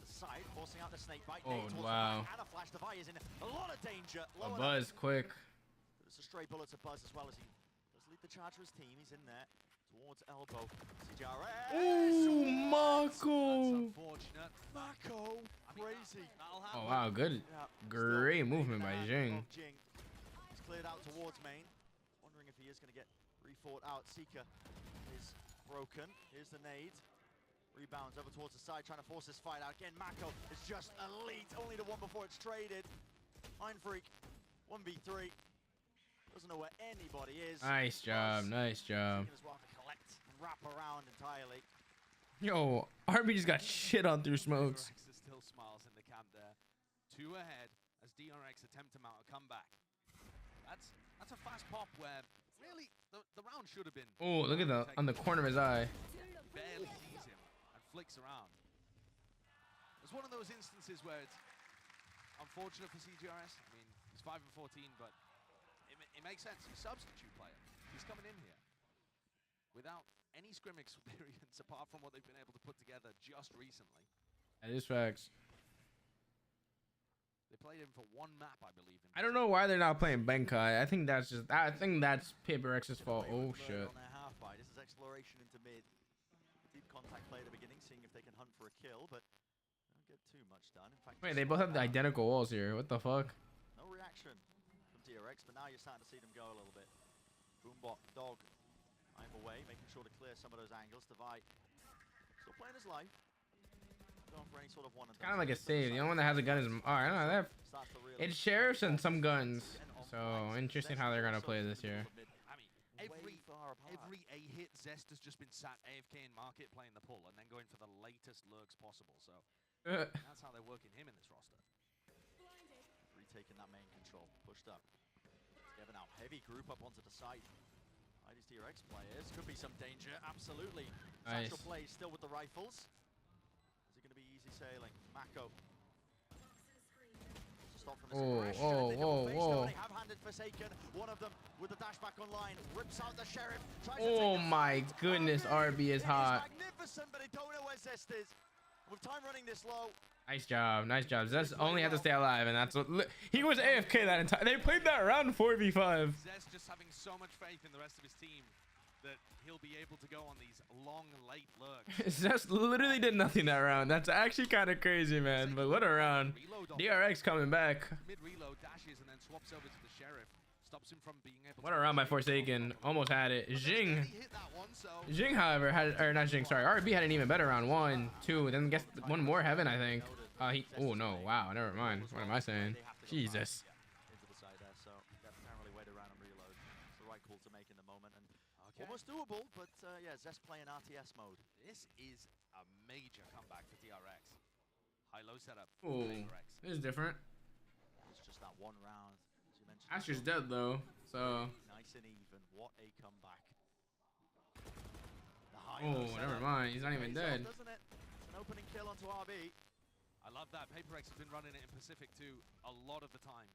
The the side, forcing out the snake bite. Oh, Nade towards wow. the back, and a flash. The Vi is in a lot of danger. A Buzz, quick. There's a stray bullet to Buzz as well as he does lead the charge for his team. He's in there towards elbow. CJRS. Ooh, Mako. Unfortunate. Mako, crazy. Oh wow, good, great movement by Jing. He's cleared out towards main. Wondering if he is going to get re-fought out. Seeker is broken. Here's the nade. Rebounds over towards the side, trying to force this fight out. Again, Mako is just elite. Only the one before it's traded. Iron Freak, 1v3. Doesn't know where anybody is. Nice job, nice job. As well to collect and wrap around entirely. Yo, RB just got shit on through smokes. DRX still smiles in the camp there. 2 ahead as DRX attempt to mount a comeback. That's a fast pop where really the round should have been. Oh, look at the on the corner of his eye. Barely sees him and flicks around. It's one of those instances where it's unfortunate for CGRS. I mean, he's 5 and 14, but it makes sense. He's a substitute player. He's coming in here without any scrim experience apart from what they've been able to put together just recently. That is facts. They played him for 1 map, I believe. I don't know why they're not playing Benkai. I think that's PRX's fault. Oh shit. On their half fight. This is exploration into mid. Deep contact play at the beginning, seeing if they can hunt for a kill, but don't get too much done. In fact, Wait, they both have the identical walls here. What the fuck? no reaction from DRX, but now you're starting to see them go a little bit. Boombot, Dog, I'm away, making sure to clear some of those angles. Divide, still playing his life. Going for any sort of one and Kind of like a save. The only one that has a gun is I don't know. They have, it's sheriffs and some guns. So interesting how they're gonna play this year. I mean, every A hit, Zest has just been sat AFK in market playing the pull and then going for the latest lurks possible. So that's how they're working him in this roster. Retaking that main control, pushed up. Kevin out, heavy group up onto the side. These DRX players could be some danger. Absolutely. Nice. Satchel plays still with the rifles. Is it going to be easy sailing? Mako. Stop from this aggression. Whoa. They have handed Forsaken. One of them with the dash back online rips out the sheriff. Oh my goodness, RB is hot. Magnificent, but they don't know where Zest is. With time running this low. Nice job, nice job. Zest only had to stay alive, and that's what he was AFK that entire. They played that round 4v5. Zest just having so much faith in the rest of his team that he'll be able to go on these long late lurks. Zest literally did nothing that round. That's actually kind of crazy, man. But what a round. DRX coming back. Mid reload dashes and then swaps over to the sheriff. Stops him from being able. What a round by Forsaken. Almost had it. Jing, however, had, or not Jing, sorry. RB had an even better round. 1, 2, then guess one more Heaven, I think. Oh no, wow, never mind. What am I saying? Jesus. Into the side there, so can't really wait around and reload. It's the right call to make in the moment, and almost doable, but yeah, Zest playing RTS mode. This is a major comeback for DRX. High-low setup. Oh, this is different. It's just that one round, as you mentioned. Asher's dead though, so. Nice and even. What a comeback. Oh, never mind. He's not even dead. Doesn't it? An opening kill onto RB. I love that. PRX has been running it in Pacific too a lot of the time.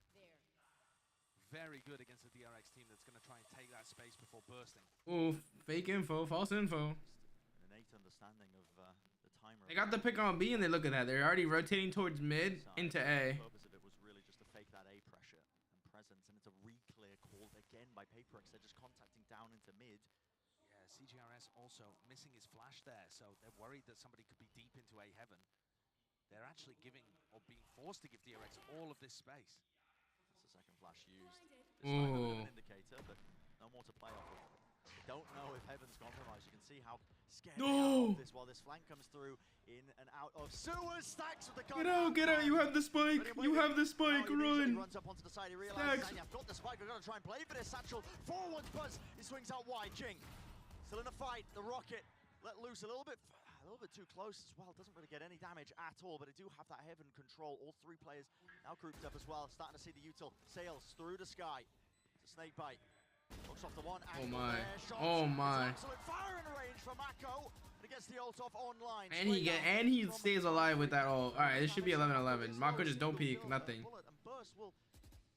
Very good against the DRX team that's going to try and take that space before bursting. Ooh, fake info, false info. An innate understanding of the timer. They got the pick on B and they look at that. They're already rotating towards mid into A. The purpose of it was really just to fake that A pressure and presence, and it's a re-clear called again by PRX. They're just contacting down into mid. Yeah, CGRS also missing his flash there, so they're worried that somebody could be deep into A heaven. They're actually giving, or being forced to give DRX all of this space. That's the second flash used. This time a bit of an indicator, but no more to play off of. Don't know if Heaven's compromised. You can see how scared they are of this while this flank comes through in and out of sewers. Stacks with the gun. Get out, you have the spike. You have the spike, run. He runs up onto the side, he realizes, I've got the spike, I've got to try and play for this. Satchel, 4-1 Buzz, he swings out wide. Jing, still in a fight, the rocket let loose a little bit too close as well. Doesn't really get any damage at all, but they do have that Heaven control. All 3 players now grouped up as well. Starting to see the util sails through the sky. It's a snake bite. Looks off the one angle there. Shots. Oh my. It's excellent firing range for Mako. And he gets the ult off online. And he stays alive with that ult. Alright, this should be 11-11. Mako just don't peek, nothing. And burst will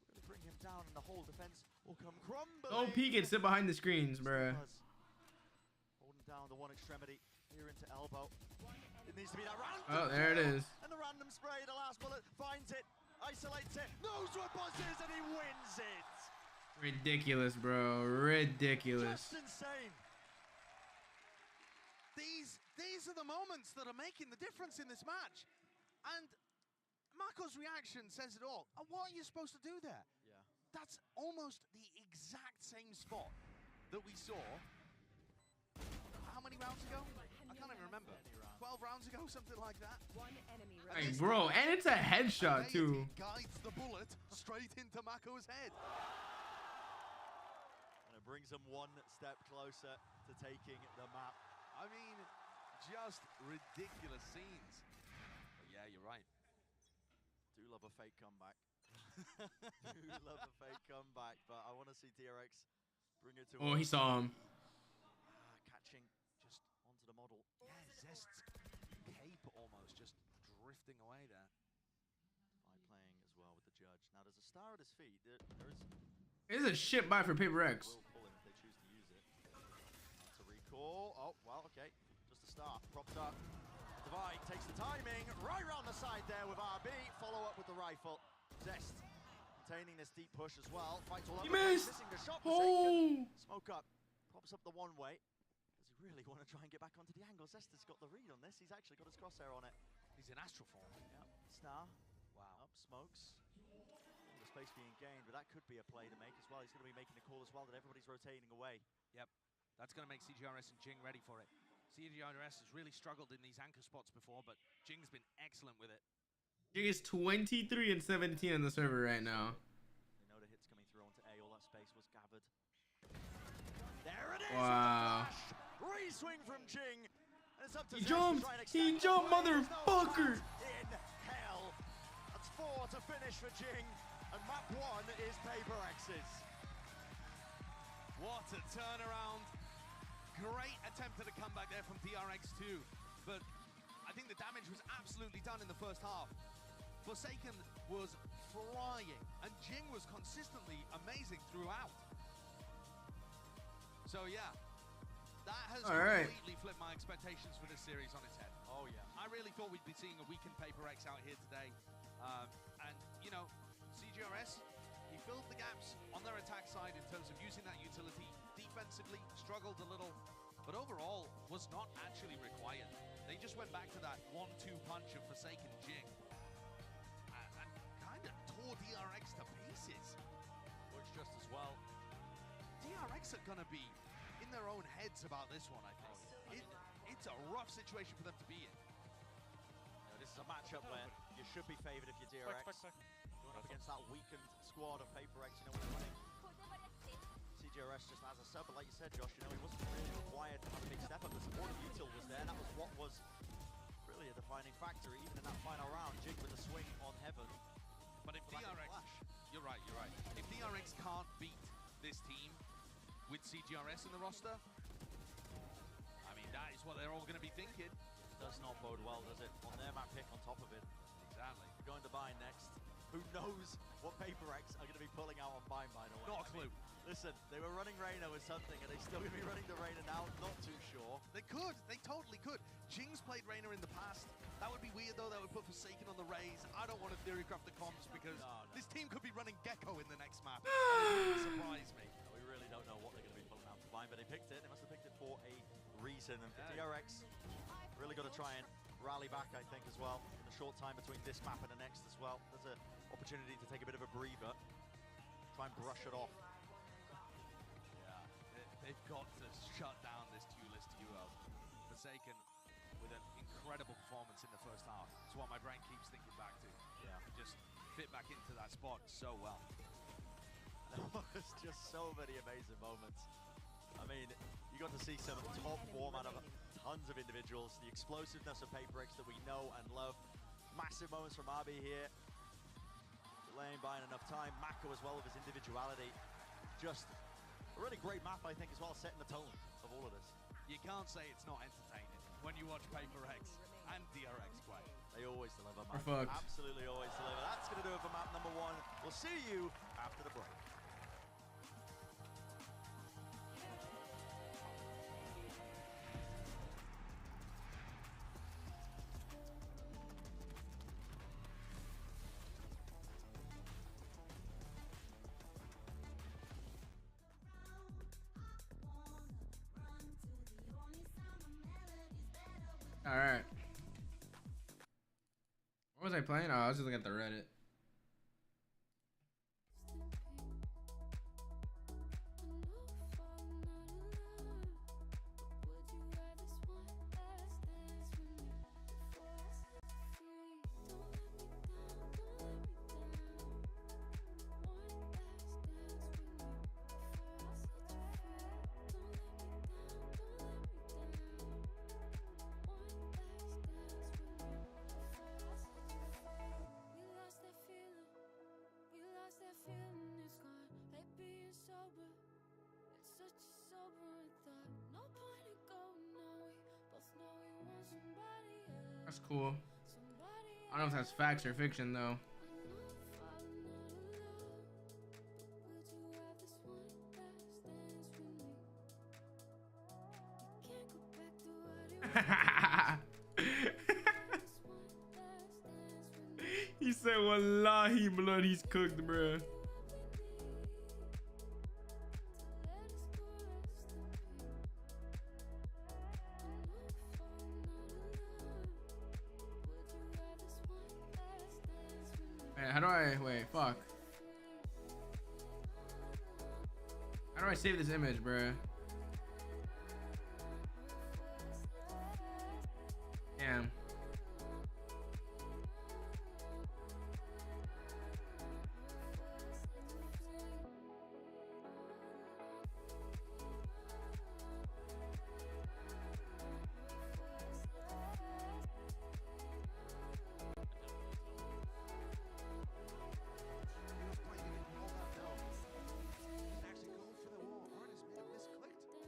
really bring him down, and the whole defense will come crumbling. Don't peek it, sit behind the screens, bruh. Holding down the one extremity here into elbow. It needs to be that round. Oh, there it is. And the random spray, the last bullet, finds it, isolates it, knows what buzzes, and he wins it. Ridiculous, bro. Ridiculous. Just insane. These are the moments that are making the difference in this match. And Mako's reaction says it all. What are you supposed to do there? Yeah. That's almost the exact same spot that we saw. How many rounds ago? I can't even remember. 12 rounds ago, something like that. One enemy Hey, bro, and it's a headshot too. Guides the bullet straight into Mako's head. And it brings them one step closer to taking the map. I mean, just ridiculous scenes. But yeah, you're right. Do love a fake comeback. Do love a fake comeback, but I want to see DRX bring it to. Oh, he saw him. Catching just onto the model. Yeah, Zest's cape almost just drifting away there. By playing as well with the judge. Now there's a star at his feet. There is. It is a shit buy for Paper X. Will pull him if they choose to use it. That's a recall. Oh, well, okay. Just a start. Propped up. Divine takes the timing. Right round the side there with RB. Follow up with the rifle. Zest containing this deep push as well. Fights all over. He missed. Missing the shot. Oh. Smoke up. Props up the one way. Does he really want to try and get back onto the angle? Zest has got the read on this. He's actually got his crosshair on it. He's in astral form. Yep. Star. Wow. Up smokes. The space being gained, but that could be a play to make as well. He's going to be making a call as well that everybody's rotating away. Yep. That's going to make CGRS and Jing ready for it. CGRS has really struggled in these anchor spots before, but Jing's been excellent with it. Jing is 23 and 17 on the server right now. They know the hits coming through onto A. All that space was gathered. There it is! Wow. Re-swing from Jing. And it's up to He Zest jumped! to try and He extend jumped, the play. There's no motherfucker! In hell. That's 4 to finish for Jing. And map 1 is Paper X's. What a turnaround. Great attempt at a comeback there from DRX2. But I think the damage was absolutely done in the first half. Forsaken was flying, and Jing was consistently amazing throughout. So yeah, that has completely flipped my expectations for this series on its head. Oh yeah. I really thought we'd be seeing a weakened Paper X out here today. And, you know, CGRS, he filled the gaps on their attack side in terms of using that utility. Defensively, struggled a little, but overall was not actually required. They just went back to that 1-2 punch of Forsaken Jing and kind of tore DRX to pieces. Works just as well. DRX are going to be in their own heads about this one, I think. It's a rough situation for them to be in. This is a matchup where you should be favored if you're DRX. Going up against that weakened squad of Paper X, you know, we're running. CGRS just as a sub, but like you said, Josh, you know, he wasn't really required to have a big step up. The support of util was there. That was what was really a defining factor, even in that final round. Jig with a swing on Heaven. But if DRX, you're right. If DRX can't beat this team with CGRS in the roster, I mean, that is what they're all going to be thinking. It does not bode well, does it? On their map pick on top of it. Exactly. Going to Bind next. Who knows what Paper X are going to be pulling out on Bind, by the way? Not a clue. Listen, they were running Reyna with something. Are they still going to be running the Reyna now? Not too sure. They could. They totally could. Jing's played Reyna in the past. That would be weird, though. That would put Forsaken on the Raze. I don't want to theorycraft the comps because this team could be running Gecko in the next map. It wouldn't surprise me. We really don't know what they're going to be pulling out to Bind, but they picked it. They must have picked it for a reason. And for DRX, really got to try and rally back, I think, as well. In the short time between this map and the next as well. There's an opportunity to take a bit of a breather. Try and brush it off. They've got to shut down this two-list duo. Forsaken with an incredible performance in the first half. It's what my brain keeps thinking back to. Yeah. Just fit back into that spot so well. There was just so many amazing moments. I mean, you got to see some top form out of tons of individuals. The explosiveness of Paper X that we know and love. Massive moments from RB here. Delaying by enough time. Mako as well with his individuality. Just a really great map, I think, as well, setting the tone of all of this. You can't say it's not entertaining when you watch Paper X and DRX play. They always deliver, man. We're fucked. Absolutely always deliver. That's going to do it for map number 1. We'll see you after the break. All right. What was I playing? Oh, I was just looking at the Reddit. That's cool. I don't know if that's facts or fiction though. He said, "Wallahi, blood, he's cooked, bruh." Man, how do I wait? Fuck. How do I save this image, bruh? Damn.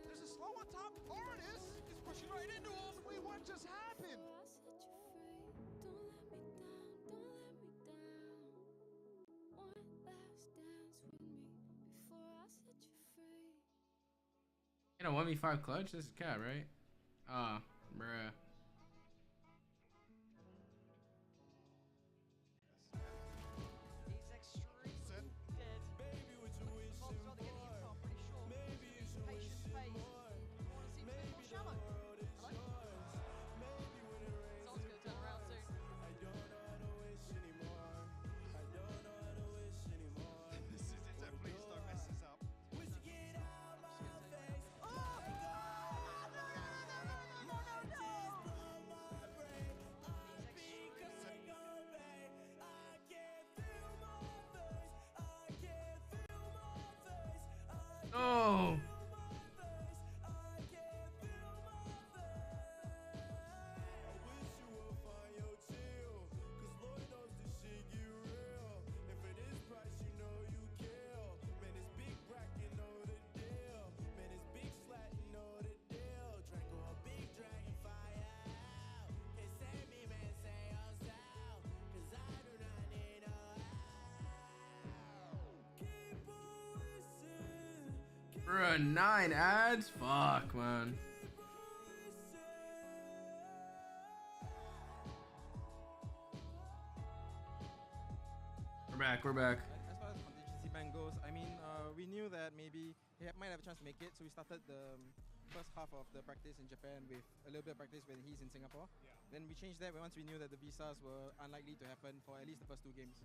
There's a slow on top. Artist is pushing right into him. Wait, what just happened? In a 1v5 clutch? This is cap, right? Ah, bruh. Oh. Bruh, 9 ads? Fuck, man. We're back. As far as contingency ban goes, I mean, we knew that maybe he might have a chance to make it, so we started the first half of the practice in Japan with a little bit of practice when he's in Singapore. Then we changed that once we knew that the visas were unlikely to happen for at least the first 2 games.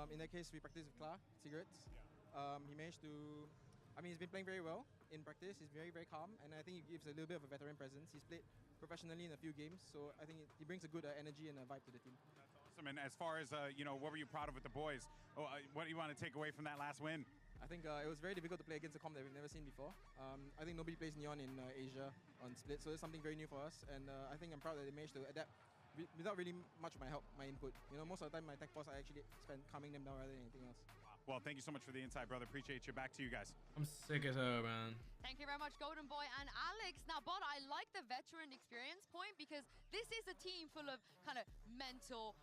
In that case, we practiced with Kla, cigarettes. He managed to... I mean, he's been playing very well in practice. He's very, very calm, and I think he gives a little bit of a veteran presence. He's played professionally in a few games, so I think he brings a good energy and a vibe to the team. That's awesome. And as far as, you know, what were you proud of with the boys? What do you want to take away from that last win? I think it was very difficult to play against a comp that we've never seen before. I think nobody plays Neon in Asia on Split, so it's something very new for us, and I think I'm proud that they managed to adapt without really much of my input. You know, most of the time my tech force I actually spend calming them down rather than anything else. Well, thank you so much for the insight, brother. Appreciate you. Back to you guys. I'm sick as hell, man. Thank you very much, Golden Boy and Alex. Now, Bod, I like the veteran experience point because this is a team full of kind of mental,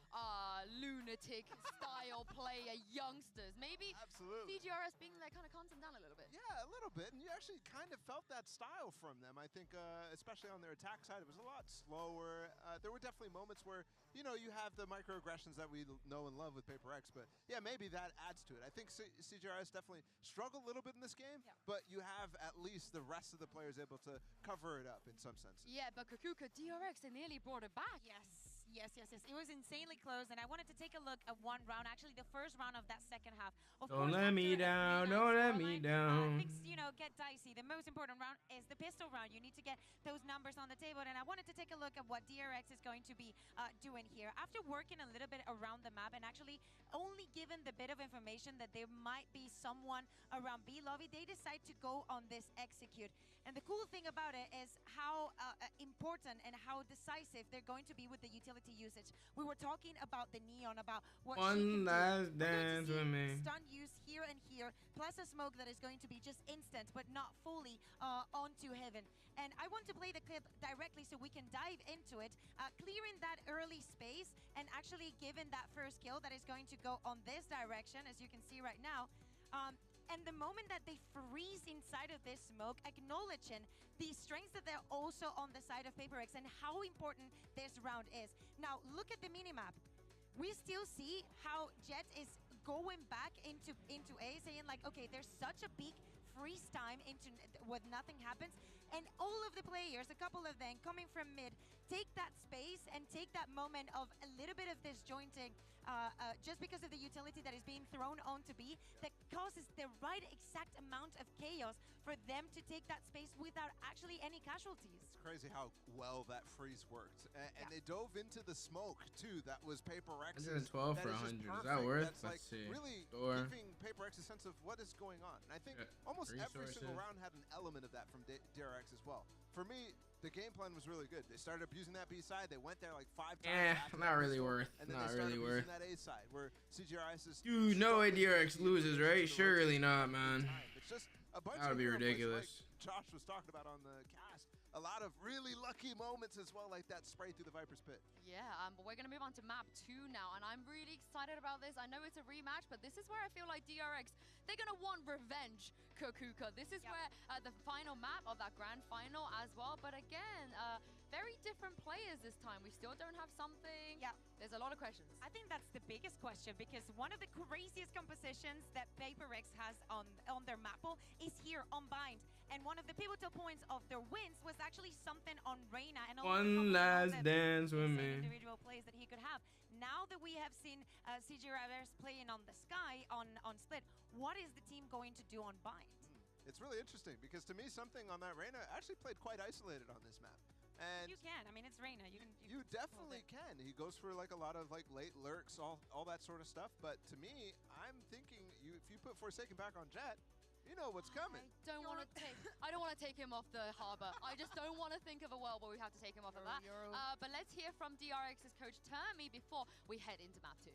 lunatic style player youngsters. Maybe Absolutely. CGRS being there kind of calms them down a little bit. Yeah, a little bit, and you actually kind of felt that style from them. I think, especially on their attack side, it was a lot slower. There were definitely moments where, you know, you have the microaggressions that we know and love with Paper X, but yeah, maybe that adds to it. I think CGRS definitely struggled a little bit in this game, but you have at least least the rest of the players able to cover it up in some senses. Yeah, but Kakuka, DRX, they nearly brought it back. Yes. It was insanely close, and I wanted to take a look at one round, actually the first round of that second half. Don't let me down, don't let me down. Things, get dicey. The most important round is the pistol round. You need to get those numbers on the table, and I wanted to take a look at what DRX is going to be doing here. After working a little bit around the map and actually only given the bit of information that there might be someone around B lobby, they decide to go on this execute. And the cool thing about it is how important and how decisive they're going to be with the utility usage. We were talking about the Neon, about what One last dance with me. Stun use here and here, plus a smoke that is going to be just instant, but not fully onto Heaven. And I want to play the clip directly so we can dive into it, clearing that early space and actually giving that first kill that is going to go on this direction, as you can see right now. And the moment that they freeze inside of this smoke, acknowledging the strengths that they're also on the side of PRX and how important this round is. Now, look at the minimap. We still see how Jet is going back into A, saying like, okay, there's such a big freeze time into when nothing happens. And all of the players, a couple of them coming from mid, take that space and take that moment of a little bit of disjointing just because of the utility that is being thrown onto B that causes the right exact amount of chaos for them to take that space without actually any casualties. It's crazy how well that freeze worked. And they dove into the smoke too. That was PRX's. 112 for 100. Is that worth? That's Let's see. Really Store. giving PRX a sense of what is going on. And I think almost every single round had an element of that from DRX as well. For me, the game plan was really good. They started abusing that B side. They went there like 5 times. Not really worth. And then Not they started really abusing worth. that A side where CGRS is. Dude, no way DRX loses, right? Surely not, man. It's just a bunch That would of be hero plays, ridiculous. like Josh was talking about on the cast. A lot of really lucky moments as well, like that spray through the Viper's pit. Yeah, but we're going to move on to map 2 now, and I'm really excited about this. I know it's a rematch, but this is where I feel like DRX, they're going to want revenge, Kokuka. This is where the final map of that grand final as well. But again, very different players this time. We still don't have something. Yeah. There's a lot of questions. I think that's the biggest question, because one of the craziest compositions that PRX has on their map pool is here on Bind. And one of the pivotal points of their wins was actually something on Reyna. And One last dance with me. Individual plays that he could have. Now that we have seen CG Ravers playing on the Sky, on Split, what is the team going to do on Bind? It's really interesting, because to me, something on that Reyna actually played quite isolated on this map. And you can. I mean, it's Reyna. You definitely can. He goes for like a lot of like late lurks, all that sort of stuff. But to me, I'm thinking if you put Forsaken back on Jet, you know what's coming. I don't want to take him off the harbor. I just don't want to think of a world where we have to take him off of that. But let's hear from DRX's coach Termi before we head into map 2.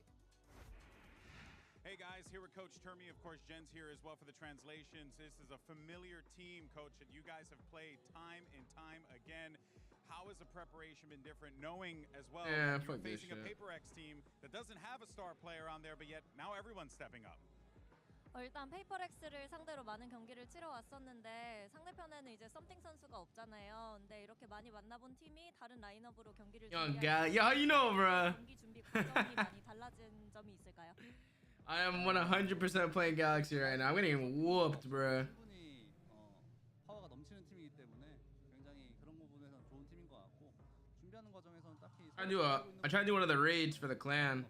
Hey guys, here with Coach Termi. Of course, Jen's here as well for the translations. This is a familiar team, Coach, that you guys have played time and time again. How has the preparation been different, knowing as well that you're facing a PRX team that doesn't have a star player on there, but yet now everyone's stepping up? 일단 페이퍼렉스를 상대로 많은 경기를 치러 왔었는데 상대편에는 이제 썸띵 선수가 없잖아요. 근데 이렇게 많이 만나본 팀이 다른 라인업으로 경기를 Yeah, how you know, bro? 경기 준비 과정이 많이 달라진 점이 있을까요? I am 100% playing Galaxy right now. I'm getting whooped, bro. 충분히 파워가 넘치는 팀이기 때문에 굉장히 그런 부분에서는 좋은 팀인 것 같고 준비하는 과정에서는 딱히 I try to do one of the raids for the clan.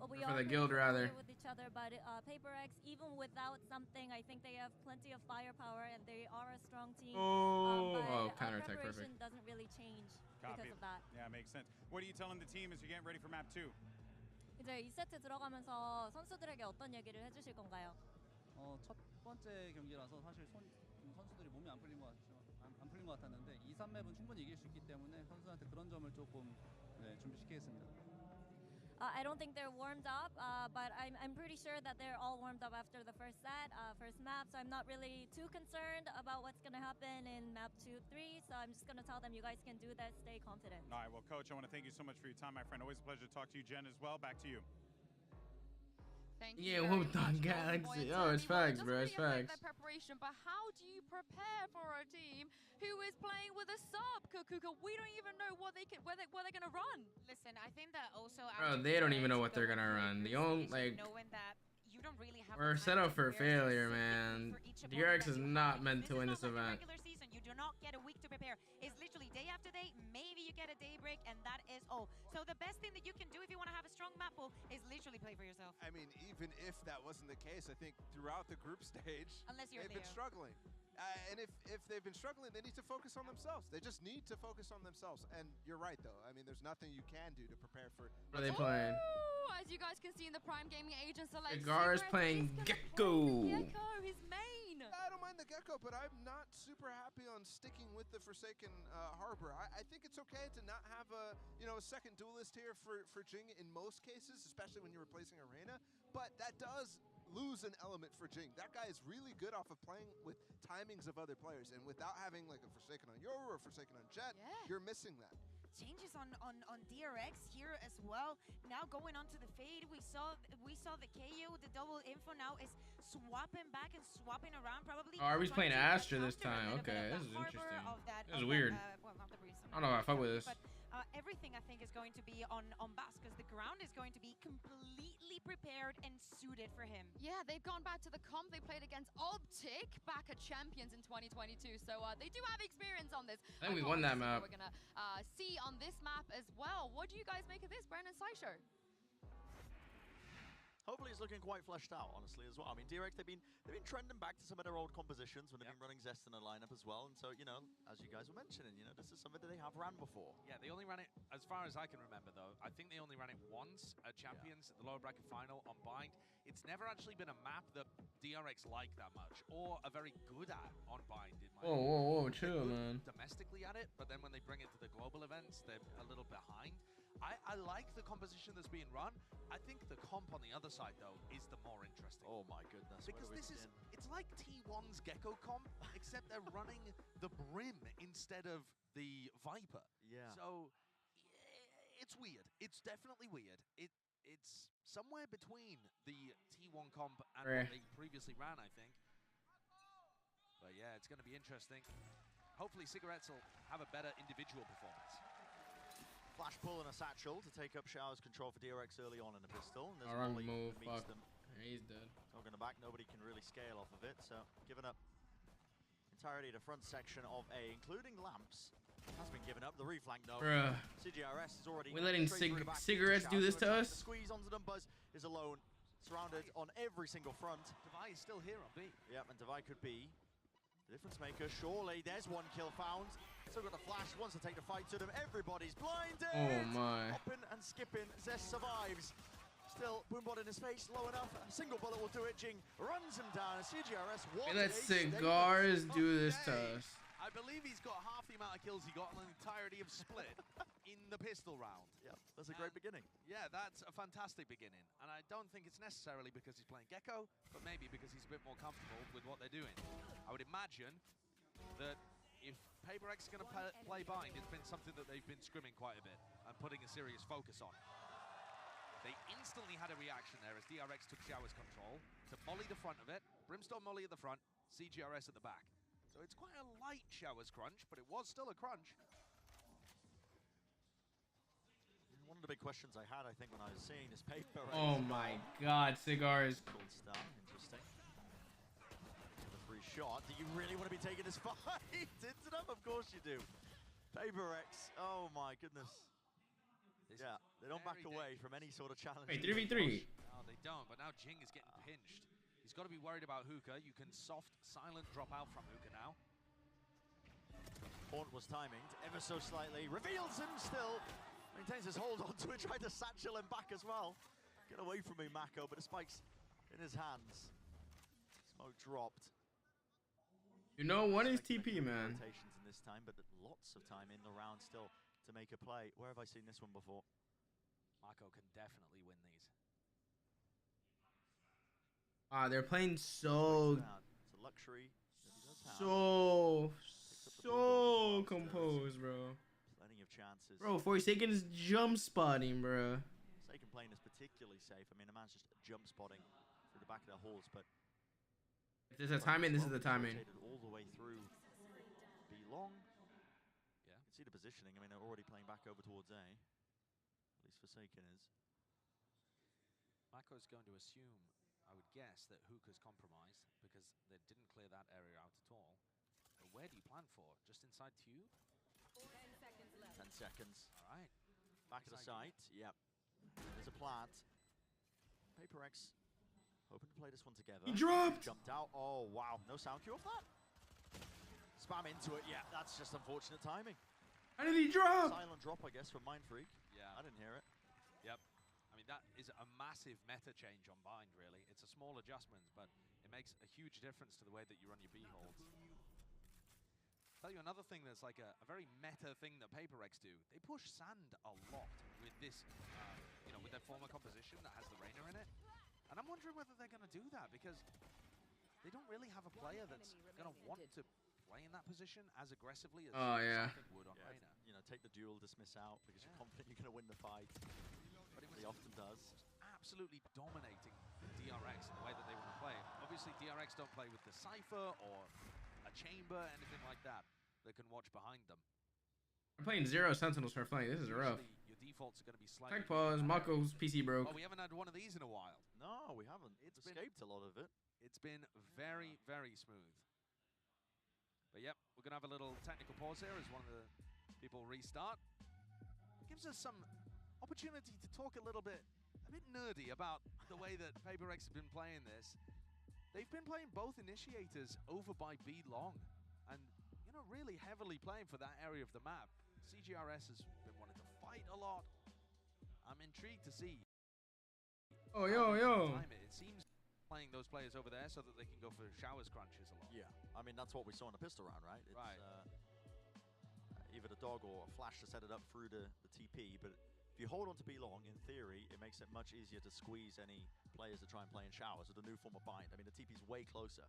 For the guild, rather. With each other, but PRX, even without something, I think they have plenty of firepower and they are a strong team. But counterattack, preparation perfect. doesn't really change Copy. because of that. Yeah, makes sense. What are you telling the team as you're getting ready for map 2? 이제 2세트 들어가면서 선수들에게 어떤 얘기를 해주실 건가요? 첫 번째 경기라서 사실 선수들이 몸이 안 풀린 것 같았는데 2, 3맵은 충분히 이길 수 있기 때문에 선수한테 그런 점을 조금 준비시키겠습니다. I don't think they're warmed up, but I'm pretty sure that they're all warmed up after the first set, first map. So I'm not really too concerned about what's going to happen in map 2, 3. So I'm just going to tell them you guys can do that. Stay confident. All right, well, Coach, I want to thank you so much for your time, my friend. Always a pleasure to talk to you. Jen as well. Back to you. Thank you. Yeah, whooped on Galaxy. Oh, it's facts, bro. It's facts. Preparation, but how do you prepare for a team who is playing with a sub, Kokuka? We don't even know what where they're gonna run. Listen, I think that also. Bro, they don't even know what they're gonna run. The only knowing that you don't really have We're the set time up to for prepare failure, specifically man. for each opponent DRX that is you not have. meant to win This this is not event. like a regular season. You do not get a week to prepare. It's literally day after day. Maybe you get a day break, and that is all. So the best thing that you can do if you want to have a strong map pool is literally play for yourself. I mean, even if that wasn't the case, I think throughout the group stage, Unless you're they've been Theo. struggling. And if they've been struggling, they need to focus on themselves. They just need to focus on themselves. And you're right, though. I mean, there's nothing you can do to prepare for. What are they playing? Ooh, as you guys can see in the Prime Gaming agent select, Cigar is playing Gecko. Gecko, his main. I don't mind the Gecko, but I'm not super happy on sticking with the Forsaken Harbor. I think it's okay to not have a second duelist here for Jing in most cases, especially when you're replacing Arena. But that does lose an element for Jing. That guy is really good off of playing with timings of other players, and without having like a Forsaken on Yoru or Forsaken on Jet, you're missing that. Changes on DRX here as well. Now going on to the fade, we saw the KO, the double info now is swapping back and swapping around probably. Oh, Arby's playing trying to Astra this counter a time. little bit Okay, of this is the harbor interesting. of that- This of is that, weird. well, not the breeze, I don't know if I fuck with this. but everything I think is going to be on Bass because the ground is going to be completely prepared and suited for him. Yeah, they've gone back to the comp. They played against Optic back at Champions in 2022, so they do have experience on this. I think we won that map. We're gonna see on this map as well. What do you guys make of this, Brandon Sideshow? Hopefully it's looking quite fleshed out, honestly, as well. I mean, DRX, they've been trending back to some of their old compositions when they've been running Zest in a lineup as well. And so, as you guys were mentioning, this is something that they have ran before. Yeah, they only ran it, as far as I can remember, though, I think they only ran it once at Champions, at the lower bracket final on Bind. It's never actually been a map that DRX like that much, or are very good at on Bind, in my opinion. Whoa, They're chill, good man. domestically at it, but then when they bring it to the global events, they're a little behind. I like the composition that's being run. I think the comp on the other side, though, is the more interesting. Oh my goodness. Because it's like T1's Gecko comp, except they're running the Brim instead of the Viper. Yeah. So it's weird. It's definitely weird. It's somewhere between the T1 comp and what they previously ran, I think. But yeah, it's going to be interesting. Hopefully Cigarettes will have a better individual performance. Flash pull and a satchel to take up Shower's control for DRX early on in the pistol. And there's Wrong Molly move, that meets fuck. them. He's dead. Talking back, nobody can really scale off of it, so giving up entirely the front section of A, including Lamps. Has been given up. The reflank, though. Bruh. CGRS is already... We letting straight through the back. Cigarettes do this to The us? squeeze onto them. Buzz is alone, surrounded on every single front. Devi is still here on B. Yep, and Devi could be the difference maker. Surely, there's one kill found. Still got the flash, wants to take the fight to them. Everybody's blinded! Oh my. Hopping and skipping, Zest survives. Still, Boombot in his face, low enough. A single bullet will do it. Jing runs him down. CGRS, what We let a Cigars statement do of the this to day. us. I believe he's got half the amount of kills he got on the entirety of Split in the pistol round. Yeah, that's a great beginning. Yeah, that's a fantastic beginning. And I don't think it's necessarily because he's playing Gecko, but maybe because he's a bit more comfortable with what they're doing. I would imagine that if PRX is going to play Bind, it's been something that they've been scrimming quite a bit and putting a serious focus on. They instantly had a reaction there as DRX took Shower's control to Molly the front of it, Brimstone Molly at the front, CGRS at the back. So it's quite a light Shower's crunch, but it was still a crunch. One of the big questions I had, I think, when I was seeing this paper. Oh my god, Cigars. Cold star, interesting. The free shot. Do you really want to be taking this fight into them? Of course you do. Paper X. Oh my goodness. Yeah, they don't back away from any sort of challenge. Wait, 3v3. No, they don't, but now Jing is getting pinched. He's got to be worried about Hookah. You can soft, silent drop out from Hookah now. Haunt was timing ever so slightly. Reveals him still. Maintains his hold onto it. Tried to satchel him back as well. Get away from me, Mako, but the spike's in his hands. Smoke dropped. You know, one is TP, man. Rotations in this time, but lots of time in the round still to make a play. Where have I seen this one before? Mako can definitely win these. Ah, they're playing so... It's a luxury that he does have. So composed, bro. Plenty of chances. Bro, Forsaken is jump spotting, bro. Forsaken playing is particularly safe. I mean, the man's just jump spotting through the back of their halls, but... If there's a timing, this is the timing. All the way through B long. Yeah. You can see the positioning. I mean, they're already playing back over towards A. At least Forsaken is. Mako's going to assume I would guess that Hookah's compromised because they didn't clear that area out at all. But where do you plan for? Just inside Tube? 10 seconds left. 10 seconds. All right. Back of the site. Yep. There's a plant. PRX hoping to play this one together. He dropped! Jumped out. Oh, wow. No sound cue off that? Spam into it. Yeah, that's just unfortunate timing. How did he drop? Silent drop, I guess, from Mindfreak. Yeah. I didn't hear it. Yep. I mean, that is a massive meta change on Bind, really. It's a small adjustment, but it makes a huge difference to the way that you run your B holds. Tell you another thing that's like a very meta thing that PRX do. They push Sand a lot with this, with their former composition that has the Reyna in it. And I'm wondering whether they're going to do that because they don't really have a player that's going to want to play in that position as aggressively as Cypher would on Reyna. You know, take the duel, dismiss out because you're confident you're going to win the fight. But he often does. Absolutely dominating DRX in the way that they want to play. Obviously, DRX don't play with the Cypher or a chamber, anything like that can watch behind them. I'm playing 0 Sentinels for flank. This is rough. Your defaults are going to be slightly... Tech pause. Mako's PC broke. Oh, we haven't had one of these in a while. No, we haven't. It's escaped a lot of it. It's been very, very smooth. But yep, we're going to have a little technical pause here as one of the people restart. It gives us some opportunity to talk a bit nerdy about the way that PRX have been playing this. They've been playing both initiators over by B long, and really heavily playing for that area of the map. CGRS has been wanting to fight a lot. I'm intrigued to see. Oh, yo. It seems playing those players over there so that they can go for showers crunches a lot. Yeah, I mean that's what we saw in the pistol round, right? It's, right. Either the dog or a flash to set it up through the TP, but if you hold on to B long, in theory, it makes it much easier to squeeze any players that try and play in showers with a new form of bind. I mean, the TP's way closer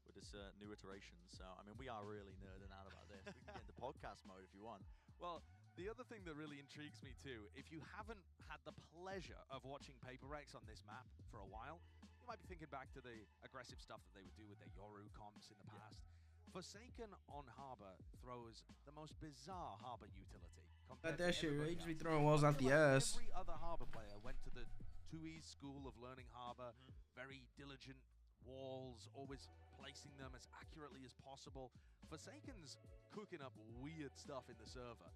with this new iteration. So, I mean, we are really nerding out about this. We can get into podcast mode if you want. Well, the other thing that really intrigues me too, if you haven't had the pleasure of watching PRX on this map for a while, you might be thinking back to the aggressive stuff that they would do with their Yoru comps in the past. Forsaken on Harbor throws the most bizarre Harbor utility. That shit, right? Just be throwing walls out the ass. Every other Harbor player went to the 2E school of learning Harbor, very diligent walls, always placing them as accurately as possible. Forsaken's cooking up weird stuff in the server.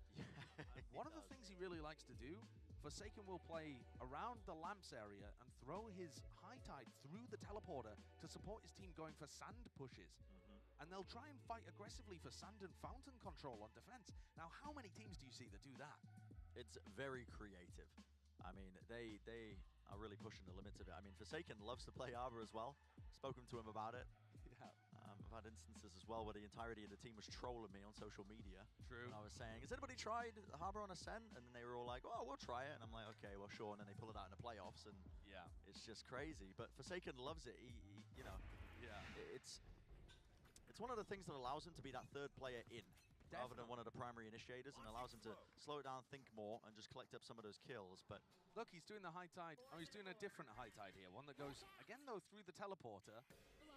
One of the things he really likes to do, Forsaken will play around the lamps area and throw his high tide through the teleporter to support his team going for sand pushes. And they'll try and fight aggressively for sand and fountain control on defense. Now, how many teams do you see that do that? It's very creative. I mean, they are really pushing the limits of it. I mean, Forsaken loves to play Arbor as well. Spoken to him about it. Yeah. I've had instances as well where the entirety of the team was trolling me on social media. True. And I was saying, has anybody tried Harbor on Ascent? And then they were all like, oh, we'll try it. And I'm like, okay, well, sure. And then they pull it out in the playoffs, and yeah, it's just crazy. But Forsaken loves it. He it's one of the things that allows him to be that third player in, rather than one of the primary initiators, and allows him to slow it down, think more, and just collect up some of those kills. But look, he's doing the high tide. Oh, he's doing a different high tide here. One that goes, again, though, through the teleporter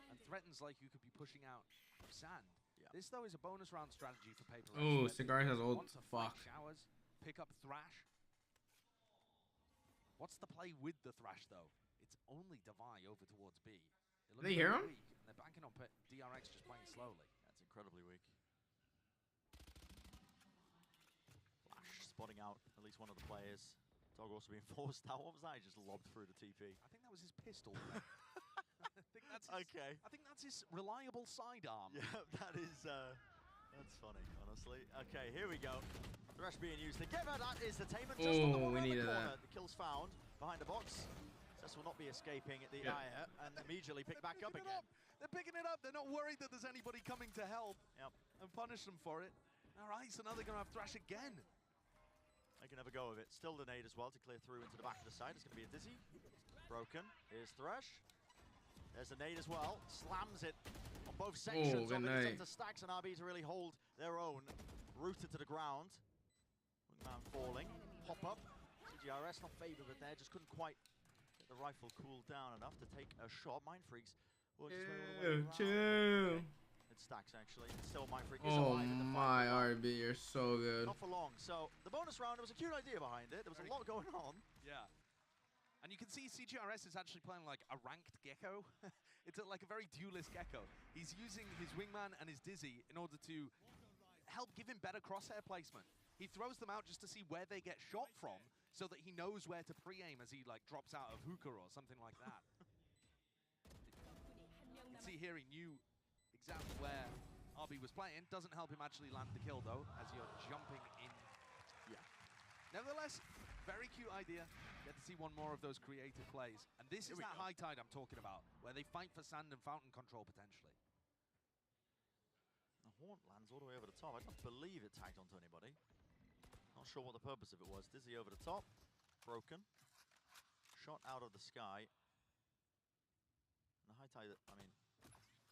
and threatens like you could be pushing out sand. Yeah. This, though, is a bonus round strategy for PRX. Oh, Cigar has ult. Fuck. Showers, pick up Thrash. What's the play with the Thrash, though? It's only Devi over towards B. Did they hear him? Weak, and they're banking on DRX just playing slowly. That's incredibly weak. Flash spotting out at least one of the players. Dog also being forced out. What was that? He just lobbed through the TP. I think that was his pistol. I think that's his reliable sidearm. Yeah, that is. That's funny, honestly. Okay, here we go. Thrash being used together. That is the Taman just on the one around the corner. The kill's found behind the box. Cess will not be escaping at the eye and immediately pick back up again. They're picking it up. They're not worried that there's anybody coming to help and punish them for it. All right, so now they're going to have Thrash again. They can have a go of it. Still the nade as well to clear through into the back of the side. It's going to be a Dizzy. Broken. Here's Thrash. There's the nade as well. Slams it on both sections. It's up to Stacks and RB to really hold their own. Rooted to the ground. Man falling. Hop up. CGRS not favored with there. Just couldn't quite get the rifle cooled down enough to take a shot. Mindfreaks. Chill. It Stacks actually. It's still Mindfreak is alive in the fight. Oh my RB, you're so good. Not for long. So the bonus round, there was a cute idea behind it. There was a lot going on. Yeah. And you can see CGRS is actually playing like a ranked Gecko. It's like a very duelist Gecko. He's using his wingman and his Dizzy in order to help give him better crosshair placement. He throws them out just to see where they get shot from, so that he knows where to pre-aim as he like drops out of hookah or something like that. You can see here he knew exactly where RB was playing. Doesn't help him actually land the kill though, as you're jumping in. Yeah. Nevertheless, very cute idea. Get to see one more of those creative plays. And this is that high tide I'm talking about, where they fight for sand and fountain control potentially. The Haunt lands all the way over the top. I don't believe it tagged onto anybody. Not sure what the purpose of it was. Dizzy over the top. Broken. Shot out of the sky. And the high tide, I mean,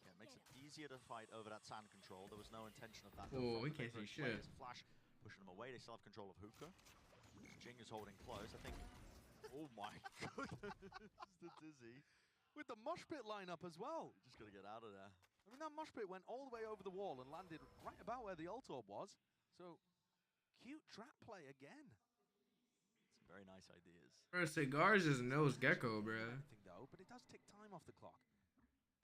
yeah, it makes it easier to fight over that sand control. There was no intention of that. Oh, we can't see shit. Flash pushing them away. They still have control of hookah. Jing is holding close. I think. Oh my goodness, the Dizzy. With the mosh pit lineup as well. Just got to get out of there. I mean, that mosh pit went all the way over the wall and landed right about where the ult orb was. So, cute trap play again. Some very nice ideas. Bro, Cigars just knows Gecko, bro. Though, but it does tick time off the clock.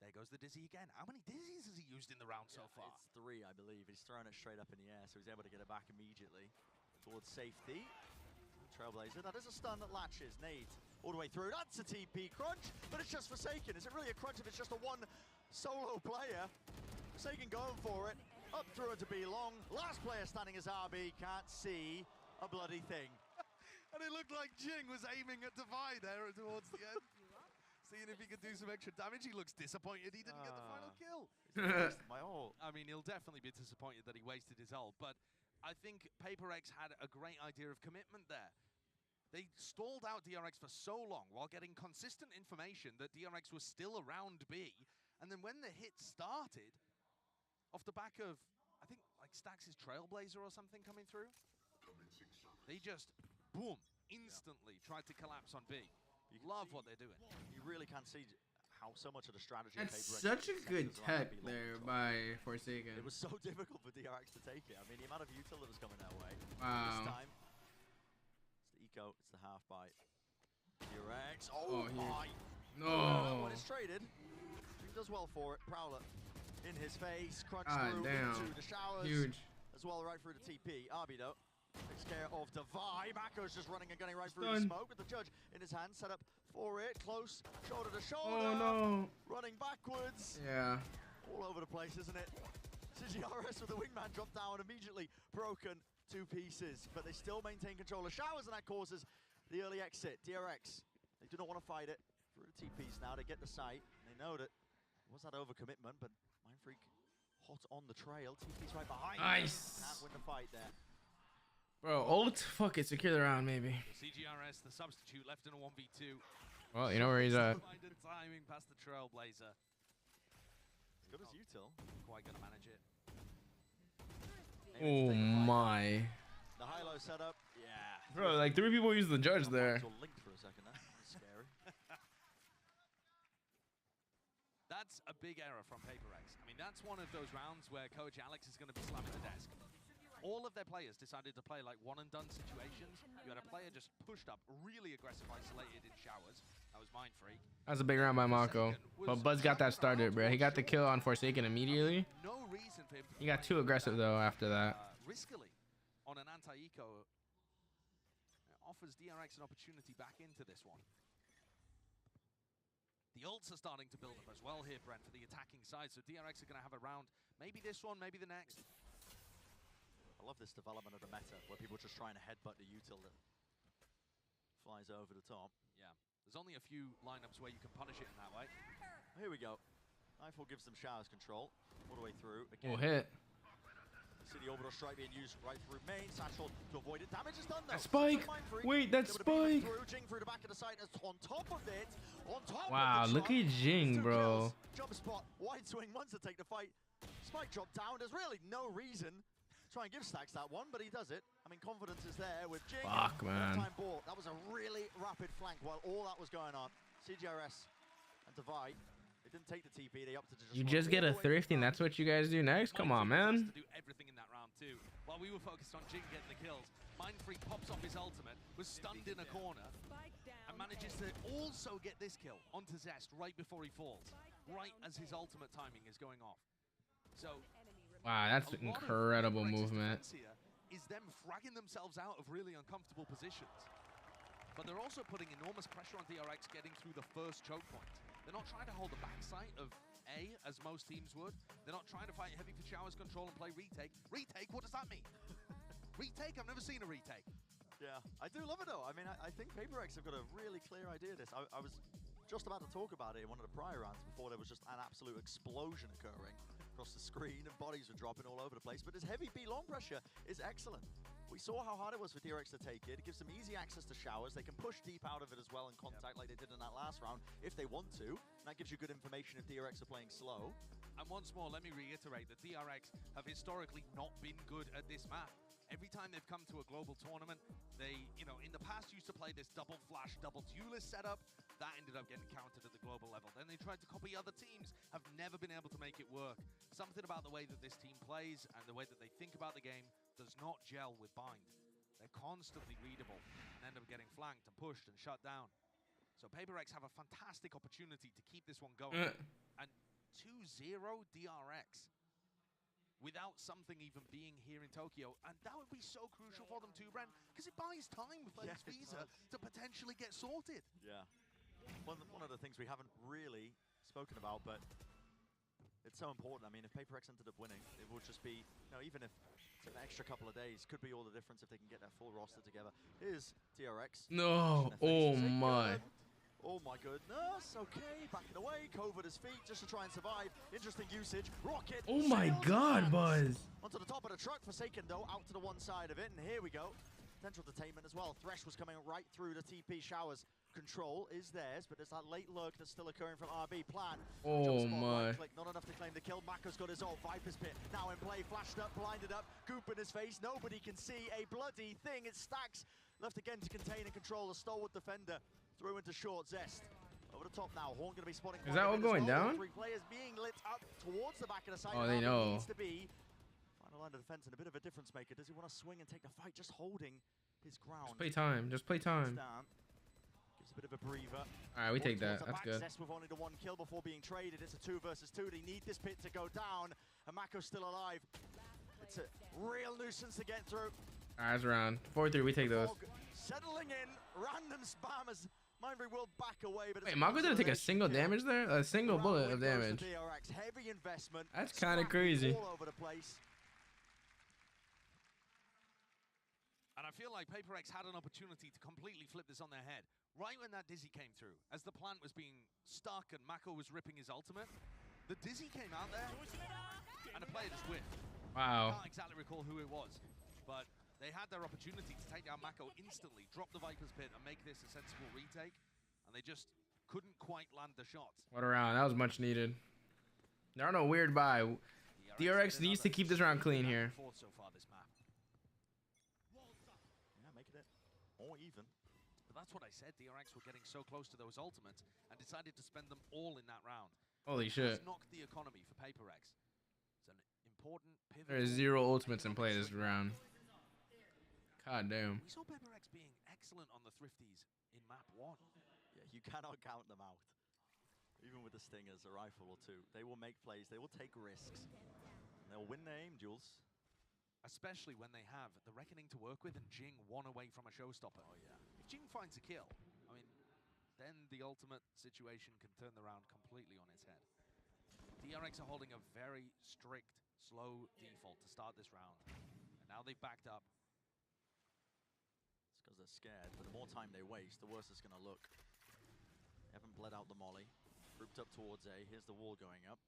There goes the Dizzy again. How many Dizzies has he used in the round so far? It's 3, I believe. He's thrown it straight up in the air, so he's able to get it back immediately towards safety. Trailblazer, that is a stun that latches. Nade all the way through. That's a TP crunch, but it's just Forsaken. Is it really a crunch if it's just a one solo player? Forsaken going for it. Up through it to be long. Last player standing as RB. Can't see a bloody thing. And it looked like Jing was aiming at Divide there towards the end. Seeing if he could do some extra damage. He looks disappointed he didn't get the final kill. My ult. I mean, he'll definitely be disappointed that he wasted his ult, but I think PRX had a great idea of commitment there. They stalled out DRX for so long while getting consistent information that DRX was still around B. And then when the hit started, off the back of, I think, like Stax' Trailblazer or something coming through, they just, boom, instantly tried to collapse on B. You love what they're doing. You really can see how so much of the strategy That's of PRX such a good tech be there long by Forsaken. It was so difficult for DRX to take it. I mean, the amount of util that was coming their way. Wow. This time, it's the eco, it's the half bite. DRX, oh my! No! When it's traded, he does well for it. Prowler in his face, crunch through damn. into the showers. Huge. As well, right through the TP. Arby though takes care of Divide. Mako's just running and gunning right through the smoke with the judge in his hand, set up for it, close, shoulder to shoulder. Oh no! Running backwards. Yeah. All over the place, isn't it? CGRS with the wingman dropped down, immediately broken 2 pieces, but they still maintain control of showers, and that causes the early exit. DRX, they do not want to fight it. Through the TPs now, they get the site. They know that it was that overcommitment, but Mindfreak hot on the trail. TP's right behind. Nice. Can't win the fight there. Bro, ult, fuck it, secure the round maybe. CGRS, the substitute, left in a 1v2. Well, you know where he's at. Finding timing past the Trailblazer. As good as util. Quite gonna manage it. Oh my. The high-low setup, yeah. Bro, like 3 people use the judge there. Linked for a second, that's scary. That's a big error from PRX. I mean, that's one of those rounds where Coach Alex is going to be slamming the desk. All of their players decided to play like one-and-done situations. You had a player just pushed up, really aggressive, isolated in showers. That was Mindfreak. That's a big round by Mako. But Buzz got that started, bro. He got the kill on Forsaken immediately. No reason for him to He got too aggressive though after that. Riskily on an anti-eco. Offers DRX an opportunity back into this one. The ults are starting to build up as well here, Brent, for the attacking side. So DRX are going to have a round, maybe this one, maybe the next. I love this development of the meta, where people are just trying to headbutt the util that flies over the top. Yeah, there's only a few lineups where you can punish it in that way. Here we go. Nightfall gives them showers control all the way through. Again, Oh, hit. See the orbital strike being used right through main. Satchel to avoid it. Damage is done though. That spike! Wait, that spike! Jing through the back of the site, and on top of it, on top Wow, of the look at Jing, bro. Jump spot, wide swing, wants to take the fight. Spike drop down. There's really no reason to try and give Stax that one, but he does it. I mean, confidence is there with Jing. Fuck, man. Time ball. That was a really rapid flank while all that was going on. CGRS and Divide. They didn't take the TP. They opted to just. You just get a thrifty and that's what you guys do next? Come on, man. To do everything in that round too. While we were focused on Jing getting the kills, Mindfreak pops off his ultimate, was stunned in a corner, And manages to also get this kill onto Zest right before he falls, right as his ultimate timing is going off. So, wow, that's incredible movement. here is them fragging themselves out of really uncomfortable positions. But they're also putting enormous pressure on DRX getting through the first choke point. They're not trying to hold the backside of A, as most teams would. They're not trying to fight heavy for showers control and play retake. Retake, what does that mean? Retake? I've never seen a retake. Yeah, I do love it though. I mean, I think PRX have got a really clear idea of this. I was just about to talk about it in one of the prior rounds before there was just an absolute explosion occurring across the screen and bodies were dropping all over the place. But this heavy B long pressure is excellent. We saw how hard it was for DRX to take it. It gives them easy access to showers. They can push deep out of it as well and contact like they did in that last round if they want to. And that gives you good information if DRX are playing slow. And once more, let me reiterate that DRX have historically not been good at this map. Every time they've come to a global tournament, they, in the past used to play this double flash, double duelist setup. That ended up getting countered at the global level. Then they tried to copy other teams, have never been able to make it work. Something about the way that this team plays and the way that they think about the game does not gel with Bind. They're constantly readable and end up getting flanked and pushed and shut down. So PRX have a fantastic opportunity to keep this one going. And 2-0 DRX. Without something even being here in Tokyo. And that would be so crucial for them too, Bren, because it buys time with this visa to potentially get sorted. Yeah. One of the things we haven't really spoken about, but it's so important. I mean, if PRX ended up winning, it would just be, even if it's an extra couple of days, could be all the difference if they can get their full roster together. Here's DRX. No, oh my. Oh my goodness, okay, backing away, Cove at his feet just to try and survive. Interesting usage, Rocket. Oh my god, Buzz. Onto the top of the truck, Forsaken though, out to the one side of it, and here we go. Potential detainment as well. Thresh was coming right through the TP showers. Control is theirs, but there's that late lurk that's still occurring from RB. Plan. Oh my. Right click, not enough to claim the kill. Mako's got his ult. Viper's Pit now in play, flashed up, blinded up. Goop in his face, nobody can see a bloody thing. It stacks. Left again to contain and control a stalwart defender. Through into short Zest. Over the top now. Horn going to be spotting. Is that all going down? 3 players being lit up towards the back of the site. Oh, they know. Needs to be final line of defense and a bit of a difference maker. Does he want to swing and take the fight? Just holding his ground. Just play time. Just play time. Gives a bit of a breather. All right, we take that. That's good. Zest with only the 1 kill before being traded. It's a 2 versus 2. They need this pit to go down. And Mako's still alive. It's a real nuisance to get through. All right, that's around 4-3. We take those. Settling in. Random spammers. Mindfree will back away, but wait, Mako didn't take a single damage there? A single bullet of damage. Heavy investment. That's kind of crazy. All over the place. And I feel like PRX had an opportunity to completely flip this on their head. Right when that Dizzy came through, as the plant was being stuck and Mako was ripping his ultimate, the Dizzy came out there and the player just whiffed. Wow. I can't exactly recall who it was, but they had their opportunity to take down Mako instantly, drop the Viper's Pit, and make this a sensible retake, and they just couldn't quite land the shots. What a round. That was much needed. There are no weird buy. DRX needs to keep this round clean here. So far this map. Yeah, making it more even. But that's what I said. DRX were getting so close to those ultimates and decided to spend them all in that round. Holy shit. It's knocked the economy for PRX. It's an important pivot. There's 0 ultimates in play this round. God damn. We saw PRX being excellent on the Thrifties in map 1. Yeah, you cannot count them out. Even with the Stingers, a rifle or 2. They will make plays, they will take risks. They'll win their aim duels. Especially when they have the Reckoning to work with and Jing 1 away from a showstopper. Oh yeah. If Jing finds a kill, I mean, then the ultimate situation can turn the round completely on its head. DRX are holding a very strict, slow default to start this round. And now they've backed up. It's because they're scared, but the more time they waste, the worse it's going to look. They haven't bled out the molly. Grouped up towards A. Here's the wall going up.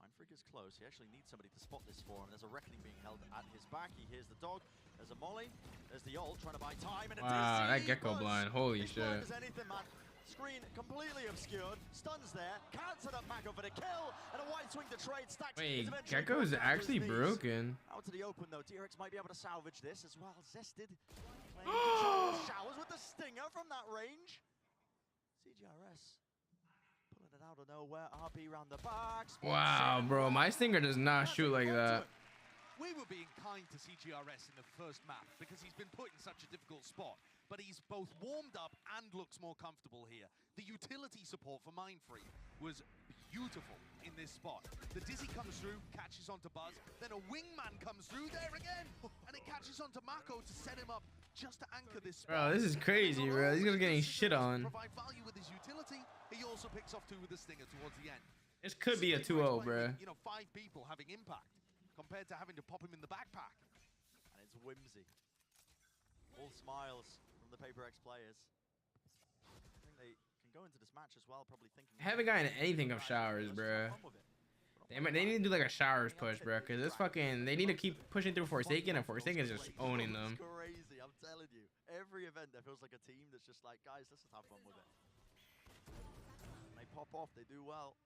Mindfreak is close. He actually needs somebody to spot this for him. There's a Reckoning being held at his back. He hears the dog. There's a molly. There's the ult trying to buy time. And wow, that Gecko blind. Holy shit. Blind as anything, man. Screen completely obscured. Stuns there. Can't set up Mako for the kill. And a wide swing to trade. Stacks. Wait, Gecko's actually broken. Out to the open though. DRX might be able to salvage this as well. Zested. Playing control showers with the stinger from that range. CGRS. Pulling it out of nowhere. RB round the back. Wow, bro. My stinger does not shoot like that. We were being kind to CGRS in the first map because he's been put in such a difficult spot. but he's both warmed up and looks more comfortable here. The utility support for Mindfreak was beautiful in this spot. The Dizzy comes through, catches onto Buzz, then a wingman comes through there again, and it catches onto Mako to set him up just to anchor this spot. Bro, this is crazy, bro. These guys are getting shit on. Provide value with his utility. He also picks off 2 with the Stinger towards the end. This could be a 2-0, bro. You know, 5 people having impact compared to having to pop him in the backpack. And it's whimsy. All smiles from the Paper X players. I think they can go into this match as well, probably thinking. I haven't gotten anything of showers, bro. They need to do like a showers push, bro. Cause this fucking, they need to keep pushing through Forsaken, and Forsaken is just owning them. It's crazy, I'm telling you. Every event there feels like a team that's just like, guys, let's just have fun with it. And they pop off, they do well.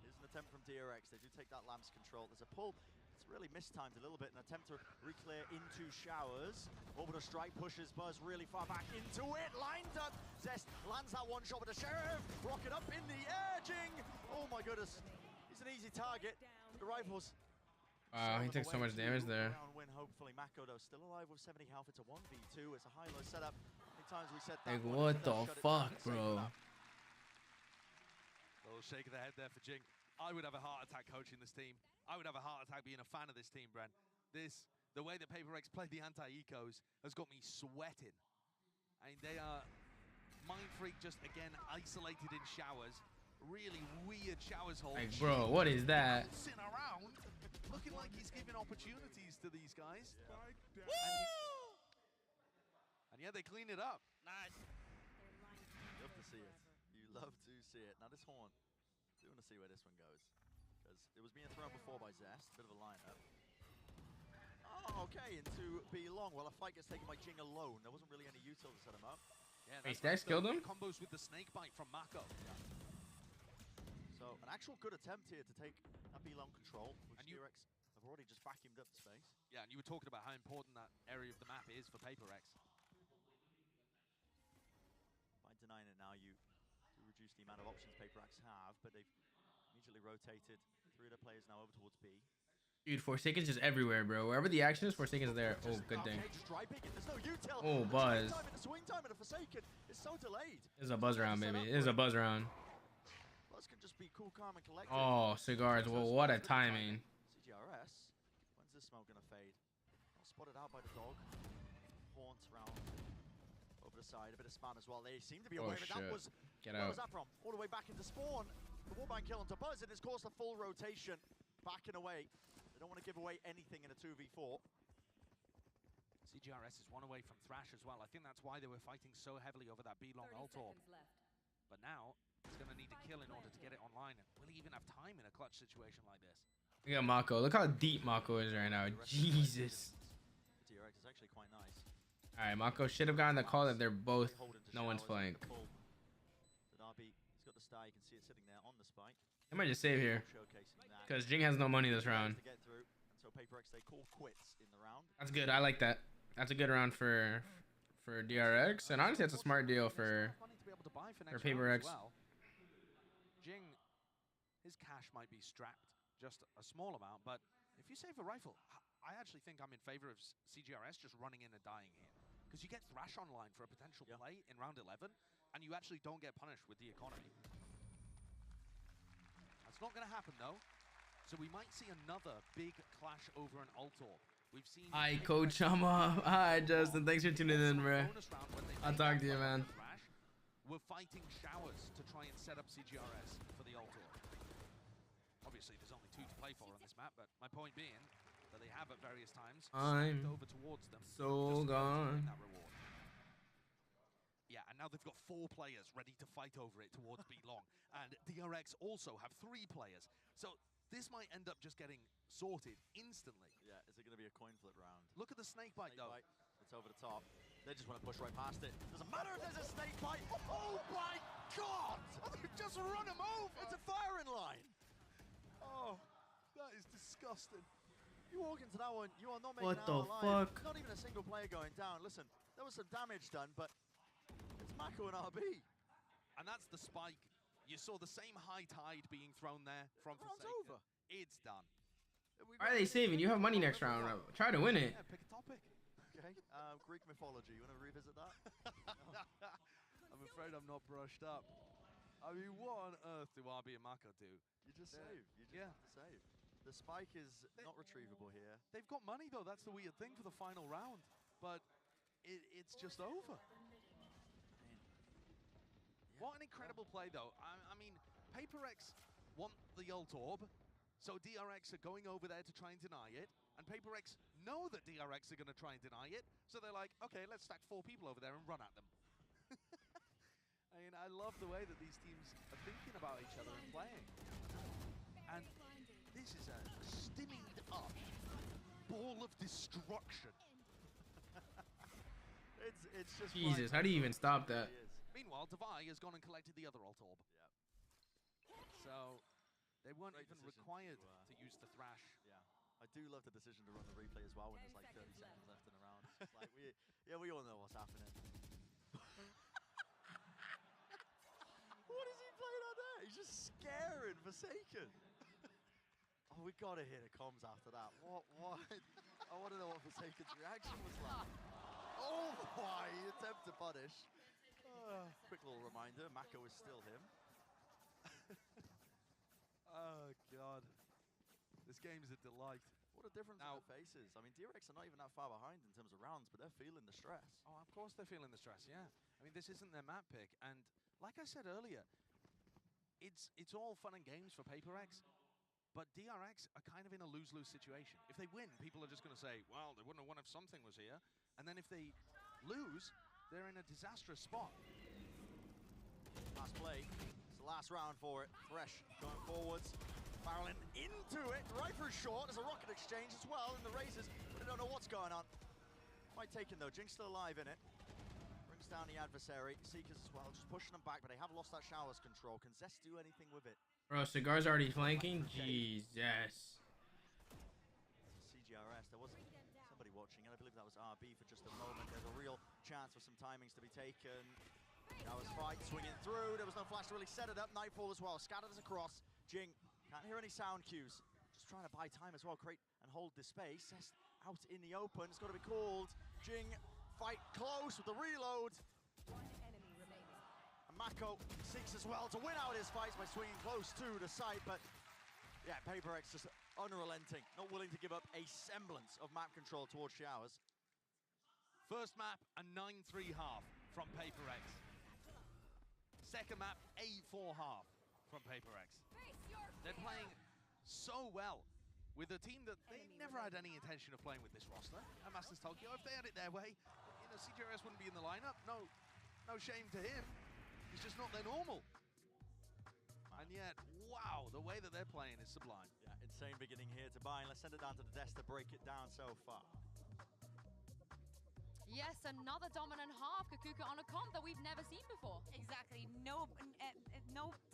Here's an attempt from DRX. They do take that Lamb's control. There's a pull. It's really mistimed a little bit. An attempt to re-clear into showers. Orbital strike pushes Buzz really far back into it. Lined up. Zest lands that one shot with the Sheriff. Rocket up in the air. Jing. Oh my goodness. It's an easy target. The rifles. Wow, he took so much damage there. Round win, hopefully. Mako, though, still alive with 70 health. It's a 1v2. It's a high-low setup. How many times we said that? Like, what the fuck, bro? Little shake of the head there for Jing. I would have a heart attack coaching this team. I would have a heart attack being a fan of this team, Brent. The way that Paper X played the anti-ecos has got me sweating. I mean, they are Mindfreak just, again, isolated in showers. Really weird showers hold. Like, bro, what is that? Sitting around, looking like he's giving opportunities to these guys. Yeah. And yeah, they clean it up. Nice. You love to see it. You love to see it. Now this horn, I do want to see where this one goes. Because it was being thrown before by Zest, a bit of a lineup. Oh, okay, into B long. Well, a fight gets taken by Jing alone. There wasn't really any util to set him up. Yeah, wait, Stacks killed him? Combos with the snake bite from Mako. Yeah. So, an actual good attempt here to take that B long control, which DRX have already just vacuumed up the space. Yeah, and you were talking about how important that area of the map is for Paper X. By denying it now, you do reduce the amount of options Paper X have, but they've immediately rotated 3 of the players now over towards B. Dude, Forsaken's just everywhere, bro. Wherever the action is, Forsaken's there. Oh, good thing. Oh, Buzz. The swing time in the Forsaken is so delayed. This is a Buzz round, baby. This is a Buzz round. Buzz can just be cool, calm, and collected. Oh, cigars. Well, what a timing. CGRS. When's this smoke gonna fade? Not spotted out by the dog. Haunts round over the side. A bit of spam as well. They seem to be aware of it. That was. Get Where out. was that from? All the way back into spawn. The wallbang kill onto Buzz, and it's caused a full rotation. Backing away. They don't want to give away anything in a 2v4. CGRS is one away from Thrash as well. I think that's why they were fighting so heavily over that B-long ult orb. But now, he's going to need to kill in order to get it online. And will he even have time in a clutch situation like this? Look at Mako. Look how deep Mako is right now. Jesus. DRX is actually quite nice. All right, Mako should have gotten the call that they're both. No one's flank. He's got the star. You can see it sitting there on the spike. I might just save here. Because Jing has no money this round. That's good. I like that. That's a good round for DRX. And honestly, that's a smart deal for Paper X. Jing, his cash might be strapped just a small amount, but if you save a rifle, I actually think I'm in favor of CGRS just running in and dying here. Because you get Thrash online for a potential play in round 11, and you actually don't get punished with the economy. That's not going to happen, though. So we might see another big clash over an ult orb. We've seen... Hi, Coach Chama. Hi, Justin. Thanks for tuning in, bro. I'll talk to you, man. We're fighting showers to try and set up CGRS for the ult orb. Obviously, there's only 2 to play for on this map, but my point being that they have at various times I'm over towards them. So gone. That reward. Yeah, and now they've got 4 players ready to fight over it towards B long. And DRX also have 3 players. So this might end up just getting sorted instantly. Yeah, is it going to be a coin flip round? Look at the snake bite, though. It's over the top. They just want to push right past it. Doesn't matter if there's a snake bite. Oh my God! Just run him over! It's a firing line. Oh, that is disgusting. You walk into that one, you are not making What it the out alive. fuck? Not even a single player going down. Listen, there was some damage done, but it's Mako and RB. And that's the spike. You saw the same high tide being thrown there from Round's Forsaken. over. It's done. Why are they saving? You have money next round. Try to win it. Yeah, pick a topic. Okay. Greek mythology. You want to revisit that? I'm afraid I'm not brushed up. I mean, what on earth do RB and Mako do? You just save. You just save. The spike is not retrievable here. They've got money, though. That's the weird thing for the final round. But it's just over. What an incredible play, though. I mean, PRX want the ult orb, so DRX are going over there to try and deny it. And PRX know that DRX are going to try and deny it, so they're like, okay, let's stack 4 people over there and run at them. I mean, I love the way that these teams are thinking about each other and playing. And this is a stimmied up ball of destruction. It's just Jesus, how do you even stop that? Meanwhile, Devi has gone and collected the other ult orb. Yep. So they weren't Great even decision required to to use the thrash. Yeah. I do love the decision to run the replay as well when there's like 30 seconds left in the round. It's like we all know what's happening. What is he playing out there? He's just scaring Forsaken. Oh, we gotta hear the comms after that. What? I want to know what Forsaken's reaction was like. Oh my! He attempted to punish. Quick little reminder: Mako is still him. Oh god, this game is a delight. What a difference in their faces. I mean, DRX are not even that far behind in terms of rounds, but they're feeling the stress. Oh, of course they're feeling the stress. Yeah. I mean, this isn't their map pick, and like I said earlier, it's all fun and games for PRX. But DRX are kind of in a lose-lose situation. If they win, people are just going to say, well, they wouldn't have won if something was here. And then if they lose, they're in a disastrous spot. Last play. It's the last round for it. Thresh going forwards. Barreling into it. Right for a short. There's a rocket exchange as well in the Razors. They don't know what's going on. Quite taken though. Jinx still alive in it. Brings down the adversary. Seekers as well. Just pushing them back, but they have lost that showers control. Can Zest do anything with it? Bro, Cigar's already flanking? Jesus. CGRS, there was somebody watching, and I believe that was RB for just a moment. There's a real chance for some timings to be taken. That was Fight swinging through. There was no flash to really set it up. Nightfall as well. Scatters across. Jing, can't hear any sound cues. Just trying to buy time as well. Create and hold the space. Zest out in the open. It's got to be called. Jing, fight close with the reload. Mako seeks as well to win out his fights by swinging close to the site, but yeah, PRX just unrelenting, not willing to give up a semblance of map control towards Showers. First map, a 9-3 half from PRX. Second map, 8-4 half from PRX. They're playing so well with a team that they never had any intention of playing with this roster. And Masters Tokyo, if they had it their way, you know, CGRS wouldn't be in the lineup. No shame to him. It's just not their normal. And yet, wow, the way that they're playing is sublime. Yeah, insane beginning here to buy. Let's send it down to the desk to break it down so far. Yes, another dominant half, Kakuka on a comp that we've never seen before. Exactly. No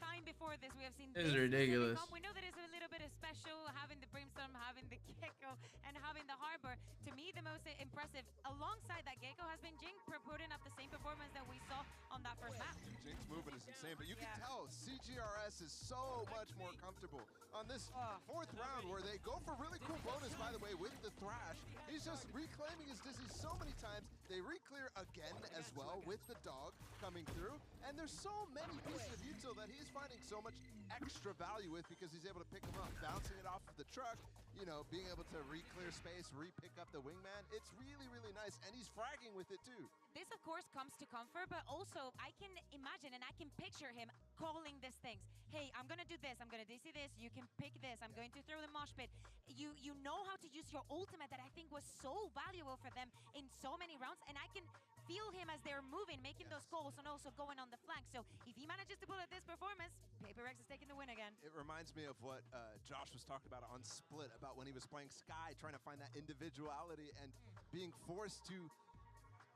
time before this we have seen This is ridiculous. Comp. We know that it's a little bit of special, having the Brimstone, having the Gecko, and having the Harbor. To me, the most impressive, alongside that Gecko, has been Jing putting up the same performance that we saw on that first map. Jing's movement is insane, but you can tell CGRS is so much more comfortable on this fourth round where they go for really cool bonus, by the way, with the Thrash. He's just reclaiming his dizzy so many times. They re-clear again as well with the dog coming through. And there's so many pieces of util that he's finding so much extra value with because he's able to pick them up, bouncing it off of the truck, you know, being able to re-clear space, re-pick up the wingman. It's really, really nice, and he's fragging with it too. This, of course, comes to comfort, but also I can imagine and I can picture him calling these things. Hey, I'm going to do this. I'm going to DC this. You can pick this. I'm going to throw the mosh pit. You know how to use your ultimate that I think was so valuable for them in so many rounds, and I can feel him as they're moving, making those calls, and also going on the flank. So if he manages to pull at this performance, PRX is taking the win again. It reminds me of what Josh was talking about on Split, about when he was playing Sky, trying to find that individuality and being forced to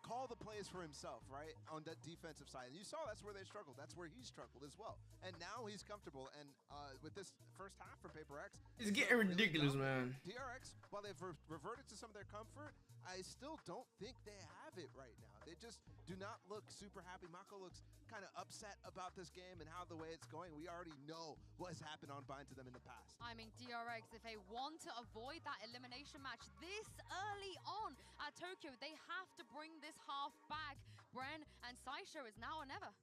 call the plays for himself, right, on that defensive side. And you saw that's where they struggled. That's where he struggled as well. And now he's comfortable. And with this first half from PRX, it's getting ridiculous, man. DRX, while they've reverted to some of their comfort, I still don't think they have it right now. They just do not look super happy. Mako looks kind of upset about this game and how the way it's going. We already know what has happened on Bind to them in the past. I mean, DRX, if they want to avoid that elimination match this early on at Tokyo, they have to bring this half back. Bren and Saisho is now or never.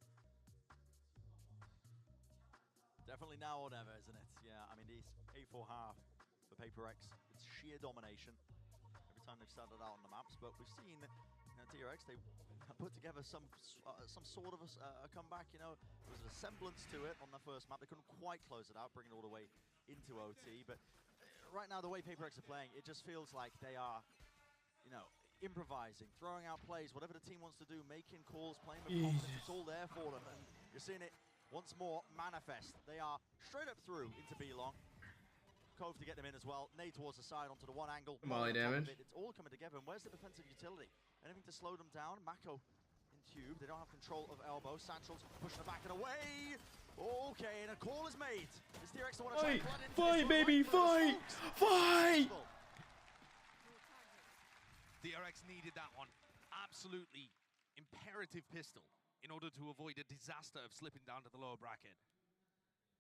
Definitely now or never, isn't it? Yeah, I mean, this 8-4 half for PRX, it's sheer domination every time they've started out on the maps. But we've seen, DRX, they put together some sort of a comeback. There was a semblance to it on the first map. They couldn't quite close it out, bring it all the way into OT. But right now, the way PRX are playing, it just feels like they are, improvising, throwing out plays, whatever the team wants to do, making calls, playing with confidence. It's all there for them, and you're seeing it once more manifest. They are straight up through into B-Long. Cove to get them in as well. Nade towards the side onto the one angle. Molly damage. It's all coming together. And where's the defensive utility? Anything to slow them down? Mako in tube. They don't have control of elbow. Satchel's pushing it back and away. Okay, and a call is made. Is DRX the one to try and flood into Fight, baby, fight! Fight! DRX needed that one. Absolutely imperative pistol in order to avoid a disaster of slipping down to the lower bracket.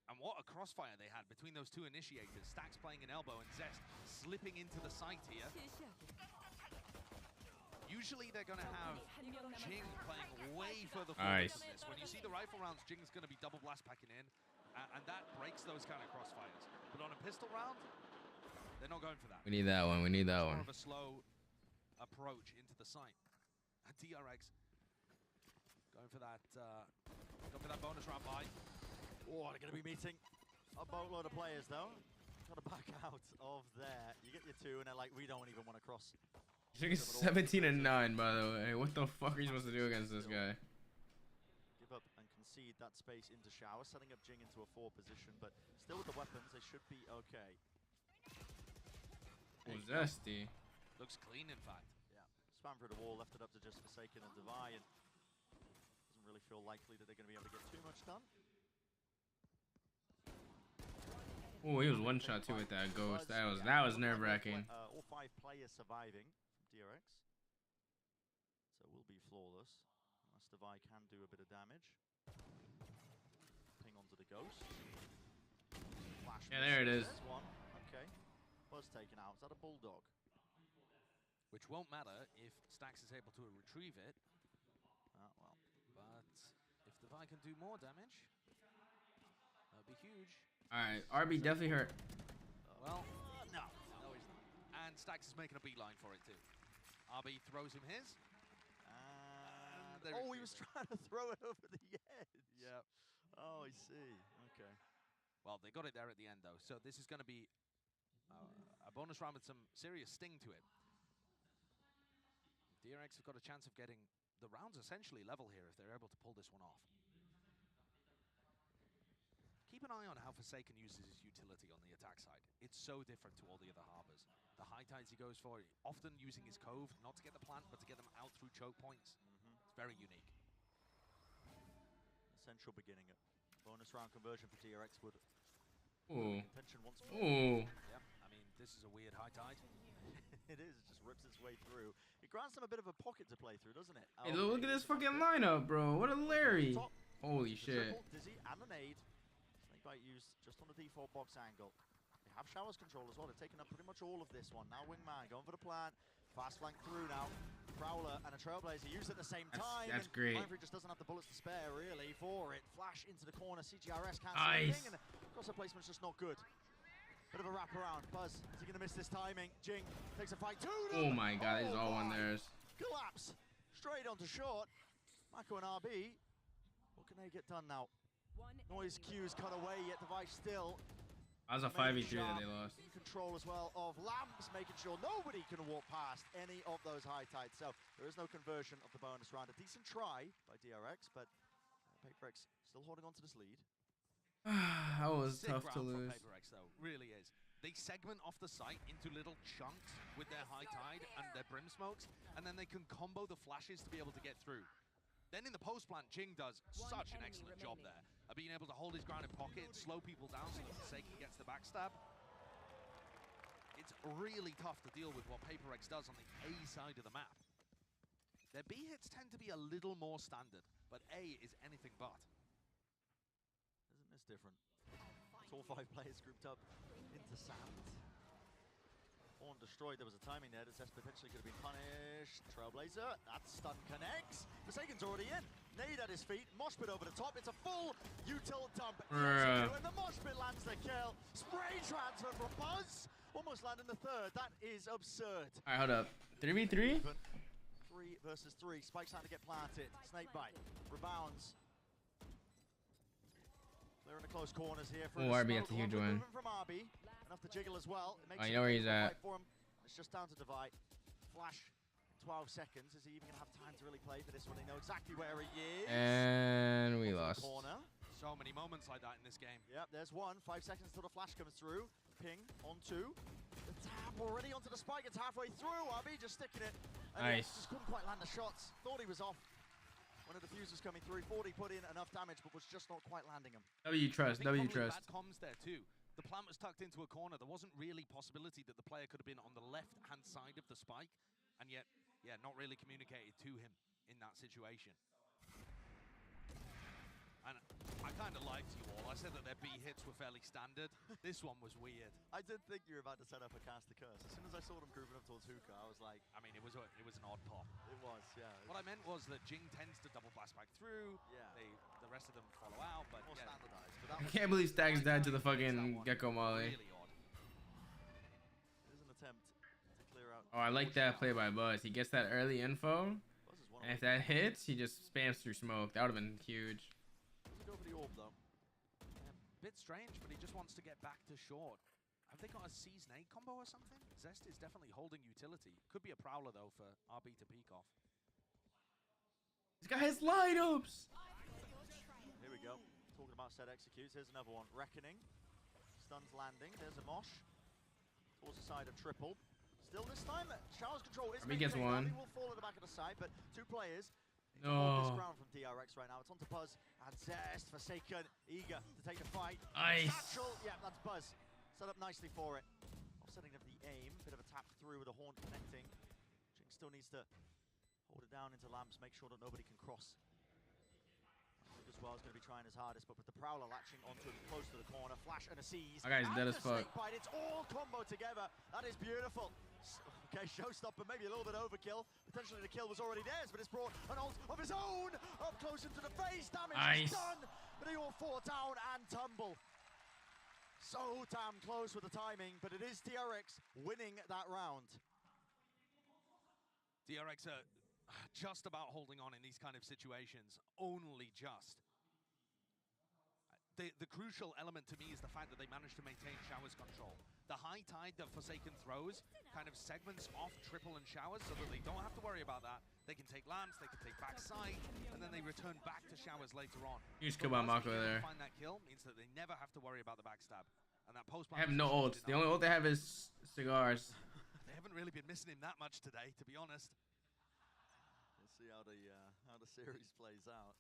And what a crossfire they had between those two initiators. Stax playing an elbow and Zest slipping into the site here. Usually they're going to have Jing playing way further forward than this. When you see the rifle rounds, Jing's going to be double blast packing in, and that breaks those kind of crossfires. But on a pistol round, they're not going for that. We need that one. We need that one. More of a slow approach into the site. And DRX going for that bonus round buy. Oh, they're going to be meeting a boatload of players, though. Got to back out of there. You get your two, and they're like, we don't even want to cross. He's 17 and 9, by the way. What the fuck are you supposed to do against this guy? Give up and concede that space into Shower, setting up Jing into a 4 position, but still with the weapons, they should be okay. Oh, Zesty. Looks clean, in fact. Yeah, spam through the wall, left it up to just Forsaken and Devi, and doesn't really feel likely that they're going to be able to get too much done. Oh, he was one shot too with that ghost. That was nerve-wracking. All 5 players surviving from DRX, so it will be flawless unless Devi can do a bit of damage. Ping onto the ghost. Flash. Yeah, there it is. There's one. Okay, was taken out. Is that a bulldog? Which won't matter if Stax is able to retrieve it. Well. But if Devi can do more damage, that would be huge. Alright, RB definitely hurt. Well, no, he's not. And Stax is making a beeline for it too. RB throws him his. Oh, he was trying to throw it over the edge. Yeah. Oh, I see. Okay. Well, they got it there at the end though. So this is going to be a bonus round with some serious sting to it. DRX have got a chance of getting the rounds essentially level here if they're able to pull this one off. Keep an eye on how Forsaken uses his utility on the attack side. It's so different to all the other harbors. The high tides he goes for, often using his cove, not to get the plant, but to get them out through choke points. It's very unique. Essential beginning. Bonus round conversion for DRX would Ooh. intention once more. Ooh. Yep, I mean, this is a weird high tide. It is, it just rips its way through. It grants them a bit of a pocket to play through, doesn't it? Hey, look at this fucking lineup, bro. What a Larry. Holy shit. Triple, Dizzy, and the nade. Snakebite used just on the default box angle. They have Shower's control as well. They're taking up pretty much all of this one. Now Wingman going for the plant. Fast flank through now. Prowler and a Trailblazer used at the same time. That's great. Mindfree just doesn't have the bullets to spare, really, for it. Flash into the corner. CGRS can't see anything. And crosser placement's just not good. Bit of a wraparound. Buzz, is he going to miss this timing? Jing takes a fight to them. Oh my god, he's all on theirs. Collapse. Straight onto short. Mako and RB. What can they get done now? Noise cues cut away, yet Device still. That was a 5v3 that they lost. In control as well of Lamps, making sure nobody can walk past any of those high tides. So there is no conversion of the bonus round. A decent try by DRX, but PRX still holding on to this lead. That was Sick tough to round lose. from PRX though, really is. They segment off the site into little chunks with their high tide and their brim smokes, and then they can combo the flashes to be able to get through. Then in the post plant, Jing does such an excellent job there of being able to hold his ground in pocket, slow people down so that Forsaken gets the backstab. It's really tough to deal with what PRX does on the A side of the map. Their B hits tend to be a little more standard, but A is anything but. Isn't this different? It's all 5 players grouped up into sand. Horn destroyed. There was a timing there. Test potentially could have been punished. Trailblazer, that stun connects. Forsaken's already in. Nade at his feet. Mosh pit over the top. It's a full util dump. And the Mosh pit lands the kill. Spray transfer from Buzz. Almost landing the third. That is absurd. All right, hold up. 3v3? 3 versus 3. Spike's trying to get planted. Snake bite. Rebounds. They're in the close corners here. Oh, RB gets a huge win. From RB. Enough to jiggle as well. Oh, you know where he's at. For him. It's just down to Divide. Flash, 12 seconds. Is he even going to have time to really play for this one? They know exactly where he is. And we lost. Corner. So many moments like that in this game. Yep, there's one. 5 seconds until the flash comes through. Ping on 2. The tap already onto the spike. It's halfway through. RB just sticking it. And nice. Just couldn't quite land the shots. Thought he was off. One of the fuses coming through. 40 put in enough damage, but was just not quite landing him. W trust. W trust. Bad comms there too. The plant was tucked into a corner. There wasn't really possibility that the player could have been on the left-hand side of the spike, and yet, yeah, not really communicated to him in that situation. And I kind of lied to you all. I said that their B hits were fairly standard. This one was weird. I did think you were about to set up a cast the curse. As soon as I saw them grooving up towards Hookah, I was like... I mean, it was an odd pop. It was, yeah. What I meant was that Jing tends to double blast back through. Yeah. The rest of them follow out, but more yeah. standardized. I can't believe Stag's died to the fucking Gecko Molly. Really odd. It is an attempt to clear out... Oh, I like that play by Buzz. He gets that early info, and if that hits, he just spams through smoke. That would have been huge. Go for the orb, though. Bit strange, but he just wants to get back to short. Have they got a C-Snake combo or something? Zest is definitely holding utility. Could be a Prowler, though, for RB to peek off. This guy has lineups! Here we go. Talking about set executes. Here's another one. Reckoning. Stuns landing. There's a Mosh. Towards the side of triple. Still this time, Showers control is he gets one. He will fall at the back of the side, but 2 players. No. This ground from DRX right now. It's on to Buzz and Zest. Forsaken, eager to take the fight. Nice. Satchel. Yeah, that's Buzz. Set up nicely for it. Offsetting of the aim. Bit of a tap through with a horn connecting. Jing still needs to hold it down into lamps, make sure that nobody can cross. As well is going to be trying his hardest, but with the Prowler latching onto him close to the corner, flash and a seize. That guy's dead as fuck. Bite. It's all combo together. That is beautiful. Okay, showstopper, maybe a little bit overkill. Potentially the kill was already theirs, but it's brought an ult of his own up close into the face. Damage is done, but they all fall down and tumble. So damn close with the timing, but it is DRX winning that round. DRX are just about holding on in these kind of situations, only just. The crucial element to me is the fact that they managed to maintain Showers control. The high tide that Forsaken throws kind of segments off Triple and Showers so that they don't have to worry about that. They can take lamps, they can take backside, and then they return back to Showers later on. Huge kill by Mako there. Find that kill means that they never have to worry about the backstab. And that post they have no ults. The only ult they have is cigars. They haven't really been missing him that much today, to be honest. We'll see how the series plays out.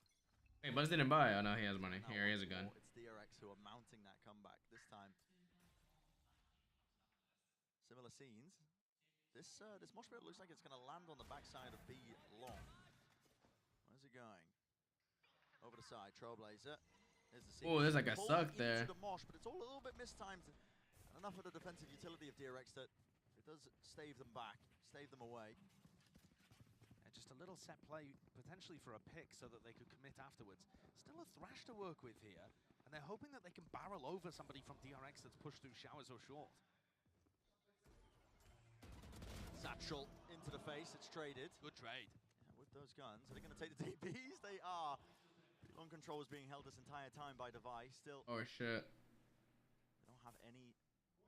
Hey, Buzz didn't buy. Oh no, he has money. Here, he has a gun. It's DRX who are mounting that comeback this time. Similar scenes. This Mosh pit looks like it's going to land on the backside of B long. Where's it going? Over the side, Trailblazer. There's the oh, there's like a suck there. The Mosh, but it's all a little bit mistimed. Enough of the defensive utility of DRX that it does stave them back, stave them away. Just a little set play, potentially for a pick, so that they could commit afterwards. Still a Thrash to work with here, and they're hoping that they can barrel over somebody from DRX that's pushed through Showers or short. Satchel into the face, it's traded. Good trade. Yeah, with those guns, are they going to take the DPs? They are. Long control is being held this entire time by Device. Still. Oh shit. They don't have any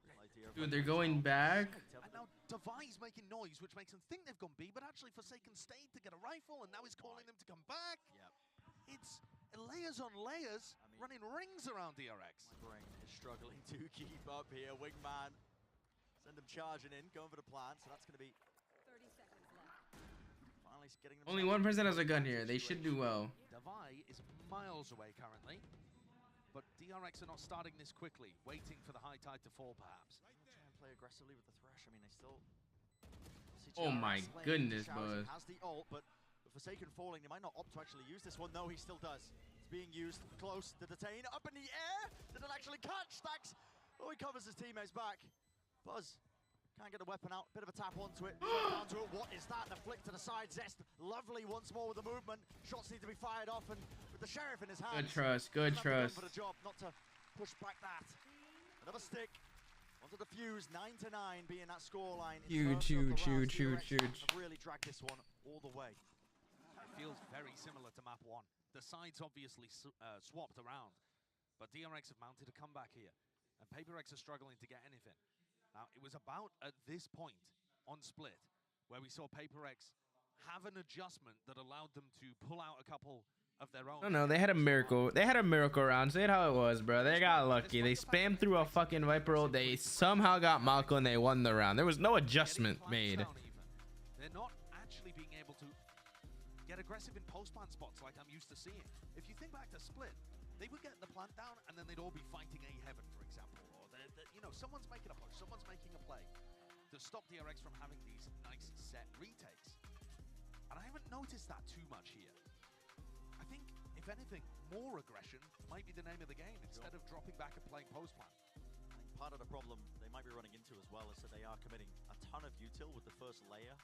real idea of dude, they're going back. And now Device making noise, which makes them think they've gone B, but actually Forsaken stayed to get a rifle, and now he's calling them to come back. Yep. It's layers on layers, running rings around DRX. My brain is struggling to keep up here. Wingman, send them charging in, going for the plant, so that's going to be 30 seconds left. Finally getting them. Only one person has a gun here. They should do well. Devi is miles away currently, but DRX are not starting this quickly, waiting for the high tide to fall perhaps. Try and play aggressively with the Thresh. I mean, they still... Oh my goodness, Buzz. Has the ult, but But Forsaken falling, they might not opt to actually use this one. No, he still does. It's being used close to detain. Up in the air. Didn't actually catch. Stacks. Oh, he covers his teammates back. Buzz can't get the weapon out. Bit of a tap onto it. Down to it. What is that? The flick to the side. Zest lovely once more with the movement. Shots need to be fired off, and with the Sheriff in his hands. Good trust. Good trust. For the job, not to push back that. Another stick. Onto the fuse. 9-9 being that scoreline. Huge. Really dragged this one all the way. It feels very similar to map 1. The sides obviously swapped around, but DRX have mounted a comeback here, and PRX are struggling to get anything. Now, it was about at this point on Split where we saw PRX have an adjustment that allowed them to pull out a couple of their own. No, they had a miracle. They had a miracle round. Say it how it was, bro. They got lucky. They spammed through a fucking Viper ult. They somehow got Mako and they won the round. There was no adjustment made. They're not actually being able to get aggressive in post-plant spots like I'm used to seeing. If you think back to Split, they would get the plant down and then they'd all be fighting A heaven, for example. Or, you know, someone's making a push, someone's making a play to stop DRX from having these nice set retakes. And I haven't noticed that too much here. I think, if anything, more aggression might be the name of the game instead of dropping back and playing post-plant. I think part of the problem they might be running into as well is that they are committing a ton of util with the first layer,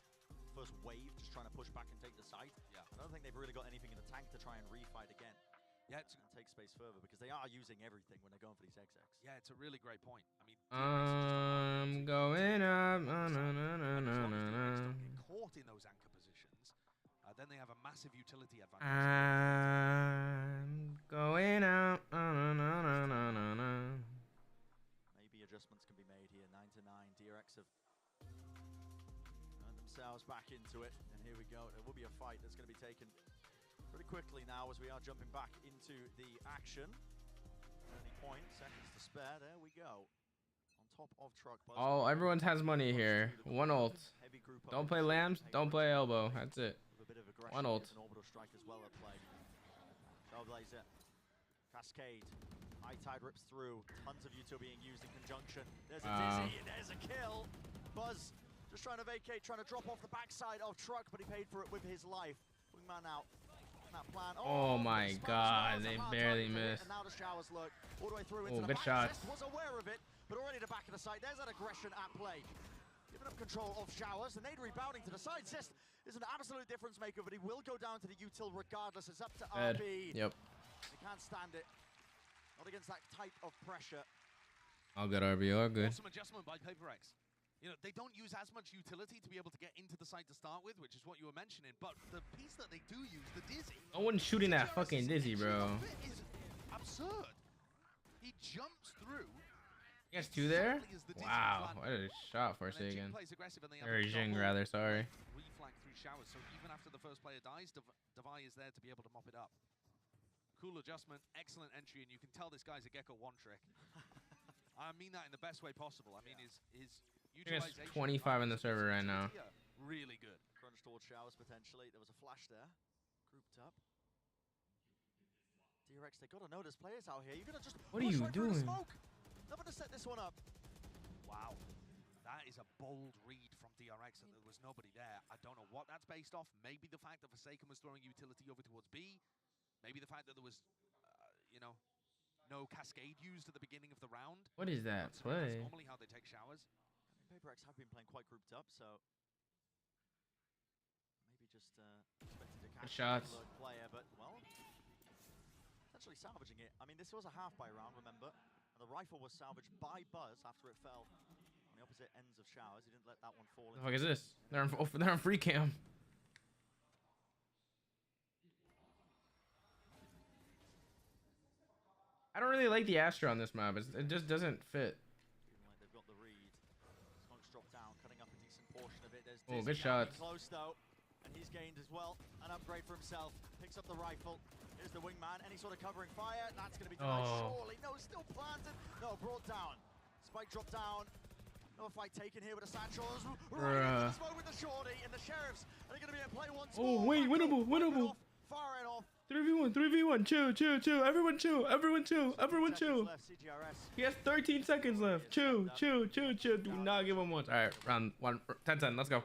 first wave, just trying to push back and take the site. Yeah. I don't think they've really got anything in the tank to try and refight again. Yeah, and take space further because they are using everything when they're going for these XX. Yeah, it's a really great point. I mean, I'm going up. Caught in those anchor positions, then they have a massive utility advantage. I'm going out. Maybe adjustments can be made here. 9-9. DRX have earned themselves back into it, and here we go. There will be a fight that's going to be taken pretty quickly now as we are jumping back into the action. 20 points, seconds to spare. There we go. On top of truck. Oh, everyone has money here. One ult. Don't play lambs. Don't play elbow. That's it. One ult. An orbital strike as well at play. Trailblazer. Cascade. High tide rips through. Tons of util being used in conjunction. There's a dizzy. There's a kill. Buzz just trying to vacate, trying to drop off the backside of truck, but he paid for it with his life. Wingman out. Plan. Oh my god, they barely missed. And now the showers look all the way through into the good back. shots. Was aware of it, but already the back of the side. There's that aggression at play. Giving up control of showers, and they'd rebounding to the side. Zest is an absolute difference maker, but he will go down to the util regardless. It's up to RB. Yep. He can't stand it. Not against that type of pressure. All good, RB. All good. Awesome adjustment by PRX. You know, they don't use as much utility to be able to get into the site to start with, which is what you were mentioning, but the piece that they do use, the dizzy... No one's shooting that fucking dizzy, bro. ...is absurd. He jumps through... You guys two there? Wow, what a shot for a second. Or Jing, rather, sorry. Reflag through showers, so even after the first player dies, Devi is there to be able to mop it up. Cool adjustment, excellent entry, and you can tell this guy's a Gecko one trick. I mean that in the best way possible. I mean, his utilization... 25 in the server right now. Really good. Crunch towards showers potentially. There was a flash there. Grouped up. DRX, they gotta know there's players out here. You're gonna just what are you doing? Never to set this one up. Wow. That is a bold read from DRX and there was nobody there. I don't know what that's based off. Maybe the fact that Forsaken was throwing utility over towards B. Maybe the fact that there was, you know, no cascade used at the beginning of the round. What is that play? That's normally how they take showers. I mean, PRX have been playing quite grouped up, so maybe just expected to catch shots. a player, but well, essentially salvaging it. I mean, this was a half-buy round, remember, and the rifle was salvaged by Buzz after it fell on the opposite ends of showers. He didn't let that one fall. What the fuck is this? They're on free cam. I don't really like the Astra on this map. It just doesn't fit. Like they've got the read. Smoke's dropped down, cutting up a decent portion of it. There's good shots. Close though, and he's gained as well an upgrade for himself. Picks up the rifle. Here's the wingman. Any sort of covering fire? That's going to be denied. Surely, no, still planted. No, brought down. Spike dropped down. No fight taken here with the Sanchos. Right into the smoke with the shorty, and the sheriffs are going to be in play once more. Oh wait, winnable. Firing off. 3v1, chill, everyone chill. He has 13 seconds left. Chill. Do not give him once. All right, round 1, 10-10, let's go.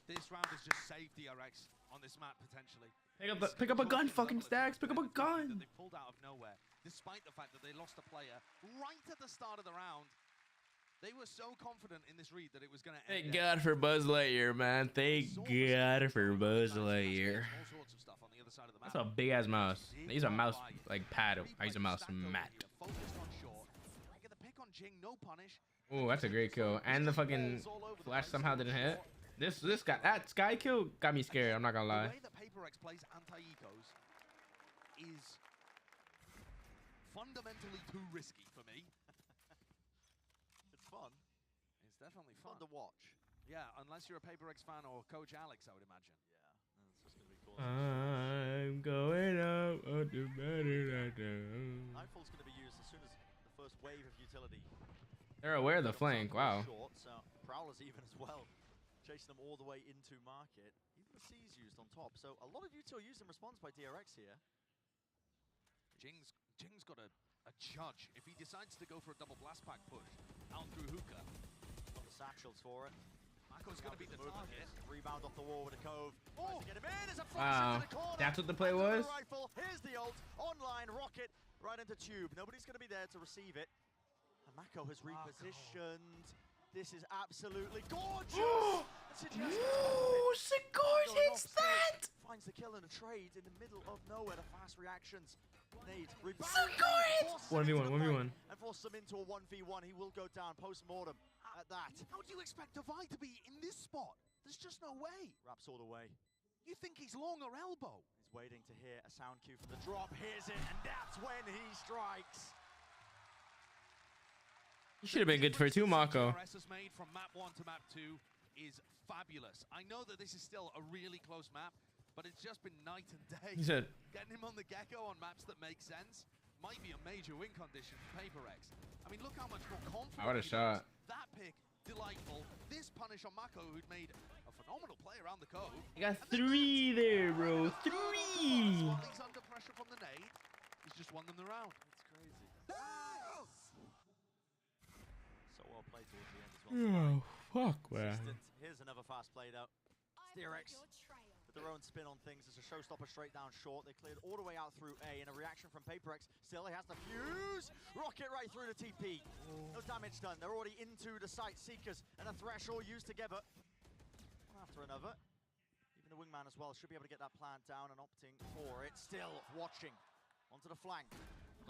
This round has just saved DRX on this map potentially. Pick up a gun, fucking Stacks. Pick up a gun. They pulled out of nowhere, despite the fact that they lost a player right at the start of the round. They were so confident in this read that it was going to end. Thank God for Buzz Lightyear, man. Thank God for Buzz Lightyear. All sorts of stuff on the other side of the map. That's a big ass mouse. I use a mouse like pad. I use a mouse mat. Focused on short. Get the pick on Jing, no punish. Ooh, that's a great kill. And the fucking flash somehow didn't hit. This guy, that sky kill got me scared. I'm not gonna lie. The way that PRX plays anti-ecos is fundamentally too risky for me. It's fun. It's definitely fun to watch. Yeah, unless you're a PRX fan or Coach Alex, I would imagine. Yeah, it's just gonna be cool. I'm going up on the better. Nightfall's gonna be used as soon as the first wave of utility. They're aware of the flank. Wow. Short, so Prowler's even as well, chasing them all the way into market. Even the C's used on top. So a lot of util used in response by DRX here. Jing's got a judge. If he decides to go for a double blast pack push out through hookah, Got the satchels for it. Mako's going to be the target. Rebound off the wall with a cove. Tries to get him in. There's a flash Wow. into the corner. That's what the play Back to was? the rifle. Here's the ult. Online rocket right into tube. Nobody's going to be there to receive it. And Mako has repositioned. This is absolutely gorgeous. Oh, Sigurd hits that! Finds the kill in a trade in the middle of nowhere. The fast reactions. Nade. Rebound. Sigurd! 1v1, 1v1. And forces them into a 1v1. He will go down post-mortem at that. How do you expect Divide to be in this spot? There's just no way. Wraps all the way. You think he's long or elbow? He's waiting to hear a sound cue from the drop. Hears it, and that's when he strikes. You should have been good for two, Mako. PRX has made from map 1 to map 2 is fabulous. I know that this is still a really close map, but it's just been night and day. He said, getting him on the Gecko on maps that make sense might be a major win condition for PRX. I mean, look how much more confident. I would have shot. That pick, delightful. This punish on Mako, who'd made a phenomenal play around the cove. You got 3 there, bro. 3. While he's under pressure from the nade, he's just won them the round. It's crazy. So well played towards the end as well. Oh, fuck, man. Here's another fast play though. It's DRX with their own spin on things. It's a showstopper straight down short. They cleared all the way out through A, and a reaction from PRX. Still, he has the fuse. Rocket right through the TP. No damage done. They're already into the site. Seekers and a Thresh all used together. One after another. Even the wingman as well should be able to get that plant down and opting for it. Still watching onto the flank.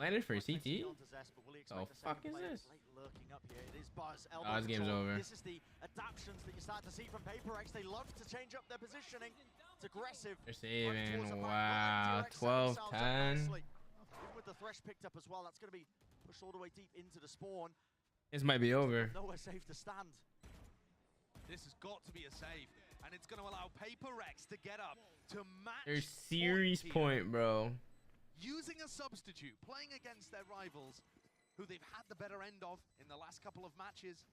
Landed for CT? Oh, fuck is this? Lurking up here. It is Buzz. Oh, this game's over. This is the adaptations that you start to see from PRX. They love to change up their positioning. It's aggressive. They're saving. Wow. 12-10. With the Thresh picked up as well, that's going to be pushed all the way deep into the spawn. This might be over. Nowhere safe to stand. This has got to be a save, and it's going to allow PRX to get up to match. Their series point, bro. Using a substitute, playing against their rivals, who they've had the better end of in the last couple of matches.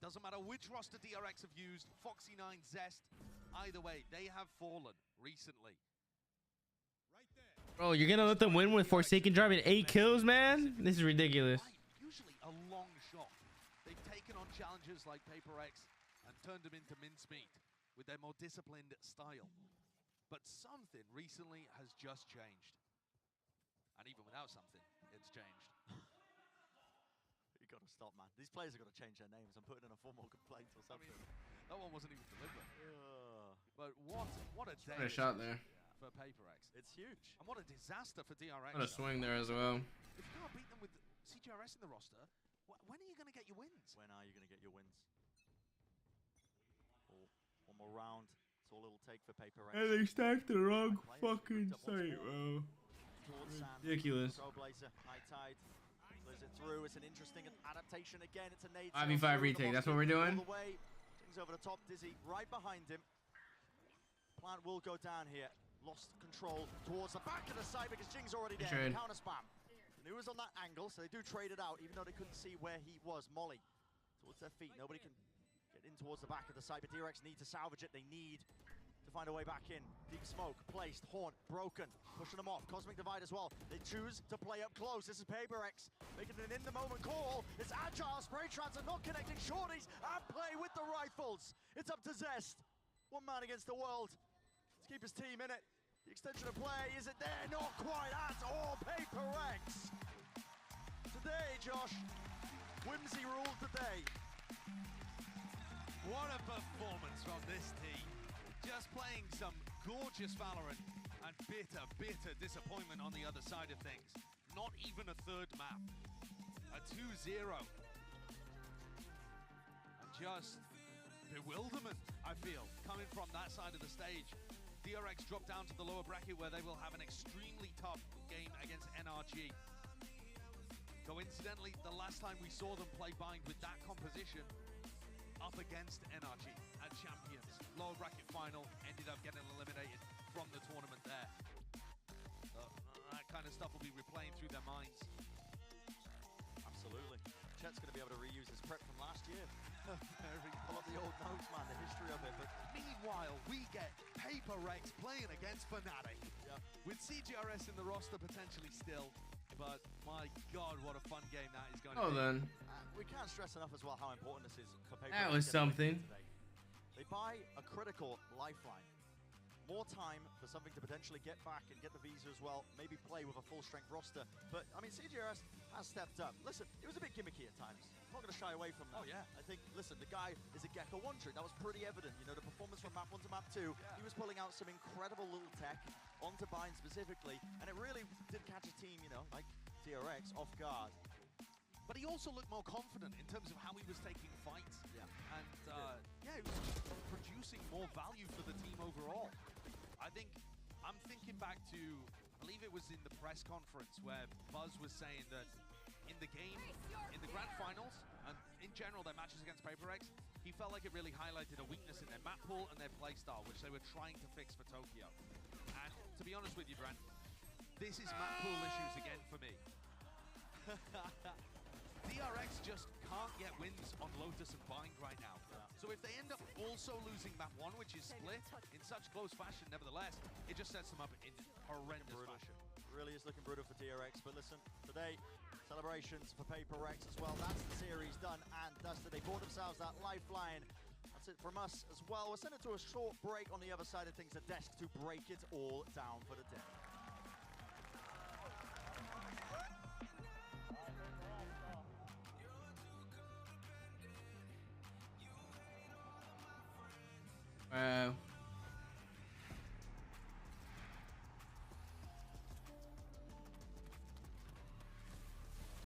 Doesn't matter which roster DRX have used, Foxy9, Zest, either way, they have fallen recently. Bro, you're gonna let them win with Forsaken driving 8 kills, man? This is ridiculous. Usually a long shot. They've taken on challenges like PRX and turned them into mincemeat with their more disciplined style. But something recently has just changed. And even without something, it's changed. You gotta stop, man. These players have got to change their names. I'm putting in a formal complaint or something. I mean, that one wasn't even deliberate. But what a day. What a shot there. For PRX. It's huge. And what a disaster for DRX. What a swing there as well. If you can't beat them with CGRS in the roster, when are you going to get your wins? When are you going to get your wins? One more round. That's all it'll take for PRX. And they stacked the wrong fucking site, bro. Ridiculous. Trailblazer, high tide. Plays it through. It's an interesting adaptation again. It's a nade. 5v5 retake. That's what we're doing. All the way. Things over the top. Dizzy right behind him. Plant will go down here. Lost control towards the back of the side because Jing's already there. Counter spam. Knew was on that angle, so they do trade it out, even though they couldn't see where he was. Molly towards their feet. Nobody can get in towards the back of the site, but DRX need to salvage it. They need to find a way back in. Deep smoke, placed, Horn, broken, pushing them off. Cosmic Divide as well. They choose to play up close. This is PRX making an in-the-moment call. It's agile, spray trans are not connecting shorties and play with the rifles. It's up to Zest. One man against the world. to keep his team in it. The extension of play, is it there? Not quite at all. PRX. Today, Josh, whimsy ruled the day. What a performance from this team. Just playing some gorgeous Valorant and bitter disappointment on the other side of things. Not even a third map. A 2-0. And just bewilderment, I feel, coming from that side of the stage. DRX dropped down to the lower bracket where they will have an extremely tough game against NRG. Coincidentally, the last time we saw them play Bind with that composition up against NRG at Champions. Lower bracket final, ended up getting eliminated from the tournament there. That kind of stuff will be replaying through their minds. Absolutely. Chet's going to be able to reuse his prep from last year. Pull up the old notes, man, the history of it. But meanwhile, we get PRX playing against Fnatic. Yep. With CGRS in the roster potentially still. But my God, what a fun game that is going to be. Oh, then. We can't stress enough as well how important this is for PRX. That was something. They buy a critical lifeline. More time for something to potentially get back and get the visa as well, maybe play with a full-strength roster. But, I mean, CGRS has stepped up. Listen, it was a bit gimmicky at times. I'm not going to shy away from that. Oh, yeah. I think, listen, the guy is a Gecko one-trick. That was pretty evident. You know, the performance from map 1 to map 2, he was pulling out some incredible little tech onto Bind specifically, and it really did catch a team, you know, like DRX off guard. But he also looked more confident in terms of how he was taking fights. Yeah. And, yeah, he was producing more value for the team overall. I'm thinking back to, I believe it was in the press conference where Buzz was saying that in the game, in the grand finals, and in general their matches against PRX, he felt like it really highlighted a weakness in their map pool and their playstyle, which they were trying to fix for Tokyo. And to be honest with you, Brent, this is map pool issues again for me. DRX just can't get wins on Lotus and Bind right now. So if they end up also losing map 1, which is split, in such close fashion, nevertheless, it just sets them up in horrendous fashion. Really is looking brutal for DRX, but listen, today, celebrations for PRX as well. That's the series done and dusted. They bought themselves that lifeline. That's it from us as well. We'll send it to a short break on the other side of things, a desk to break it all down for the day.